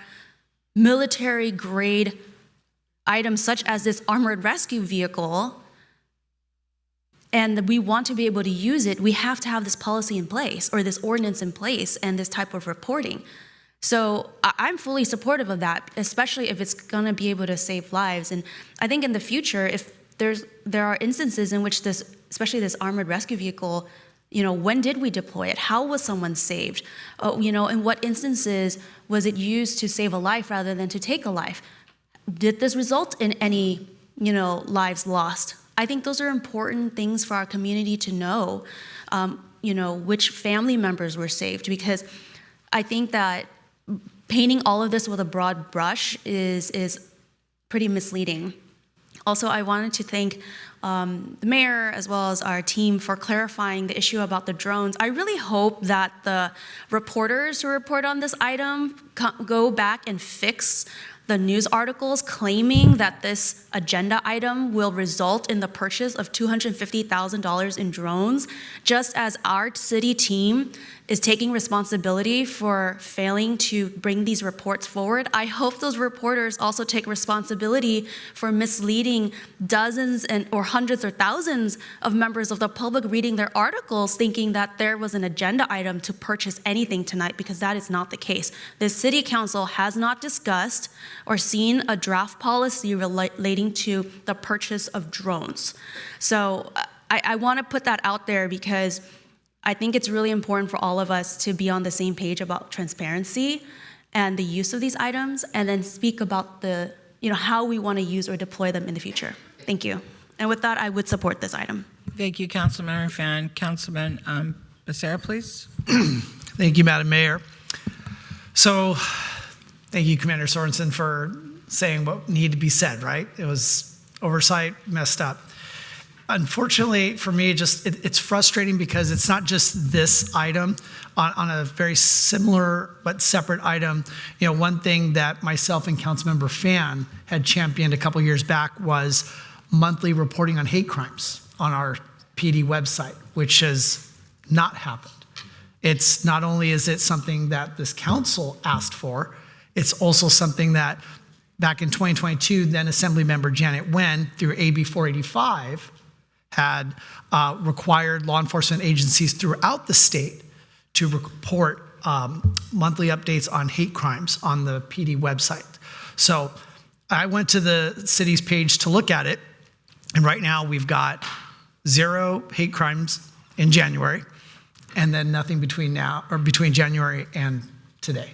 military grade items such as this armored rescue vehicle, and we want to be able to use it, we have to have this policy in place or this ordinance in place and this type of reporting. So I'm fully supportive of that, especially if it's going to be able to save lives. And I think in the future, if there are instances in which this, especially this armored rescue vehicle, when did we deploy it? How was someone saved? In what instances was it used to save a life rather than to take a life? Did this result in any, lives lost? I think those are important things for our community to know, which family members were saved, because I think that painting all of this with a broad brush is pretty misleading. Also, I wanted to thank the mayor as well as our team for clarifying the issue about the drones. I really hope that the reporters who report on this item go back and fix the news articles claiming that this agenda item will result in the purchase of $250,000 in drones, just as our city team is taking responsibility for failing to bring these reports forward. I hope those reporters also take responsibility for misleading dozens or hundreds or thousands of members of the public reading their articles thinking that there was an agenda item to purchase anything tonight, because that is not the case. The city council has not discussed or seen a draft policy relating to the purchase of drones. So I want to put that out there because I think it's really important for all of us to be on the same page about transparency and the use of these items, and then speak about the, how we want to use or deploy them in the future. Thank you. And with that, I would support this item. Thank you, Councilmember Fan. Councilman Becerra, please. Thank you, Madam Mayor. So, thank you, Commander Sorensen, for saying what needed to be said, right? It was oversight, messed up. Unfortunately, for me, it's frustrating because it's not just this item. On a very similar but separate item, one thing that myself and Councilmember Fan had championed a couple years back was monthly reporting on hate crimes on our PD website, which has not happened. It's not only is it something that this council asked for, it's also something that back in 2022, then Assemblymember Janet Wen, through AB 485, had required law enforcement agencies throughout the state to report monthly updates on hate crimes on the PD website. So I went to the city's page to look at it, and right now we've got 0 hate crimes in January, and then nothing between January and today.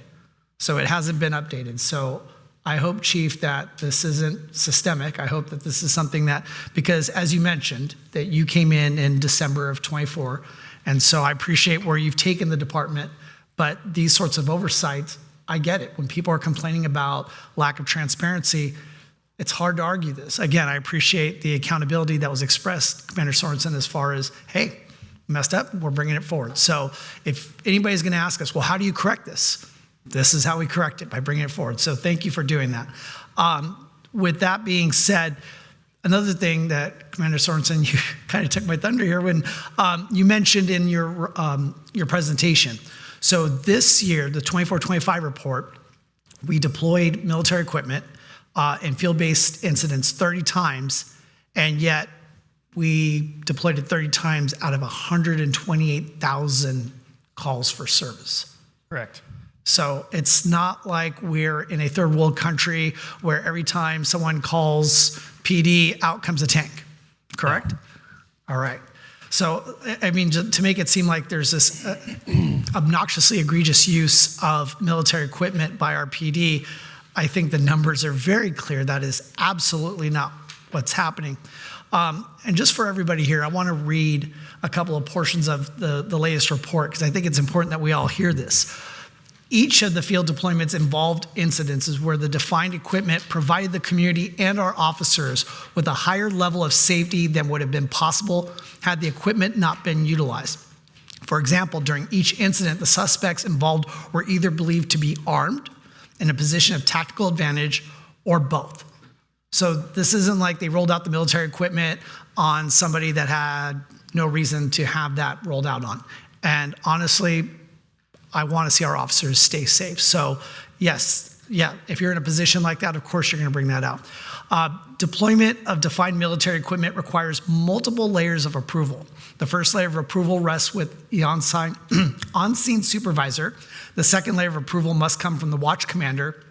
So it hasn't been updated. So I hope, Chief, that this isn't systemic. I hope that this is something that, because as you mentioned, that you came in December of 24, and so I appreciate where you've taken the department, but these sorts of oversights, I get it. When people are complaining about lack of transparency, it's hard to argue this. Again, I appreciate the accountability that was expressed, Commander Sorensen, as far as, hey, messed up, we're bringing it forward. So if anybody's gonna ask us, well, how do you correct this? This is how we correct it, by bringing it forward. So thank you for doing that. With that being said, another thing that Commander Sorensen, you kind of took my thunder here when you mentioned in your presentation. So this year, the 24-25 report, we deployed military equipment in field-based incidents 30 times, and yet we deployed it 30 times out of 128,000 calls for service. Correct. So it's not like we're in a third world country where every time someone calls PD, out comes a tank, correct? All right. So, I mean, to make it seem like there's this obnoxiously egregious use of military equipment by our PD, I think the numbers are very clear. That is absolutely not what's happening. And just for everybody here, I want to read a couple of portions of the latest report because I think it's important that we all hear this. Each of the field deployments involved incidences where the defined equipment provided the community and our officers with a higher level of safety than would have been possible had the equipment not been utilized. For example, during each incident, the suspects involved were either believed to be armed, in a position of tactical advantage, or both. So this isn't like they rolled out the military equipment on somebody that had no reason to have that rolled out on. And honestly, I want to see our officers stay safe. So yes, if you're in a position like that, of course you're going to bring that out. Deployment of defined military equipment requires multiple layers of approval. The first layer of approval rests with the on-scene supervisor. The second layer of approval must come from the watch commander,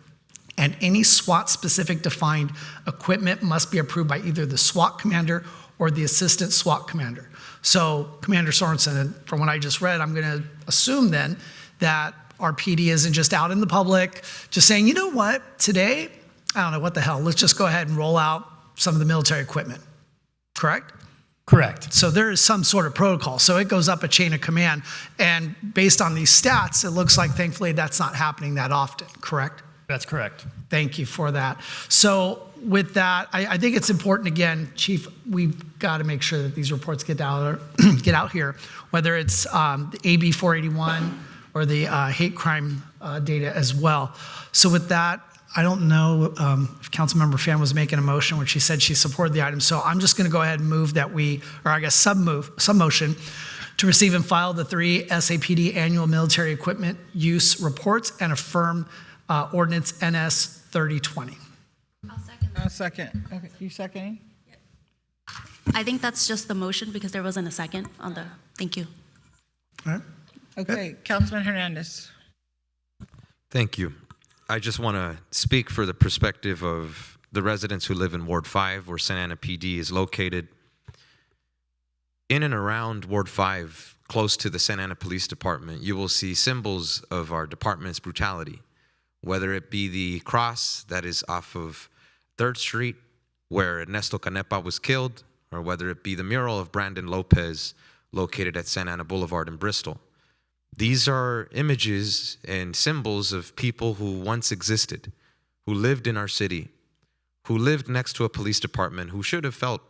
and any SWAT-specific defined equipment must be approved by either the SWAT commander or the assistant SWAT commander. So, Commander Sorensen, from what I just read, I'm going to assume then that our PD isn't just out in the public, just saying, you know what, today, I don't know, what the hell, let's just go ahead and roll out some of the military equipment, correct? Correct. So there is some sort of protocol. So it goes up a chain of command, and based on these stats, it looks like, thankfully, that's not happening that often, correct? That's correct. Thank you for that. So with that, I think it's important, again, Chief, we've got to make sure that these reports get out here, whether it's the AB 481 or the hate crime data as well. So with that, I don't know if Councilmember Fan was making a motion when she said she supported the item. So I'm just going to go ahead and move that sub-motion to receive and file the 3 SAPD annual military equipment use reports and affirm ordinance NS 3020. I'll second. Okay, you seconding? I think that's just the motion because there wasn't a second on the, thank you. All right. Okay, Councilman Hernandez. Thank you. I just want to speak for the perspective of the residents who live in Ward 5, where Santa Ana PD is located. In and around Ward 5, close to the Santa Ana Police Department, you will see symbols of our department's brutality, whether it be the cross that is off of 3rd Street, where Ernesto Canepa was killed, or whether it be the mural of Brandon Lopez located at Santa Ana Boulevard in Bristol. These are images and symbols of people who once existed, who lived in our city, who lived next to a police department, who should have felt,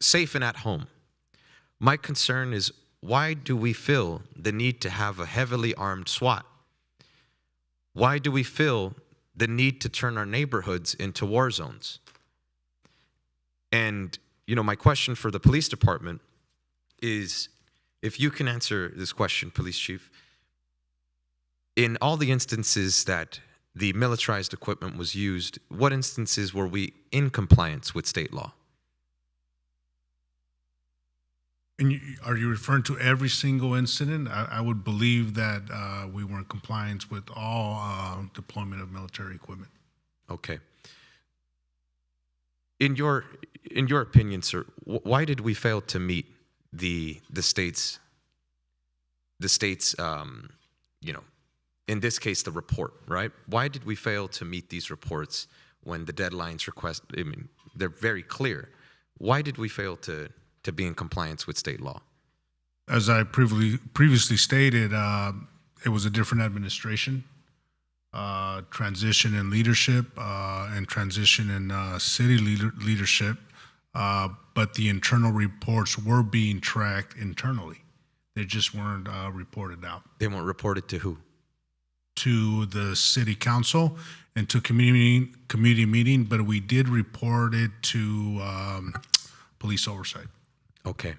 safe and at home. My concern is, why do we feel the need to have a heavily armed SWAT? Why do we feel the need to turn our neighborhoods into war zones? And, my question for the police department is, if you can answer this question, Police Chief, in all the instances that the militarized equipment was used, what instances were we in compliance with state law? And are you referring to every single incident? I would believe that we were in compliance with all deployment of military equipment. Okay. In your opinion, sir, why did we fail to meet the state's in this case the report, right? Why did we fail to meet these reports when the deadlines they're very clear? Why did we fail to be in compliance with state law? As I previously stated, it was a different administration, transition in leadership, and transition in city leadership, but the internal reports were being tracked internally. They just weren't reported out. They weren't reported to who? To the city council and to community meeting, but we did report it to police oversight. Okay.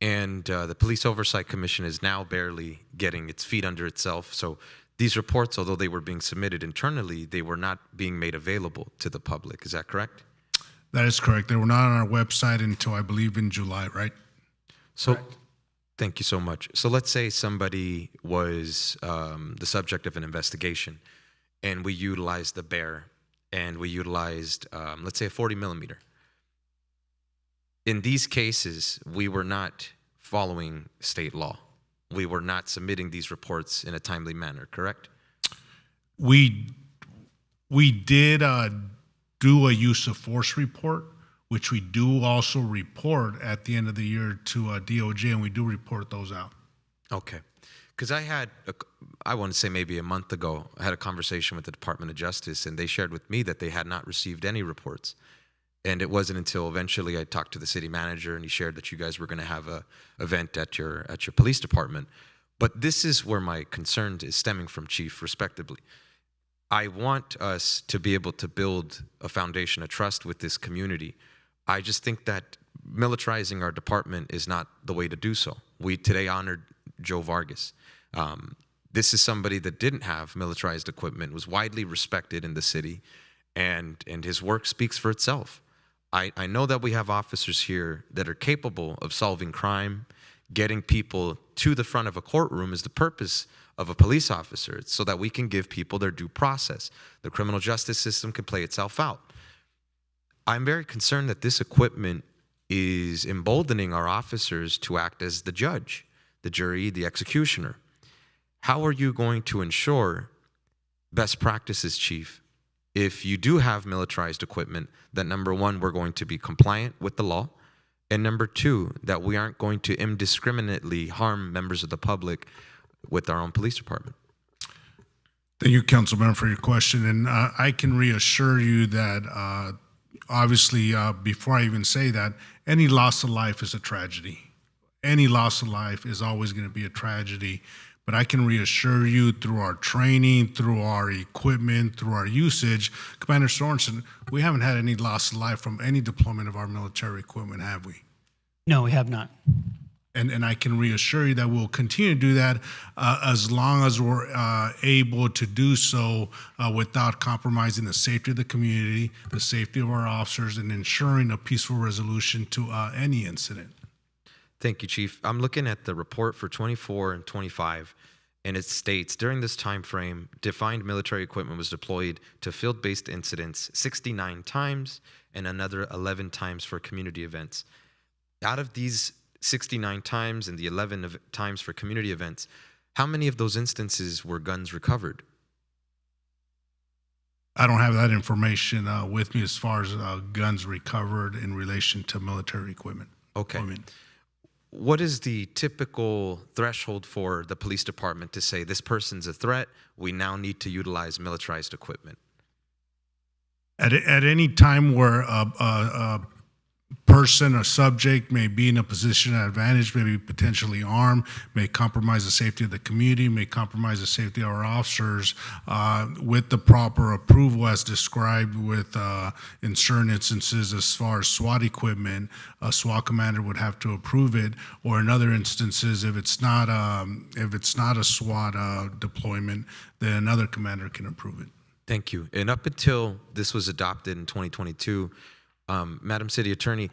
And the Police Oversight Commission is now barely getting its feet under itself. So these reports, although they were being submitted internally, they were not being made available to the public. Is that correct? That is correct. They were not on our website until, I believe, in July, right? So, thank you so much. So let's say somebody was the subject of an investigation, and we utilized the bear, and we utilized, let's say, a 40 millimeter. In these cases, we were not following state law. We were not submitting these reports in a timely manner, correct? We did do a use of force report, which we do also report at the end of the year to DOJ, and we do report those out. Okay. Because I want to say maybe a month ago, I had a conversation with the Department of Justice, and they shared with me that they had not received any reports. And it wasn't until eventually I talked to the city manager, and he shared that you guys were going to have a event at your police department. But this is where my concern is stemming from, Chief, respectively. I want us to be able to build a foundation of trust with this community. I just think that militarizing our department is not the way to do so. We today honored Joe Vargas. This is somebody that didn't have militarized equipment, was widely respected in the city, and his work speaks for itself. I know that we have officers here that are capable of solving crime. Getting people to the front of a courtroom is the purpose of a police officer, so that we can give people their due process. The criminal justice system can play itself out. I'm very concerned that this equipment is emboldening our officers to act as the judge, the jury, the executioner. How are you going to ensure best practices, Chief, if you do have militarized equipment, that number one, we're going to be compliant with the law, and number two, that we aren't going to indiscriminately harm members of the public with our own police department? Thank you, Councilman, for your question. And I can reassure you that obviously, before I even say that, any loss of life is a tragedy. Any loss of life is always going to be a tragedy. But I can reassure you, through our training, through our equipment, through our usage, Commander Sorensen, we haven't had any loss of life from any deployment of our military equipment, have we? No, we have not. And I can reassure you that we'll continue to do that as long as we're able to do so without compromising the safety of the community, the safety of our officers, and ensuring a peaceful resolution to any incident. Thank you, Chief. I'm looking at the report for 24 and 25, and it states, during this time frame, defined military equipment was deployed to field-based incidents 69 times and another 11 times for community events. Out of these 69 times and the 11 times for community events, how many of those instances were guns recovered? I don't have that information with me as far as guns recovered in relation to military equipment. Okay. What is the typical threshold for the police department to say this person's a threat, we now need to utilize militarized equipment? At any time where a person or subject may be in a position of advantage, may be potentially armed, may compromise the safety of the community, may compromise the safety of our officers, with the proper approval as described with in certain instances as far as SWAT equipment, a SWAT commander would have to approve it, or in other instances, if it's not a SWAT deployment, then another commander can approve it. Thank you. And up until this was adopted in 2022, Madam City Attorney,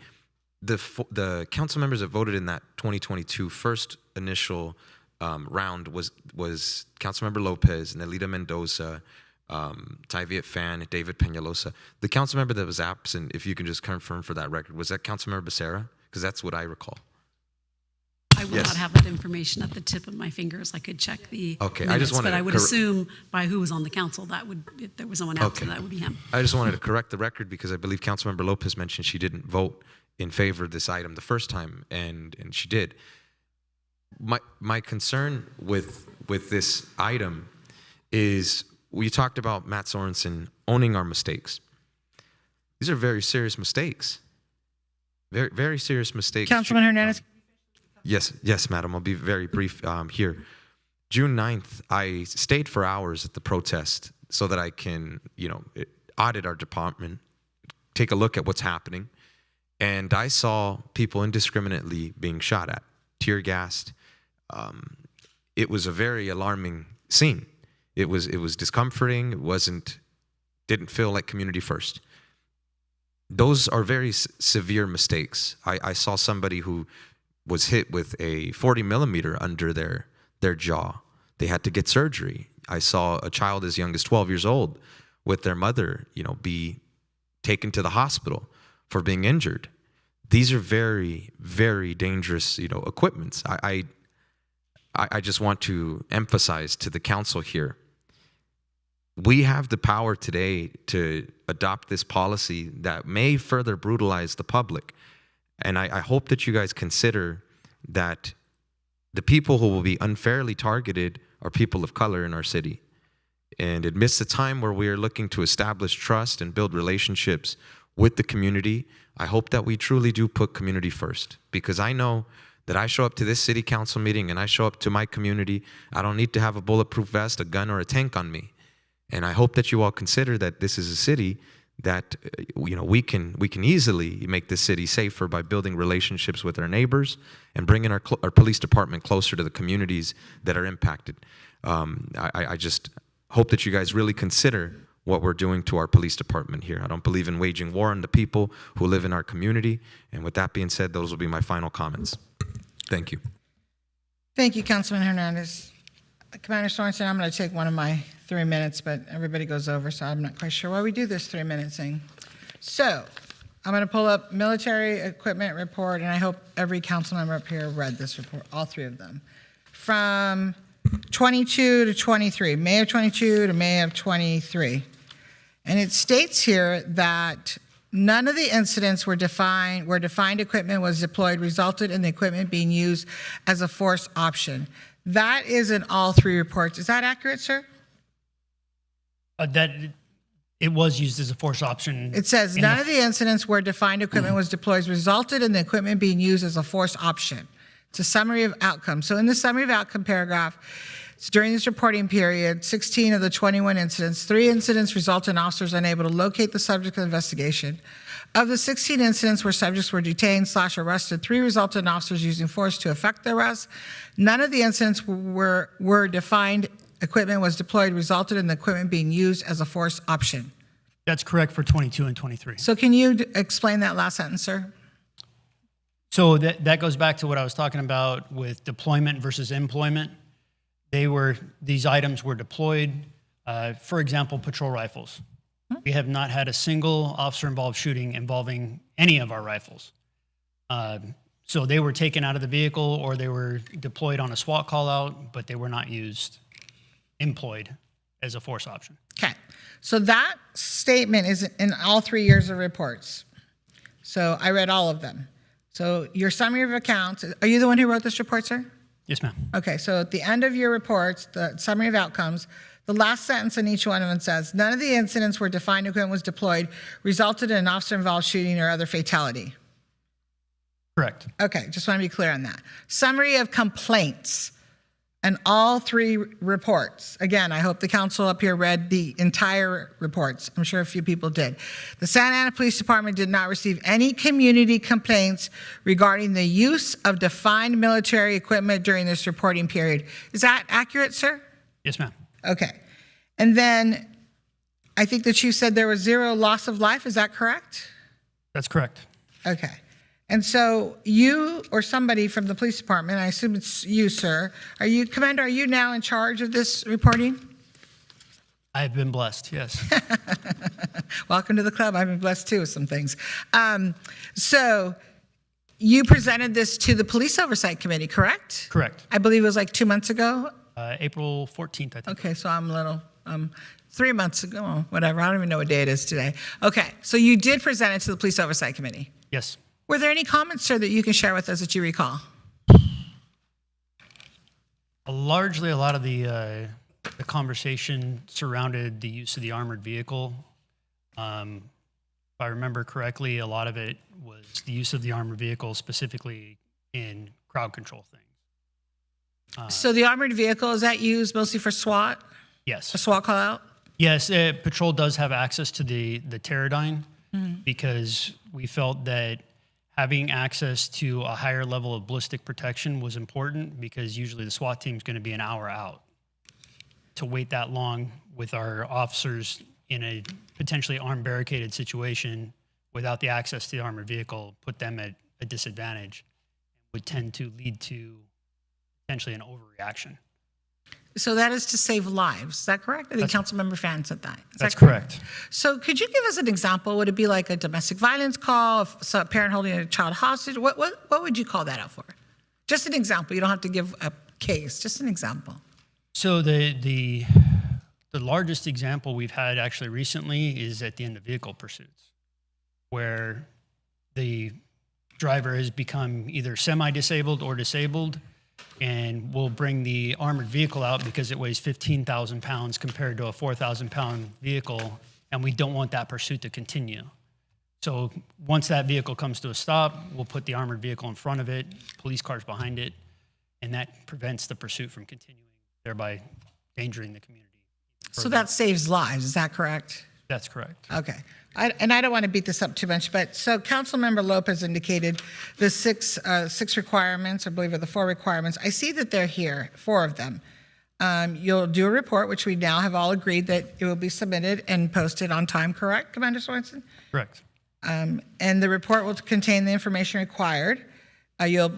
the council members that voted in that 2022 first initial round was Councilmember Lopez, Nelita Mendoza, Tyviet Fan, David Peñalosa. The council member that was absent, if you can just confirm for that record, was that Councilmember Becerra? Because that's what I recall. I will not have that information at the tip of my fingers. I could check the okay. minutes, I just wanted but I to would assume by who was on the council that would, if there was someone else, that would be him. I just wanted to correct the record because I believe Councilmember Lopez mentioned she didn't vote in favor of this item the first time, and she did. My concern with this item is we talked about Matt Sorensen owning our mistakes. These are very serious mistakes. Very, very serious mistakes. Councilman Hernandez. Yes, madam. I'll be very brief here. June 9th, I stayed for hours at the protest so that I can, audit our department, take a look at what's happening. And I saw people indiscriminately being shot at, tear gassed. It was a very alarming scene. It was discomforting. It didn't feel like community first. Those are very severe mistakes. I saw somebody who was hit with a 40 millimeter under their jaw. They had to get surgery. I saw a child as young as 12 years old with their mother, be taken to the hospital for being injured. These are very, very dangerous, equipments. I just want to emphasize to the council here, we have the power today to adopt this policy that may further brutalize the public. And I hope that you guys consider that the people who will be unfairly targeted are people of color in our city. And amidst the time where we are looking to establish trust and build relationships with the community, I hope that we truly do put community first. Because I know that I show up to this city council meeting and I show up to my community, I don't need to have a bulletproof vest, a gun, or a tank on me. And I hope that you all consider that this is a city that we can easily make this city safer by building relationships with our neighbors and bringing our police department closer to the communities that are impacted. I just hope that you guys really consider what we're doing to our police department here. I don't believe in waging war on the people who live in our community. And with that being said, those will be my final comments. Thank you. Thank you, Councilman Hernandez. Commander Sorensen, I'm going to take one of my 3 minutes, but everybody goes over, so I'm not quite sure why we do this 3 minute thing. So I'm going to pull up military equipment report, and I hope every council member up here read this report, all three of them. From 22 to 23, May of 22 to May of 23. And it states here that none of the incidents where defined equipment was deployed resulted in the equipment being used as a force option. That is in all three reports. Is that accurate, sir? That it was used as a force option. It says none of the incidents where defined equipment was deployed resulted in the equipment being used as a force option. It's a summary of outcomes. So in the summary of outcome paragraph, it's during this reporting period, 16 of the 21 incidents, 3 incidents resulted in officers unable to locate the subject of the investigation. Of the 16 incidents where subjects were detained/arrested, 3 resulted in officers using force to effect the arrest. None of the incidents where defined equipment was deployed resulted in the equipment being used as a force option. That's correct for 22 and 23. So can you explain that last sentence, sir? So that goes back to what I was talking about with deployment versus employment. These items were deployed. For example, patrol rifles. We have not had a single officer-involved shooting involving any of our rifles. So they were taken out of the vehicle or they were deployed on a SWAT call-out, but they were not employed as a force option. Okay. So that statement is in all 3 years of reports. So I read all of them. So your summary of accounts, are you the one who wrote this report, sir? Yes, ma'am. Okay, so at the end of your reports, the summary of outcomes, the last sentence in each one of them says, none of the incidents where defined equipment was deployed resulted in an officer-involved shooting or other fatality. Correct. Okay, just want to be clear on that. Summary of complaints and all 3 reports. Again, I hope the council up here read the entire reports. I'm sure a few people did. The Santa Ana Police Department did not receive any community complaints regarding the use of defined military equipment during this reporting period. Is that accurate, sir? Yes, ma'am. Okay. And then I think the chief said there was 0 loss of life. Is that correct? That's correct. Okay. And so you or somebody from the police department, I assume it's you, sir, Commander, are you now in charge of this reporting? I've been blessed, yes. Welcome to the club. I've been blessed too with some things. So you presented this to the Police Oversight Committee, correct? Correct. I believe it was like 2 months ago. April 14th, I think. Okay, so I'm a little, 3 months ago, whatever. I don't even know what day it is today. Okay, so you did present it to the Police Oversight Committee. Yes. Were there any comments, sir, that you can share with us that you recall? Largely, a lot of the conversation surrounded the use of the armored vehicle. If I remember correctly, a lot of it was the use of the armored vehicle specifically in crowd control things. So the armored vehicle, is that used mostly for SWAT? Yes. A SWAT call out? Yes, Patrol does have access to the Teradyne because we felt that having access to a higher level of ballistic protection was important because usually the SWAT team is going to be an hour out. To wait that long with our officers in a potentially armed barricaded situation without the access to the armored vehicle put them at a disadvantage, would tend to lead to potentially an overreaction. So that is to save lives. Is that correct? I think Councilmember Fan said that. That's correct. So could you give us an example? Would it be like a domestic violence call, a parent holding a child hostage? What would you call that out for? Just an example. You don't have to give a case. Just an example. So the largest example we've had actually recently is at the end of vehicle pursuits, where the driver has become either semi-disabled or disabled, and we'll bring the armored vehicle out because it weighs 15,000 pounds compared to a 4,000-pound vehicle, and we don't want that pursuit to continue. So once that vehicle comes to a stop, we'll put the armored vehicle in front of it, police cars behind it, and that prevents the pursuit from continuing, thereby endangering the community. So that saves lives. Is that correct? That's correct. Okay. And I don't want to beat this up too much, but so Councilmember Lopez indicated the six requirements, I believe are the 4 requirements. I see that they're here, 4 of them. You'll do a report, which we now have all agreed that it will be submitted and posted on time, correct, Commander Sorensen? Correct. And the report will contain the information required. You'll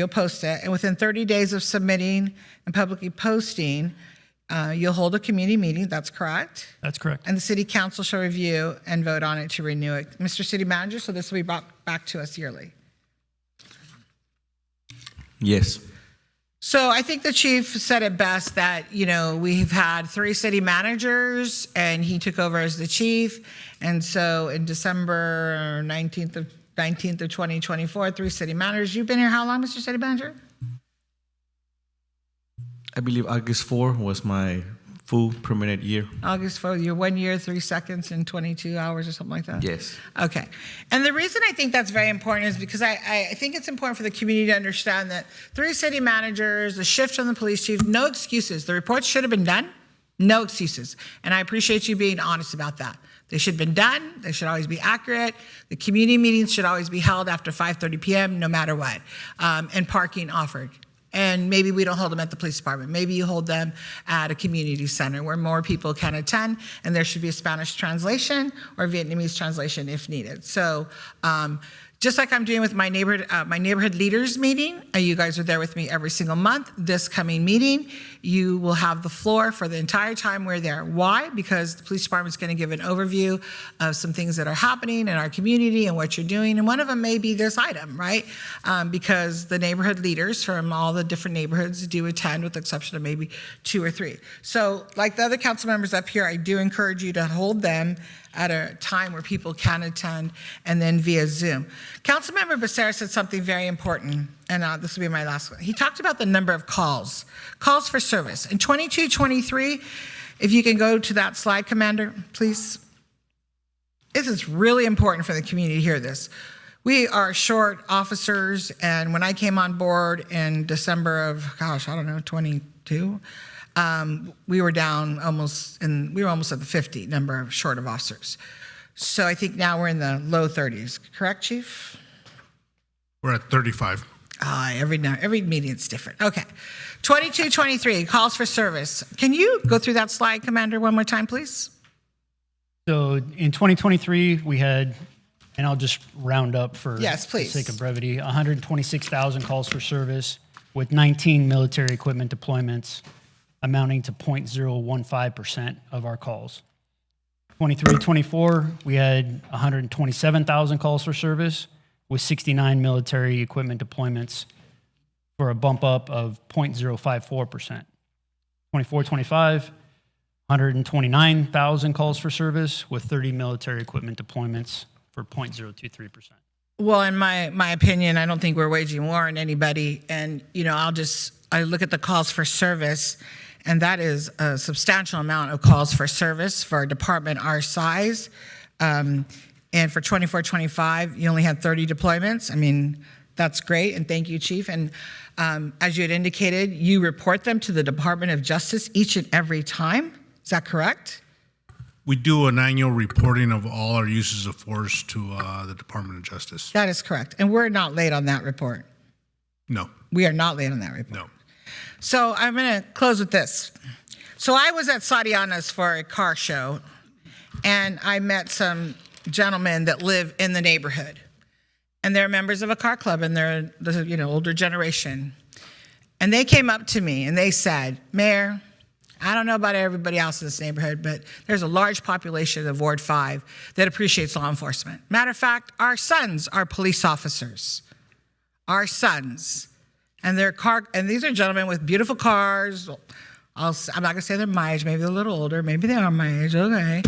post it, and within 30 days of submitting and publicly posting, you'll hold a community meeting. That's correct. That's correct. And the city council shall review and vote on it to renew it. Mr. City Manager, so this will be brought back to us yearly. Yes. So I think the chief said it best that, we've had 3 city managers and he took over as the chief. And so in December 19th of 2024, 3 city managers. You've been here how long, Mr. City Manager? I believe August 4 was my full permanent year. August 4, you're 1 year, 3 seconds, and 22 hours or something like that? Yes. Okay. And the reason I think that's very important is because I think it's important for the community to understand that 3 city managers, the shift from the police chief, no excuses. The reports should have been done, no excuses. And I appreciate you being honest about that. They should have been done. They should always be accurate. The community meetings should always be held after 5:30 p.m., no matter what, and parking offered. And maybe we don't hold them at the police department. Maybe you hold them at a community center where more people can attend, and there should be a Spanish translation or Vietnamese translation if needed. So Just like I'm doing with my neighborhood leaders meeting, you guys are there with me every single month. This coming meeting, you will have the floor for the entire time we're there. Why? Because the police department's going to give an overview of some things that are happening in our community and what you're doing. And one of them may be this item, right? Because the neighborhood leaders from all the different neighborhoods do attend, with the exception of maybe 2 or 3. So like the other council members up here, I do encourage you to hold them at a time where people can attend, and then via Zoom. Councilmember Becerra said something very important, and this will be my last one. He talked about the number of calls for service. In 22-23, if you can go to that slide, Commander, please. This is really important for the community to hear this. We are short officers, and when I came on board in December of, 22, we were down we were almost at the 50 number of short of officers. So I think now we're in the low 30s, correct, Chief? We're at 35. Every meeting it's different. Okay, 22-23, calls for service. Can you go through that slide, Commander, one more time, please? So in 2023, we had, and I'll just round up for yes, please, the sake of brevity, 126,000 calls for service with 19 military equipment deployments, amounting to 0.015% of our calls. 23-24, we had 127,000 calls for service with 69 military equipment deployments for a bump up of 0.054%. 24-25, 129,000 calls for service with 30 military equipment deployments for 0.023%. Well, in my opinion, I don't think we're waging war on anybody. And, I look at the calls for service, and that is a substantial amount of calls for service for a department our size. And for 24-25, you only had 30 deployments. I mean, that's great, and thank you, Chief. And as you had indicated, you report them to the Department of Justice each and every time. Is that correct? We do an annual reporting of all our uses of force to the Department of Justice. That is correct. And we're not late on that report. No. We are not late on that report. No. So I'm going to close with this. So I was at Sadiana's for a car show, and I met some gentlemen that live in the neighborhood. And they're members of a car club, and they're the older generation. And they came up to me, and they said, Mayor, I don't know about everybody else in this neighborhood, but there's a large population of Ward 5 that appreciates law enforcement. Matter of fact, our sons are police officers. Our sons. And these are gentlemen with beautiful cars. I'm not going to say their my age, maybe they're a little older, maybe they are my age, okay.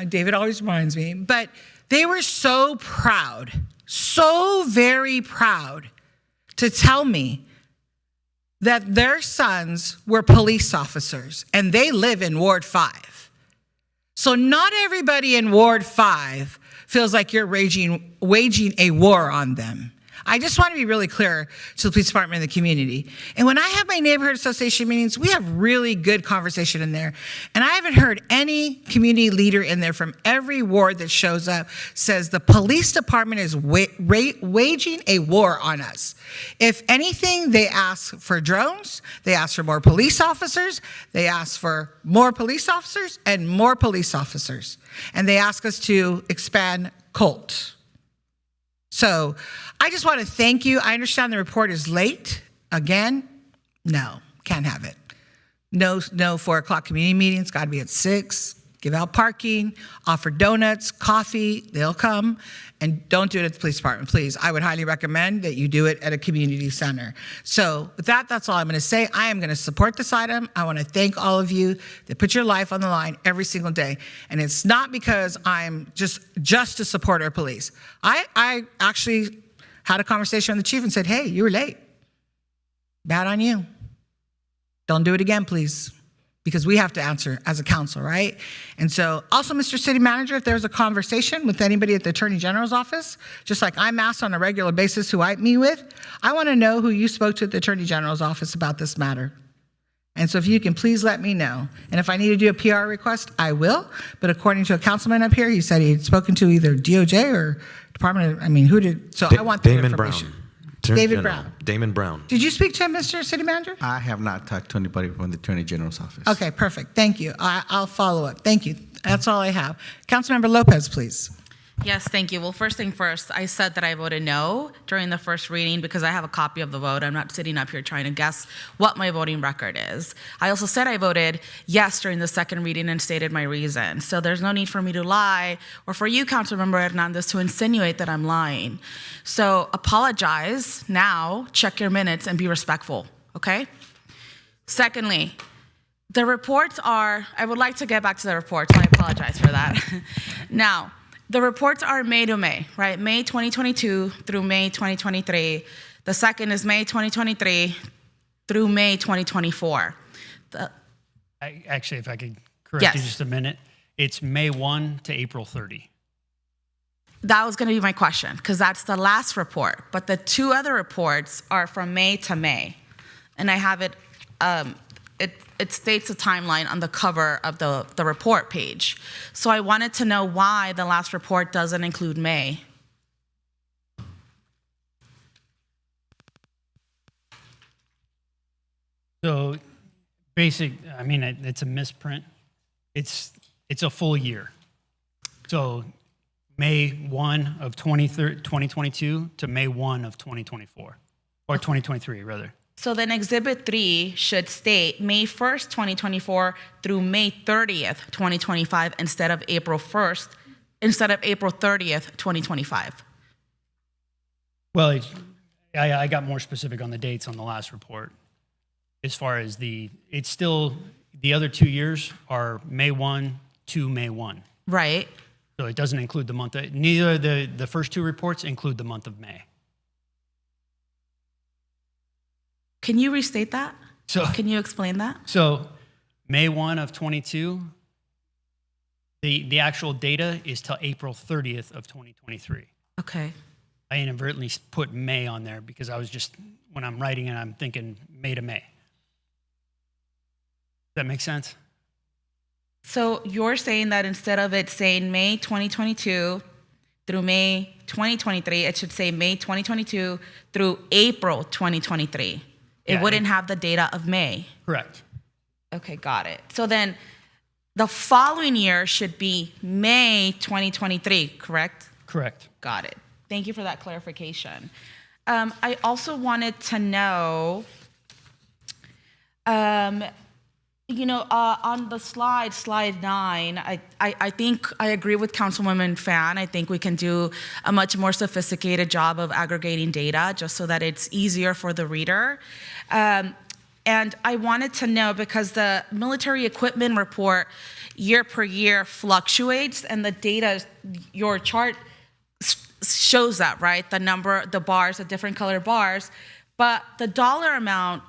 David always reminds me. But they were so proud, so very proud to tell me that their sons were police officers, and they live in Ward 5. So not everybody in Ward 5 feels like you're waging a war on them. I just want to be really clear to the police department and the community. And when I have my neighborhood association meetings, we have really good conversation in there. And I haven't heard any community leader in there from every ward that shows up says the police department is waging a war on us. If anything, they ask for drones, they ask for more police officers, they ask for more police officers and more police officers. And they ask us to expand COLT. So I just want to thank you. I understand the report is late. Again, no, can't have it. No 4 o'clock community meetings, got to be at 6. Give out parking, offer donuts, coffee, they'll come. And don't do it at the police department, please. I would highly recommend that you do it at a community center. So with that, that's all I'm going to say. I am going to support this item. I want to thank all of you that put your life on the line every single day. And it's not because I'm just to support our police. I actually had a conversation with the chief and said, hey, you were late. Bad on you. Don't do it again, please. Because we have to answer as a council, right? And so also, Mr. City Manager, if there's a conversation with anybody at the Attorney General's office, just like I'm asked on a regular basis who I meet with, I want to know who you spoke to at the Attorney General's office about this matter. And so if you can please let me know. And if I need to do a PR request, I will. But according to a councilman up here, he said he had spoken to either DOJ or Department of, who did? So I want that information. David Brown. Damon Brown. Did you speak to him, Mr. City Manager? I have not talked to anybody from the Attorney General's office. Okay, perfect. Thank you. I'll follow up. Thank you. That's all I have. Councilmember Lopez, please. Yes, thank you. Well, first thing first, I said that I voted no during the first reading because I have a copy of the vote. I'm not sitting up here trying to guess what my voting record is. I also said I voted yes during the second reading and stated my reason. So there's no need for me to lie or for you, Councilmember Hernandez, to insinuate that I'm lying. So apologize now, check your minutes, and be respectful, okay? Secondly, the reports are, I would like to get back to the reports. I apologize for that. Now, the reports are May to May, right? May 2022 through May 2023. The second is May 2023 through May 2024. Actually, if I could correct you just a minute, it's May 1 to April 30. That was going to be my question because that's the last report. But the two other reports are from May to May. And I have it, it states a timeline on the cover of the report page. So I wanted to know why the last report doesn't include May. So it's a misprint. It's a full year. So May 1 of 2022 to May 1 of 2024, or 2023 rather. So then Exhibit 3 should state May 1st, 2024 through May 30th, 2025 instead of April 30th, 2025. Well, I got more specific on the dates on the last report. As far as it's still, the other 2 years are May 1 to May 1. Right. So it doesn't include the month, neither the first two reports include the month of May. Can you restate that? So can you explain that? So May 1 of 22, the actual data is till April 30th of 2023. Okay. I inadvertently put May on there because I was just, when I'm writing it, I'm thinking May to May. Does that make sense? So you're saying that instead of it saying May 2022 through May 2023, it should say May 2022 through April 2023. It wouldn't have the data of May. Correct. Okay, got it. So then the following year should be May 2023, correct? Correct. Got it. Thank you for that clarification. I also wanted to know, on the slide 9, I think I agree with Councilwoman Fan. I think we can do a much more sophisticated job of aggregating data just so that it's easier for the reader. And I wanted to know, because the military equipment report year per year fluctuates, and the data, your chart shows that, right? The number, the bars, the different color bars, but the dollar amount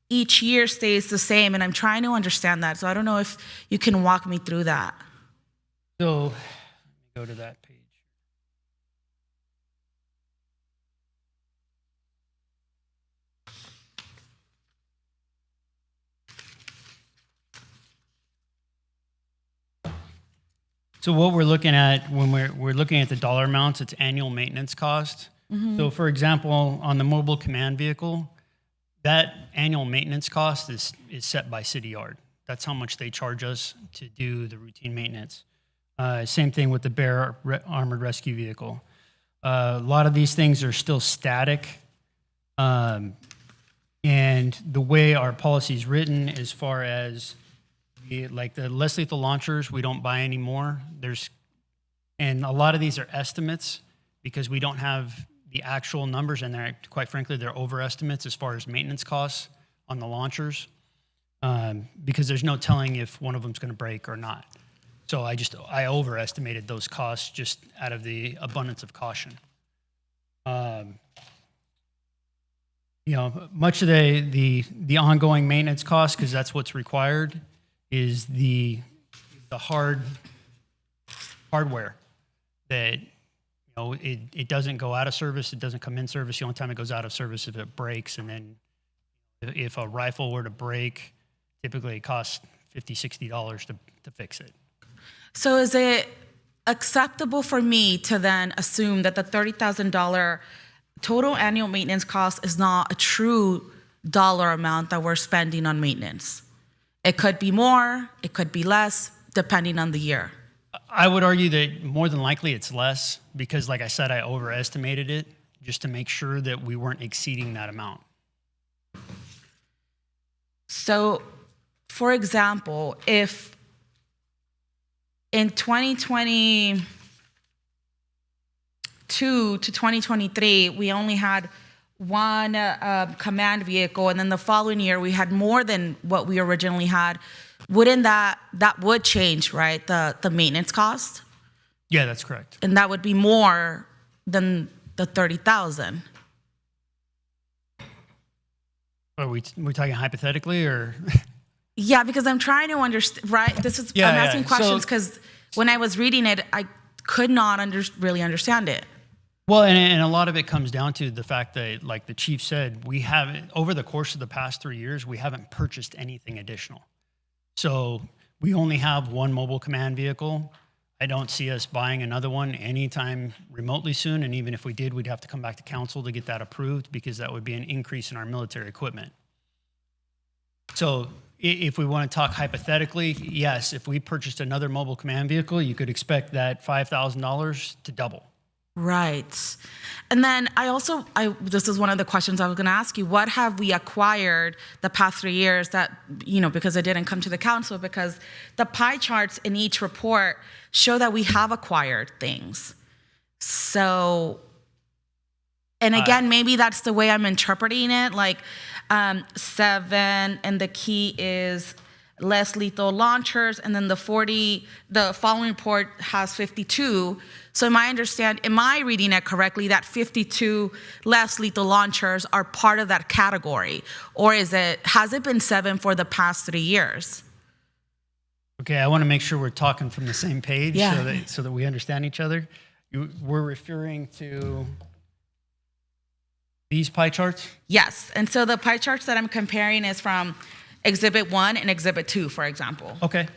each year stays the same, and I'm trying to understand that. So I don't know if you can walk me through that. So let me go to that page. So what we're looking at when we're looking at the dollar amounts, it's annual maintenance cost. Mm-hmm. So for example, on the mobile command vehicle, that annual maintenance cost is set by City Yard. That's how much they charge us to do the routine maintenance. Same thing with the Bear Armored Rescue Vehicle. A lot of these things are still static. And the way our policy is written, as far as like the less lethal launchers, we don't buy anymore. And a lot of these are estimates because we don't have the actual numbers, and quite frankly, they're overestimates as far as maintenance costs on the launchers, because there's no telling if one of them's going to break or not. So I overestimated those costs just out of the abundance of caution. Much of the ongoing maintenance costs, because that's what's required, is the hardware that it doesn't go out of service, it doesn't come in service. The only time it goes out of service is if it breaks, and then if a rifle were to break, typically it costs $50, $60 to fix it. So is it acceptable for me to then assume that the $30,000 total annual maintenance cost is not a true dollar amount that we're spending on maintenance? It could be more, it could be less, depending on the year. I would argue that more than likely it's less because, like I said, I overestimated it just to make sure that we weren't exceeding that amount. So, for example, if in 2022 to 2023, we only had one command vehicle, and then the following year we had more than what we originally had, wouldn't that would change, right? The maintenance cost? Yeah, that's correct. And that would be more than the 30,000. Are we talking hypothetically or? Yeah, because I'm trying to understand, right? This is, I'm asking questions because when I was reading it, I could not really understand it. Well, and a lot of it comes down to the fact that, like the chief said, we haven't, over the course of the past 3 years, we haven't purchased anything additional. So we only have one mobile command vehicle. I don't see us buying another one anytime remotely soon. And even if we did, we'd have to come back to council to get that approved because that would be an increase in our military equipment. So if we want to talk hypothetically, yes, if we purchased another mobile command vehicle, you could expect that $5,000 to double. Right. And then this is one of the questions I was going to ask you. What have we acquired the past 3 years that, because it didn't come to the council, because the pie charts in each report show that we have acquired things. So, and again, maybe that's the way I'm interpreting it, like 7, and the key is less lethal launchers, and then the following report has 52. So am I reading it correctly that 52 less lethal launchers are part of that category? Or has it been 7 for the past 3 years? Okay, I want to make sure we're talking from the same page Yeah. so that we understand each other. We're referring to these pie charts? Yes, and so the pie charts that I'm comparing is from Exhibit 1 and Exhibit 2, for example. Okay,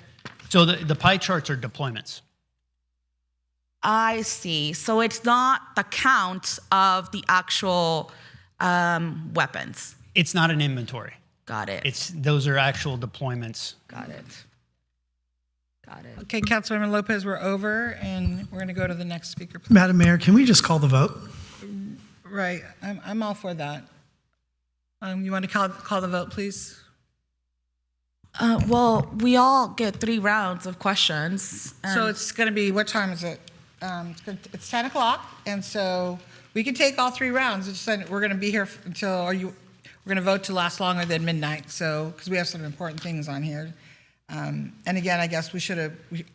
so the pie charts are deployments. I see. So it's not the count of the actual weapons. It's not an inventory. Got it. Those are actual deployments. Got it. Okay, Councilmember Lopez, we're over, and we're going to go to the next speaker. Please. Madam Mayor, can we just call the vote? Right, I'm all for that. You want to call the vote, please? Well, we all get 3 rounds of questions. So it's going to be, what time is it? It's 10 o'clock, and so we can take all 3 rounds. It's just, we're going to be here until, we're going to vote to last longer than midnight, so, because we have some important things on here. And again, I guess we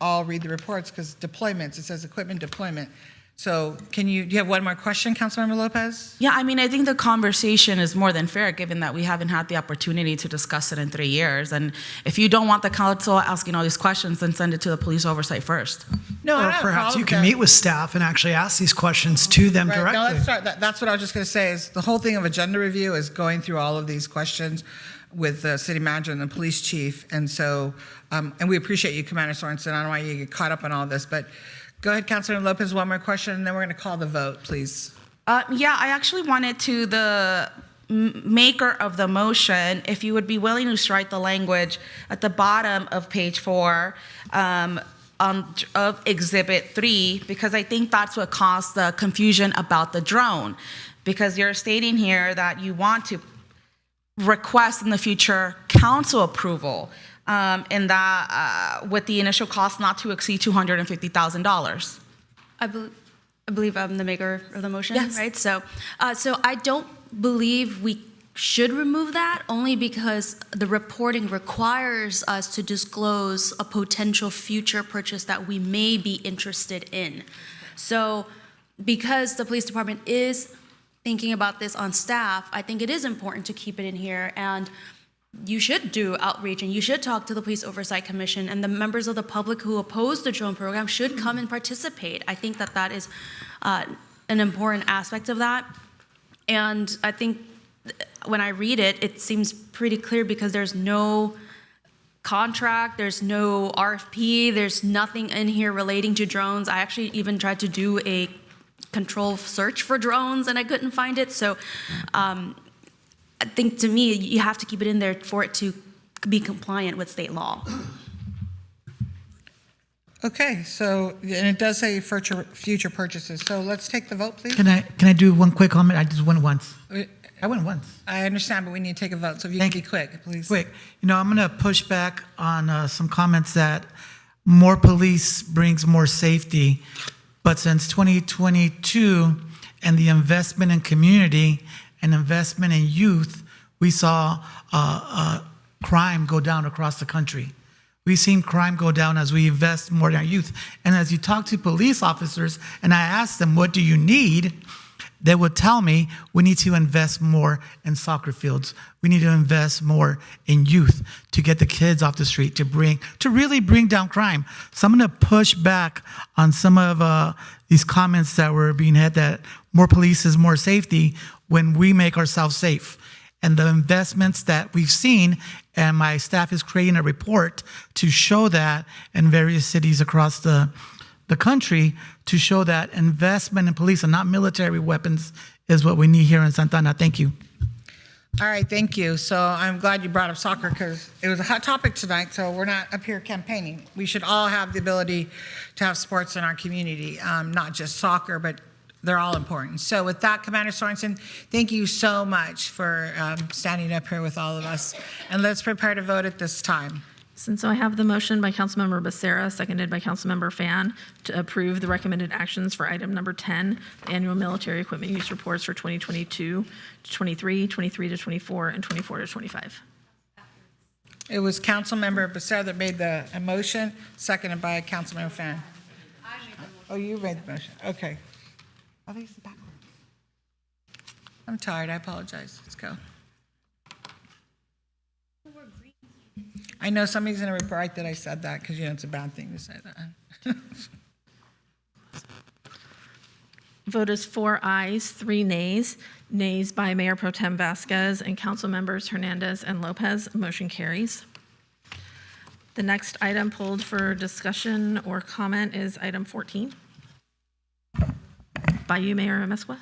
all read the reports, because deployments, it says equipment deployment. So do you have one more question, Councilmember Lopez? Yeah, I mean, I think the conversation is more than fair, given that we haven't had the opportunity to discuss it in 3 years. And if you don't want the council asking all these questions, then send it to the police oversight first. No, Or perhaps you can meet with staff and actually ask these questions to them directly. Now let's start. That's what I was just going to say, is the whole thing of agenda review is going through all of these questions with the city manager and the police chief. And so, and we appreciate you, Commander Sorensen. I don't want you to get caught up on all this, but go ahead, Councilor Lopez, one more question, and then we're going to call the vote, please. Yeah, I actually wanted to the maker of the motion, if you would be willing to strike the language at the bottom of page 4 of Exhibit 3, because I think that's what caused the confusion about the drone. Because you're stating here that you want to request in the future council approval, and that with the initial cost not to exceed $250,000. I believe I'm the maker of the motion, Yes. right? So I don't believe we should remove that, only because the reporting requires us to disclose a potential future purchase that we may be interested in. So because the police department is thinking about this on staff, I think it is important to keep it in here, and you should do outreach and you should talk to the Police Oversight Commission, and the members of the public who oppose the drone program should come and participate. I think that is an important aspect of that. And I think when I read it, it seems pretty clear because there's no contract, there's no RFP, there's nothing in here relating to drones. I actually even tried to do a control search for drones and I couldn't find it. So I think to me, you have to keep it in there for it to be compliant with state law. Okay, so, and it does say future purchases, so let's take the vote, please. Can I do one quick comment? I just went once. I went once. I understand, but we need to take a vote, so if you can be quick, please. Quick. I'm going to push back on some comments that more police brings more safety, but since 2022 and the investment in community and investment in youth, we saw crime go down across the country. We've seen crime go down as we invest more in our youth. And as you talk to police officers and I ask them, what do you need? They would tell me, we need to invest more in soccer fields. We need to invest more in youth to get the kids off the street, to really bring down crime. So I'm going to push back on some of these comments that were being had that more police is more safety when we make ourselves safe. And the investments that we've seen, and my staff is creating a report to show that in various cities across the country, to show that investment in police and not military weapons is what we need here in Santa Ana. Thank you. All right, thank you. So I'm glad you brought up soccer because it was a hot topic tonight, so we're not up here campaigning. We should all have the ability to have sports in our community, not just soccer, but they're all important. So with that, Commander Sorensen, thank you so much for standing up here with all of us. And let's prepare to vote at this time. And so I have the motion by Councilmember Becerra, seconded by Councilmember Fan, to approve the recommended actions for item number 10, the annual military equipment use reports for 2022 to 23, 23 to 24, and 24 to 25. It was Councilmember Becerra that made the motion, seconded by Councilmember Fan. Oh, you made the motion. Okay. Oh, these are backwards. I'm tired. I apologize. Let's go. I know somebody's going to write that I said that because, it's a bad thing to say that. Vote is 4 ayes, 3 nays. Nays by Mayor Pro Tem Vasquez and Council Members Hernandez and Lopez. Motion carries. The next item pulled for discussion or comment is item 14. By you, Mayor Amezcua.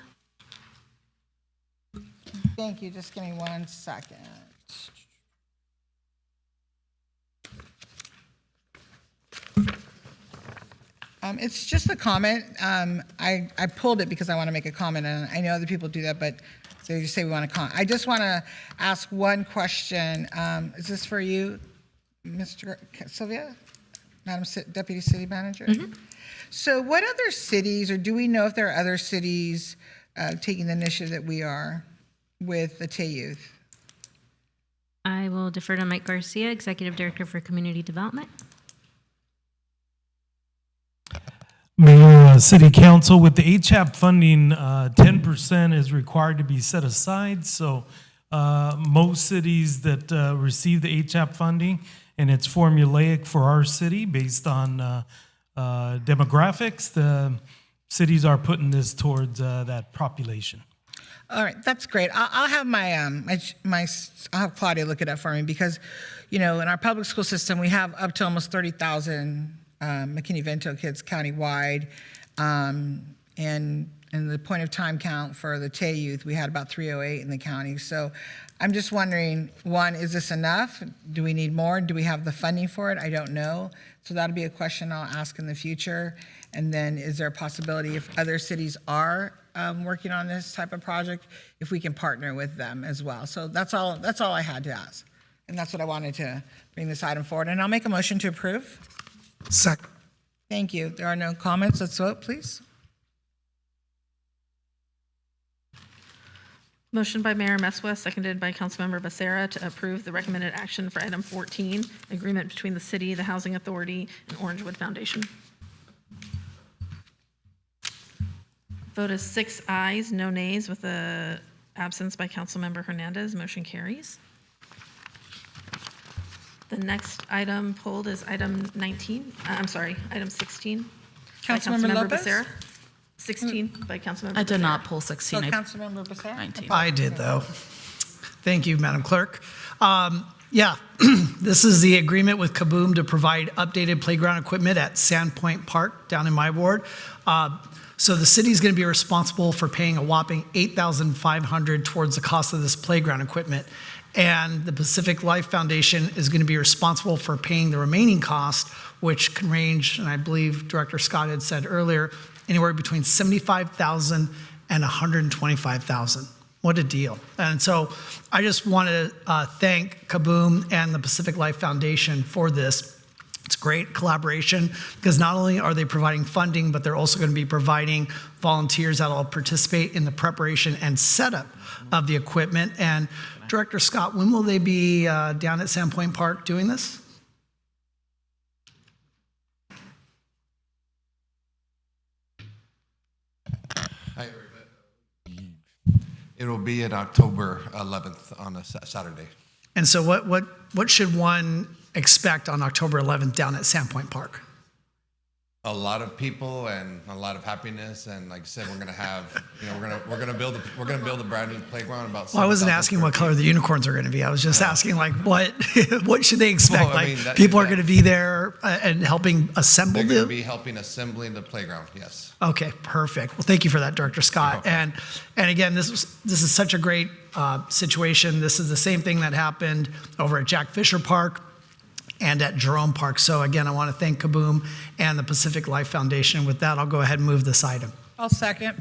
Thank you. Just give me 1 second. It's just a comment. I pulled it because I want to make a comment, and I know other people do that, but they just say we want to comment. I just want to ask one question. Is this for you, Mr. Sylvia, Madam Deputy City Manager? Mm-hmm. So what other cities, or do we know if there are other cities taking the initiative that we are with the Tay Youth? I will defer to Mike Garcia, Executive Director for Community Development. Mayor, City Council, with the HAP funding, 10% is required to be set aside. So most cities that receive the HAP funding, and it's formulaic for our city based on demographics, the cities are putting this towards that population. All right, that's great. I'll have I'll have Claudia look it up for me because, in our public school system, we have up to almost 30,000 McKinney-Vento kids countywide, and in the point of time count for the Tay Youth, we had about 308 in the county. So I'm just wondering, one, is this enough? Do we need more? Do we have the funding for it? I don't know. So that'll be a question I'll ask in the future. And then is there a possibility if other cities are working on this type of project, if we can partner with them as well? So that's all I had to ask. And that's what I wanted to bring this item forward. And I'll make a motion to approve. Second. Thank you. There are no comments. Let's vote, please. Motion by Mayor Amezcua, seconded by Councilmember Becerra, to approve the recommended action for item 14, agreement between the city, the Housing Authority, and Orangewood Foundation. Vote is 6 ayes, no nays, with the absence by Councilmember Hernandez. Motion carries. The next item pulled is item 19. Item 16. Councilmember Lopez? Becerra. 16 by Councilmember I did Becerra. not pull 16. Councilmember Becerra? 19. I did, though. Thank you, Madam Clerk. This is the agreement with Kaboom to provide updated playground equipment at Sandpoint Park down in my ward. So the city is going to be responsible for paying a whopping $8,500 towards the cost of this playground equipment. And the Pacific Life Foundation is going to be responsible for paying the remaining cost which can range, and I believe Director Scott had said earlier, anywhere between $75,000 and $125,000. What a deal. And so I just want to thank Kaboom and the Pacific Life Foundation for this. It's great collaboration because not only are they providing funding, but they're also going to be providing volunteers that will participate in the preparation and setup of the equipment. And Director Scott, when will they be down at Sandpoint Park doing this? Hi, everybody. It'll be at October 11th on a Saturday. And so what should one expect on October 11th down at Sandpoint Park? A lot of people and a lot of happiness, and like I said, we're gonna have, we're gonna build a brand new playground about. Well, I wasn't asking what color the unicorns are going to be. I was just asking like what should they expect? Well, I mean, people are going to be there and helping assemble. They're going to be helping assembling the playground. Yes. Okay, perfect. Well, thank you for that, Director Scott. And again, this is such a great situation. This is the same thing that happened over at Jack Fisher Park and at Jerome Park. So again, I want to thank Kaboom and the Pacific Life Foundation. With that, I'll go ahead and move this item. I'll second.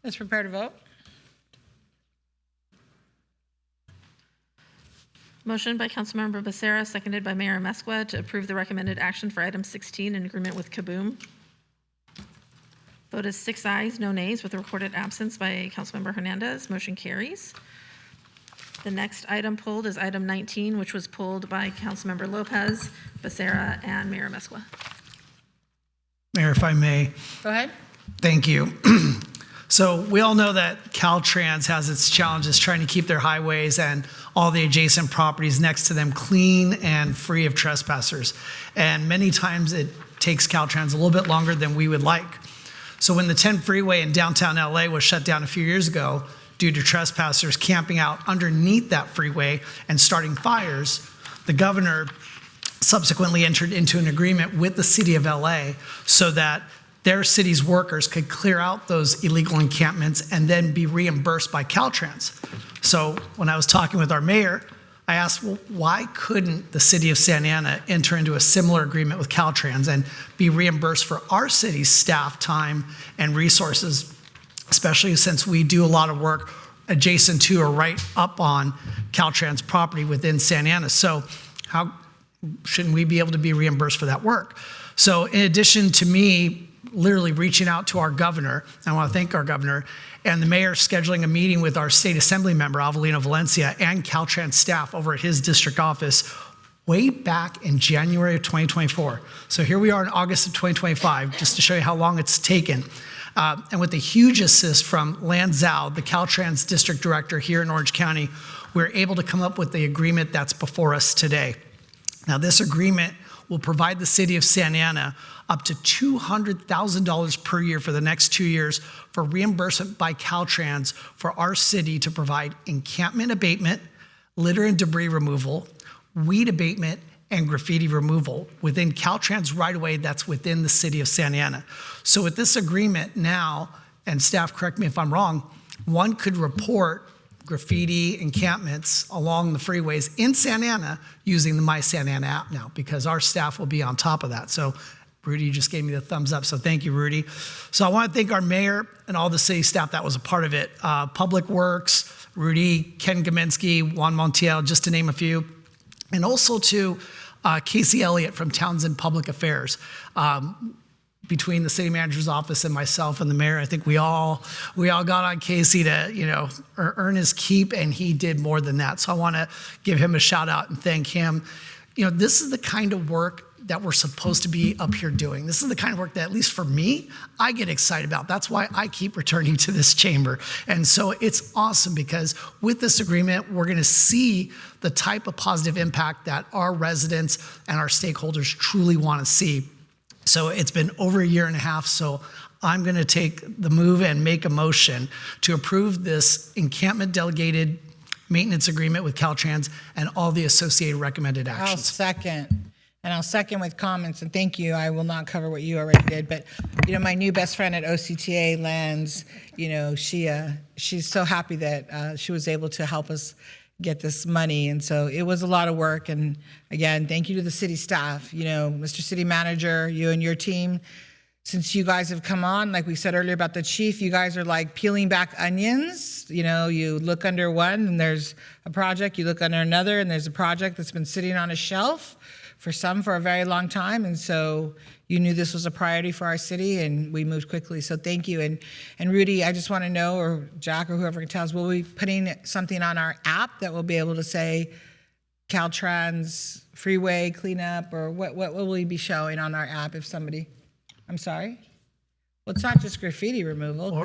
Let's prepare to vote. Motion by Councilmember Becerra, seconded by Mayor Mesqua to approve the recommended action for item 16 in agreement with Kaboom. Vote is 6 ayes, no nays, with a recorded absence by Councilmember Hernandez. Motion carries. The next item pulled is item 19, which was pulled by Councilmember Lopez, Becerra, and Mayor Mesqua. Mayor, if I may. Go ahead. Thank you. So we all know that Caltrans has its challenges trying to keep their highways and all the adjacent properties next to them clean and free of trespassers. And many times it takes Caltrans a little bit longer than we would like. So when the 10 freeway in downtown LA was shut down a few years ago due to trespassers camping out underneath that freeway and starting fires, the governor subsequently entered into an agreement with the city of LA so that their city's workers could clear out those illegal encampments and then be reimbursed by Caltrans. So when I was talking with our mayor, I asked, well, why couldn't the city of Santa Ana enter into a similar agreement with Caltrans and be reimbursed for our city's staff time and resources, especially since we do a lot of work adjacent to or right up on Caltrans property within Santa Ana. So how shouldn't we be able to be reimbursed for that work? So in addition to me literally reaching out to our governor, I want to thank our governor, and the mayor scheduling a meeting with our state assembly member, Avelino Valencia, and Caltrans staff over at his district office way back in January of 2024. So here we are in August of 2025, just to show you how long it's taken. And with a huge assist from Lan Zhao, the Caltrans district director here in Orange County, we're able to come up with the agreement that's before us today. Now, this agreement will provide the city of Santa Ana up to $200,000 per year for the next 2 years for reimbursement by Caltrans for our city to provide encampment abatement, litter and debris removal, weed abatement, and graffiti removal within Caltrans right-of-way that's within the city of Santa Ana. So with this agreement now, and staff correct me if I'm wrong, one could report graffiti encampments along the freeways in Santa Ana using the My Santa Ana app now, because our staff will be on top of that. So Rudy just gave me the thumbs up, so thank you, Rudy. So I want to thank our mayor and all the city staff that was a part of it. Public Works, Rudy, Ken Gaminsky, Juan Montiel, just to name a few. And also to Casey Elliott from Townsend Public Affairs. Between the city manager's office and myself and the mayor, I think we all got on Casey to, earn his keep, and he did more than that. So I want to give him a shout out and thank him. This is the kind of work that we're supposed to be up here doing. This is the kind of work that, at least for me, I get excited about. That's why I keep returning to this chamber. And so it's awesome because with this agreement, we're gonna see the type of positive impact that our residents and our stakeholders truly wanna see. So it's been over a year and a half, so I'm gonna take the move and make a motion to approve this encampment delegated maintenance agreement with Caltrans and all the associated recommended actions. I'll second. And I'll second with comments, and thank you. I will not cover what you already did, but my new best friend at OCTA, Lens, she's so happy that she was able to help us get this money. And so it was a lot of work. And again, thank you to the city staff, you know, Mr. City Manager, you and your team. Since you guys have come on, like we said earlier about the chief, you guys are like peeling back onions. You know, you look under one and there's a project, you look under another and there's a project that's been sitting on a shelf for some for a very long time. And so you knew this was a priority for our city and we moved quickly. So thank you. And Rudy, I just want to know, or Jack or whoever can tell us, will we be putting something on our app that will be able to say Caltrans freeway cleanup, or what will we be showing on our app if somebody, I'm sorry? Well, it's not just graffiti removal.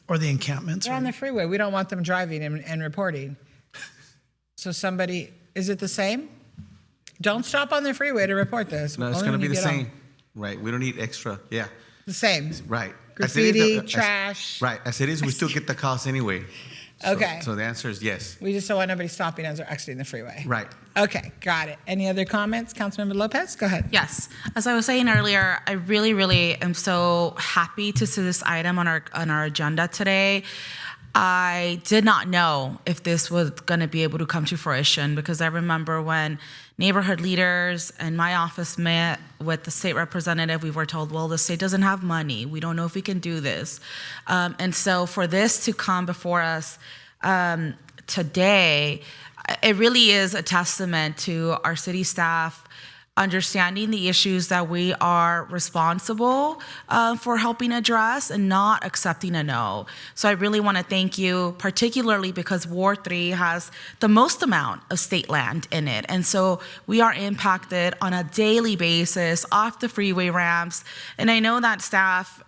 Or the encampments. They're on the freeway. We don't want them driving and reporting. So somebody, is it the same? Don't stop on the freeway to report this. No, it's Only going to when be you the get same. Right. We don't need extra. Yeah. The same. Right. Graffiti, trash. Right. As it is, we still get the calls anyway. Okay. So the answer is yes. We just don't want nobody stopping as they're exiting the freeway. Right. Okay, got it. Any other comments? Councilmember Lopez, go ahead. Yes. As I was saying earlier, I really, really am so happy to see this item on our agenda today. I did not know if this was going to be able to come to fruition, because I remember when neighborhood leaders and my office met with the state representative, we were told, well, the state doesn't have money. We don't know if we can do this. And so for this to come before us today, it really is a testament to our city staff understanding the issues that we are responsible for helping address and not accepting a no. So I really want to thank you, particularly because Ward 3 has the most amount of state land in it. And so we are impacted on a daily basis off the freeway ramps. And I know that staff,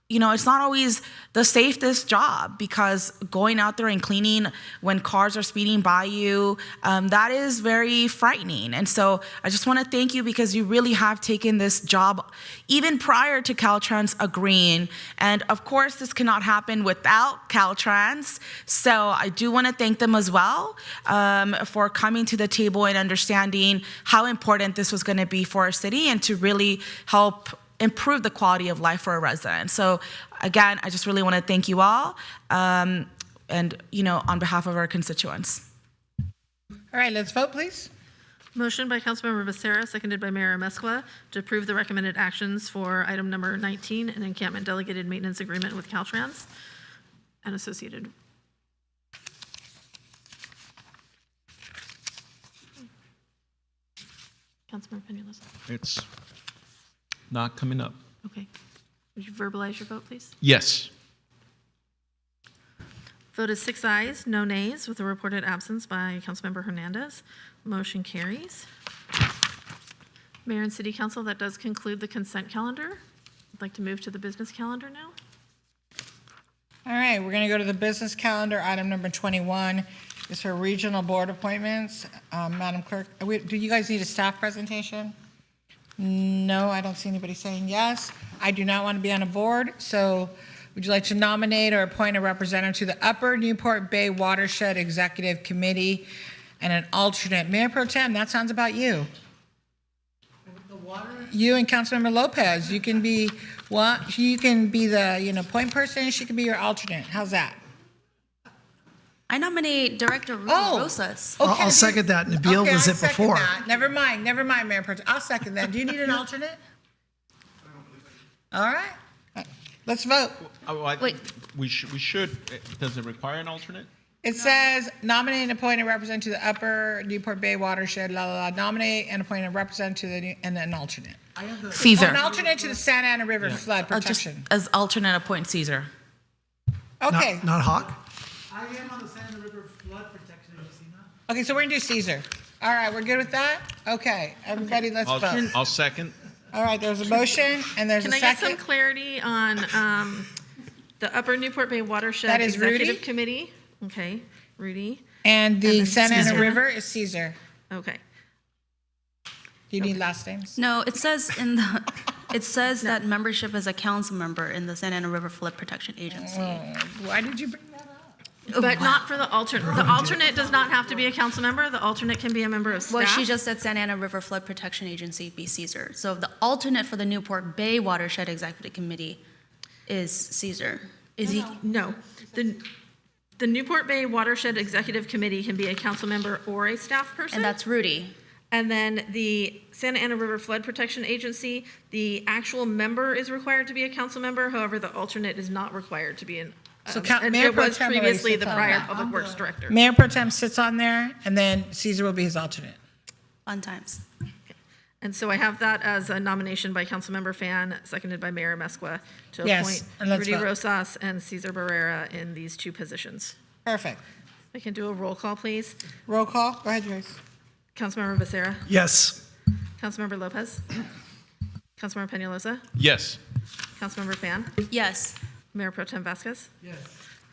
you know, it's not always the safest job, because going out there and cleaning when cars are speeding by you, that is very frightening. And so I just want to thank you, because you really have taken this job even prior to Caltrans agreeing. And of course, this cannot happen without Caltrans. So I do want to thank them as well for coming to the table and understanding how important this was going to be for our city and to really help improve the quality of life for our residents. So again, I just really want to thank you all, and, you know, on behalf of our constituents. All right, let's vote, please. Motion by Councilmember Becerra, seconded by Mayor Amezcua, to approve the recommended actions for item number 19, an encampment delegated maintenance agreement with Caltrans and associated. Councilmember Peñalosa. It's not coming up. Okay. Would you verbalize your vote, please? Yes. Vote is 6 ayes, no nays, with a reported absence by Councilmember Hernandez. Motion carries. Mayor and City Council, that does conclude the consent calendar. I'd like to move to the business calendar now. All right, we're going to go to the business calendar. Item number 21 is for regional board appointments. Madam Clerk, do you guys need a staff presentation? No, I don't see anybody saying yes. I do not want to be on a board, so would you like to nominate or appoint a representative to the Upper Newport Bay Watershed Executive Committee and an alternate? Mayor Pro Tem, that sounds about you. You and Councilmember Lopez, you can be the point person, she can be your alternate. How's that? I nominate Director Ruby Rosas. Okay, I'll second that. Nabil was it before. Never mind, Mayor Pro Tem. I'll second that. Do you need an alternate? All right. Let's vote. Wait. We should. Does it require an alternate? It says nominate and appoint a representative to the Upper Newport Bay Watershed, Nominate and appoint a representative to and an alternate. Caesar. An alternate to the Santa Ana River Flood Protection. As alternate, appoint Caesar. Okay. Not Hawk? I am on the Santa Ana River Flood Protection Agency now. Okay, so we're gonna do Caesar. All right, we're good with that? Okay, everybody, let's vote. I'll second. All right, there's a motion and there's a Can I get second. some clarity on the Upper Newport Bay Watershed That is Rudy? Executive Committee? Okay, Rudy. And the then Santa Ana Caesar. River is Caesar. Okay. Do you need last names? No, it says that membership as a council member in the Santa Ana River Flood Protection Agency. Why did you bring that up? But not for the alternate. The alternate does not have to be a council member. The alternate can be a member of staff. Well, she just said Santa Ana River Flood Protection Agency be Caesar. So the alternate for the Newport Bay Watershed Executive Committee is Caesar. Is he? No. The The Newport Bay Watershed Executive Committee can be a council member or a staff person. And that's Rudy. And then the Santa Ana River Flood Protection Agency, the actual member is required to be a council member. However, the alternate is not required to be an. So and Mayor it Pro was Tem already previously sits the on prior that. Public Works Director. Mayor Pro Tem sits on there, and then Caesar will be his alternate. Fun times. And so I have that as a nomination by Councilmember Fan, seconded by Mayor Mesqua, to Yes, appoint and let's Rudy vote. Rosas and Cesar Barrera in these two positions. Perfect. I can do a roll call, please. Roll call. Go ahead, Joyce. Councilmember Becerra. Yes. Councilmember Lopez. Councilmember Peñalosa. Yes. Councilmember Fan. Yes. Mayor Pro Tem Vasquez. Yes.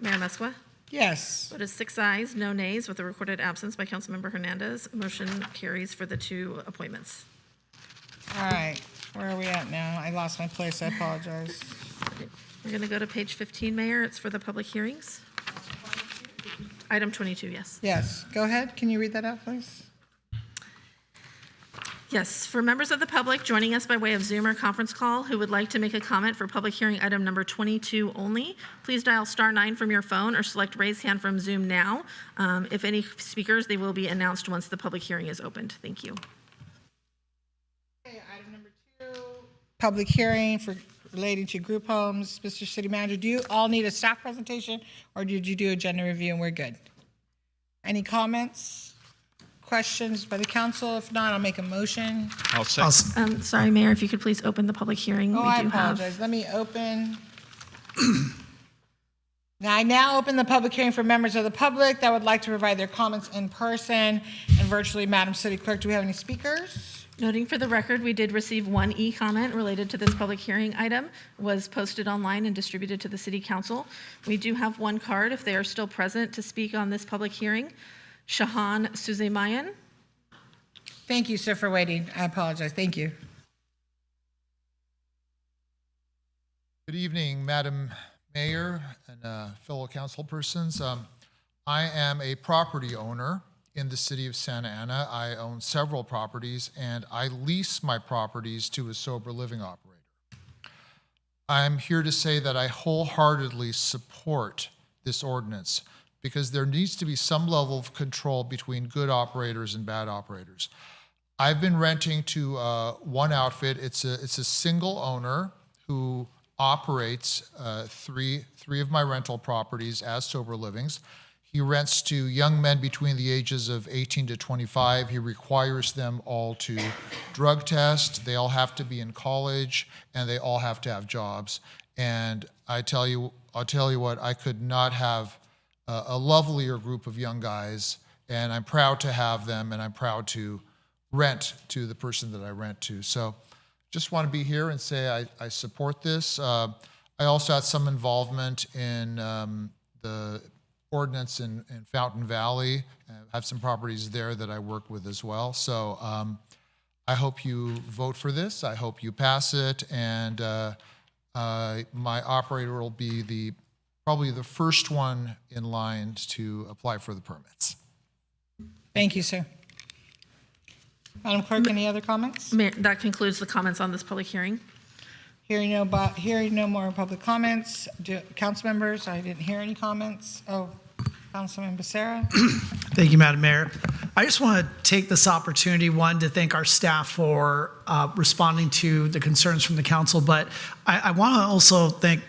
Mayor Mesqua. Yes. Vote is 6 ayes, no nays, with a recorded absence by Councilmember Hernandez. Motion carries for the two appointments. All right. Where are we at now? I lost my place. I apologize. We're going to go to page 15, Mayor. It's for the public hearings. Item 22, yes. Yes. Go ahead. Can you read that out, please? Yes, for members of the public joining us by way of Zoom or conference call who would like to make a comment for public hearing item number 22 only, please dial *9 from your phone or select raise hand from Zoom now. If any speakers, they will be announced once the public hearing is opened. Thank you. Okay, item number 2, public hearing for relating to group homes. Mr. City Manager, do you all need a staff presentation, or did you do agenda review and we're good? Any comments? Questions by the council? If not, I'll make a motion. I'll second. Sorry, Mayor, if you could please open the public hearing. Oh, I apologize. Let me open. I now open the public hearing for members of the public that would like to provide their comments in person and virtually. Madam City Clerk, do we have any speakers? Noting for the record, we did receive one e-comment related to this public hearing item, was posted online and distributed to the City Council. We do have one card if they are still present to speak on this public hearing. Shahan Suzemayan. Thank you, sir, for waiting. I apologize. Thank you. Good evening, Madam Mayor and fellow council persons. I am a property owner in the city of Santa Ana. I own several properties, and I lease my properties to a sober living operator. I'm here to say that I wholeheartedly support this ordinance because there needs to be some level of control between good operators and bad operators. I've been renting to one outfit. It's a single owner who operates three of my rental properties as sober livings. He rents to young men between the ages of 18 to 25. He requires them all to drug test. They all have to be in college, and they all have to have jobs. And I'll tell you what, I could not have a lovelier group of young guys, and I'm proud to have them, and I'm proud to rent to the person that I rent to. So just want to be here and say I support this. I also had some involvement in the ordinance in Fountain Valley. I have some properties there that I work with as well. So I hope you vote for this. I hope you pass it, and my operator will be probably the first one in line to apply for the permits. Thank you, sir. Madam Clerk, any other comments? Mayor, that concludes the comments on this public hearing. Hearing no more public comments. Council members, I didn't hear any comments. Oh, Councilman Becerra. Thank you, Madam Mayor. I just want to take this opportunity, one, to thank our staff for responding to the concerns from the council, but I want to also thank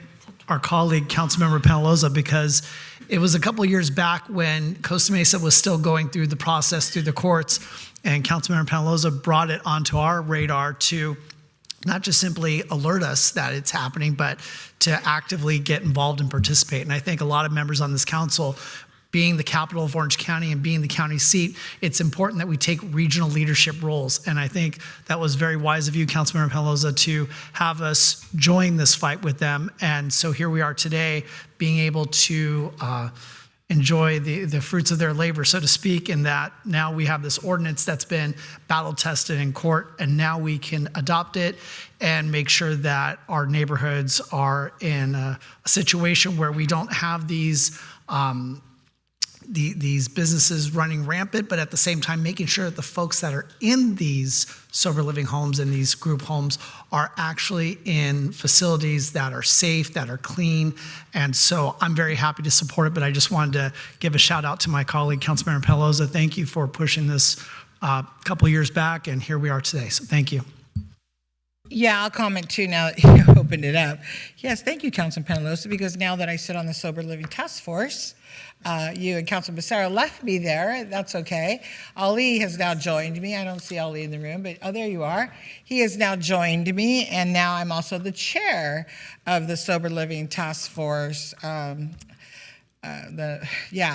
our colleague, Councilmember Peñalosa, because it was a couple of years back when Costa Mesa was still going through the process through the courts, and Councilmember Peñalosa brought it onto our radar to not just simply alert us that it's happening, but to actively get involved and participate. And I think a lot of members on this council, being the capital of Orange County and being the county seat, it's important that we take regional leadership roles. And I think that was very wise of you, Councilmember Peñalosa, to have us join this fight with them. And so here we are today, being able to enjoy the fruits of their labor, so to speak, in that now we have this ordinance that's been battle tested in court, and now we can adopt it and make sure that our neighborhoods are in a situation where we don't have these these businesses running rampant, but at the same time making sure that the folks that are in these sober living homes and these group homes are actually in facilities that are safe, that are clean. And so I'm very happy to support it, but I just wanted to give a shout out to my colleague, Councilmember Pelosa. Thank you for pushing this a couple years back, and here we are today. So thank you. Yeah, I'll comment too now that you opened it up. Yes, thank you, Councilman Penalosa, because now that I sit on the Sober Living Task Force, you and Councilman Becerra left me there. That's okay. Ali has now joined me. I don't see Ali in the room, but oh, there you are. He has now joined me, and now I'm also the chair of the Sober Living Task Force.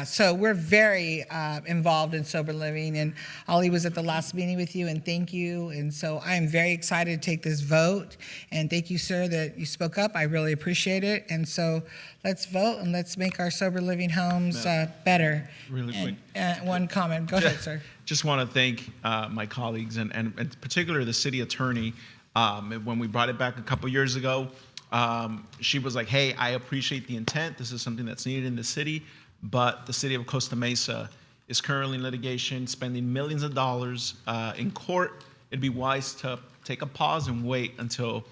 So we're very involved in sober living, and Ali was at the last meeting with you, and thank you. And so I'm very excited to take this vote, and thank you, sir, that you spoke up. I really appreciate it. And so let's vote, and let's make our sober living homes better. Really quick. One comment. Go ahead, sir. Just want to thank my colleagues and in particular the city attorney. When we brought it back a couple years ago, she was like, hey, I appreciate the intent. This is something that's needed in the city, but the city of Costa Mesa is currently in litigation, spending millions of dollars in court. It'd be wise to take a pause and wait until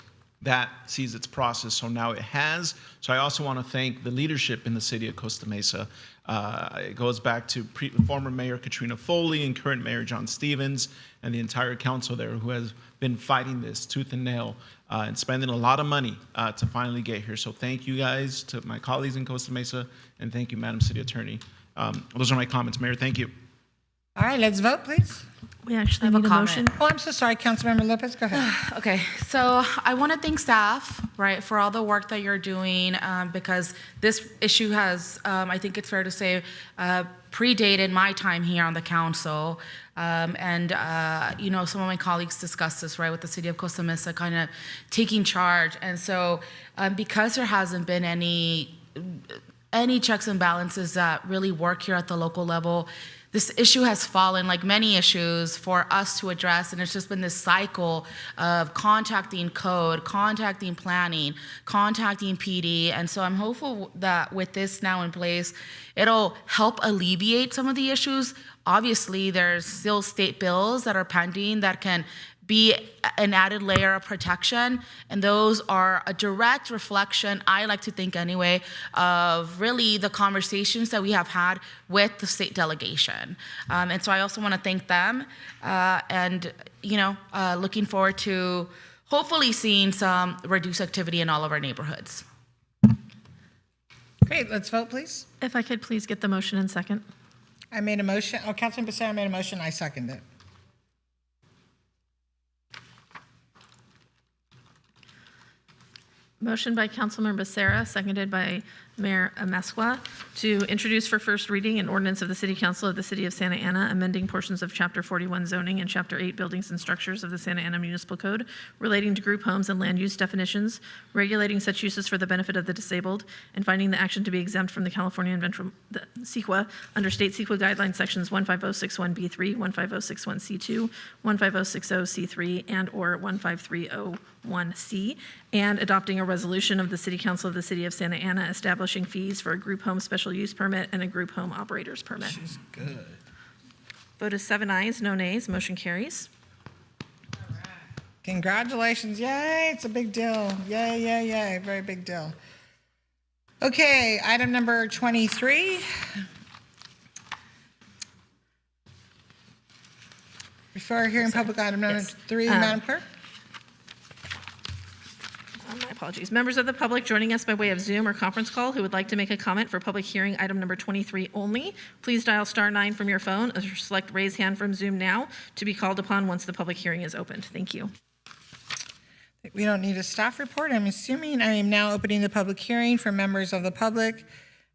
that sees its process. So now it has. So I also want to thank the leadership in the city of Costa Mesa. It goes back to former Mayor Katrina Foley and current Mayor John Stevens and the entire council there who has been fighting this tooth and nail and spending a lot of money to finally get here. So thank you guys, to my colleagues in Costa Mesa, and thank you, Madam City Attorney. Those are my comments, Mayor. Thank you. All right, let's vote, please. We actually have a need a comment. motion. Oh, I'm so sorry, Councilmember Lopez. Go ahead. Okay, so I want to thank staff, right, for all the work that you're doing, because this issue has, I think it's fair to say, predated my time here on the council. Some of my colleagues discussed this, right, with the city of Costa Mesa kind of taking charge. And so because there hasn't been any checks and balances that really work here at the local level, this issue has fallen, like many issues, for us to address, and it's just been this cycle of contacting code, contacting planning, contacting PD, and so I'm hopeful that with this now in place, it'll help alleviate some of the issues. Obviously, there's still state bills that are pending that can be an added layer of protection, and those are a direct reflection, I like to think anyway, of really the conversations that we have had with the state delegation. And so I also want to thank them, looking forward to hopefully seeing some reduced activity in all of our neighborhoods. Great, let's vote, please. If I could please get the motion in second. I made a motion. Oh, Councilman Becerra made a motion. I second it. Motion by Councilmember Becerra, seconded by Mayor Amesqua, to introduce for first reading an ordinance of the City Council of the City of Santa Ana amending portions of Chapter 41 zoning and Chapter 8 buildings and structures of the Santa Ana Municipal Code relating to group homes and land use definitions, regulating such uses for the benefit of the disabled, and finding the action to be exempt from the California CEQA under State CEQA Guidelines Sections 15061B3, 15061C2, 15060C3, and or 15301C, and adopting a resolution of the City Council of the City of Santa Ana establishing fees for a group home special use permit and a group home operator's permit. She's good. Vote is 7 ayes, no nays. Motion carries. Congratulations. Yay, it's a big deal. Yay, yay, yay. Very big deal. Okay, item number 23. Before hearing public item number 3, Madam Clerk. My apologies. Members of the public joining us by way of Zoom or conference call who would like to make a comment for public hearing item number 23 only, please dial *9 from your phone or select raise hand from Zoom now to be called upon once the public hearing is opened. Thank you. We don't need a staff report. I'm assuming I am now opening the public hearing for members of the public.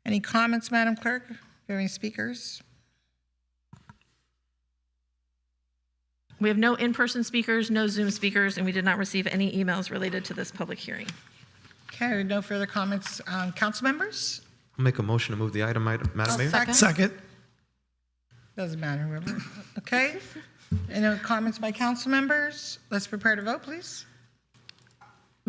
Any comments, Madam Clerk? Do we have any speakers? We have no in-person speakers, no Zoom speakers, and we did not receive any emails related to this public hearing. Okay, no further comments. Council members? I'll make a motion to move the item, Madam Mayor. Second. Doesn't matter, whoever. Okay. Any comments by council members? Let's prepare to vote, please.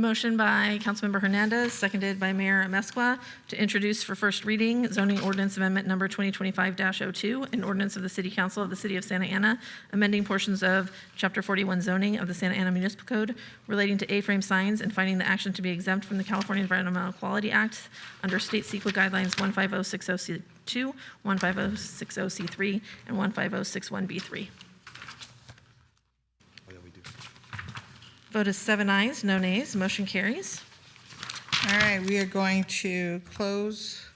Motion by Councilmember Hernandez, seconded by Mayor Amezcua, to introduce for first reading zoning ordinance amendment number 2025-02, an ordinance of the City Council of the City of Santa Ana, amending portions of Chapter 41 zoning of the Santa Ana Municipal Code relating to A-frame signs and finding the action to be exempt from the California Environmental Quality Act under State CEQA Guidelines 15060C2, 15060C3, and 15061B3. Vote is 7 ayes, no nays. Motion carries. All right, we are going to close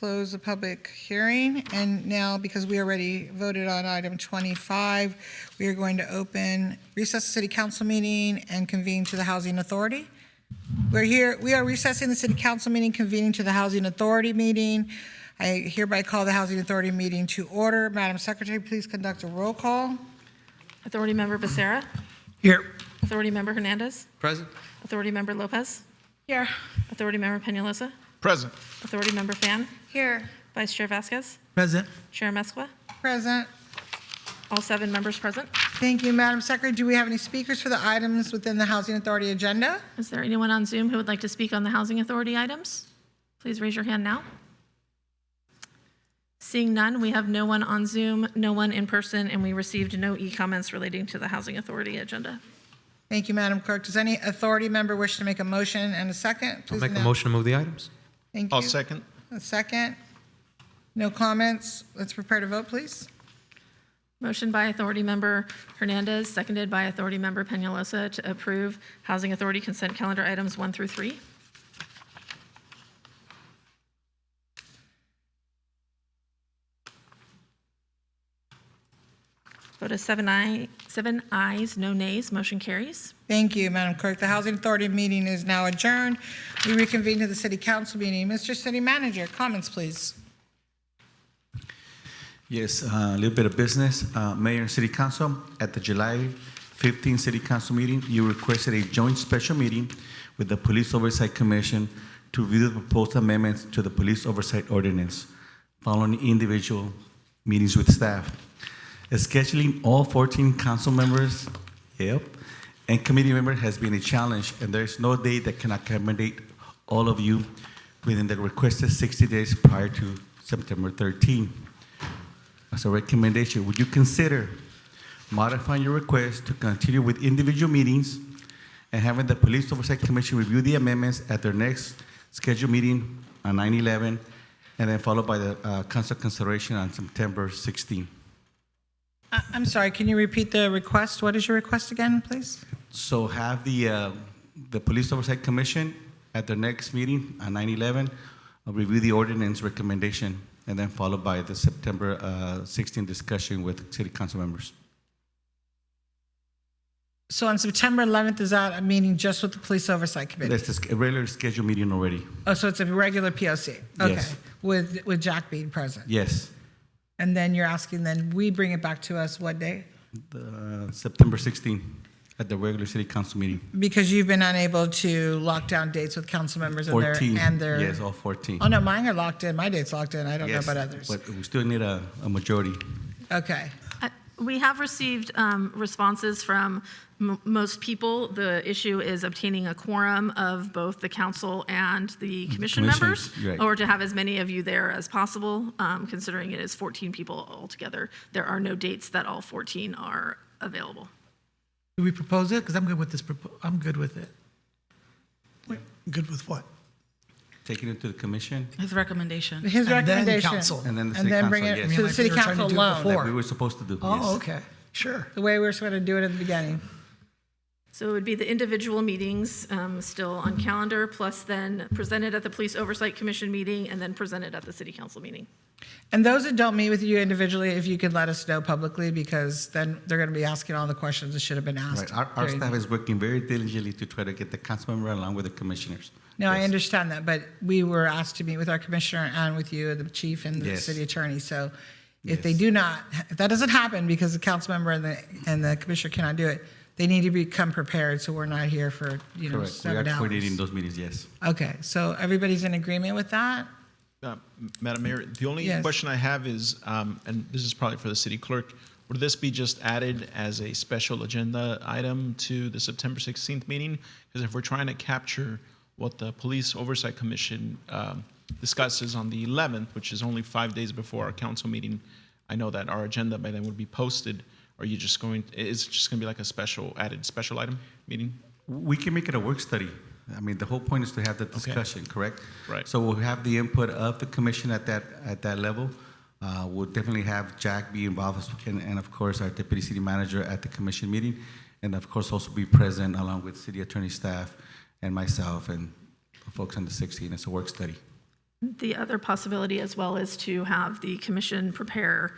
the public hearing. And now, because we already voted on item 25, we are going to recess the city council meeting and convene to the Housing Authority. We are recessing the city council meeting, convening to the Housing Authority meeting. I hereby call the Housing Authority meeting to order. Madam Secretary, please conduct a roll call. Authority Member Becerra. Here. Authority Member Hernandez. Present. Authority Member Lopez. Here. Authority Member Peñalosa. Present. Authority Member Fan. Here. Vice Chair Vasquez. Present. Chair Amezcua. Present. All 7 members present. Thank you, Madam Secretary. Do we have any speakers for the items within the Housing Authority agenda? Is there anyone on Zoom who would like to speak on the Housing Authority items? Please raise your hand now. Seeing none, we have no one on Zoom, no one in person, and we received no e-comments relating to the Housing Authority agenda. Thank you, Madam Clerk. Does any authority member wish to make a motion and a second? I'll make a motion to move the items. Thank you. I'll second. A second. No comments. Let's prepare to vote, please. Motion by Authority Member Hernandez, seconded by Authority Member Peñalosa to approve Housing Authority consent calendar items 1 through 3. Vote is 7 ayes, no nays. Motion carries. Thank you, Madam Clerk. The Housing Authority meeting is now adjourned. We reconvene to the City Council meeting. Mr. City Manager, comments, please. Yes, a little bit of business. Mayor and City Council, at the July 15 City Council meeting, you requested a joint special meeting with the Police Oversight Commission to review the proposed amendments to the Police Oversight Ordinance, following individual meetings with staff. Scheduling all 14 council members, and committee members has been a challenge, and there's no day that can accommodate all of you within the requested 60 days prior to September 13. As a recommendation, would you consider modifying your request to continue with individual meetings and having the Police Oversight Commission review the amendments at their next scheduled meeting on 9/11, and then followed by the council consideration on September 16? I'm sorry, can you repeat the request? What is your request again, please? So have the Police Oversight Commission at their next meeting on 9/11 review the ordinance recommendation, and then followed by the September 16 discussion with city council members. So on September 11th, is that a meeting just with the Police Oversight Committee? That's a regular scheduled meeting already. Oh, so it's a regular POC? Okay. Yes. With Jack being present? Yes, And then you're asking, then we bring it back to us what day? September 16 at the regular city council meeting. Because you've been unable to lock down dates with council members 14, and their. yes, all 14. Oh, no, mine are locked in. My date's locked in. I don't know Yes, about others. but we still need a majority. Okay. We have received responses from most people. The issue is obtaining a quorum of both the council and the commission members, right. or to have as many of you there as possible, considering it is 14 people altogether. There are no dates that all 14 are available. Do we propose it? Because I'm good with this. I'm good with it. Good with what? Take it into the commission. His recommendation. His And then recommendation. council. And then the And city then council, bring it yes. to the city we were trying to council do it alone. before. Like we were supposed to do, Oh, yes. okay. Sure. The way we were supposed to do it at the beginning. So it would be the individual meetings still on calendar, plus then presented at the Police Oversight Commission meeting, and then presented at the City Council meeting. And those that don't meet with you individually, if you could let us know publicly, because then they're going to be asking all the questions that should have been asked. Right. Our staff is working very diligently to try to get the council member along with the commissioners. No, I Yes. understand that, but we were asked to meet with our commissioner and with you, the chief and the Yes. city attorney. So if they do not, if that doesn't happen because the council member and the commissioner cannot do it, they need to become prepared, so we're not here for, Correct. We 7 are hours. coordinating those meetings, yes. Okay, so everybody's in agreement with that? Madam Mayor, the only Yes. question I have is, and this is probably for the city clerk, would this be just added as a special agenda item to the September 16th meeting? Because if we're trying to capture what the Police Oversight Commission discusses on the 11th, which is only 5 days before our council meeting, I know that our agenda by then would be posted. Are you just going, is it just going to be like a added special item meeting? We can make it a work study. I mean, the whole point is to have the discussion, correct? Right. So we'll have the input of the commission at that level. We'll definitely have Jack be involved, and of course our deputy city manager at the commission meeting, and of course also be present along with city attorney staff and myself and the folks on the 16th. It's a work study. The other possibility as well is to have the commission prepare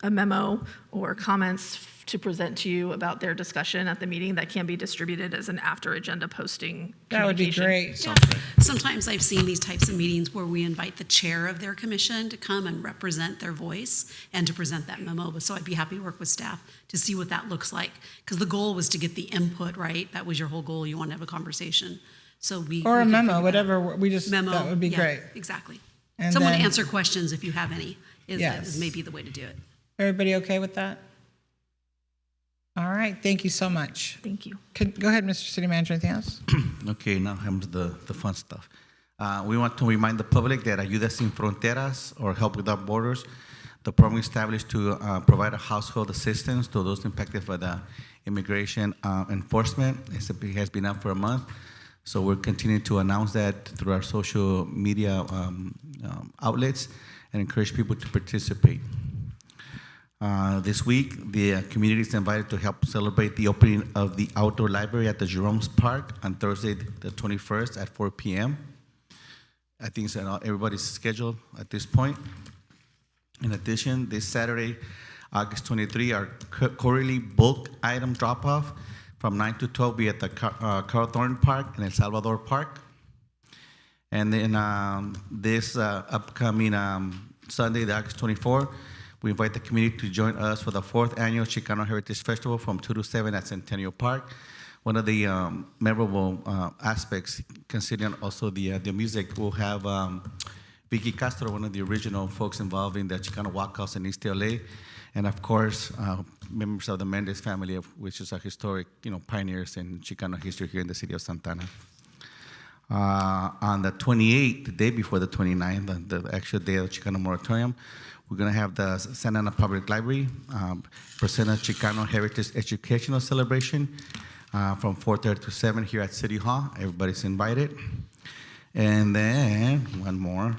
a memo or comments to present to you about their discussion at the meeting that can be distributed as an after agenda posting That would be communication. great. Yeah. Sometimes I've seen these types of meetings where we invite the chair of their commission to come and represent their voice and to present that memo. So I'd be happy to work with staff to see what that looks like. Because the goal was to get the input, right? That was your whole goal. You want to have a conversation. So we Or a can memo, figure whatever, we just, memo, that would be yeah, great. Exactly. And Someone to then- answer questions if you have any is Yes. maybe the way to do it. Everybody okay with that? All right, thank you so much. Thank you. Go ahead, Mr. City Manager, anything else? Okay, now comes the fun stuff. We want to remind the public that Ayuda Sin Fronteras, or Help Without Borders, the program established to provide a household assistance to those impacted by the immigration enforcement. It has been up for a month, so we're continuing to announce that through our social media outlets and encourage people to participate. This week, the community is invited to help celebrate the opening of the outdoor library at the Jerome's Park on Thursday, the 21st at 4 p.m. I think everybody's scheduled at this point. In addition, this Saturday, August 23, our quarterly bulk item drop-off from 9 to 12 be at the Carl Thornton Park and El Salvador Park. And then this upcoming Sunday, the August 24, we invite the community to join us for the 4th annual Chicano Heritage Festival from 2 to 7 at Centennial Park. One of the memorable aspects, considering also the music, we'll have Vicky Castro, one of the original folks involved in the Chicano Walkhouse in East LA, and of course, members of the Mendez family, which is a historic, pioneers in Chicano history here in the city of Santa Ana. On the 28th, the day before the 29th, the actual day of the Chicano Moratorium, we're going to have the Santa Ana Public Library present a Chicano Heritage Educational Celebration from 4:30 to 7 here at City Hall. Everybody's invited. And then one more.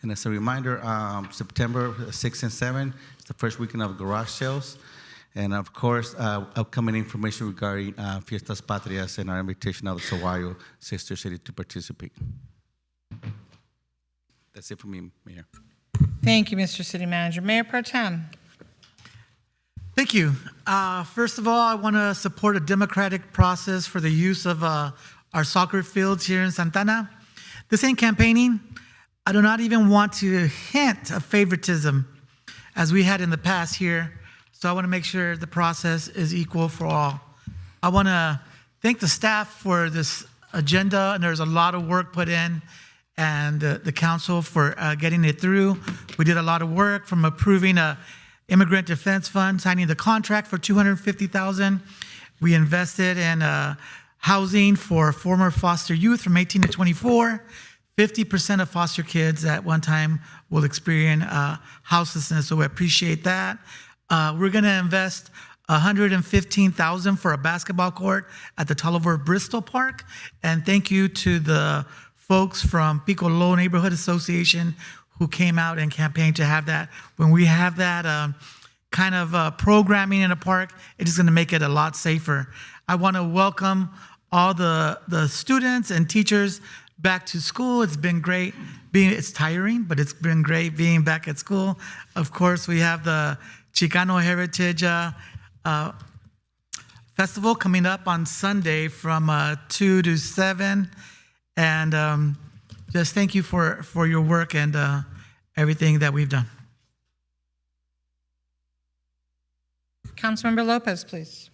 And as a reminder, September 6 and 7 is the first weekend of garage sales. And of course, upcoming information regarding Fiestas Patrias and our invitation of the Saguayo sister city to participate. That's it for me, Mayor. Thank you, Mr. City Manager. Mayor Pro Tem. Thank you. First of all, I want to support a democratic process for the use of our soccer fields here in Santa Ana. This ain't campaigning. I do not even want to hint of favoritism as we had in the past here. So I want to make sure the process is equal for all. I want to thank the staff for this agenda, and there's a lot of work put in, and the council for getting it through. We did a lot of work from approving a Immigrant Defense Fund, signing the contract for $250,000. We invested in housing for former foster youth from 18 to 24. 50% of foster kids at one time will experience houselessness, so we appreciate that. We're going to invest $115,000 for a basketball court at the Tulliver Bristol Park. And thank you to the folks from Pico Low Neighborhood Association who came out and campaigned to have that. When we have that kind of programming in a park, it is going to make it a lot safer. I want to welcome all the students and teachers back to school. It's been great. It's tiring, but it's been great being back at school. Of course, we have the Chicano Heritage Festival coming up on Sunday from 2 to 7. And just thank you for your work and everything that we've done. Councilmember Lopez, please.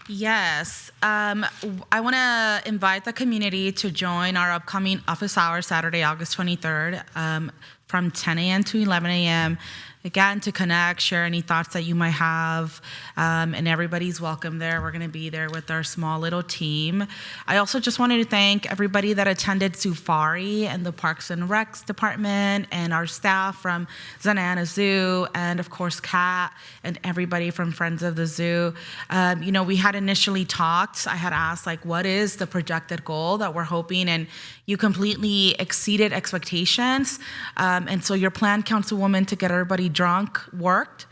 Yes. I want to invite the community to join our upcoming office hours Saturday, August 23rd from 10 a.m. to 11 a.m. Again, to connect, share any thoughts that you might have, and everybody's welcome there. We're going to be there with our small little team. I also just wanted to thank everybody that attended Safari and the Parks and Recs department and our staff from Santa Ana Zoo and, of course, Kat and everybody from Friends of the Zoo. We had initially talked. I had asked, what is the projected goal that we're hoping, and you completely exceeded expectations. And so your plan, Councilwoman, to get everybody drunk worked.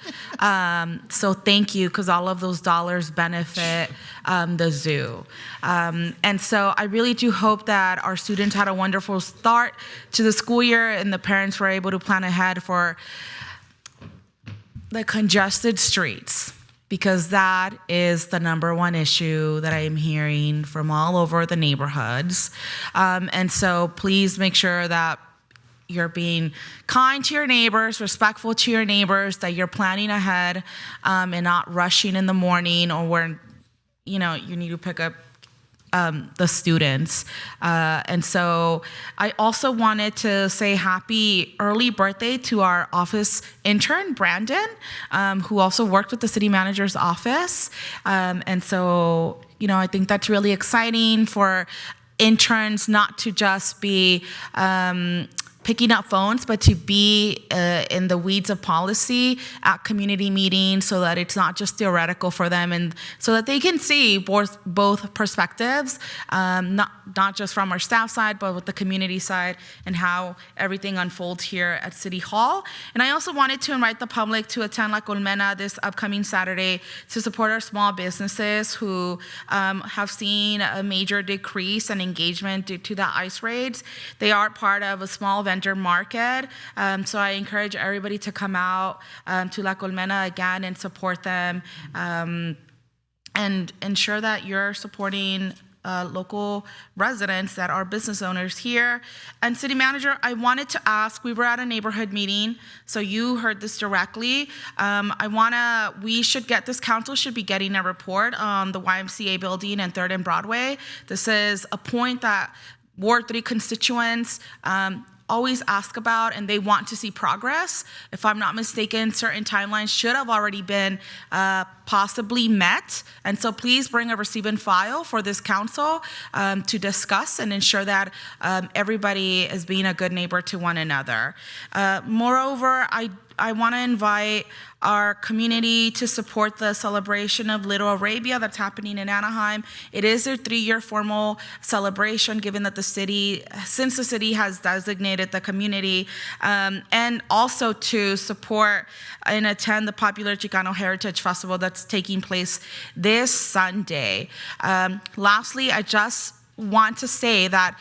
So thank you, because all of those dollars benefit the zoo. And so I really do hope that our students had a wonderful start to the school year and the parents were able to plan ahead for the congested streets, because that is the number one issue that I am hearing from all over the neighborhoods. And so please make sure that you're being kind to your neighbors, respectful to your neighbors, that you're planning ahead and not rushing in the morning or where, you need to pick up the students. And so I also wanted to say happy early birthday to our office intern, Brandon, who also worked with the city manager's office. And so, I think that's really exciting for interns not to just be picking up phones, but to be in the weeds of policy at community meetings, so that it's not just theoretical for them, and so that they can see both perspectives, not just from our staff side, but with the community side, and how everything unfolds here at City Hall. And I also wanted to invite the public to attend La Colmena this upcoming Saturday to support our small businesses who have seen a major decrease in engagement due to the ICE raids. They are part of a small vendor market, so I encourage everybody to come out to La Colmena again and support them, and ensure that you're supporting local residents that are business owners here. And City Manager, I wanted to ask, we were at a neighborhood meeting, so you heard this directly. This council should be getting a report on the YMCA building and 3rd and Broadway. This is a point that Ward 3 constituents always ask about, and they want to see progress. If I'm not mistaken, certain timelines should have already been possibly met. And so please bring a receive and file for this council to discuss and ensure that everybody is being a good neighbor to one another. Moreover, I want to invite our community to support the celebration of Little Arabia that's happening in Anaheim. It is their 3-year formal celebration, given that since the city has designated the community, and also to support and attend the popular Chicano Heritage Festival that's taking place this Sunday. Lastly, I just want to say that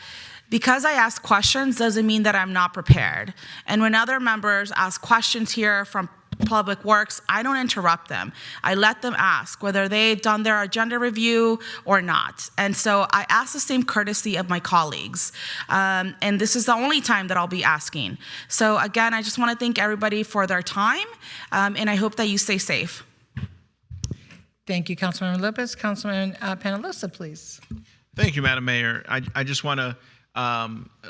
because I ask questions doesn't mean that I'm not prepared. And when other members ask questions here from Public Works, I don't interrupt them. I let them ask whether they've done their agenda review or not. And so I ask the same courtesy of my colleagues. And this is the only time that I'll be asking. So again, I just want to thank everybody for their time, and I hope that you stay safe. Thank you, Councilmember Lopez. Councilman Penalosa, please. Thank you, Madam Mayor. I just want to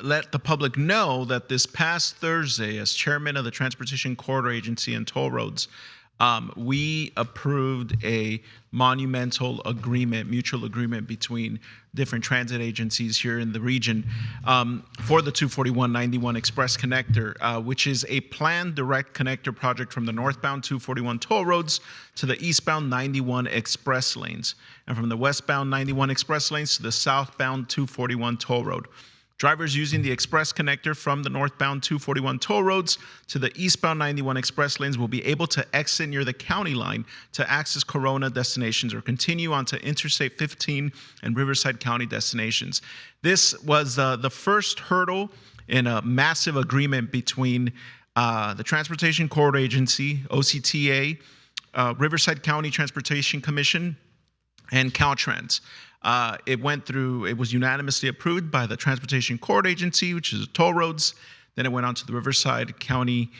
let the public know that this past Thursday, as chairman of the Transportation Corridor Agency and Toll Roads, we approved a monumental agreement, mutual agreement between different transit agencies here in the region for the 241-91 Express Connector, which is a planned direct connector project from the northbound 241 toll roads to the eastbound 91 express lanes, and from the westbound 91 express lanes to the southbound 241 toll road. Drivers using the express connector from the northbound 241 toll roads to the eastbound 91 express lanes will be able to exit near the county line to access Corona destinations or continue onto Interstate 15 and Riverside County destinations. This was the first hurdle in a massive agreement between the Transportation Corridor Agency, OCTA, Riverside County Transportation Commission, and Caltrans. It was unanimously approved by the Transportation Corridor Agency, which is toll roads. Then it went on to the Riverside County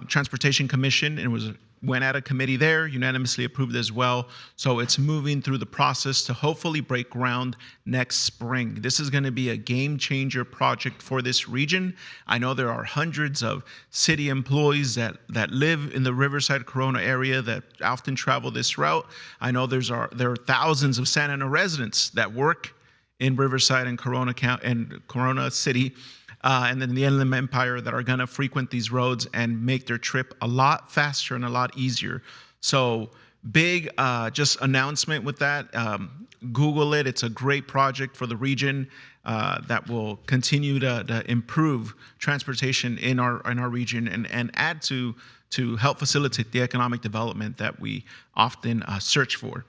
Transportation Commission, and it was went out of committee there, unanimously approved as well. So it's moving through the process to hopefully break ground next spring. This is going to be a game changer project for this region. I know there are hundreds of city employees that live in the Riverside Corona area that often travel this route. I know there are thousands of Santa Ana residents that work in Riverside and Corona County and Corona City, and then the Inland Empire that are going to frequent these roads and make their trip a lot faster and a lot easier. So big just announcement with that. Google it. It's a great project for the region that will continue to improve transportation in our region and add to help facilitate the economic development that we often search for.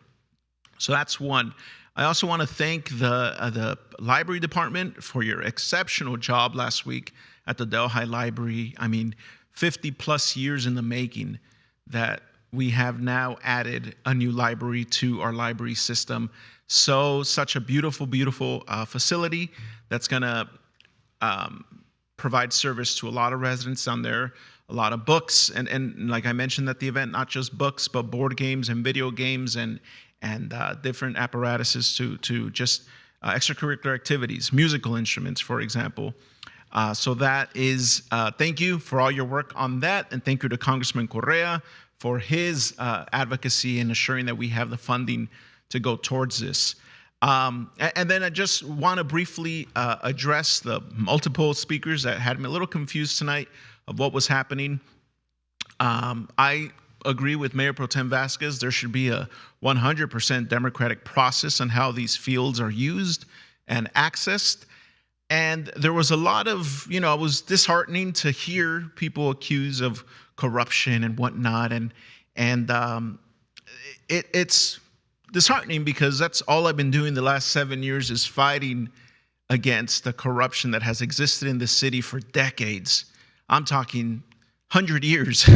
So that's one. I also want to thank the library department for your exceptional job last week at the Delhi Library. I mean, 50 plus years in the making that we have now added a new library to our library system. So such a beautiful, beautiful facility that's going to provide service to a lot of residents down there, a lot of books, and like I mentioned at the event, not just books, but board games and video games and different apparatuses to just extracurricular activities, musical instruments, for example. So that is, thank you for all your work on that, and thank you to Congressman Correa for his advocacy in assuring that we have the funding to go towards this. And then I just want to briefly address the multiple speakers that had me a little confused tonight of what was happening. I agree with Mayor Pro Tem Vasquez. There should be a 100% democratic process on how these fields are used and accessed. And there was a lot of, it was disheartening to hear people accused of corruption and whatnot. And it's disheartening because that's all I've been doing the last 7 years is fighting against the corruption that has existed in the city for decades. I'm talking 100 years.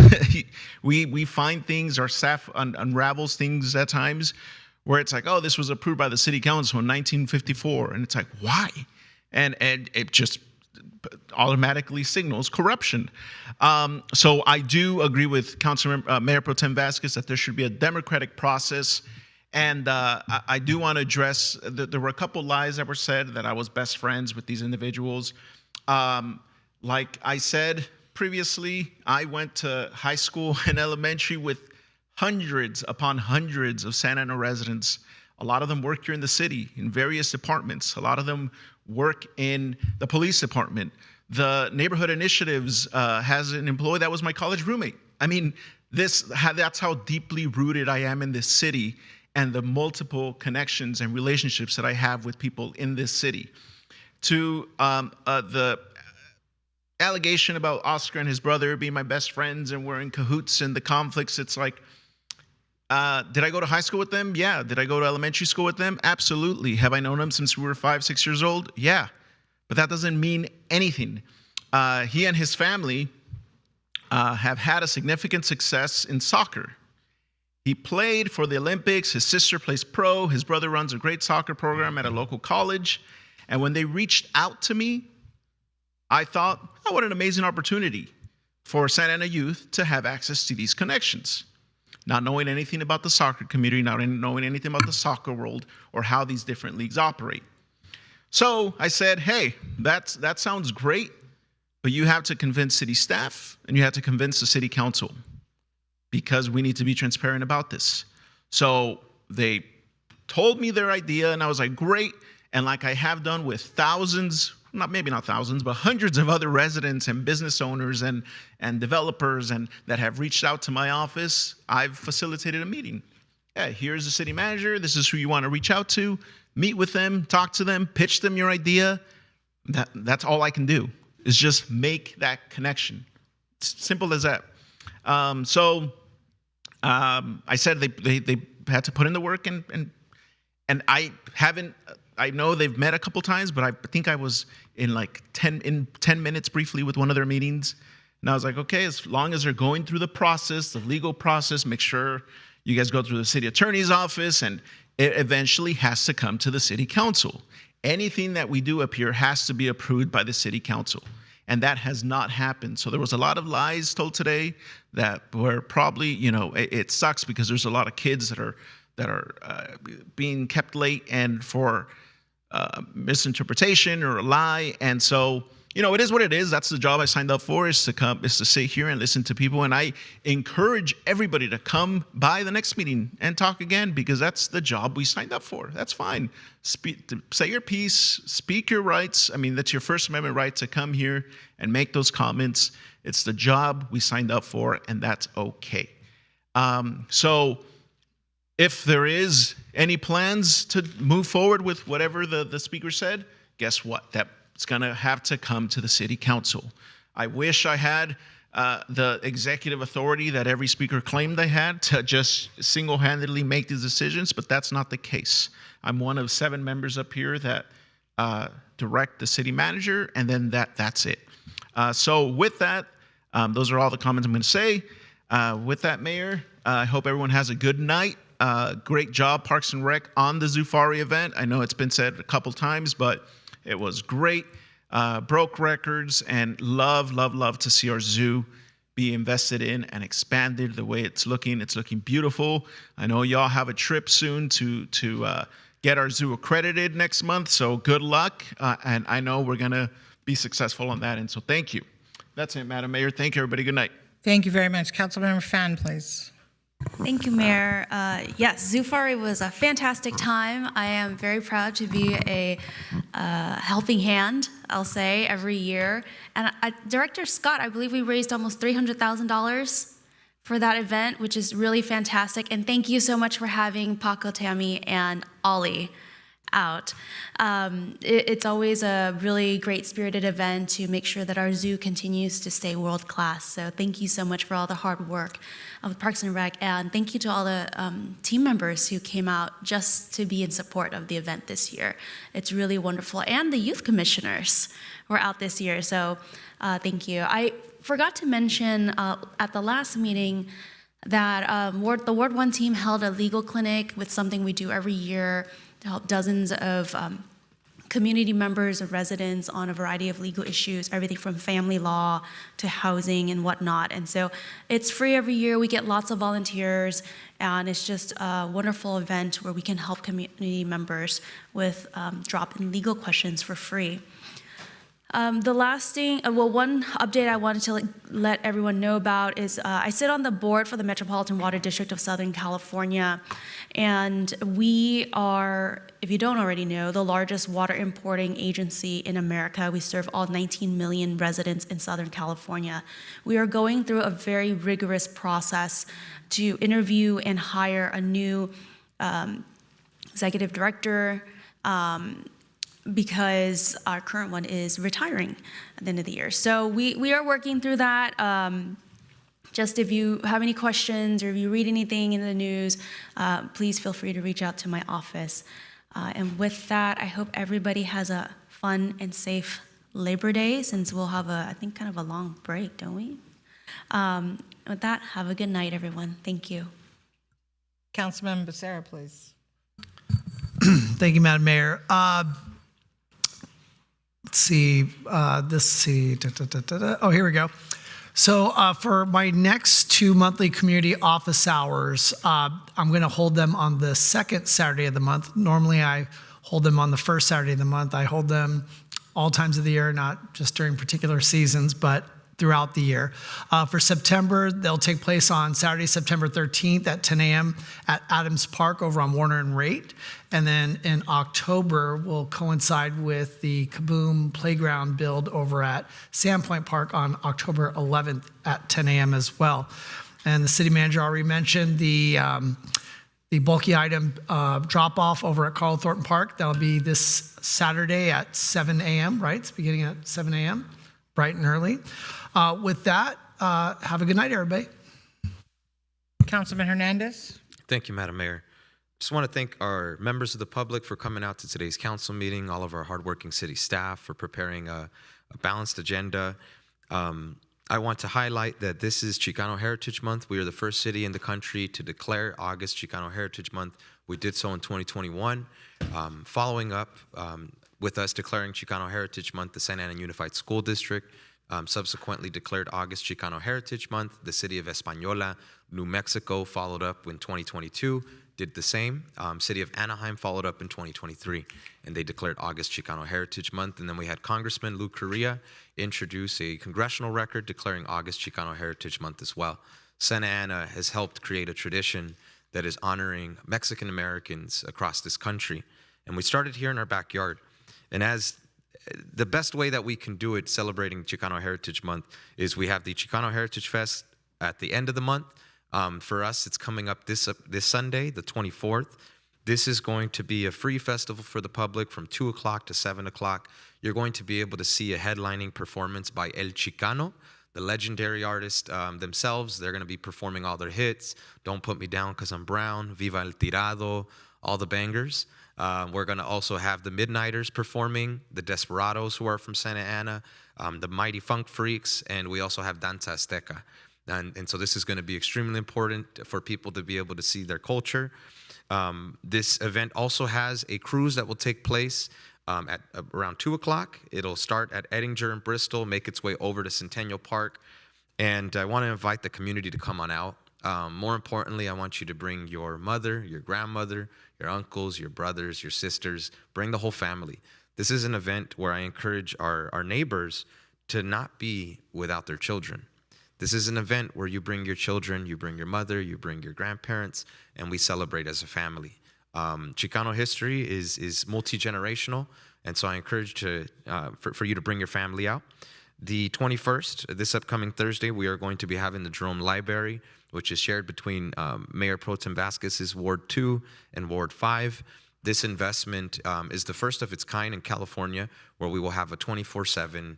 we find things, our staff unravels things at times where it's like, oh, this was approved by the city council in 1954. And it's like, why? And it just automatically signals corruption. So I do agree with Mayor Pro Tem Vasquez that there should be a democratic process. And I do want to address, there were a couple lies that were said that I was best friends with these individuals. Like I said previously, I went to high school and elementary with hundreds upon hundreds of Santa Ana residents. A lot of them work here in the city in various departments. A lot of them work in the police department. The neighborhood initiatives has an employee that was my college roommate. I mean, that's how deeply rooted I am in this city and the multiple connections and relationships that I have with people in this city. To the allegation about Oscar and his brother being my best friends and we're in cahoots and the conflicts, it's like, did I go to high school with them? Yeah. Did I go to elementary school with them? Absolutely. Have I known them since we were 5, 6 years old? Yeah. But that doesn't mean anything. He and his family have had a significant success in soccer. He played for the Olympics. His sister plays pro. His brother runs a great soccer program at a local college. And when they reached out to me, I thought, oh, what an amazing opportunity for Santa Ana youth to have access to these connections. Not knowing anything about the soccer community, not knowing anything about the soccer world or how these different leagues operate. So I said, hey, that sounds great, but you have to convince city staff and you have to convince the city council because we need to be transparent about this. So they told me their idea and I was like, great. And like I have done with thousands, maybe not thousands, but hundreds of other residents and business owners and developers and that have reached out to my office, I've facilitated a meeting. Hey, here's the city manager. This is who you want to reach out to. Meet with them, talk to them, pitch them your idea. That's all I can do is just make that connection. It's simple as that. So I said they had to put in the work and I haven't. I know they've met a couple times, but I think I was in like 10 minutes briefly with one of their meetings. And I was like, okay, as long as they're going through the process, the legal process, make sure you guys go through the city attorney's office, and it eventually has to come to the city council. Anything that we do up here has to be approved by the city council. and that has not happened. So there was a lot of lies told today that were probably, you know, it sucks because there's a lot of kids that are being kept late and for misinterpretation or a lie. And so, you know, it is what it is. That's the job I signed up for, is to sit here and listen to people. And I encourage everybody to come by the next meeting and talk again, because that's the job we signed up for. That's fine. Say your piece, speak your rights. I mean, that's your First Amendment right to come here and make those comments. It's the job we signed up for, and that's okay. So if there is any plans to move forward with whatever the speaker said, guess what? That's going to have to come to the city council. I wish I had the executive authority that every speaker claimed they had to just single-handedly make these decisions, but that's not the case. I'm one of 7 members up here that direct the city manager, and then that's it. So with that, those are all the comments I'm going to say. With that, Mayor, I hope everyone has a good night. Great job, Parks and Rec, on the Zufari event. I know it's been said a couple times, but it was great. Broke records, and love to see our zoo be invested in and expanded the way it's looking. It's looking beautiful. I know y'all have a trip soon to get our zoo accredited next month, so good luck. And I know we're going to be successful on that, and so thank you. That's it, Madam Mayor. Thank you, everybody. Good night. Thank you very much. Councilmember Fan, please. Thank you, Mayor. Yes, Zufari was a fantastic time. I am very proud to be a helping hand, I'll say, every year. And Director Scott, I believe we raised almost $300,000 for that event, which is really fantastic. And thank you so much for having Paco, Tammy, and Ollie out. It's always a really great spirited event to make sure that our zoo continues to stay world class. So thank you so much for all the hard work of Parks and Rec, and thank you to all the team members who came out just to be in support of the event this year. It's really wonderful, and the youth commissioners were out this year, so thank you. I forgot to mention at the last meeting that the Ward 1 team held a legal clinic with something we do every year to help dozens of community members and residents on a variety of legal issues, everything from family law to housing and whatnot. And so it's free every year. We get lots of volunteers, and it's just a wonderful event where we can help community members with drop-in legal questions for free. The last thing, one update I wanted to let everyone know about is I sit on the board for the Metropolitan Water District of Southern California, and we are, if you don't already know, the largest water importing agency in America. We serve all 19 million residents in Southern California. We are going through a very rigorous process to interview and hire a new executive director, because our current one is retiring at the end of the year. So we are working through that. Just if you have any questions or if you read anything in the news, please feel free to reach out to my office. And with that, I hope everybody has a fun and safe Labor Day, since we'll have I think kind of a long break, don't we? With that, have a good night, everyone. Thank you. Councilmember Becerra, please. Thank you, Madam Mayor. Let's see, Oh, here we go. So for my next 2 monthly community office hours, I'm going to hold them on the second Saturday of the month. Normally I hold them on the first Saturday of the month. I hold them all times of the year, not just during particular seasons, but throughout the year. For September, they'll take place on Saturday, September 13th at 10 a.m. at Adams Park over on Warner and Raitt. And then in October, will coincide with the Kaboom Playground build over at Sandpoint Park on October 11th at 10 a.m. as well. And the city manager already mentioned the bulky item drop-off over at Carl Thornton Park. That'll be this Saturday at 7 a.m., right? It's beginning at 7 a.m., bright and early. With that, have a good night, everybody. Councilman Hernandez. Thank you, Madam Mayor. Just want to thank our members of the public for coming out to today's council meeting, all of our hardworking city staff for preparing a balanced agenda. I want to highlight that this is Chicano Heritage Month. We are the first city in the country to declare August Chicano Heritage Month. We did so in 2021. Following up with us declaring Chicano Heritage Month, the Santa Ana Unified School District subsequently declared August Chicano Heritage Month. The city of Española, New Mexico followed up in 2022, did the same. City of Anaheim followed up in 2023, and they declared August Chicano Heritage Month. And then we had Congressman Lou Correa introduce a congressional record declaring August Chicano Heritage Month as well. Santa Ana has helped create a tradition that is honoring Mexican Americans across this country. And we started here in our backyard. And as the best way that we can do it, celebrating Chicano Heritage Month, is we have the Chicano Heritage Fest at the end of the month. For us, it's coming up this Sunday, the 24th. This is going to be a free festival for the public from 2 o'clock to 7 o'clock. You're going to be able to see a headlining performance by El Chicano, the legendary artist themselves. They're going to be performing all their hits. Don't Put Me Down Because I'm Brown, Viva El Tirado, all the bangers. We're going to also have the Midnighters performing, the Desperados, who are from Santa Ana, the Mighty Funk Freaks, and we also have Danza Azteca. And so this is going to be extremely important for people to be able to see their culture. This event also has a cruise that will take place at around 2 o'clock. It'll start at Ettinger and Bristol, make its way over to Centennial Park. And I want to invite the community to come on out. More importantly, I want you to bring your mother, your grandmother, your uncles, your brothers, your sisters, bring the whole family. This is an event where I encourage our neighbors to not be without their children. This is an event where you bring your children, you bring your mother, you bring your grandparents, and we celebrate as a family. Chicano history is multi-generational, and so I encourage for you to bring your family out. The 21st, this upcoming Thursday, we are going to be having the Jerome Library, which is shared between Mayor Pro Tem Vasquez's Ward 2 and Ward 5. This investment is the first of its kind in California, where we will have a 24/7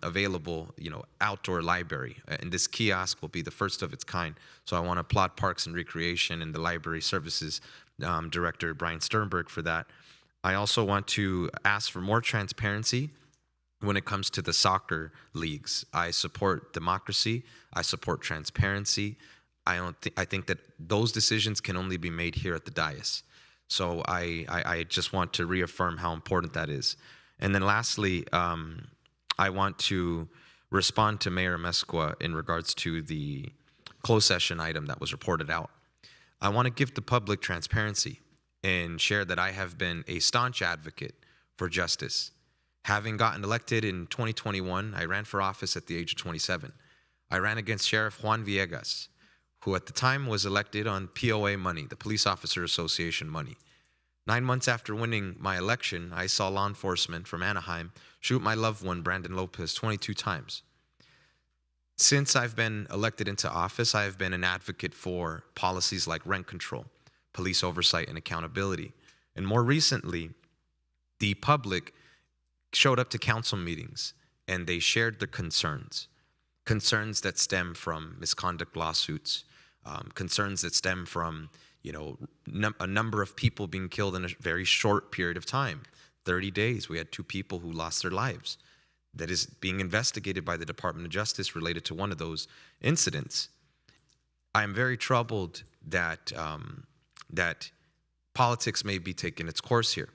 available, outdoor library. And this kiosk will be the first of its kind. So I want to applaud Parks and Recreation and the Library Services Director Brian Sternberg for that. I also want to ask for more transparency when it comes to the soccer leagues. I support democracy. I support transparency. I think that those decisions can only be made here at the dais. So I just want to reaffirm how important that is. And then lastly, I want to respond to Mayor Mescua in regards to the closed session item that was reported out. I want to give the public transparency and share that I have been a staunch advocate for justice. Having gotten elected in 2021, I ran for office at the age of 27. I ran against Sheriff Juan Villegas, who at the time was elected on POA money, the Police Officer Association money. 9 months after winning my election, I saw law enforcement from Anaheim shoot my loved one, Brandon Lopez, 22 times. Since I've been elected into office, I have been an advocate for policies like rent control, police oversight and accountability. And more recently, the public showed up to council meetings and they shared their concerns that stem from misconduct lawsuits, concerns that stem from a number of people being killed in a very short period of time. 30 days, we had 2 people who lost their lives. That is being investigated by the Department of Justice related to one of those incidents. I am very troubled that politics may be taking its course here.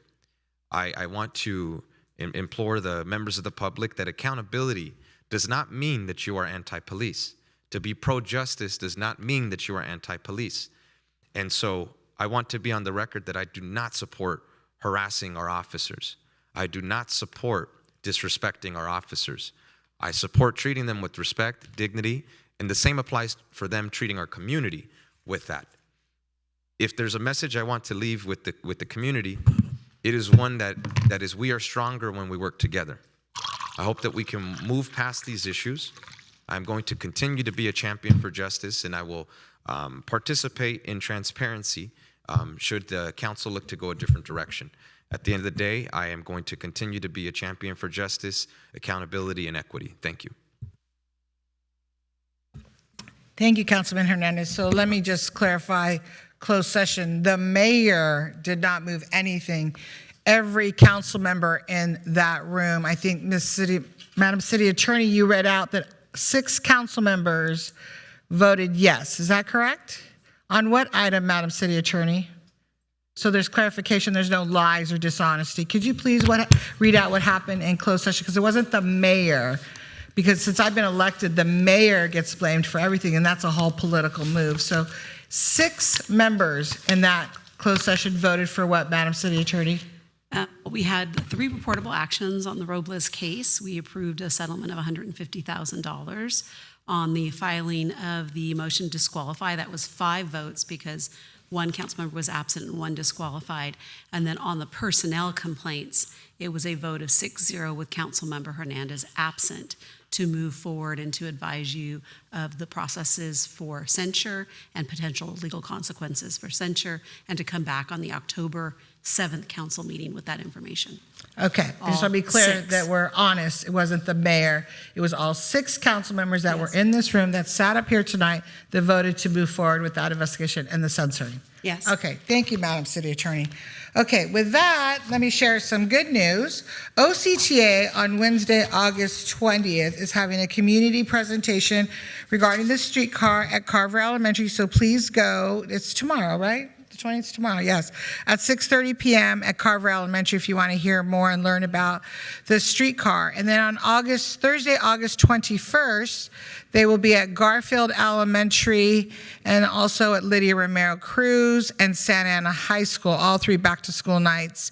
I want to implore the members of the public that accountability does not mean that you are anti-police. To be pro-justice does not mean that you are anti-police. And so I want to be on the record that I do not support harassing our officers. I do not support disrespecting our officers. I support treating them with respect, dignity, and the same applies for them treating our community with that. If there's a message I want to leave with the community, it is one that is we are stronger when we work together. I hope that we can move past these issues. I'm going to continue to be a champion for justice, and I will participate in transparency should the council look to go a different direction. At the end of the day, I am going to continue to be a champion for justice, accountability, and equity. Thank you. Thank you, Councilman Hernandez. So let me just clarify closed session. The mayor did not move anything. Every council member in that room, I think Madam City Attorney, you read out that 6 council members voted yes. Is that correct? On what item, Madam City Attorney? So there's clarification, there's no lies or dishonesty. Could you please read out what happened in closed session? Because it wasn't the mayor, because since I've been elected, the mayor gets blamed for everything, and that's a whole political move. So 6 members in that closed session voted for what, Madam City Attorney? We had 3 reportable actions on the Robles case. We approved a settlement of $150,000. On the filing of the motion to disqualify, that was 5 votes because 1 council member was absent and 1 disqualified. And then on the personnel complaints, it was a vote of 6-0 with council member Hernandez absent to move forward and to advise you of the processes for censure and potential legal consequences for censure, and to come back on the October 7th council meeting with that information. Okay, I just want to be clear that we're honest. It wasn't the mayor. It was all 6 council members that were in this room that sat up here tonight that voted to move forward with that investigation and the censoring. Yes. Okay, thank you, Madam City Attorney. Okay, with that, let me share some good news. OCTA on Wednesday, August 20th is having a community presentation regarding the streetcar at Carver Elementary, so please go. It's tomorrow, right? The 20th, tomorrow, yes, at 6:30 p.m. at Carver Elementary if you want to hear more and learn about the streetcar. And then on Thursday, August 21st, they will be at Garfield Elementary and also at Lydia Romero Cruz and Santa Ana High School, all 3 back-to-school nights.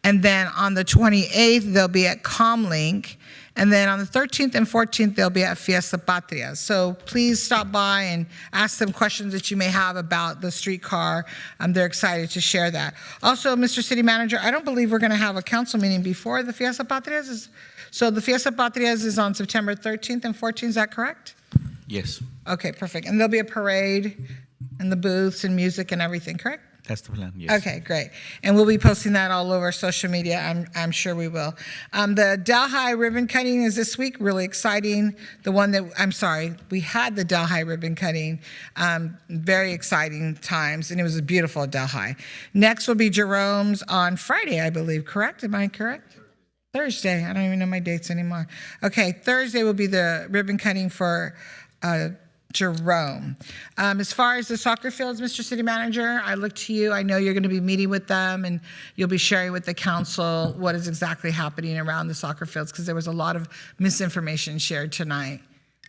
And then on the 28th, they'll be at Comlink. And then on the 13th and 14th, they'll be at Fiesta Patria. So please stop by and ask them questions that you may have about the streetcar. They're excited to share that. Also, Mr. City Manager, I don't believe we're going to have a council meeting before the Fiesta Patrias. So the Fiesta Patrias is on September 13th and 14th, is that correct? Yes, Okay, perfect. And there'll be a parade and the booths and music and everything, correct? that's the plan, yes. Okay, great. And we'll be posting that all over social media. I'm sure we will. The Delhi ribbon cutting is this week, really exciting. We had the Delhi ribbon cutting, very exciting times, and it was beautiful at Delhi. Next will be Jerome's on Friday, I believe, correct? Am I correct? Thursday. I don't even know my dates anymore. Okay, Thursday will be the ribbon cutting for Jerome. As far as the soccer fields, Mr. City Manager, I look to you. I know you're going to be meeting with them and you'll be sharing with the council what is exactly happening around the soccer fields, because there was a lot of misinformation shared tonight.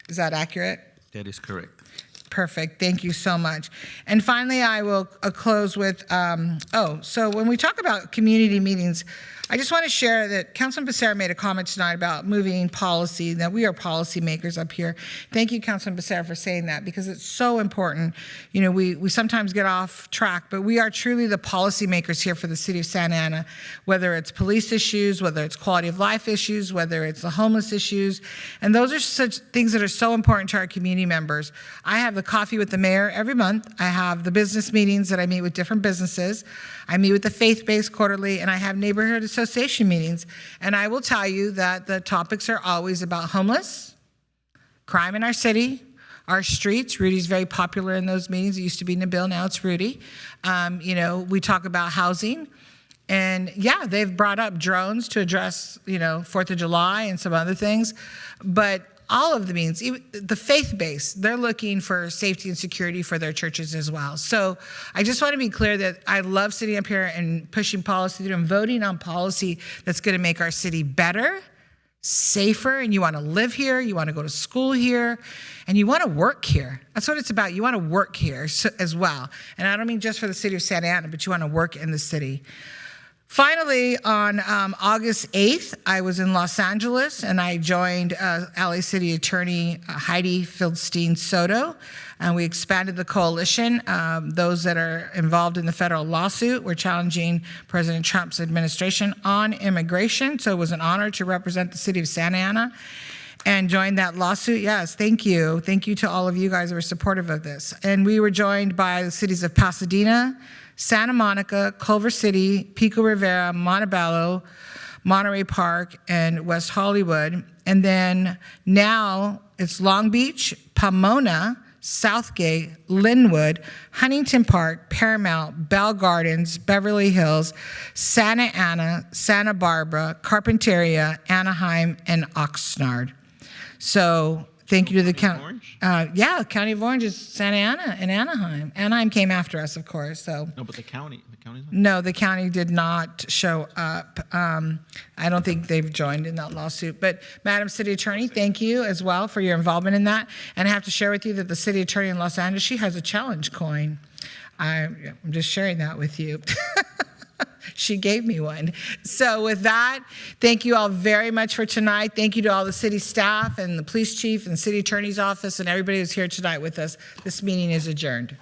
Is that accurate? That is correct. Perfect. Thank you so much. And finally, I will close with, so when we talk about community meetings, I just want to share that Councilman Becerra made a comment tonight about moving policy, that we are policymakers up here. Thank you, Councilman Becerra, for saying that, because it's so important. You know, we sometimes get off track, but we are truly the policymakers here for the city of Santa Ana, whether it's police issues, whether it's quality of life issues, whether it's the homeless issues. And those are such things that are so important to our community members. I have the coffee with the mayor every month. I have the business meetings that I meet with different businesses. I meet with the faith-based quarterly, and I have neighborhood association meetings. And I will tell you that the topics are always about homeless, crime in our city, our streets. Rudy's very popular in those meetings. It used to be Nabil, now it's Rudy. We talk about housing. And yeah, they've brought up drones to address, 4th of July and some other things. But all of the means, the faith-based, they're looking for safety and security for their churches as well. So I just want to be clear that I love sitting up here and pushing policy through and voting on policy that's going to make our city better, safer, and you want to live here, you want to go to school here, and you want to work here. That's what it's about. You want to work here as well. And I don't mean just for the city of Santa Ana, but you want to work in the city. Finally, on August 8th, I was in Los Angeles and I joined LA City Attorney Heidi Fieldstein Soto, and we expanded the coalition. Those that are involved in the federal lawsuit were challenging President Trump's administration on immigration. So it was an honor to represent the city of Santa Ana and join that lawsuit. Yes, thank you. Thank you to all of you guys who were supportive of this. And we were joined by the cities of Pasadena, Santa Monica, Culver City, Pico Rivera, Montebello, Monterey Park, and West Hollywood. And then now it's Long Beach, Pomona, Southgate, Linwood, Huntington Park, Paramount, Bell Gardens, Beverly Hills, Santa Ana, Santa Barbara, Carpinteria, Anaheim, and Oxnard. So Thank you to the county. County of Orange is Santa Ana and Anaheim. Anaheim came after us, of course. So No, but the county's not. no, the county did not show up. I don't think they've joined in that lawsuit. But Madam City Attorney, thank you as well for your involvement in that. And I have to share with you that the City Attorney in Los Angeles, she has a challenge coin. I'm just sharing that with you. She gave me one. So with that, thank you all very much for tonight. Thank you to all the city staff and the police chief and the city attorney's office and everybody who's here tonight with us. This meeting is adjourned.